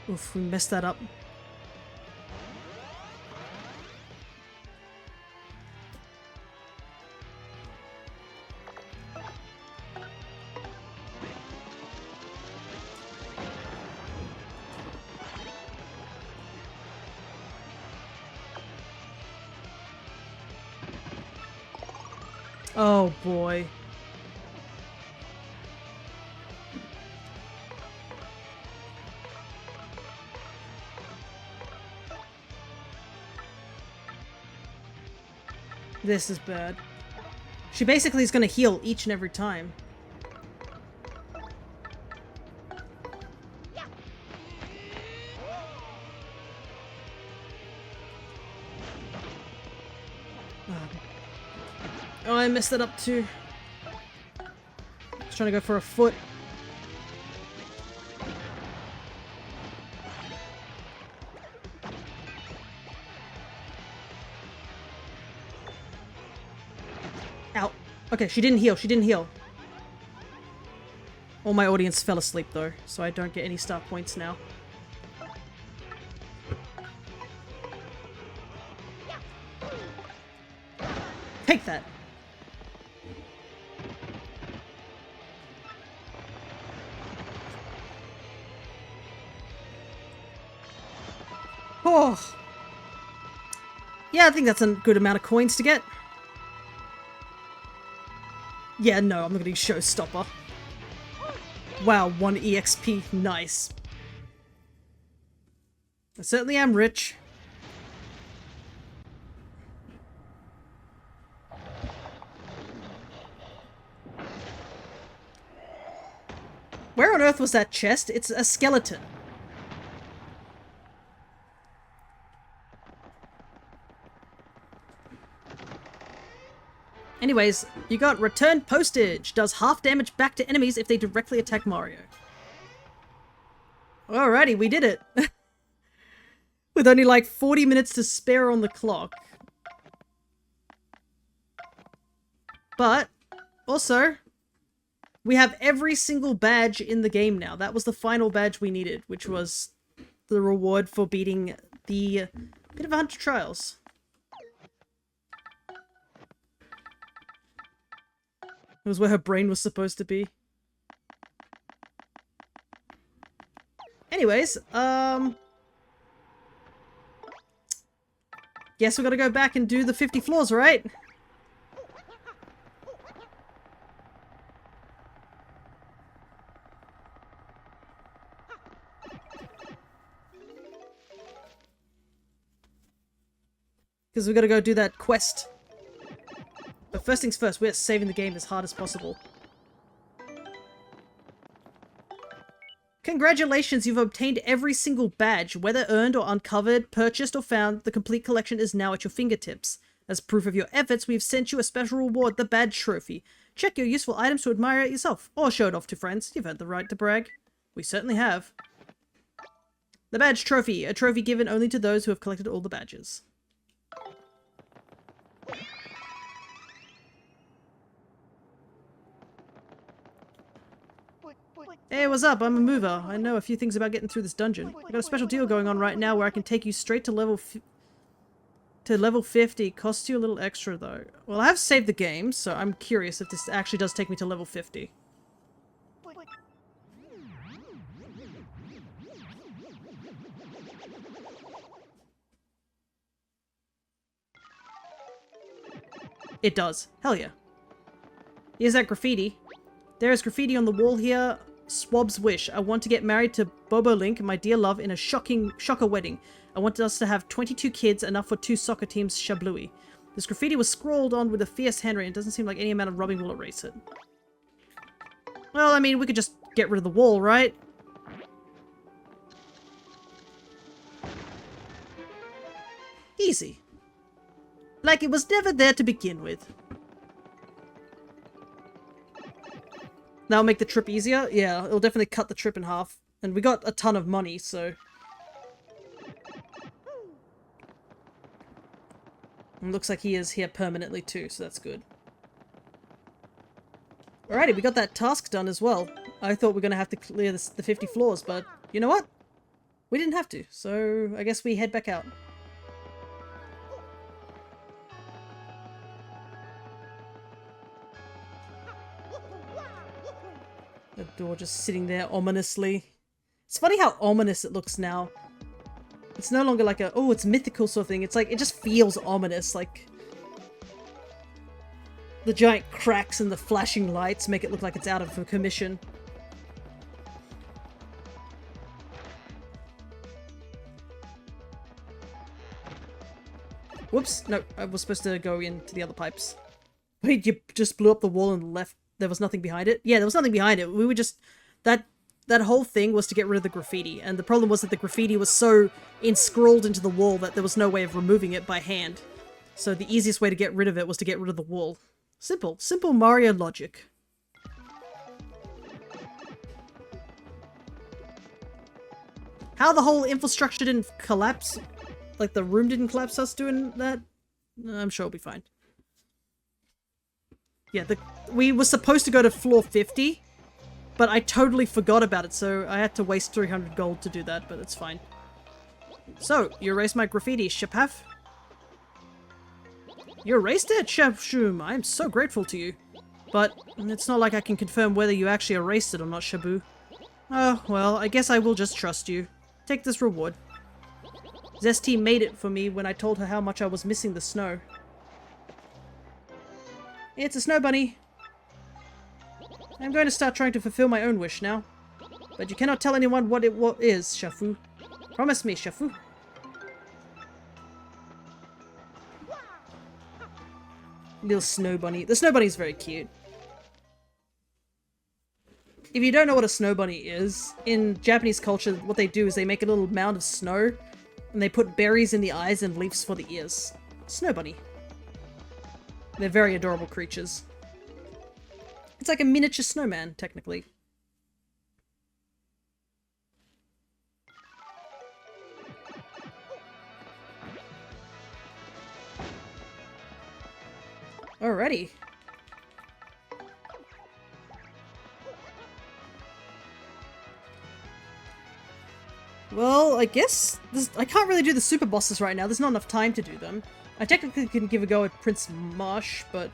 Oof, we messed that up. Oh boy. This is bad. She basically is going to heal each and every time. Oh, I messed it up too. I was trying to go for a foot. Ow. Okay, she didn't heal. She didn't heal. All my audience fell asleep though, so I don't get any star points now. Take that. Oh. Yeah, I think that's a good amount of coins to get. Yeah, no, I'm not gonna use Showstopper. Wow, 1 EXP. Nice. I certainly am rich. Where on earth was that chest? It's a skeleton. Anyways, you got return postage. Does half damage back to enemies if they directly attack Mario. Alrighty, we did it. With only like 40 minutes to spare on the clock. But, also, we have every single badge in the game now. That was the final badge we needed, which was the reward for beating the Bit of 100 Trials. It was where her brain was supposed to be. Anyways, guess we gotta go back and do the 50 floors, right? Because we gotta go do that quest. But first things first, we're saving the game as hard as possible. Congratulations, you've obtained every single badge, whether earned or uncovered, purchased or found. The complete collection is now at your fingertips. As proof of your efforts, we've sent you a special reward, the Badge Trophy. Check your useful items to admire it yourself, or show it off to friends. You've earned the right to brag. We certainly have. The Badge Trophy, a trophy given only to those who have collected all the badges. Hey, what's up? I'm a mover. I know a few things about getting through this dungeon. I got a special deal going on right now where I can take you straight to level 50. Costs you a little extra though. Well, I have saved the game, so I'm curious if this actually does take me to level 50. It does. Hell yeah. Here's that graffiti. There is graffiti on the wall here. Swab's wish. I want to get married to Bobolink, my dear love, in a shocker wedding. I want us to have 22 kids, enough for 2 soccer teams, Shablooey. This graffiti was scrawled on with a fierce handwriting. It doesn't seem like any amount of rubbing will erase it. Well, I mean, we could just get rid of the wall, right? Easy. Like it was never there to begin with. That'll make the trip easier? Yeah, it'll definitely cut the trip in half. And we got a ton of money, so... And looks like he is here permanently too, so that's good. Alrighty, we got that task done as well. I thought we were going to have to clear the 50 floors, but you know what? We didn't have to, so I guess we head back out. The door just sitting there ominously. It's funny how ominous it looks now. It's no longer like a, oh, it's mythical sort of thing. It's like, it just feels ominous. Like, the giant cracks and the flashing lights make it look like it's out of commission. Whoops. No, I was supposed to go into the other pipes. Wait, you just blew up the wall and left. There was nothing behind it? Yeah, there was nothing behind it. We were just... That whole thing was to get rid of the graffiti. And the problem was that the graffiti was so inscrawled into the wall that there was no way of removing it by hand. So the easiest way to get rid of it was to get rid of the wall. Simple. Simple Mario logic. How the whole infrastructure didn't collapse, like the room didn't collapse us doing that, I'm sure it'll be fine. Yeah, we were supposed to go to floor 50, but I totally forgot about it, so I had to waste 300 gold to do that, but it's fine. So, you erased my graffiti, Shapaf? You erased it, Shapshum. I am so grateful to you. But it's not like I can confirm whether you actually erased it or not, Shabu. Oh, well, I guess I will just trust you. Take this reward. Zesty made it for me when I told her how much I was missing the snow. It's a snow bunny. I'm going to start trying to fulfill my own wish now. But you cannot tell anyone what it is, Shafu. Promise me, Shafu. Little snow bunny. The snow bunny is very cute. If you don't know what a snow bunny is, in Japanese culture, what they do is they make a little mound of snow, and they put berries in the eyes and leaves for the ears. Snow bunny. They're very adorable creatures. It's like a miniature snowman, technically. Alrighty. Well, I guess I can't really do the super bosses right now. There's not enough time to do them. I technically can give a go at Prince Marsh, but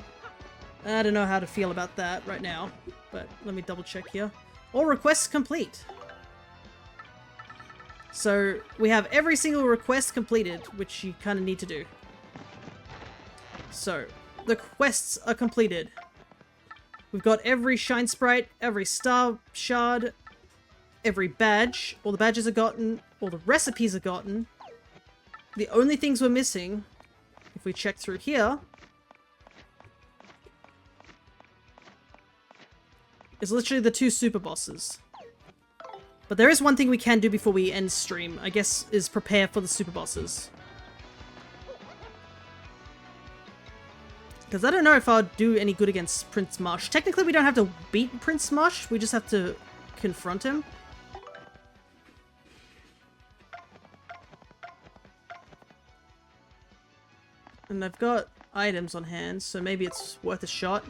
I don't know how to feel about that right now. But let me double check here. All requests complete. So we have every single request completed, which you kind of need to do. So the quests are completed. We've got every Shine Sprite, every Star Shard, every badge. All the badges are gotten. All the recipes are gotten. The only things we're missing, if we check through here, is literally the 2 super bosses. But there is one thing we can do before we end stream, I guess, is prepare for the super bosses. Because I don't know if I'll do any good against Prince Marsh. Technically, we don't have to beat Prince Marsh, we just have to confront him. And I've got items on hand, so maybe it's worth a shot.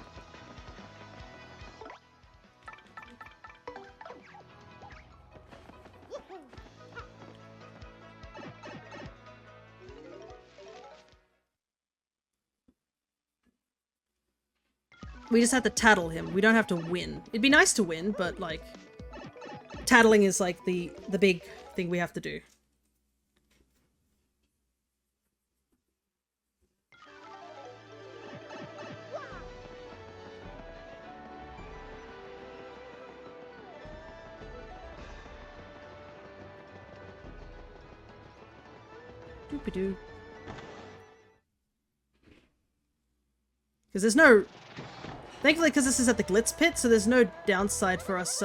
We just have to tattle him. We don't have to win. It'd be nice to win, but like, tattling is like the big thing we have to do. Doopy-doo. Because there's no... Thankfully, because this is at the Glitz Pit, so there's no downside for us,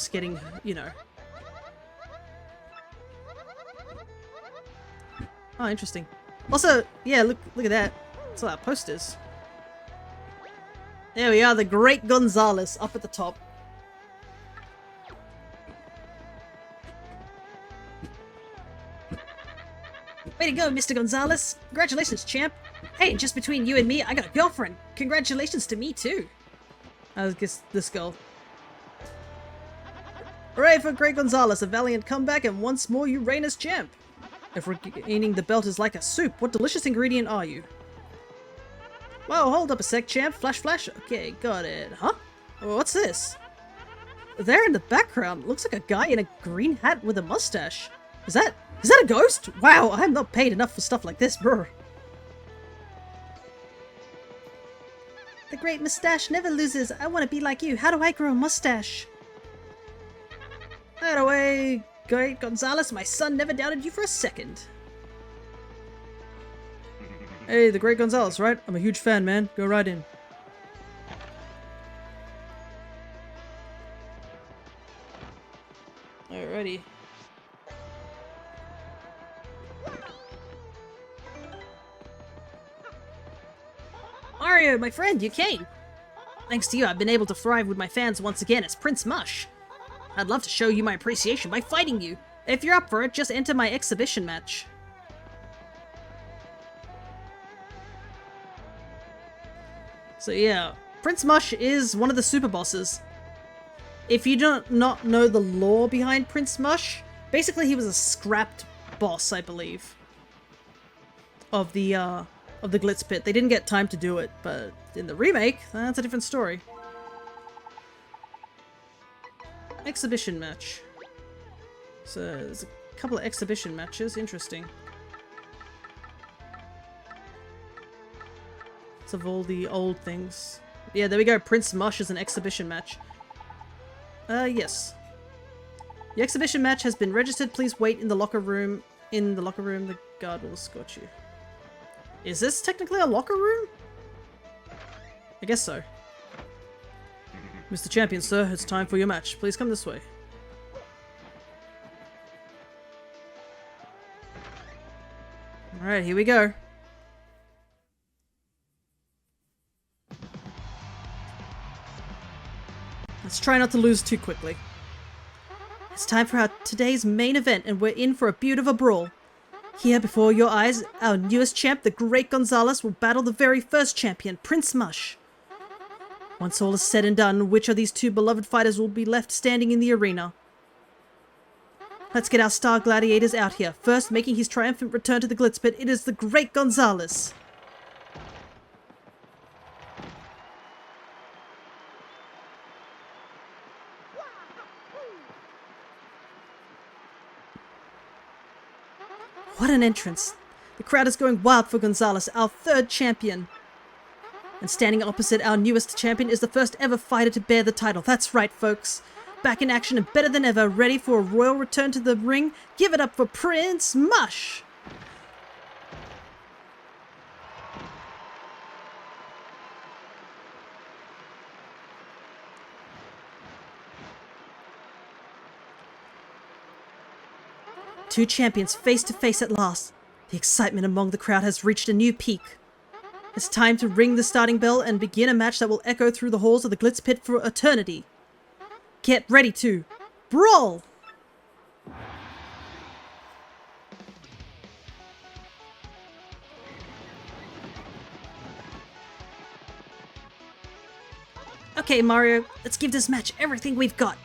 getting, you know... Oh, interesting. Also, yeah, look at that. That's what our post is. There we are, the Great Gonzalez up at the top. Way to go, Mr. Gonzalez! Congratulations, champ! Hey, just between you and me, I got a girlfriend! Congratulations to me, too! I guess this girl. Hooray for Great Gonzalez, a valiant comeback, and once more you reign as champ! If regaining the belt is like a soup, what delicious ingredient are you? Whoa, hold up a sec, champ. Flash, flash. Okay, got it. Huh? What's this? There in the background, looks like a guy in a green hat with a mustache. Is that a ghost? Wow, I'm not paid enough for stuff like this, bro. The great mustache never loses. I want to be like you. How do I grow a mustache? That away, Great Gonzalez. My son never doubted you for a second. Hey, the Great Gonzalez, right? I'm a huge fan, man. Go right in. Alrighty. Mario, my friend, you came! Thanks to you, I've been able to thrive with my fans once again as Prince Mush. I'd love to show you my appreciation by fighting you. If you're up for it, just enter my exhibition match. So yeah, Prince Mush is one of the super bosses. If you don't not know the lore behind Prince Mush, basically he was a scrapped boss, I believe, of the Glitz Pit. They didn't get time to do it, but in the remake, that's a different story. Exhibition match. So there's a couple of exhibition matches. Interesting. It's of all the old things. Yeah, there we go. Prince Mush is an exhibition match. Yes. The exhibition match has been registered. Please wait in the locker room. In the locker room, the guard will escort you. Is this technically a locker room? I guess so. Mr. Champion, sir, it's time for your match. Please come this way. Alright, here we go. Let's try not to lose too quickly. It's time for today's main event, and we're in for a beaut of a brawl. Here before your eyes, our newest champ, the Great Gonzalez, will battle the very first champion, Prince Mush. Once all is said and done, which of these two beloved fighters will be left standing in the arena? Let's get our star gladiators out here. First, making his triumphant return to the Glitz Pit, it is the Great Gonzalez. What an entrance. The crowd is going wild for Gonzalez, our third champion. And standing opposite our newest champion is the first ever fighter to bear the title. That's right, folks. Back in action and better than ever, ready for a royal return to the ring. Give it up for Prince Mush! Two champions face to face at last. The excitement among the crowd has reached a new peak. It's time to ring the starting bell and begin a match that will echo through the halls of the Glitz Pit for eternity. Get ready to brawl! Okay, Mario, let's give this match everything we've got.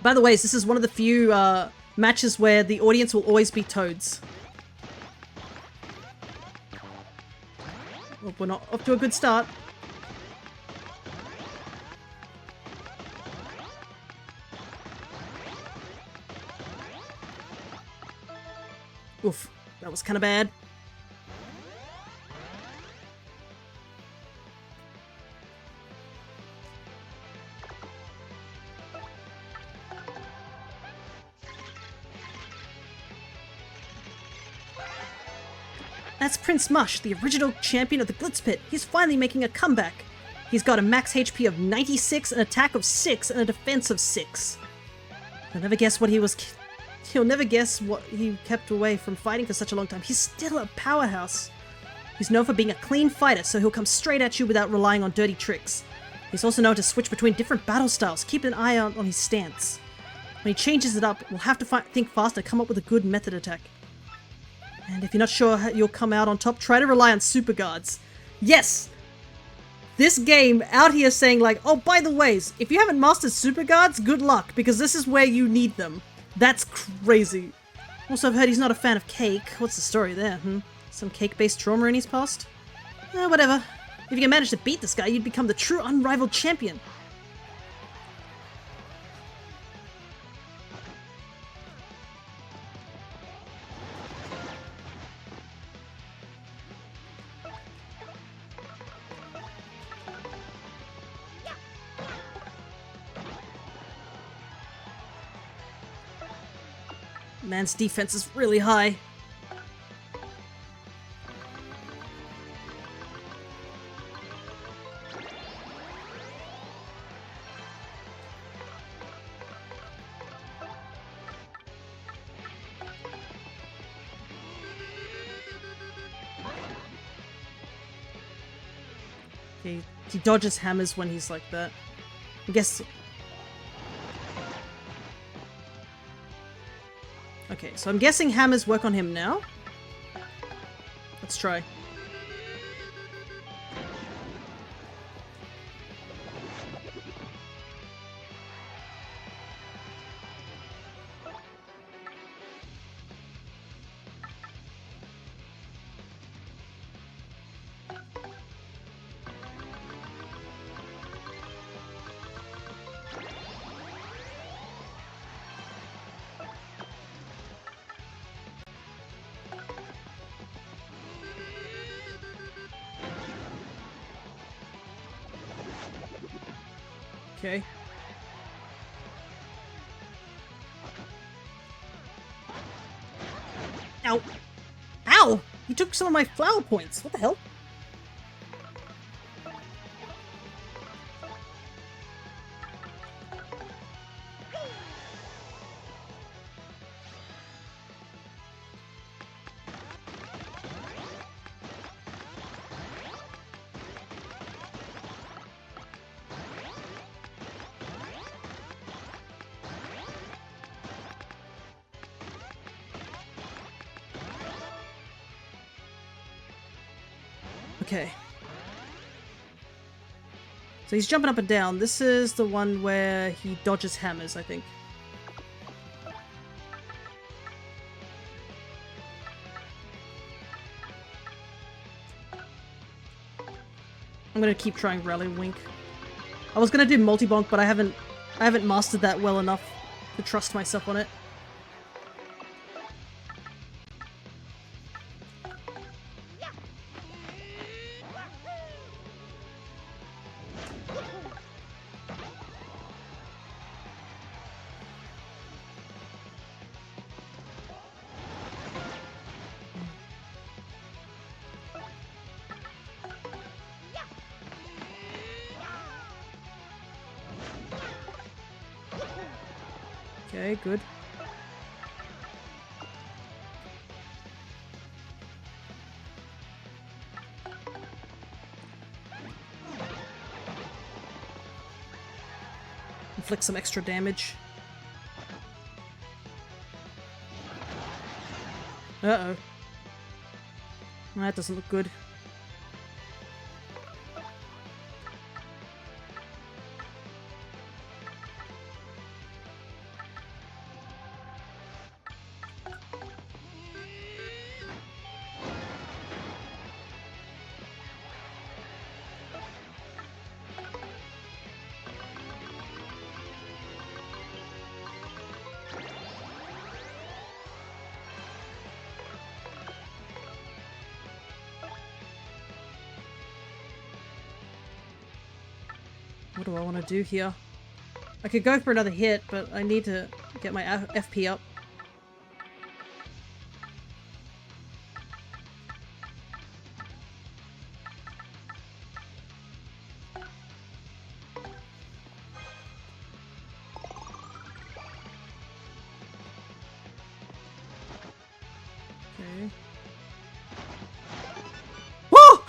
By the way, this is one of the few matches where the audience will always be toads. Well, we're not off to a good start. Oof, that was kind of bad. That's Prince Mush, the original champion of the Glitz Pit. He's finally making a comeback. He's got a max HP of 96, an attack of 6, and a defense of 6. He'll never guess what he kept away from fighting for such a long time. He's still a powerhouse. He's known for being a clean fighter, so he'll come straight at you without relying on dirty tricks. He's also known to switch between different battle styles. Keep an eye out on his stance. When he changes it up, we'll have to think faster, come up with a good method attack. And if you're not sure how you'll come out on top, try to rely on super guards. Yes! This game out here saying like, oh, by the ways, if you haven't mastered super guards, good luck, because this is where you need them. That's crazy. Also, I've heard he's not a fan of cake. What's the story there, Some cake-based trauma in his past? Whatever. If you can manage to beat this guy, you'd become the true unrivaled champion. Man's defense is really high. Okay, he dodges hammers when he's like that. I guess... Okay, so I'm guessing hammers work on him now. Let's try. Okay. Ow! Ow! You took some of my flower points. What the hell? Okay. So he's jumping up and down. This is the one where he dodges hammers, I think. I'm gonna keep trying Rally Wink. I was gonna do multi-bonk, but I haven't mastered that well enough to trust myself on it. Okay, good. Inflict some extra damage. Uh-oh. That doesn't look good. What do I want to do here? I could go for another hit, but I need to get my FP up. Okay. Whoa!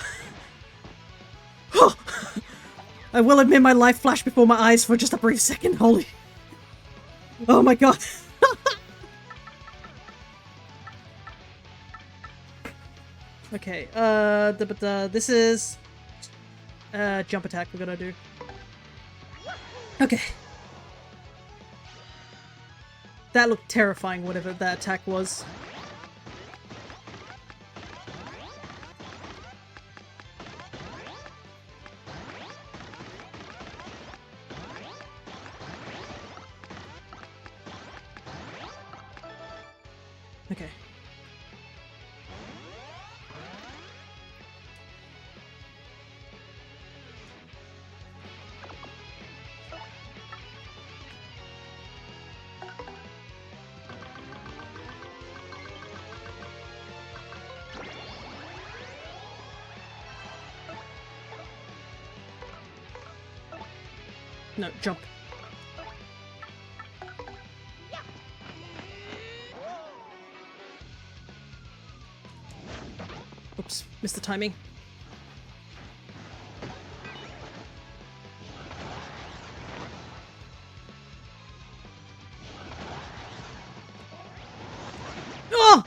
I will admit my life flashed before my eyes for just a brief second. Holy... Oh my god. Okay, this is... jump attack we're gonna do. Okay. That looked terrifying, whatever that attack was. Okay. No, jump. Oops, missed the timing. Oh!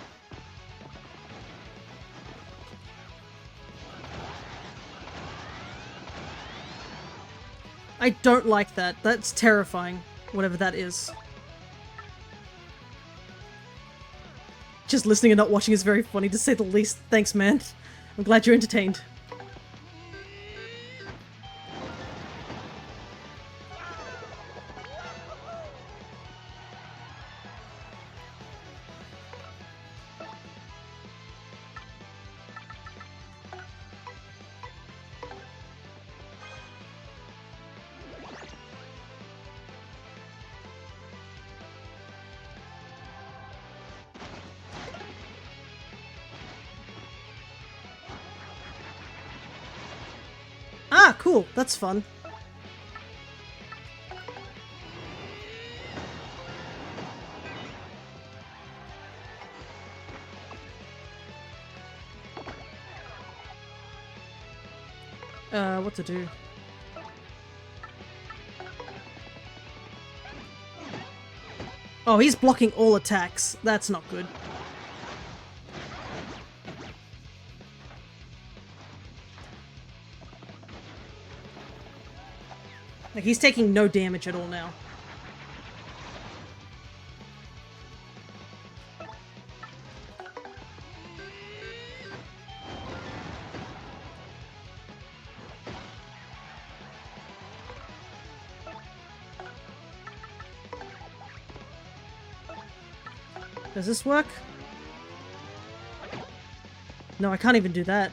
I don't like that. That's terrifying, whatever that is. Just listening and not watching is very funny, to say the least. Thanks, man. I'm glad you're entertained. Ah, cool. That's fun. What to do? Oh, he's blocking all attacks. That's not good. Like, he's taking no damage at all now. Does this work? No, I can't even do that.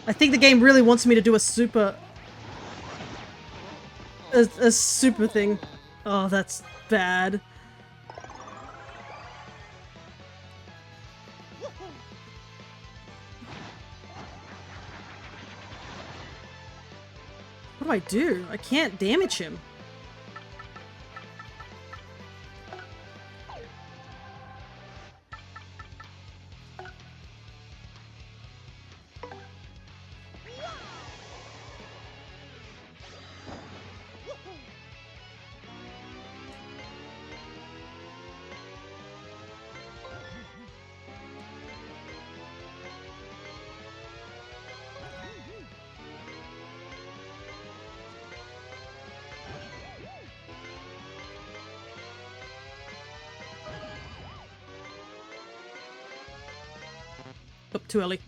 I think the game really wants me to do a super... A super thing. Oh, that's bad. What do I do? I can't damage him. Oh, too early.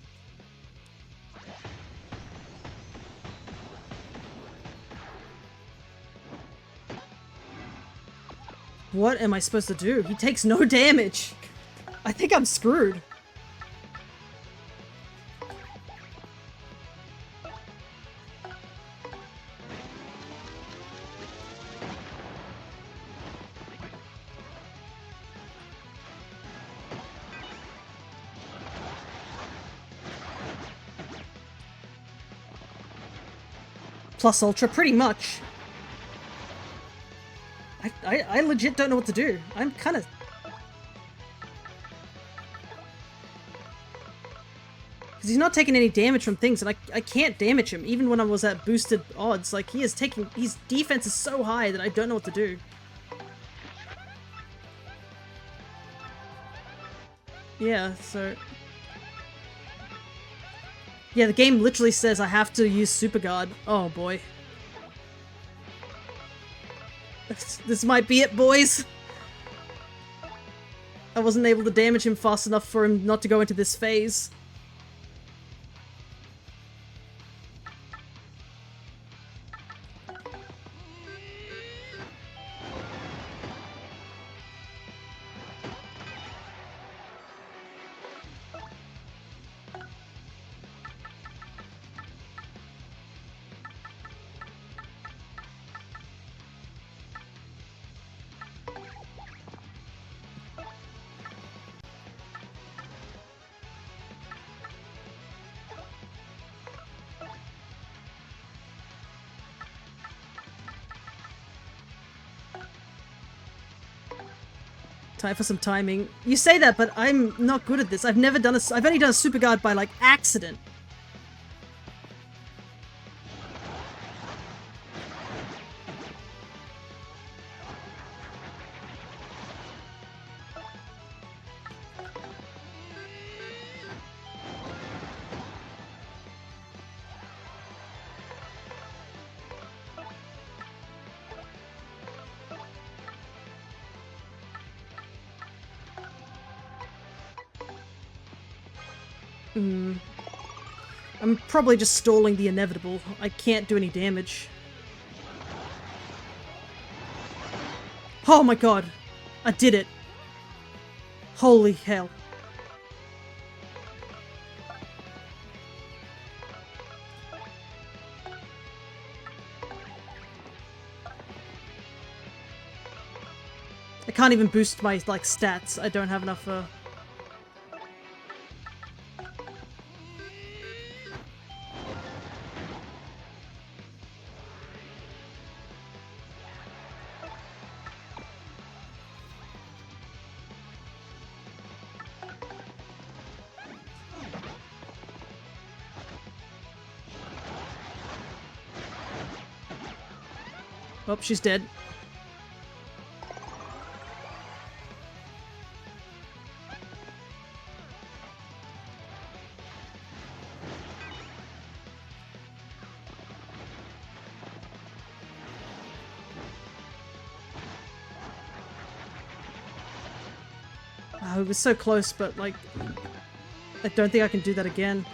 What am I supposed to do? He takes no damage. I think I'm screwed. plus ultra, pretty much. I legit don't know what to do. I'm kind of... Because he's not taking any damage from things, and I can't damage him, even when I was at boosted odds. Like, he is taking... His defense is so high that I don't know what to do. Yeah, so... Yeah, the game literally says I have to use Super Guard. Oh, boy. This might be it, boys. I wasn't able to damage him fast enough for him not to go into this phase. Time for some timing. You say that, but I'm not good at this. I've never done I've only done a Super Guard by, like, accident. I'm probably just stalling the inevitable. I can't do any damage. Oh my god! I did it! Holy hell. I can't even boost my, like, stats. I don't have enough, Oh, she's dead. Oh, it was so close, but, like, I don't think I can do that again.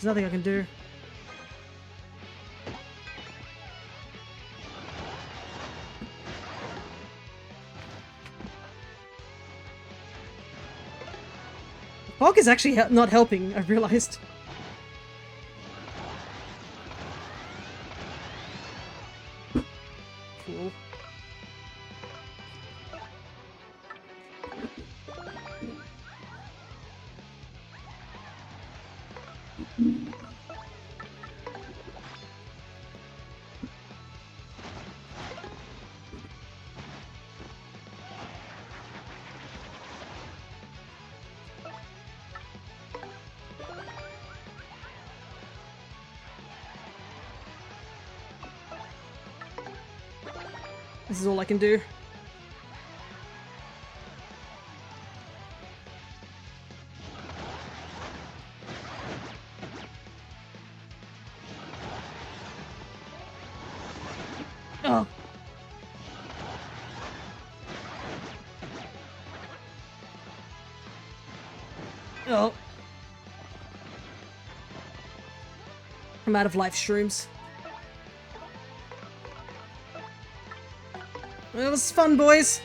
There's nothing I can do. Fog is actually not helping, I've realized. Cool. This is all I can do. Oh. Oh. I'm out of life shrooms. It was fun, boys.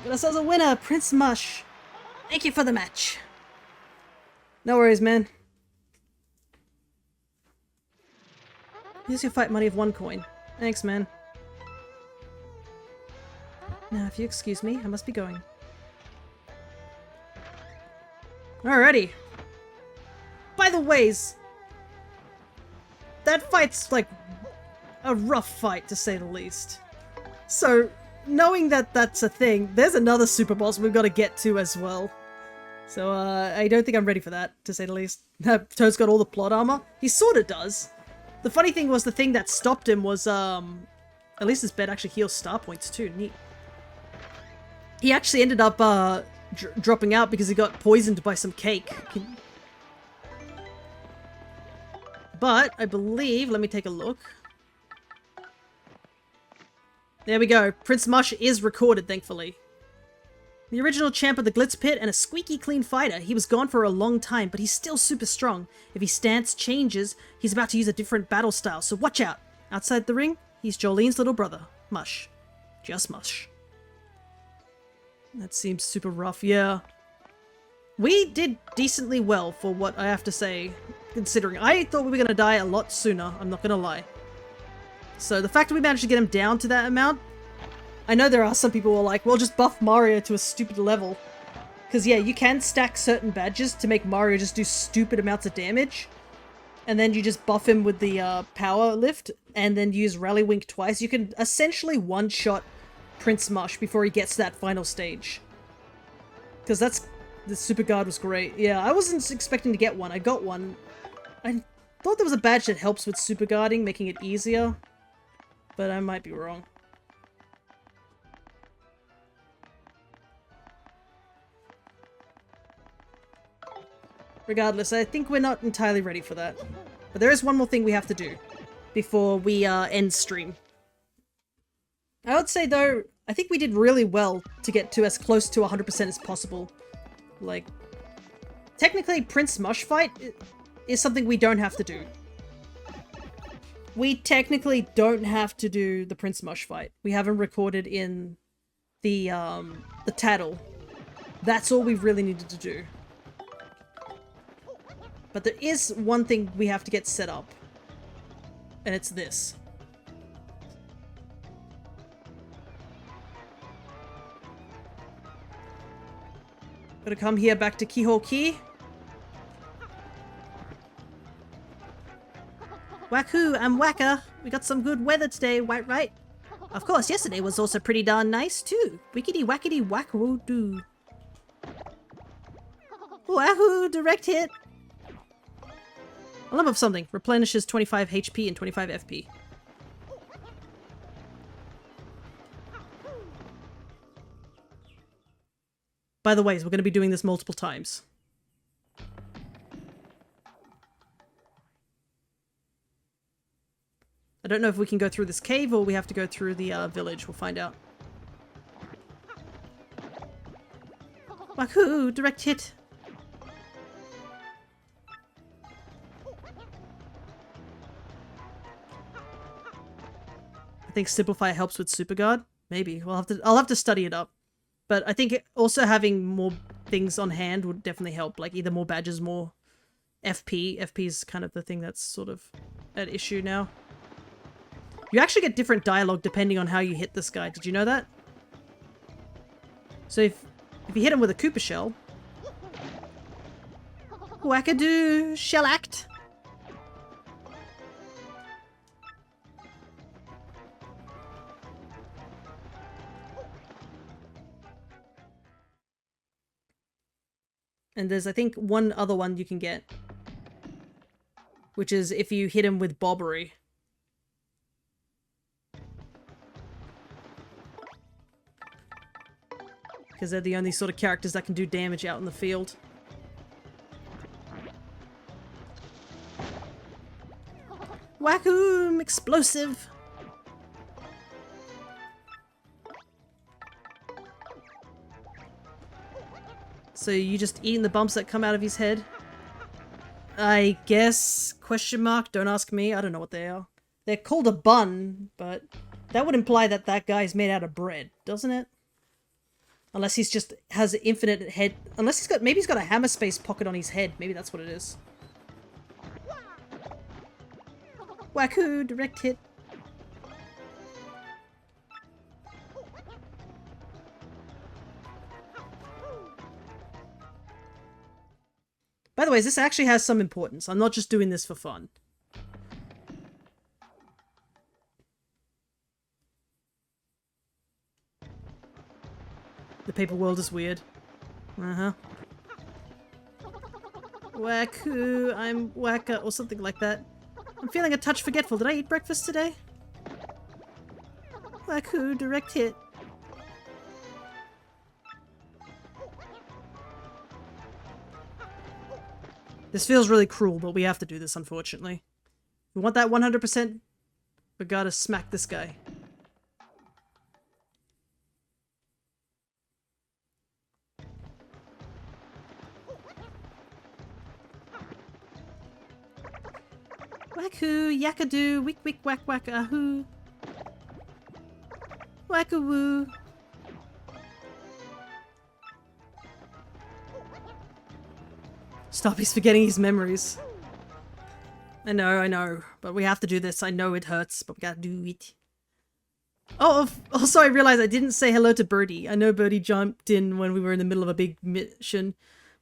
Got ourselves a winner, Prince Mush. Thank you for the match. No worries, man. Here's your fight money of 1 coin. Thanks, man. Now, if you excuse me, I must be going. Alrighty. By the ways, that fight's like a rough fight to say the least. So, knowing that that's a thing, there's another super boss we've got to get to as well. So, I don't think I'm ready for that, to say the least. Toad's got all the plot armor. He sorta does. The funny thing was the thing that stopped him was, at least his bed actually heals star points too. Neat. He actually ended up, dropping out because he got poisoned by some cake. But, I believe, let me take a look. There we go. Prince Mush is recorded, thankfully. The original champ of the Glitz Pit and a squeaky clean fighter. He was gone for a long time, but he's still super strong. If his stance changes, he's about to use a different battle style, so watch out. Outside the ring, he's Jolene's little brother. Mush. Just Mush. That seems super rough, yeah. We did decently well for what I have to say, considering I thought we were going to die a lot sooner, I'm not going to lie. So the fact that we managed to get him down to that amount, I know there are some people who are like, well, just buff Mario to a stupid level. Because yeah, you can stack certain badges to make Mario just do stupid amounts of damage. And then you just buff him with the power lift, and then use Rally Wink twice. You can essentially one-shot Prince Mush before he gets to that final stage. Because the super guard was great. Yeah, I wasn't expecting to get one. I got one. I thought there was a badge that helps with super guarding, making it easier. But I might be wrong. Regardless, I think we're not entirely ready for that. But there is one more thing we have to do before we end stream. I would say, though, I think we did really well to get to as close to 100% as possible. Like, technically, Prince Mush fight is something we don't have to do. We technically don't have to do the Prince Mush fight. We haven't recorded in the tattle. That's all we really needed to do. But there is one thing we have to get set up. And it's this. Gotta come here back to Keyhole Key. Wahoo, I'm Whacker. We got some good weather today, right? Of course, yesterday was also pretty darn nice, too. Wickety wackety whack-woo doo. Wahoo, direct hit. I love of something. Replenishes 25 HP and 25 FP. By the way, we're going to be doing this multiple times. I don't know if we can go through this cave or we have to go through the village. We'll find out. Wahoo! Direct hit! I think Simplify helps with Super Guard. Maybe. I'll have to study it up. But I think also having more things on hand would definitely help. Like either more badges, more FP. FP is kind of the thing that's sort of at issue now. You actually get different dialogue depending on how you hit this guy. Did you know that? So if you hit him with a Koopa Shell... Wackadoo! Shell act! And there's, I think, one other one you can get. Which is if you hit him with Bobbery. Because they're the only sort of characters that can do damage out in the field. Wackoom! Explosive! So you just eating the bumps that come out of his head? I guess? Question mark? Don't ask me. I don't know what they are. They're called a bun, but that would imply that that guy's made out of bread, doesn't it? Unless he's just has infinite head. Unless maybe he's got a hammer space pocket on his head. Maybe that's what it is. Wacko, direct hit. By the way, this actually has some importance. I'm not just doing this for fun. The paper world is weird. Uh-huh. Wacko, I'm wacka, or something like that. I'm feeling a touch forgetful. Did I eat breakfast today? Wacko, direct hit. This feels really cruel, but we have to do this, unfortunately. We want that 100%, we gotta smack this guy. Wacko, yakadoo, wick wick whack whack ahoo. Wackawoo. Stop, he's forgetting his memories. I know, but we have to do this. I know it hurts, but we gotta do it. Oh, also I realized I didn't say hello to Birdie. I know Birdie jumped in when we were in the middle of a big mission,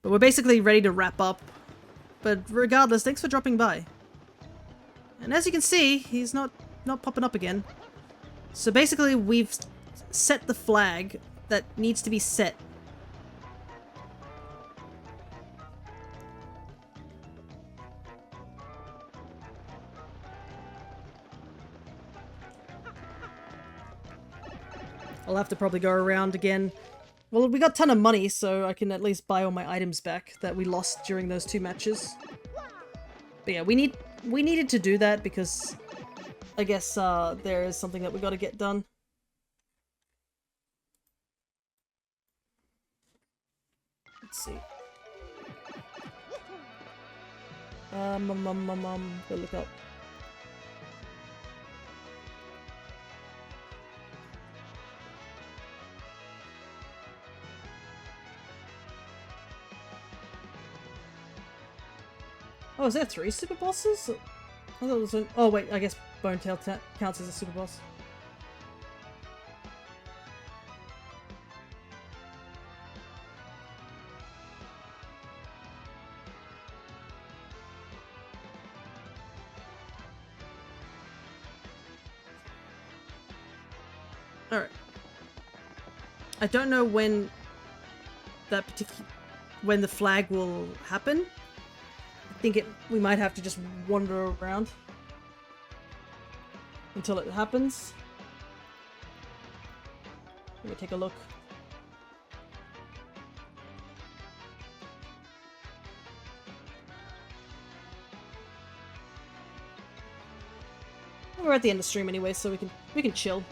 but we're basically ready to wrap up. But regardless, thanks for dropping by. And as you can see, he's not popping up again. So basically, we've set the flag that needs to be set. I'll have to probably go around again. Well, we got a ton of money, so I can at least buy all my items back that we lost during those 2 matches. But yeah, we needed to do that because I guess there is something that we got to get done. Let's see. Go look up. Oh, is there 3 super bosses? I thought it was a... Oh wait, I guess Bonetail counts as a super boss. Alright. I don't know when when the flag will happen. I think we might have to just wander around until it happens. Let me take a look. We're at the end of stream anyway, so we can chill.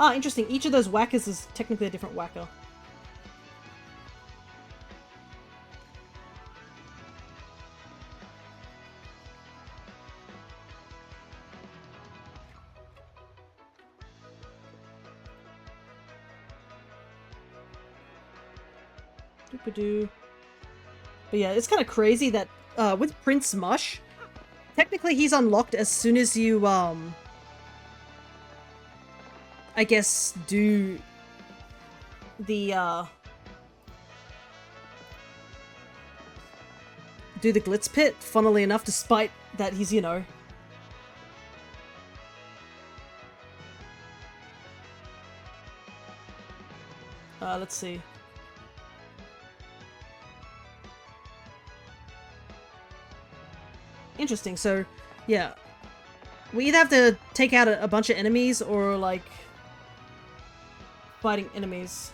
Ah, interesting. Each of those whackers is technically a different whacker. Doo-ba-doo. But yeah, it's kind of crazy that with Prince Mush, technically he's unlocked as soon as you I guess do the Glitz Pit, funnily enough, despite that he's, you know, let's see. Interesting, so, yeah. We either have to take out a bunch of enemies or, like, fighting enemies.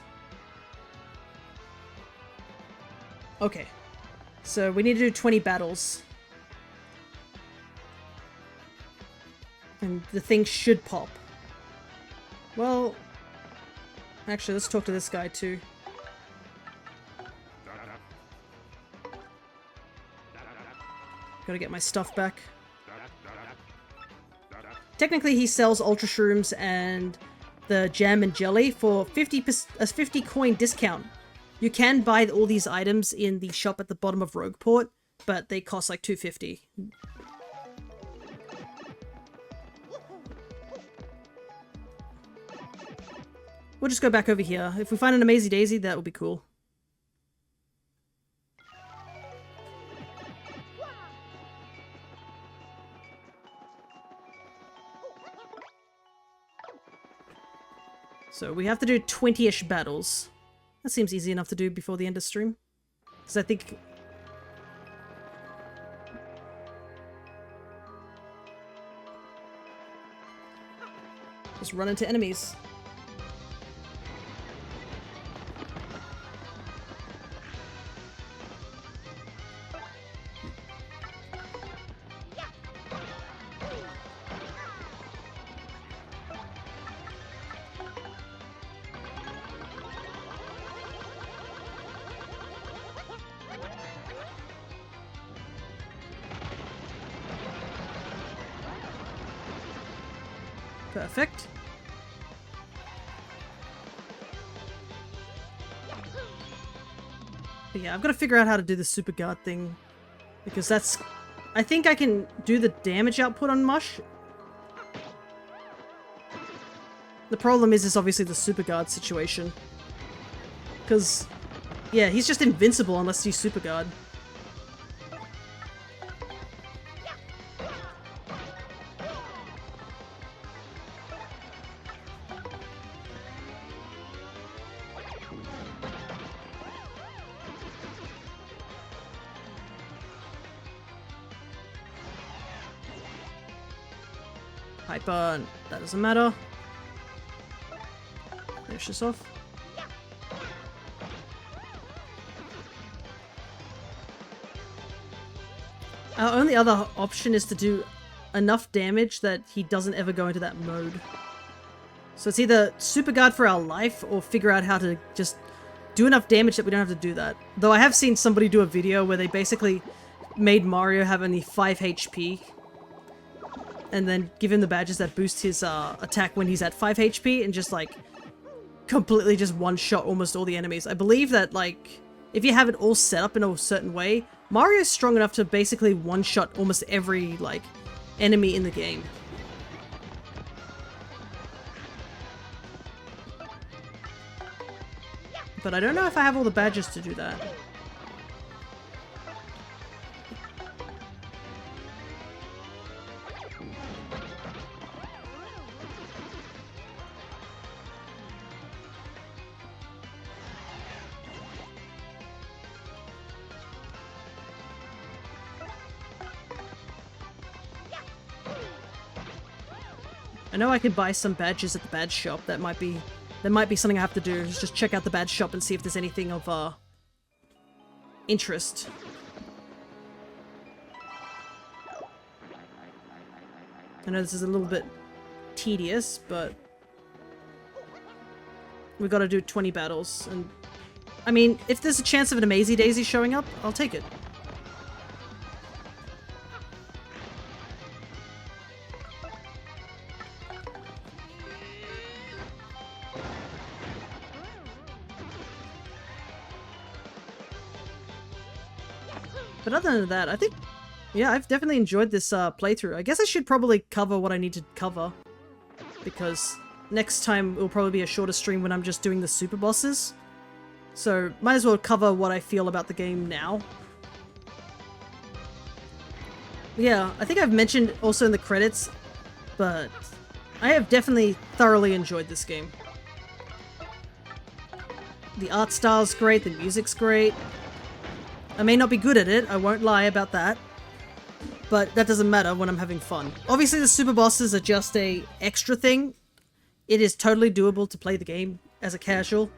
Okay. So we need to do 20 battles. And the thing should pop. Well... Actually, let's talk to this guy too. Gotta get my stuff back. technically he sells Ultra Shrooms and the jam and jelly for a 50 coin discount. You can buy all these items in the shop at the bottom of Rogueport, but they cost like 250. We'll just go back over here. If we find an Amazy Daisy, that would be cool. So we have to do 20-ish battles. That seems easy enough to do before the end of stream. Because I think... just run into enemies. Perfect. But yeah, I've got to figure out how to do the super guard thing. Because that's... I think I can do the damage output on Mush. The problem is obviously the super guard situation. Because, yeah, he's just invincible unless you super guard. Hyper, that doesn't matter. Finish this off. Our only other option is to do enough damage that he doesn't ever go into that mode. So it's either super guard for our life or figure out how to just do enough damage that we don't have to do that. Though I have seen somebody do a video where they basically made Mario have only 5 HP and then give him the badges that boost his attack when he's at 5 HP and just like completely just one-shot almost all the enemies. I believe that like if you have it all set up in a certain way, Mario's strong enough to basically one-shot almost every like enemy in the game. But I don't know if I have all the badges to do that. I know I could buy some badges at the badge shop. That might be something I have to do. Is just check out the badge shop and see if there's anything of interest. I know this is a little bit tedious, but we've got to do 20 battles. And I mean, if there's a chance of an Amazy Daisy showing up, I'll take it. But other than that, I think, yeah, I've definitely enjoyed this playthrough. I guess I should probably cover what I need to cover, because next time it will probably be a shorter stream when I'm just doing the super bosses. So might as well cover what I feel about the game now. Yeah, I think I've mentioned also in the credits, but I have definitely thoroughly enjoyed this game. The art style's great, the music's great. I may not be good at it, I won't lie about that, but that doesn't matter when I'm having fun. Obviously the super bosses are just a extra thing. It is totally doable to play the game as a casual.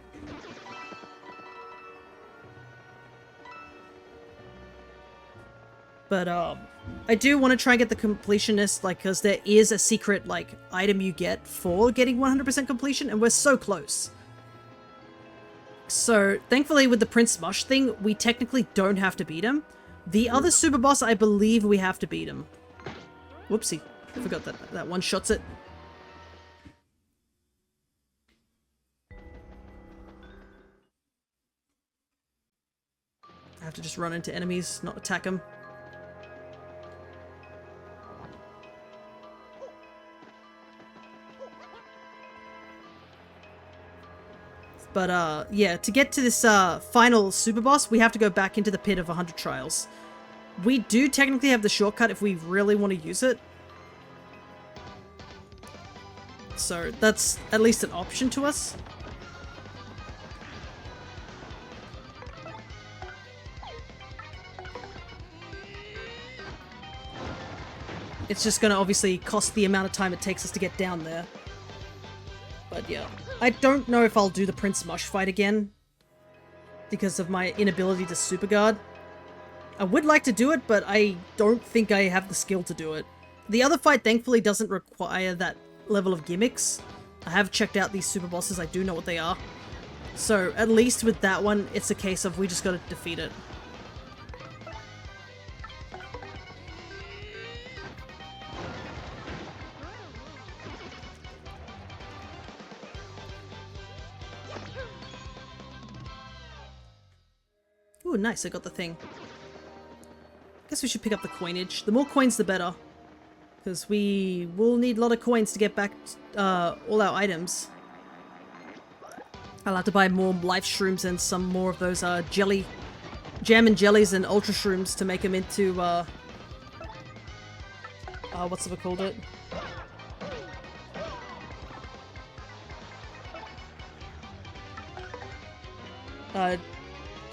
But I do want to try and get the completionist, like, because there is a secret like item you get for getting 100% completion, and we're so close. So, thankfully with the Prince Mush thing, we technically don't have to beat him. The other super boss, I believe we have to beat him. Whoopsie. I forgot that that one shots it. I have to just run into enemies, not attack them. But yeah, to get to this final super boss, we have to go back into the pit of 100 trials. We do technically have the shortcut if we really want to use it. So that's at least an option to us. It's just going to obviously cost the amount of time it takes us to get down there. But yeah, I don't know if I'll do the Prince Mush fight again because of my inability to super guard. I would like to do it, but I don't think I have the skill to do it. The other fight thankfully doesn't require that level of gimmicks. I have checked out these super bosses, I do know what they are. So at least with that one, it's a case of we just gotta defeat it. Ooh, nice, I got the thing. Guess we should pick up the coinage. The more coins, the better. Because we will need a lot of coins to get back all our items. I'll have to buy more life shrooms and some more of those jam and jellies and ultra shrooms to make them into, what's it called it?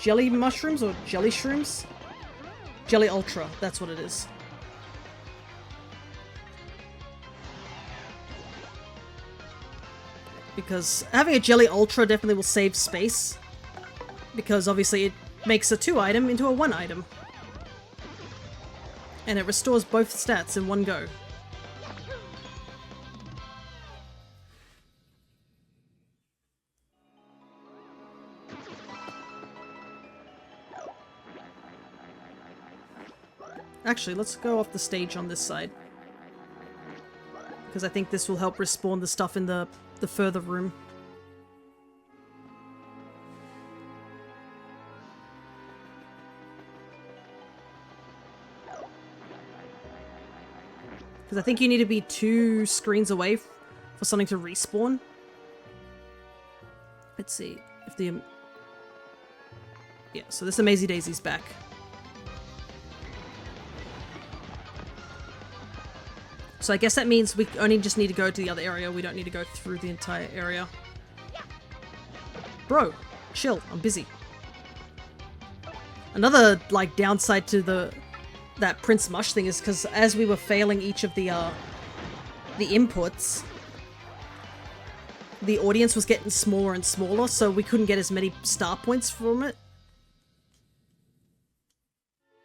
Jelly mushrooms or jelly shrooms? Jelly Ultra, that's what it is. Because having a Jelly Ultra definitely will save space. Because obviously it makes a 2 item into a 1 item. And it restores both stats in one go. Actually, let's go off the stage on this side. Because I think this will help respawn the stuff in the further room. Because I think you need to be 2 screens away for something to respawn. Let's see if the... Yeah, so this Amazy Daisy's back. So I guess that means we only just need to go to the other area. We don't need to go through the entire area. Bro, chill. I'm busy. Another, like, downside to that Prince Mush thing is because as we were failing each of the inputs, the audience was getting smaller and smaller, so we couldn't get as many star points from it.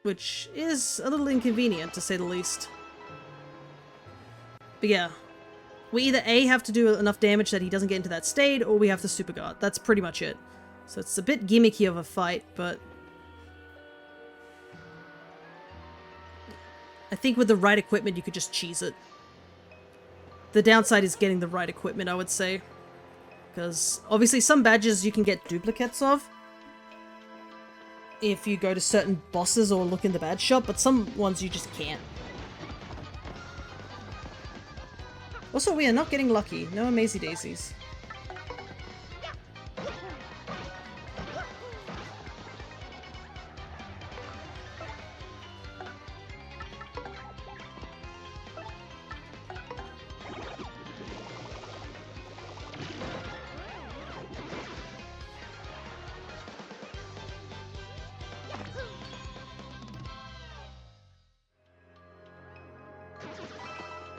Which is a little inconvenient, to say the least. But yeah, we either A, have to do enough damage that he doesn't get into that state, or we have to super guard. That's pretty much it. So it's a bit gimmicky of a fight, but... I think with the right equipment you could just cheese it. The downside is getting the right equipment, I would say. Because obviously some badges you can get duplicates of if you go to certain bosses or look in the badge shop, but some ones you just can't. Also, we are not getting lucky. No Amazy Daisies.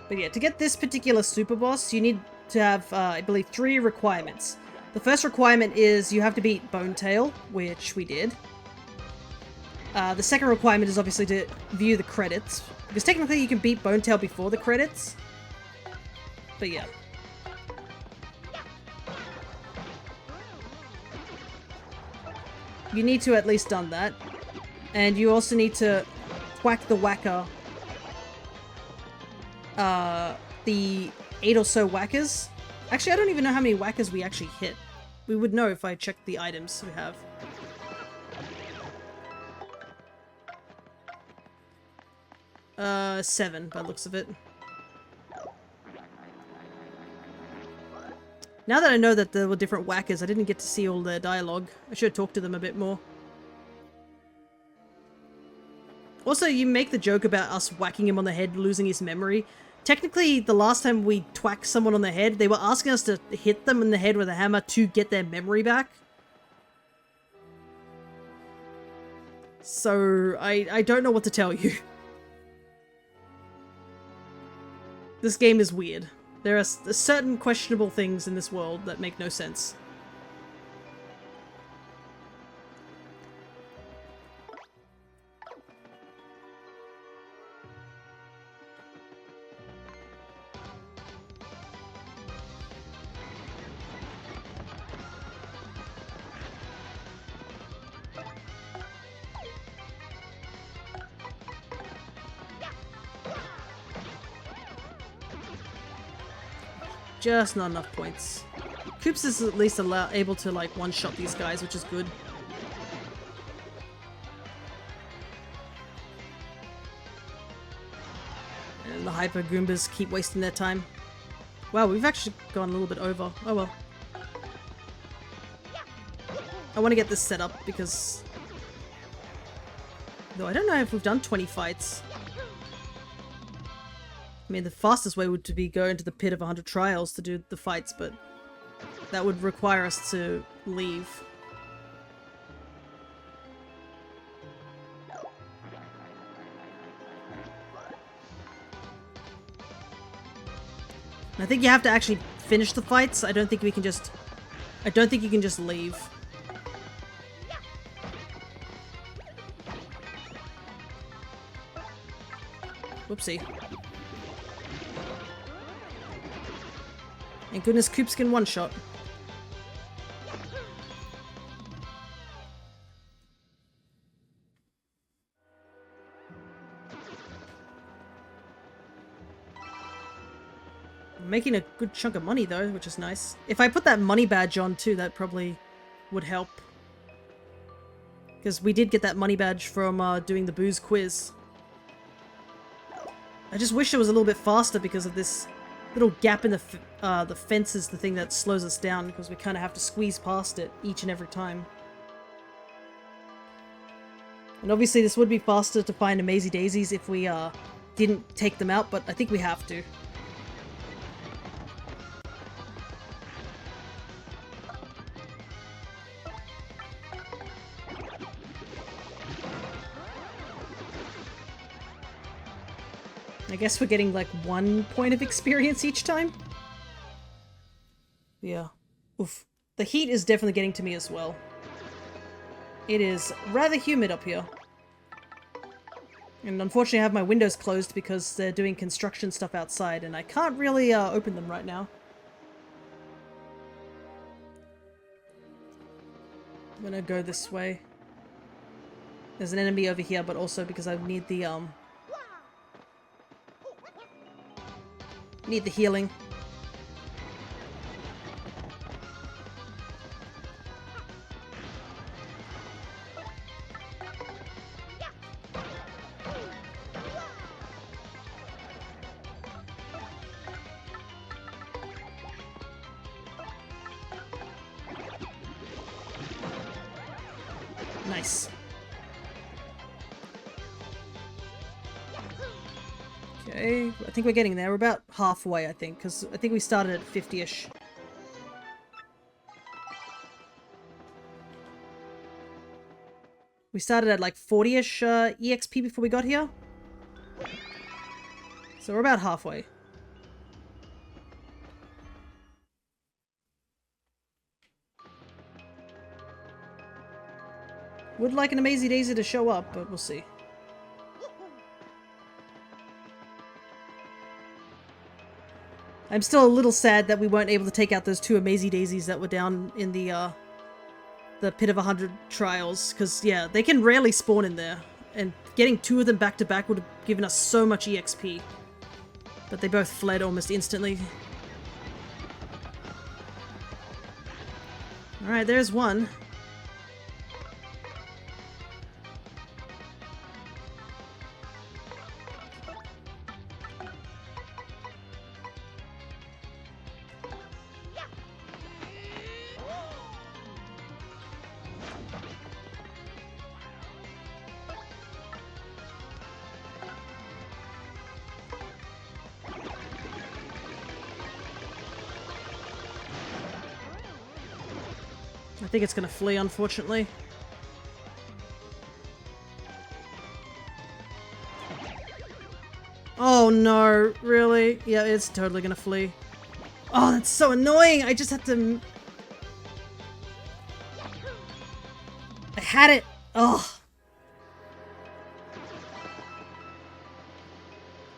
But yeah, to get this particular super boss, you need to have, I believe, 3 requirements. The first requirement is you have to beat Bonetail, which we did. The second requirement is obviously to view the credits, because technically you can beat Bonetail before the credits. But yeah. You need to at least done that. And you also need to whack the whacker the 8 or so whackers. Actually, I don't even know how many whackers we actually hit. We would know if I checked the items we have. Seven by the looks of it. Now that I know that there were different whackers, I didn't get to see all their dialogue. I should have talked to them a bit more. Also, you make the joke about us whacking him on the head, losing his memory. Technically, the last time we twacked someone on the head, they were asking us to hit them in the head with a hammer to get their memory back. So, I don't know what to tell you. This game is weird. There are certain questionable things in this world that make no sense. Just not enough points. Koops is at least able to, like, one-shot these guys, which is good. And the Hyper Goombas keep wasting their time. Wow, we've actually gone a little bit over. Oh well. I want to get this set up because... Though I don't know if we've done 20 fights. I mean, the fastest way would be go into the pit of 100 trials to do the fights, but that would require us to leave. I think you have to actually finish the fights. I don't think we can just... I don't think you can just leave. Whoopsie. Thank goodness Koops can one-shot. Making a good chunk of money though, which is nice. If I put that money badge on too, that probably would help. Because we did get that money badge from doing the booze quiz. I just wish it was a little bit faster because of this little gap in the fence is the thing that slows us down, because we kind of have to squeeze past it each and every time. And obviously this would be faster to find Amazy Daisies if we didn't take them out, but I think we have to. I guess we're getting like 1 point of experience each time? Yeah. Oof. The heat is definitely getting to me as well. It is rather humid up here. And unfortunately I have my windows closed because they're doing construction stuff outside and I can't really open them right now. I'm gonna go this way. There's an enemy over here, but also because I need the healing. Nice. Okay, I think we're getting there. We're about halfway, I think, because I think we started at 50-ish. We started at like 40-ish EXP before we got here. So we're about halfway. Would like an Amazy Daisy to show up, but we'll see. I'm still a little sad that we weren't able to take out those 2 Amazy Daisies that were down in the pit of 100 trials, because yeah, they can rarely spawn in there, and getting 2 of them back to back would have given us so much EXP. But they both fled almost instantly. Alright, there's one. I think it's gonna flee, unfortunately. Oh no, really? Yeah, it's totally gonna flee. Oh, that's so annoying! I just had to... I had it! Oh.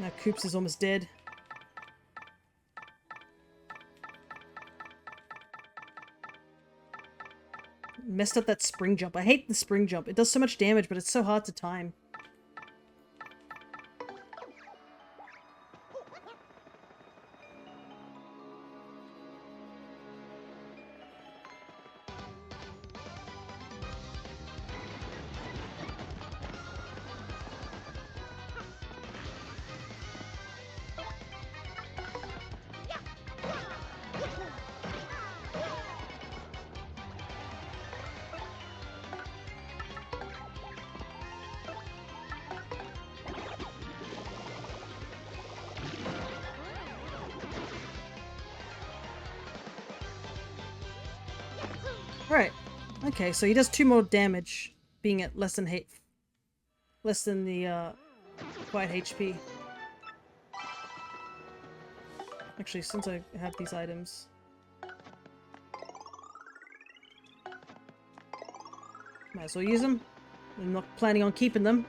Now Koops is almost dead. Messed up that spring jump. I hate the spring jump. It does so much damage, but it's so hard to time. Right. Okay, so he does 2 more damage, being at less than the quiet HP. Actually, since I have these items, might as well use them. I'm not planning on keeping them.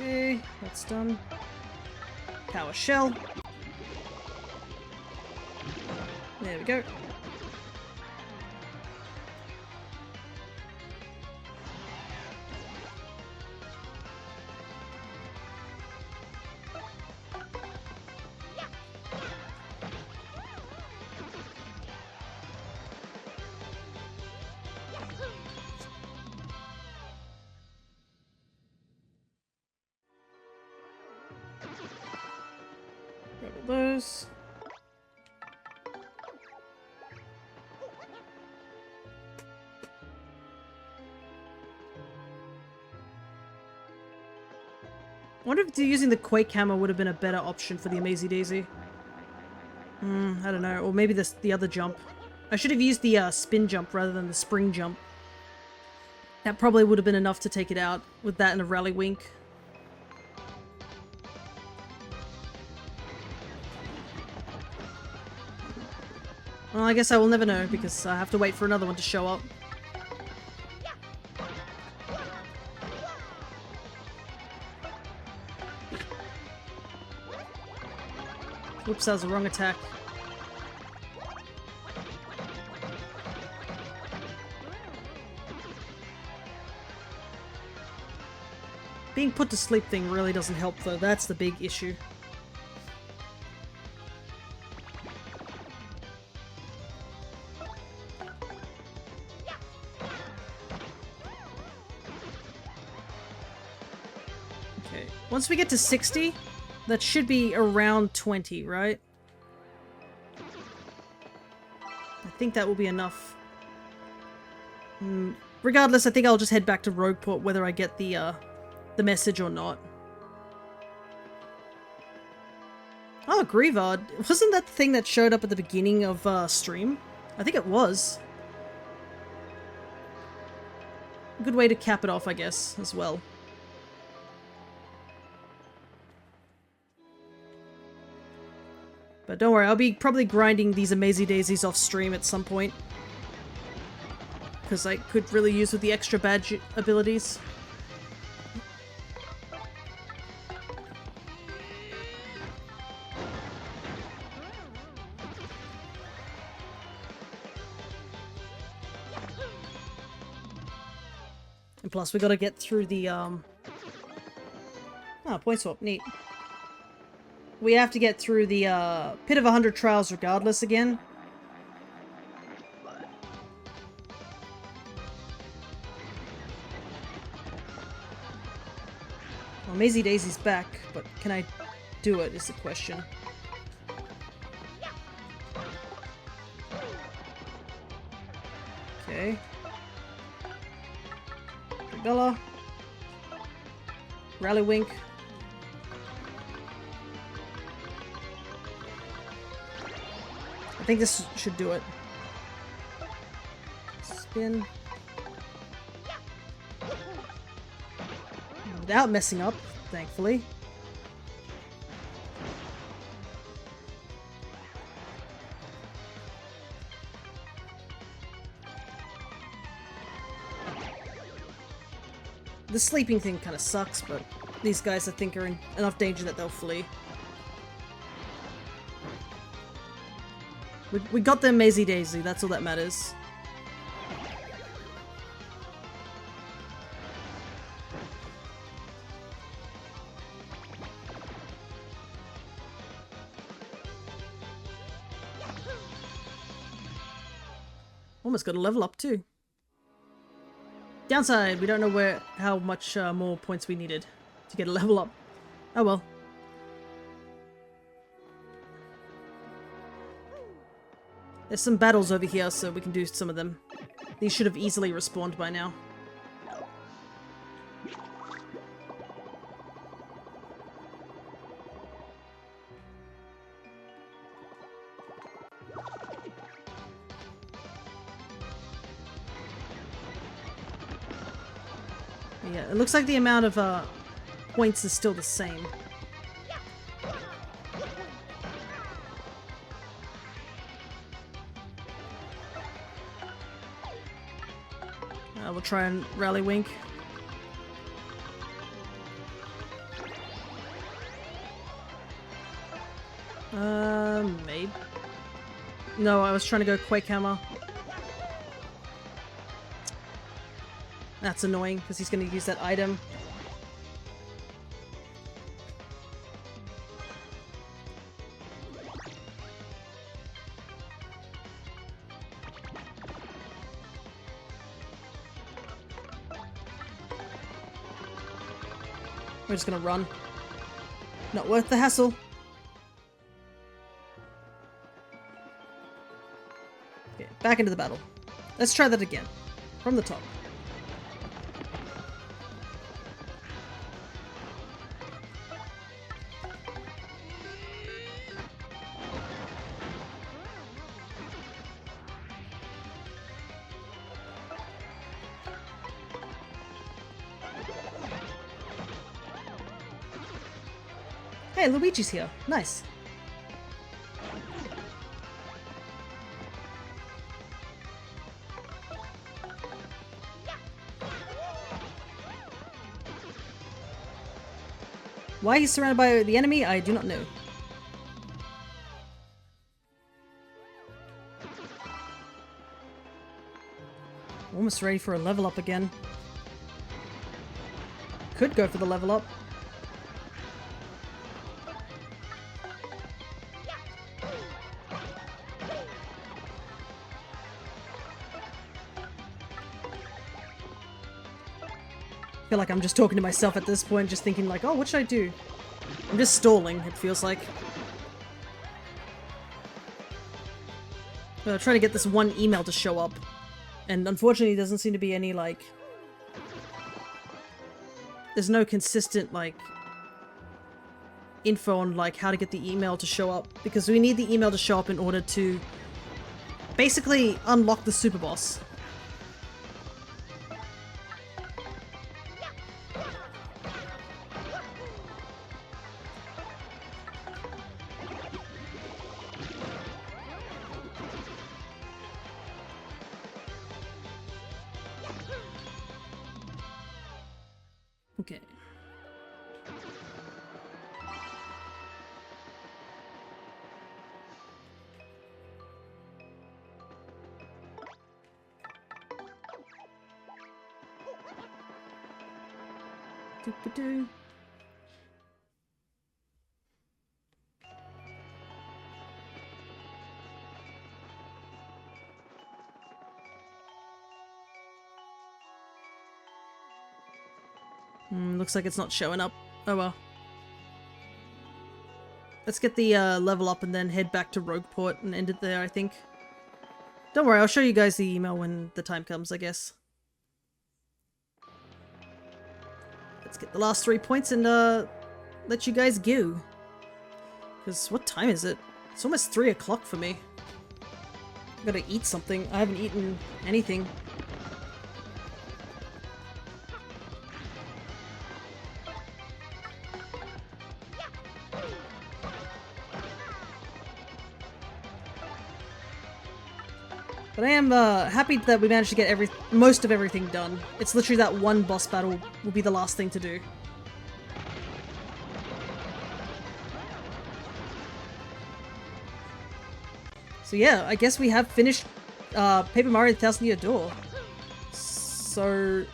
Okay, that's done. Power shell. There we go. Grab all those. I wonder if using the Quake Hammer would have been a better option for the Amazy Daisy. I don't know. Or maybe the other jump. I should have used the spin jump rather than the spring jump. That probably would have been enough to take it out with that and a Rally Wink. Well, I guess I will never know because I have to wait for another one to show up. Oops, that was the wrong attack. Being put to sleep thing really doesn't help though, that's the big issue. Okay, once we get to 60, that should be around 20, right? I think that will be enough. Regardless, I think I'll just head back to Rogueport whether I get the message or not. Oh, Greavard. Wasn't that the thing that showed up at the beginning of stream? I think it was. A good way to cap it off, I guess, as well. But don't worry, I'll be probably grinding these Amazy Daisies off stream at some point. Because I could really use with the extra badge abilities. And plus, we gotta get through the, Oh, point swap. Neat. We have to get through the, Pit of 100 Trials regardless again. Well, Maisie Daisy's back, but can I do it is the question. Okay. Bella. Rallywink. I think this should do it. Spin. Without messing up, thankfully. The sleeping thing kind of sucks, but these guys I think are in enough danger that they'll flee. We got them Maisie Daisy, that's all that matters. Almost got a level up too. Downside, we don't know how much more points we needed to get a level up. Oh well. There's some battles over here, so we can do some of them. These should have easily respawned by now. Yeah, it looks like the amount of points is still the same. We'll try and Rallywink. Maybe. No, I was trying to go Quake Hammer. That's annoying, because he's going to use that item. We're just going to run. Not worth the hassle. Okay, back into the battle. Let's try that again. From the top. Hey, Luigi's here. Nice. Why he's surrounded by the enemy, I do not know. Almost ready for a level up again. Could go for the level up. I feel like I'm just talking to myself at this point, just thinking like, oh, what should I do? I'm just stalling, it feels like. Trying to get this one email to show up. And unfortunately, there doesn't seem to be any, like... There's no consistent, like... info on, like, how to get the email to show up. Because we need the email to show up in order to... basically unlock the super boss. Okay. Doo-ba-doo. Looks like it's not showing up. Oh well. Let's get the level up and then head back to Rogueport and end it there, I think. Don't worry, I'll show you guys the email when the time comes, I guess. Let's get the last 3 points and let you guys go. Because what time is it? It's almost 3 o'clock for me. I gotta eat something. I haven't eaten anything. But I am happy that we managed to get most of everything done. It's literally that one boss battle will be the last thing to do. So yeah, I guess we have finished Paper Mario Thousand Year Door. So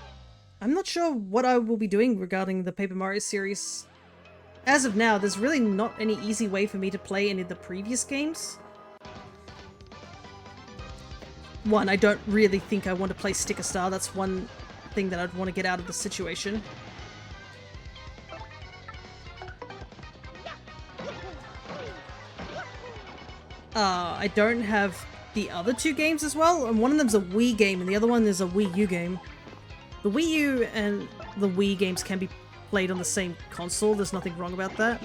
I'm not sure what I will be doing regarding the Paper Mario series. As of now, there's really not any easy way for me to play any of the previous games. One, I don't really think I want to play Sticker Star. That's one thing that I'd want to get out of the situation. I don't have the other 2 games as well, and one of them's a Wii game and the other one is a Wii U game. The Wii U and the Wii games can be played on the same console, there's nothing wrong about that.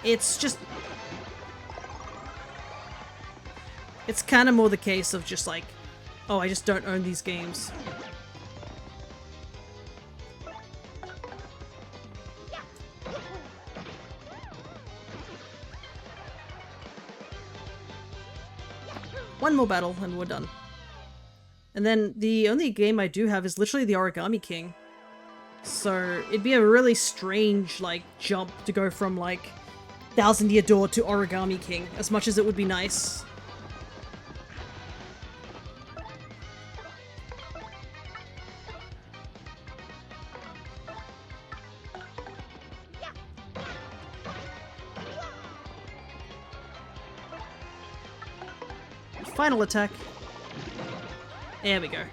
It's just... it's kind of more the case of just like, oh, I just don't own these games. One more battle and we're done. And then the only game I do have is literally the Origami King. So it'd be a really strange, like, jump to go from, like, Thousand Year Door to Origami King, as much as it would be nice. Final attack. There we go.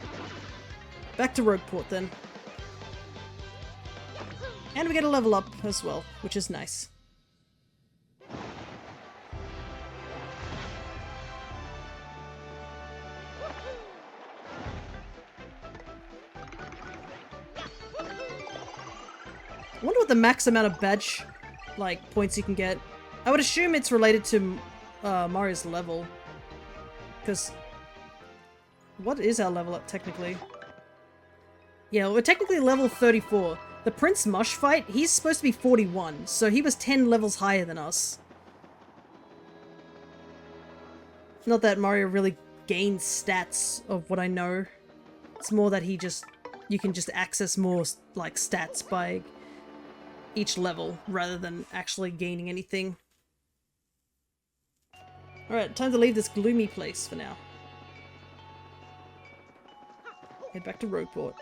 Back to Rogueport then. And we get a level up as well, which is nice. I wonder what the max amount of badge, like, points you can get. I would assume it's related to Mario's level. Because... what is our level up, technically? Yeah, we're technically level 34. The Prince Mush fight, he's supposed to be 41, so he was 10 levels higher than us. Not that Mario really gains stats of what I know. It's more that he just... you can just access more, like, stats by each level, rather than actually gaining anything. Alright, time to leave this gloomy place for now. Head back to Rogueport.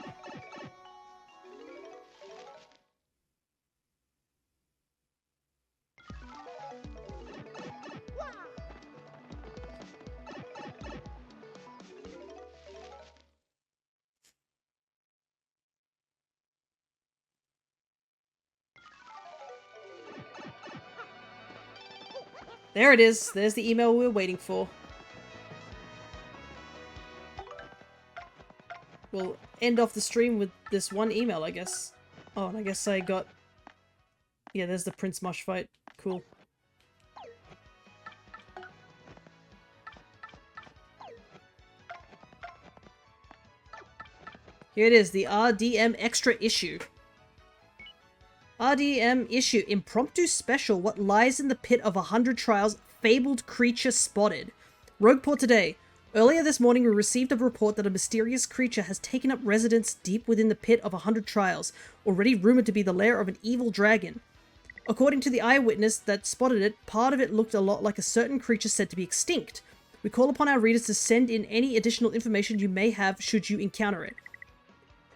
There it is. There's the email we were waiting for. We'll end off the stream with this one email, I guess. Oh, and I guess I got... yeah, there's the Prince Mush fight. Cool. Here it is, the RDM Extra Issue. RDM Issue, Impromptu Special, What Lies in the Pit of 100 Trials, Fabled Creature Spotted. Rogueport today. Earlier this morning we received a report that a mysterious creature has taken up residence deep within the Pit of 100 Trials, already rumored to be the lair of an evil dragon. According to the eyewitness that spotted it, part of it looked a lot like a certain creature said to be extinct. We call upon our readers to send in any additional information you may have should you encounter it.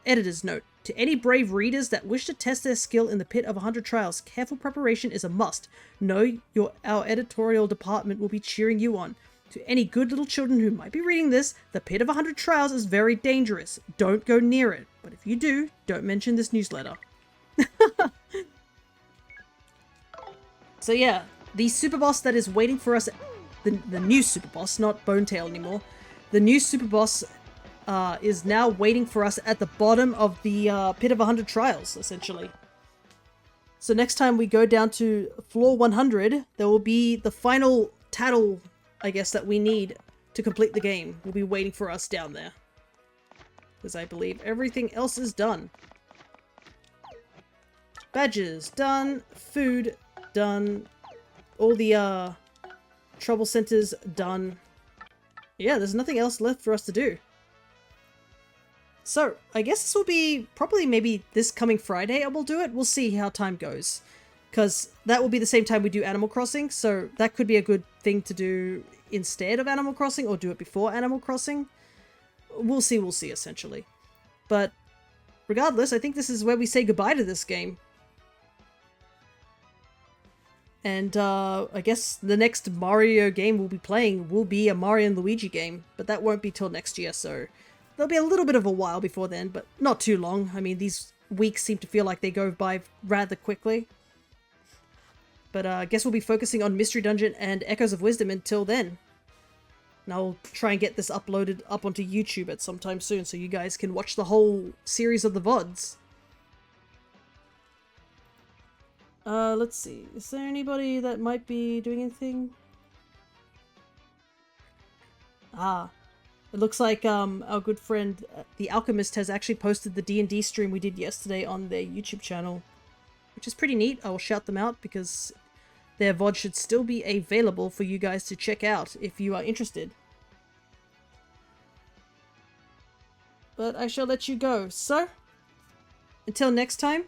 Editor's note. To any brave readers that wish to test their skill in the pit of 100 trials, careful preparation is a must. Know our editorial department will be cheering you on. To any good little children who might be reading this, the pit of 100 trials is very dangerous. Don't go near it. But if you do, don't mention this newsletter. So yeah, the super boss that is waiting for us, the new super boss, not Bonetail anymore. The new super boss is now waiting for us at the bottom of the pit of 100 trials, essentially. So next time we go down to floor 100, there will be the final tattle, I guess, that we need to complete the game. Will be waiting for us down there. Because I believe everything else is done. Badges, done. Food, done. All the trouble centers, done. Yeah, there's nothing else left for us to do. So, I guess this will be probably maybe this coming Friday I will do it. We'll see how time goes. Because that will be the same time we do Animal Crossing, so that could be a good thing to do instead of Animal Crossing, or do it before Animal Crossing. We'll see, essentially. But regardless, I think this is where we say goodbye to this game. And I guess the next Mario game we'll be playing will be a Mario and Luigi game, but that won't be till next year, so there'll be a little bit of a while before then, but not too long. I mean, these weeks seem to feel like they go by rather quickly. But I guess we'll be focusing on Mystery Dungeon and Echoes of Wisdom until then. And I'll try and get this uploaded up onto YouTube at some time soon, so you guys can watch the whole series of the VODs. Let's see. Is there anybody that might be doing anything? Ah. It looks like our good friend, The Alchemist, has actually posted the D&D stream we did yesterday on their YouTube channel. Which is pretty neat. I will shout them out because their VOD should still be available for you guys to check out if you are interested. But I shall let you go. So, until next time,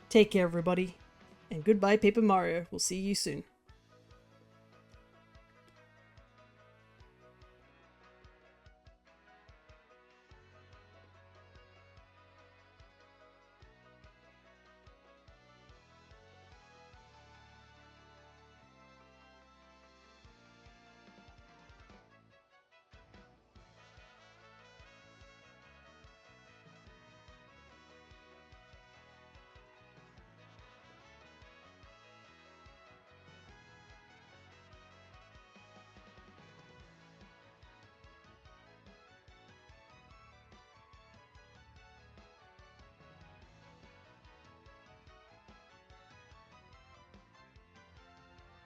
take care everybody. And goodbye Paper Mario. We'll see you soon.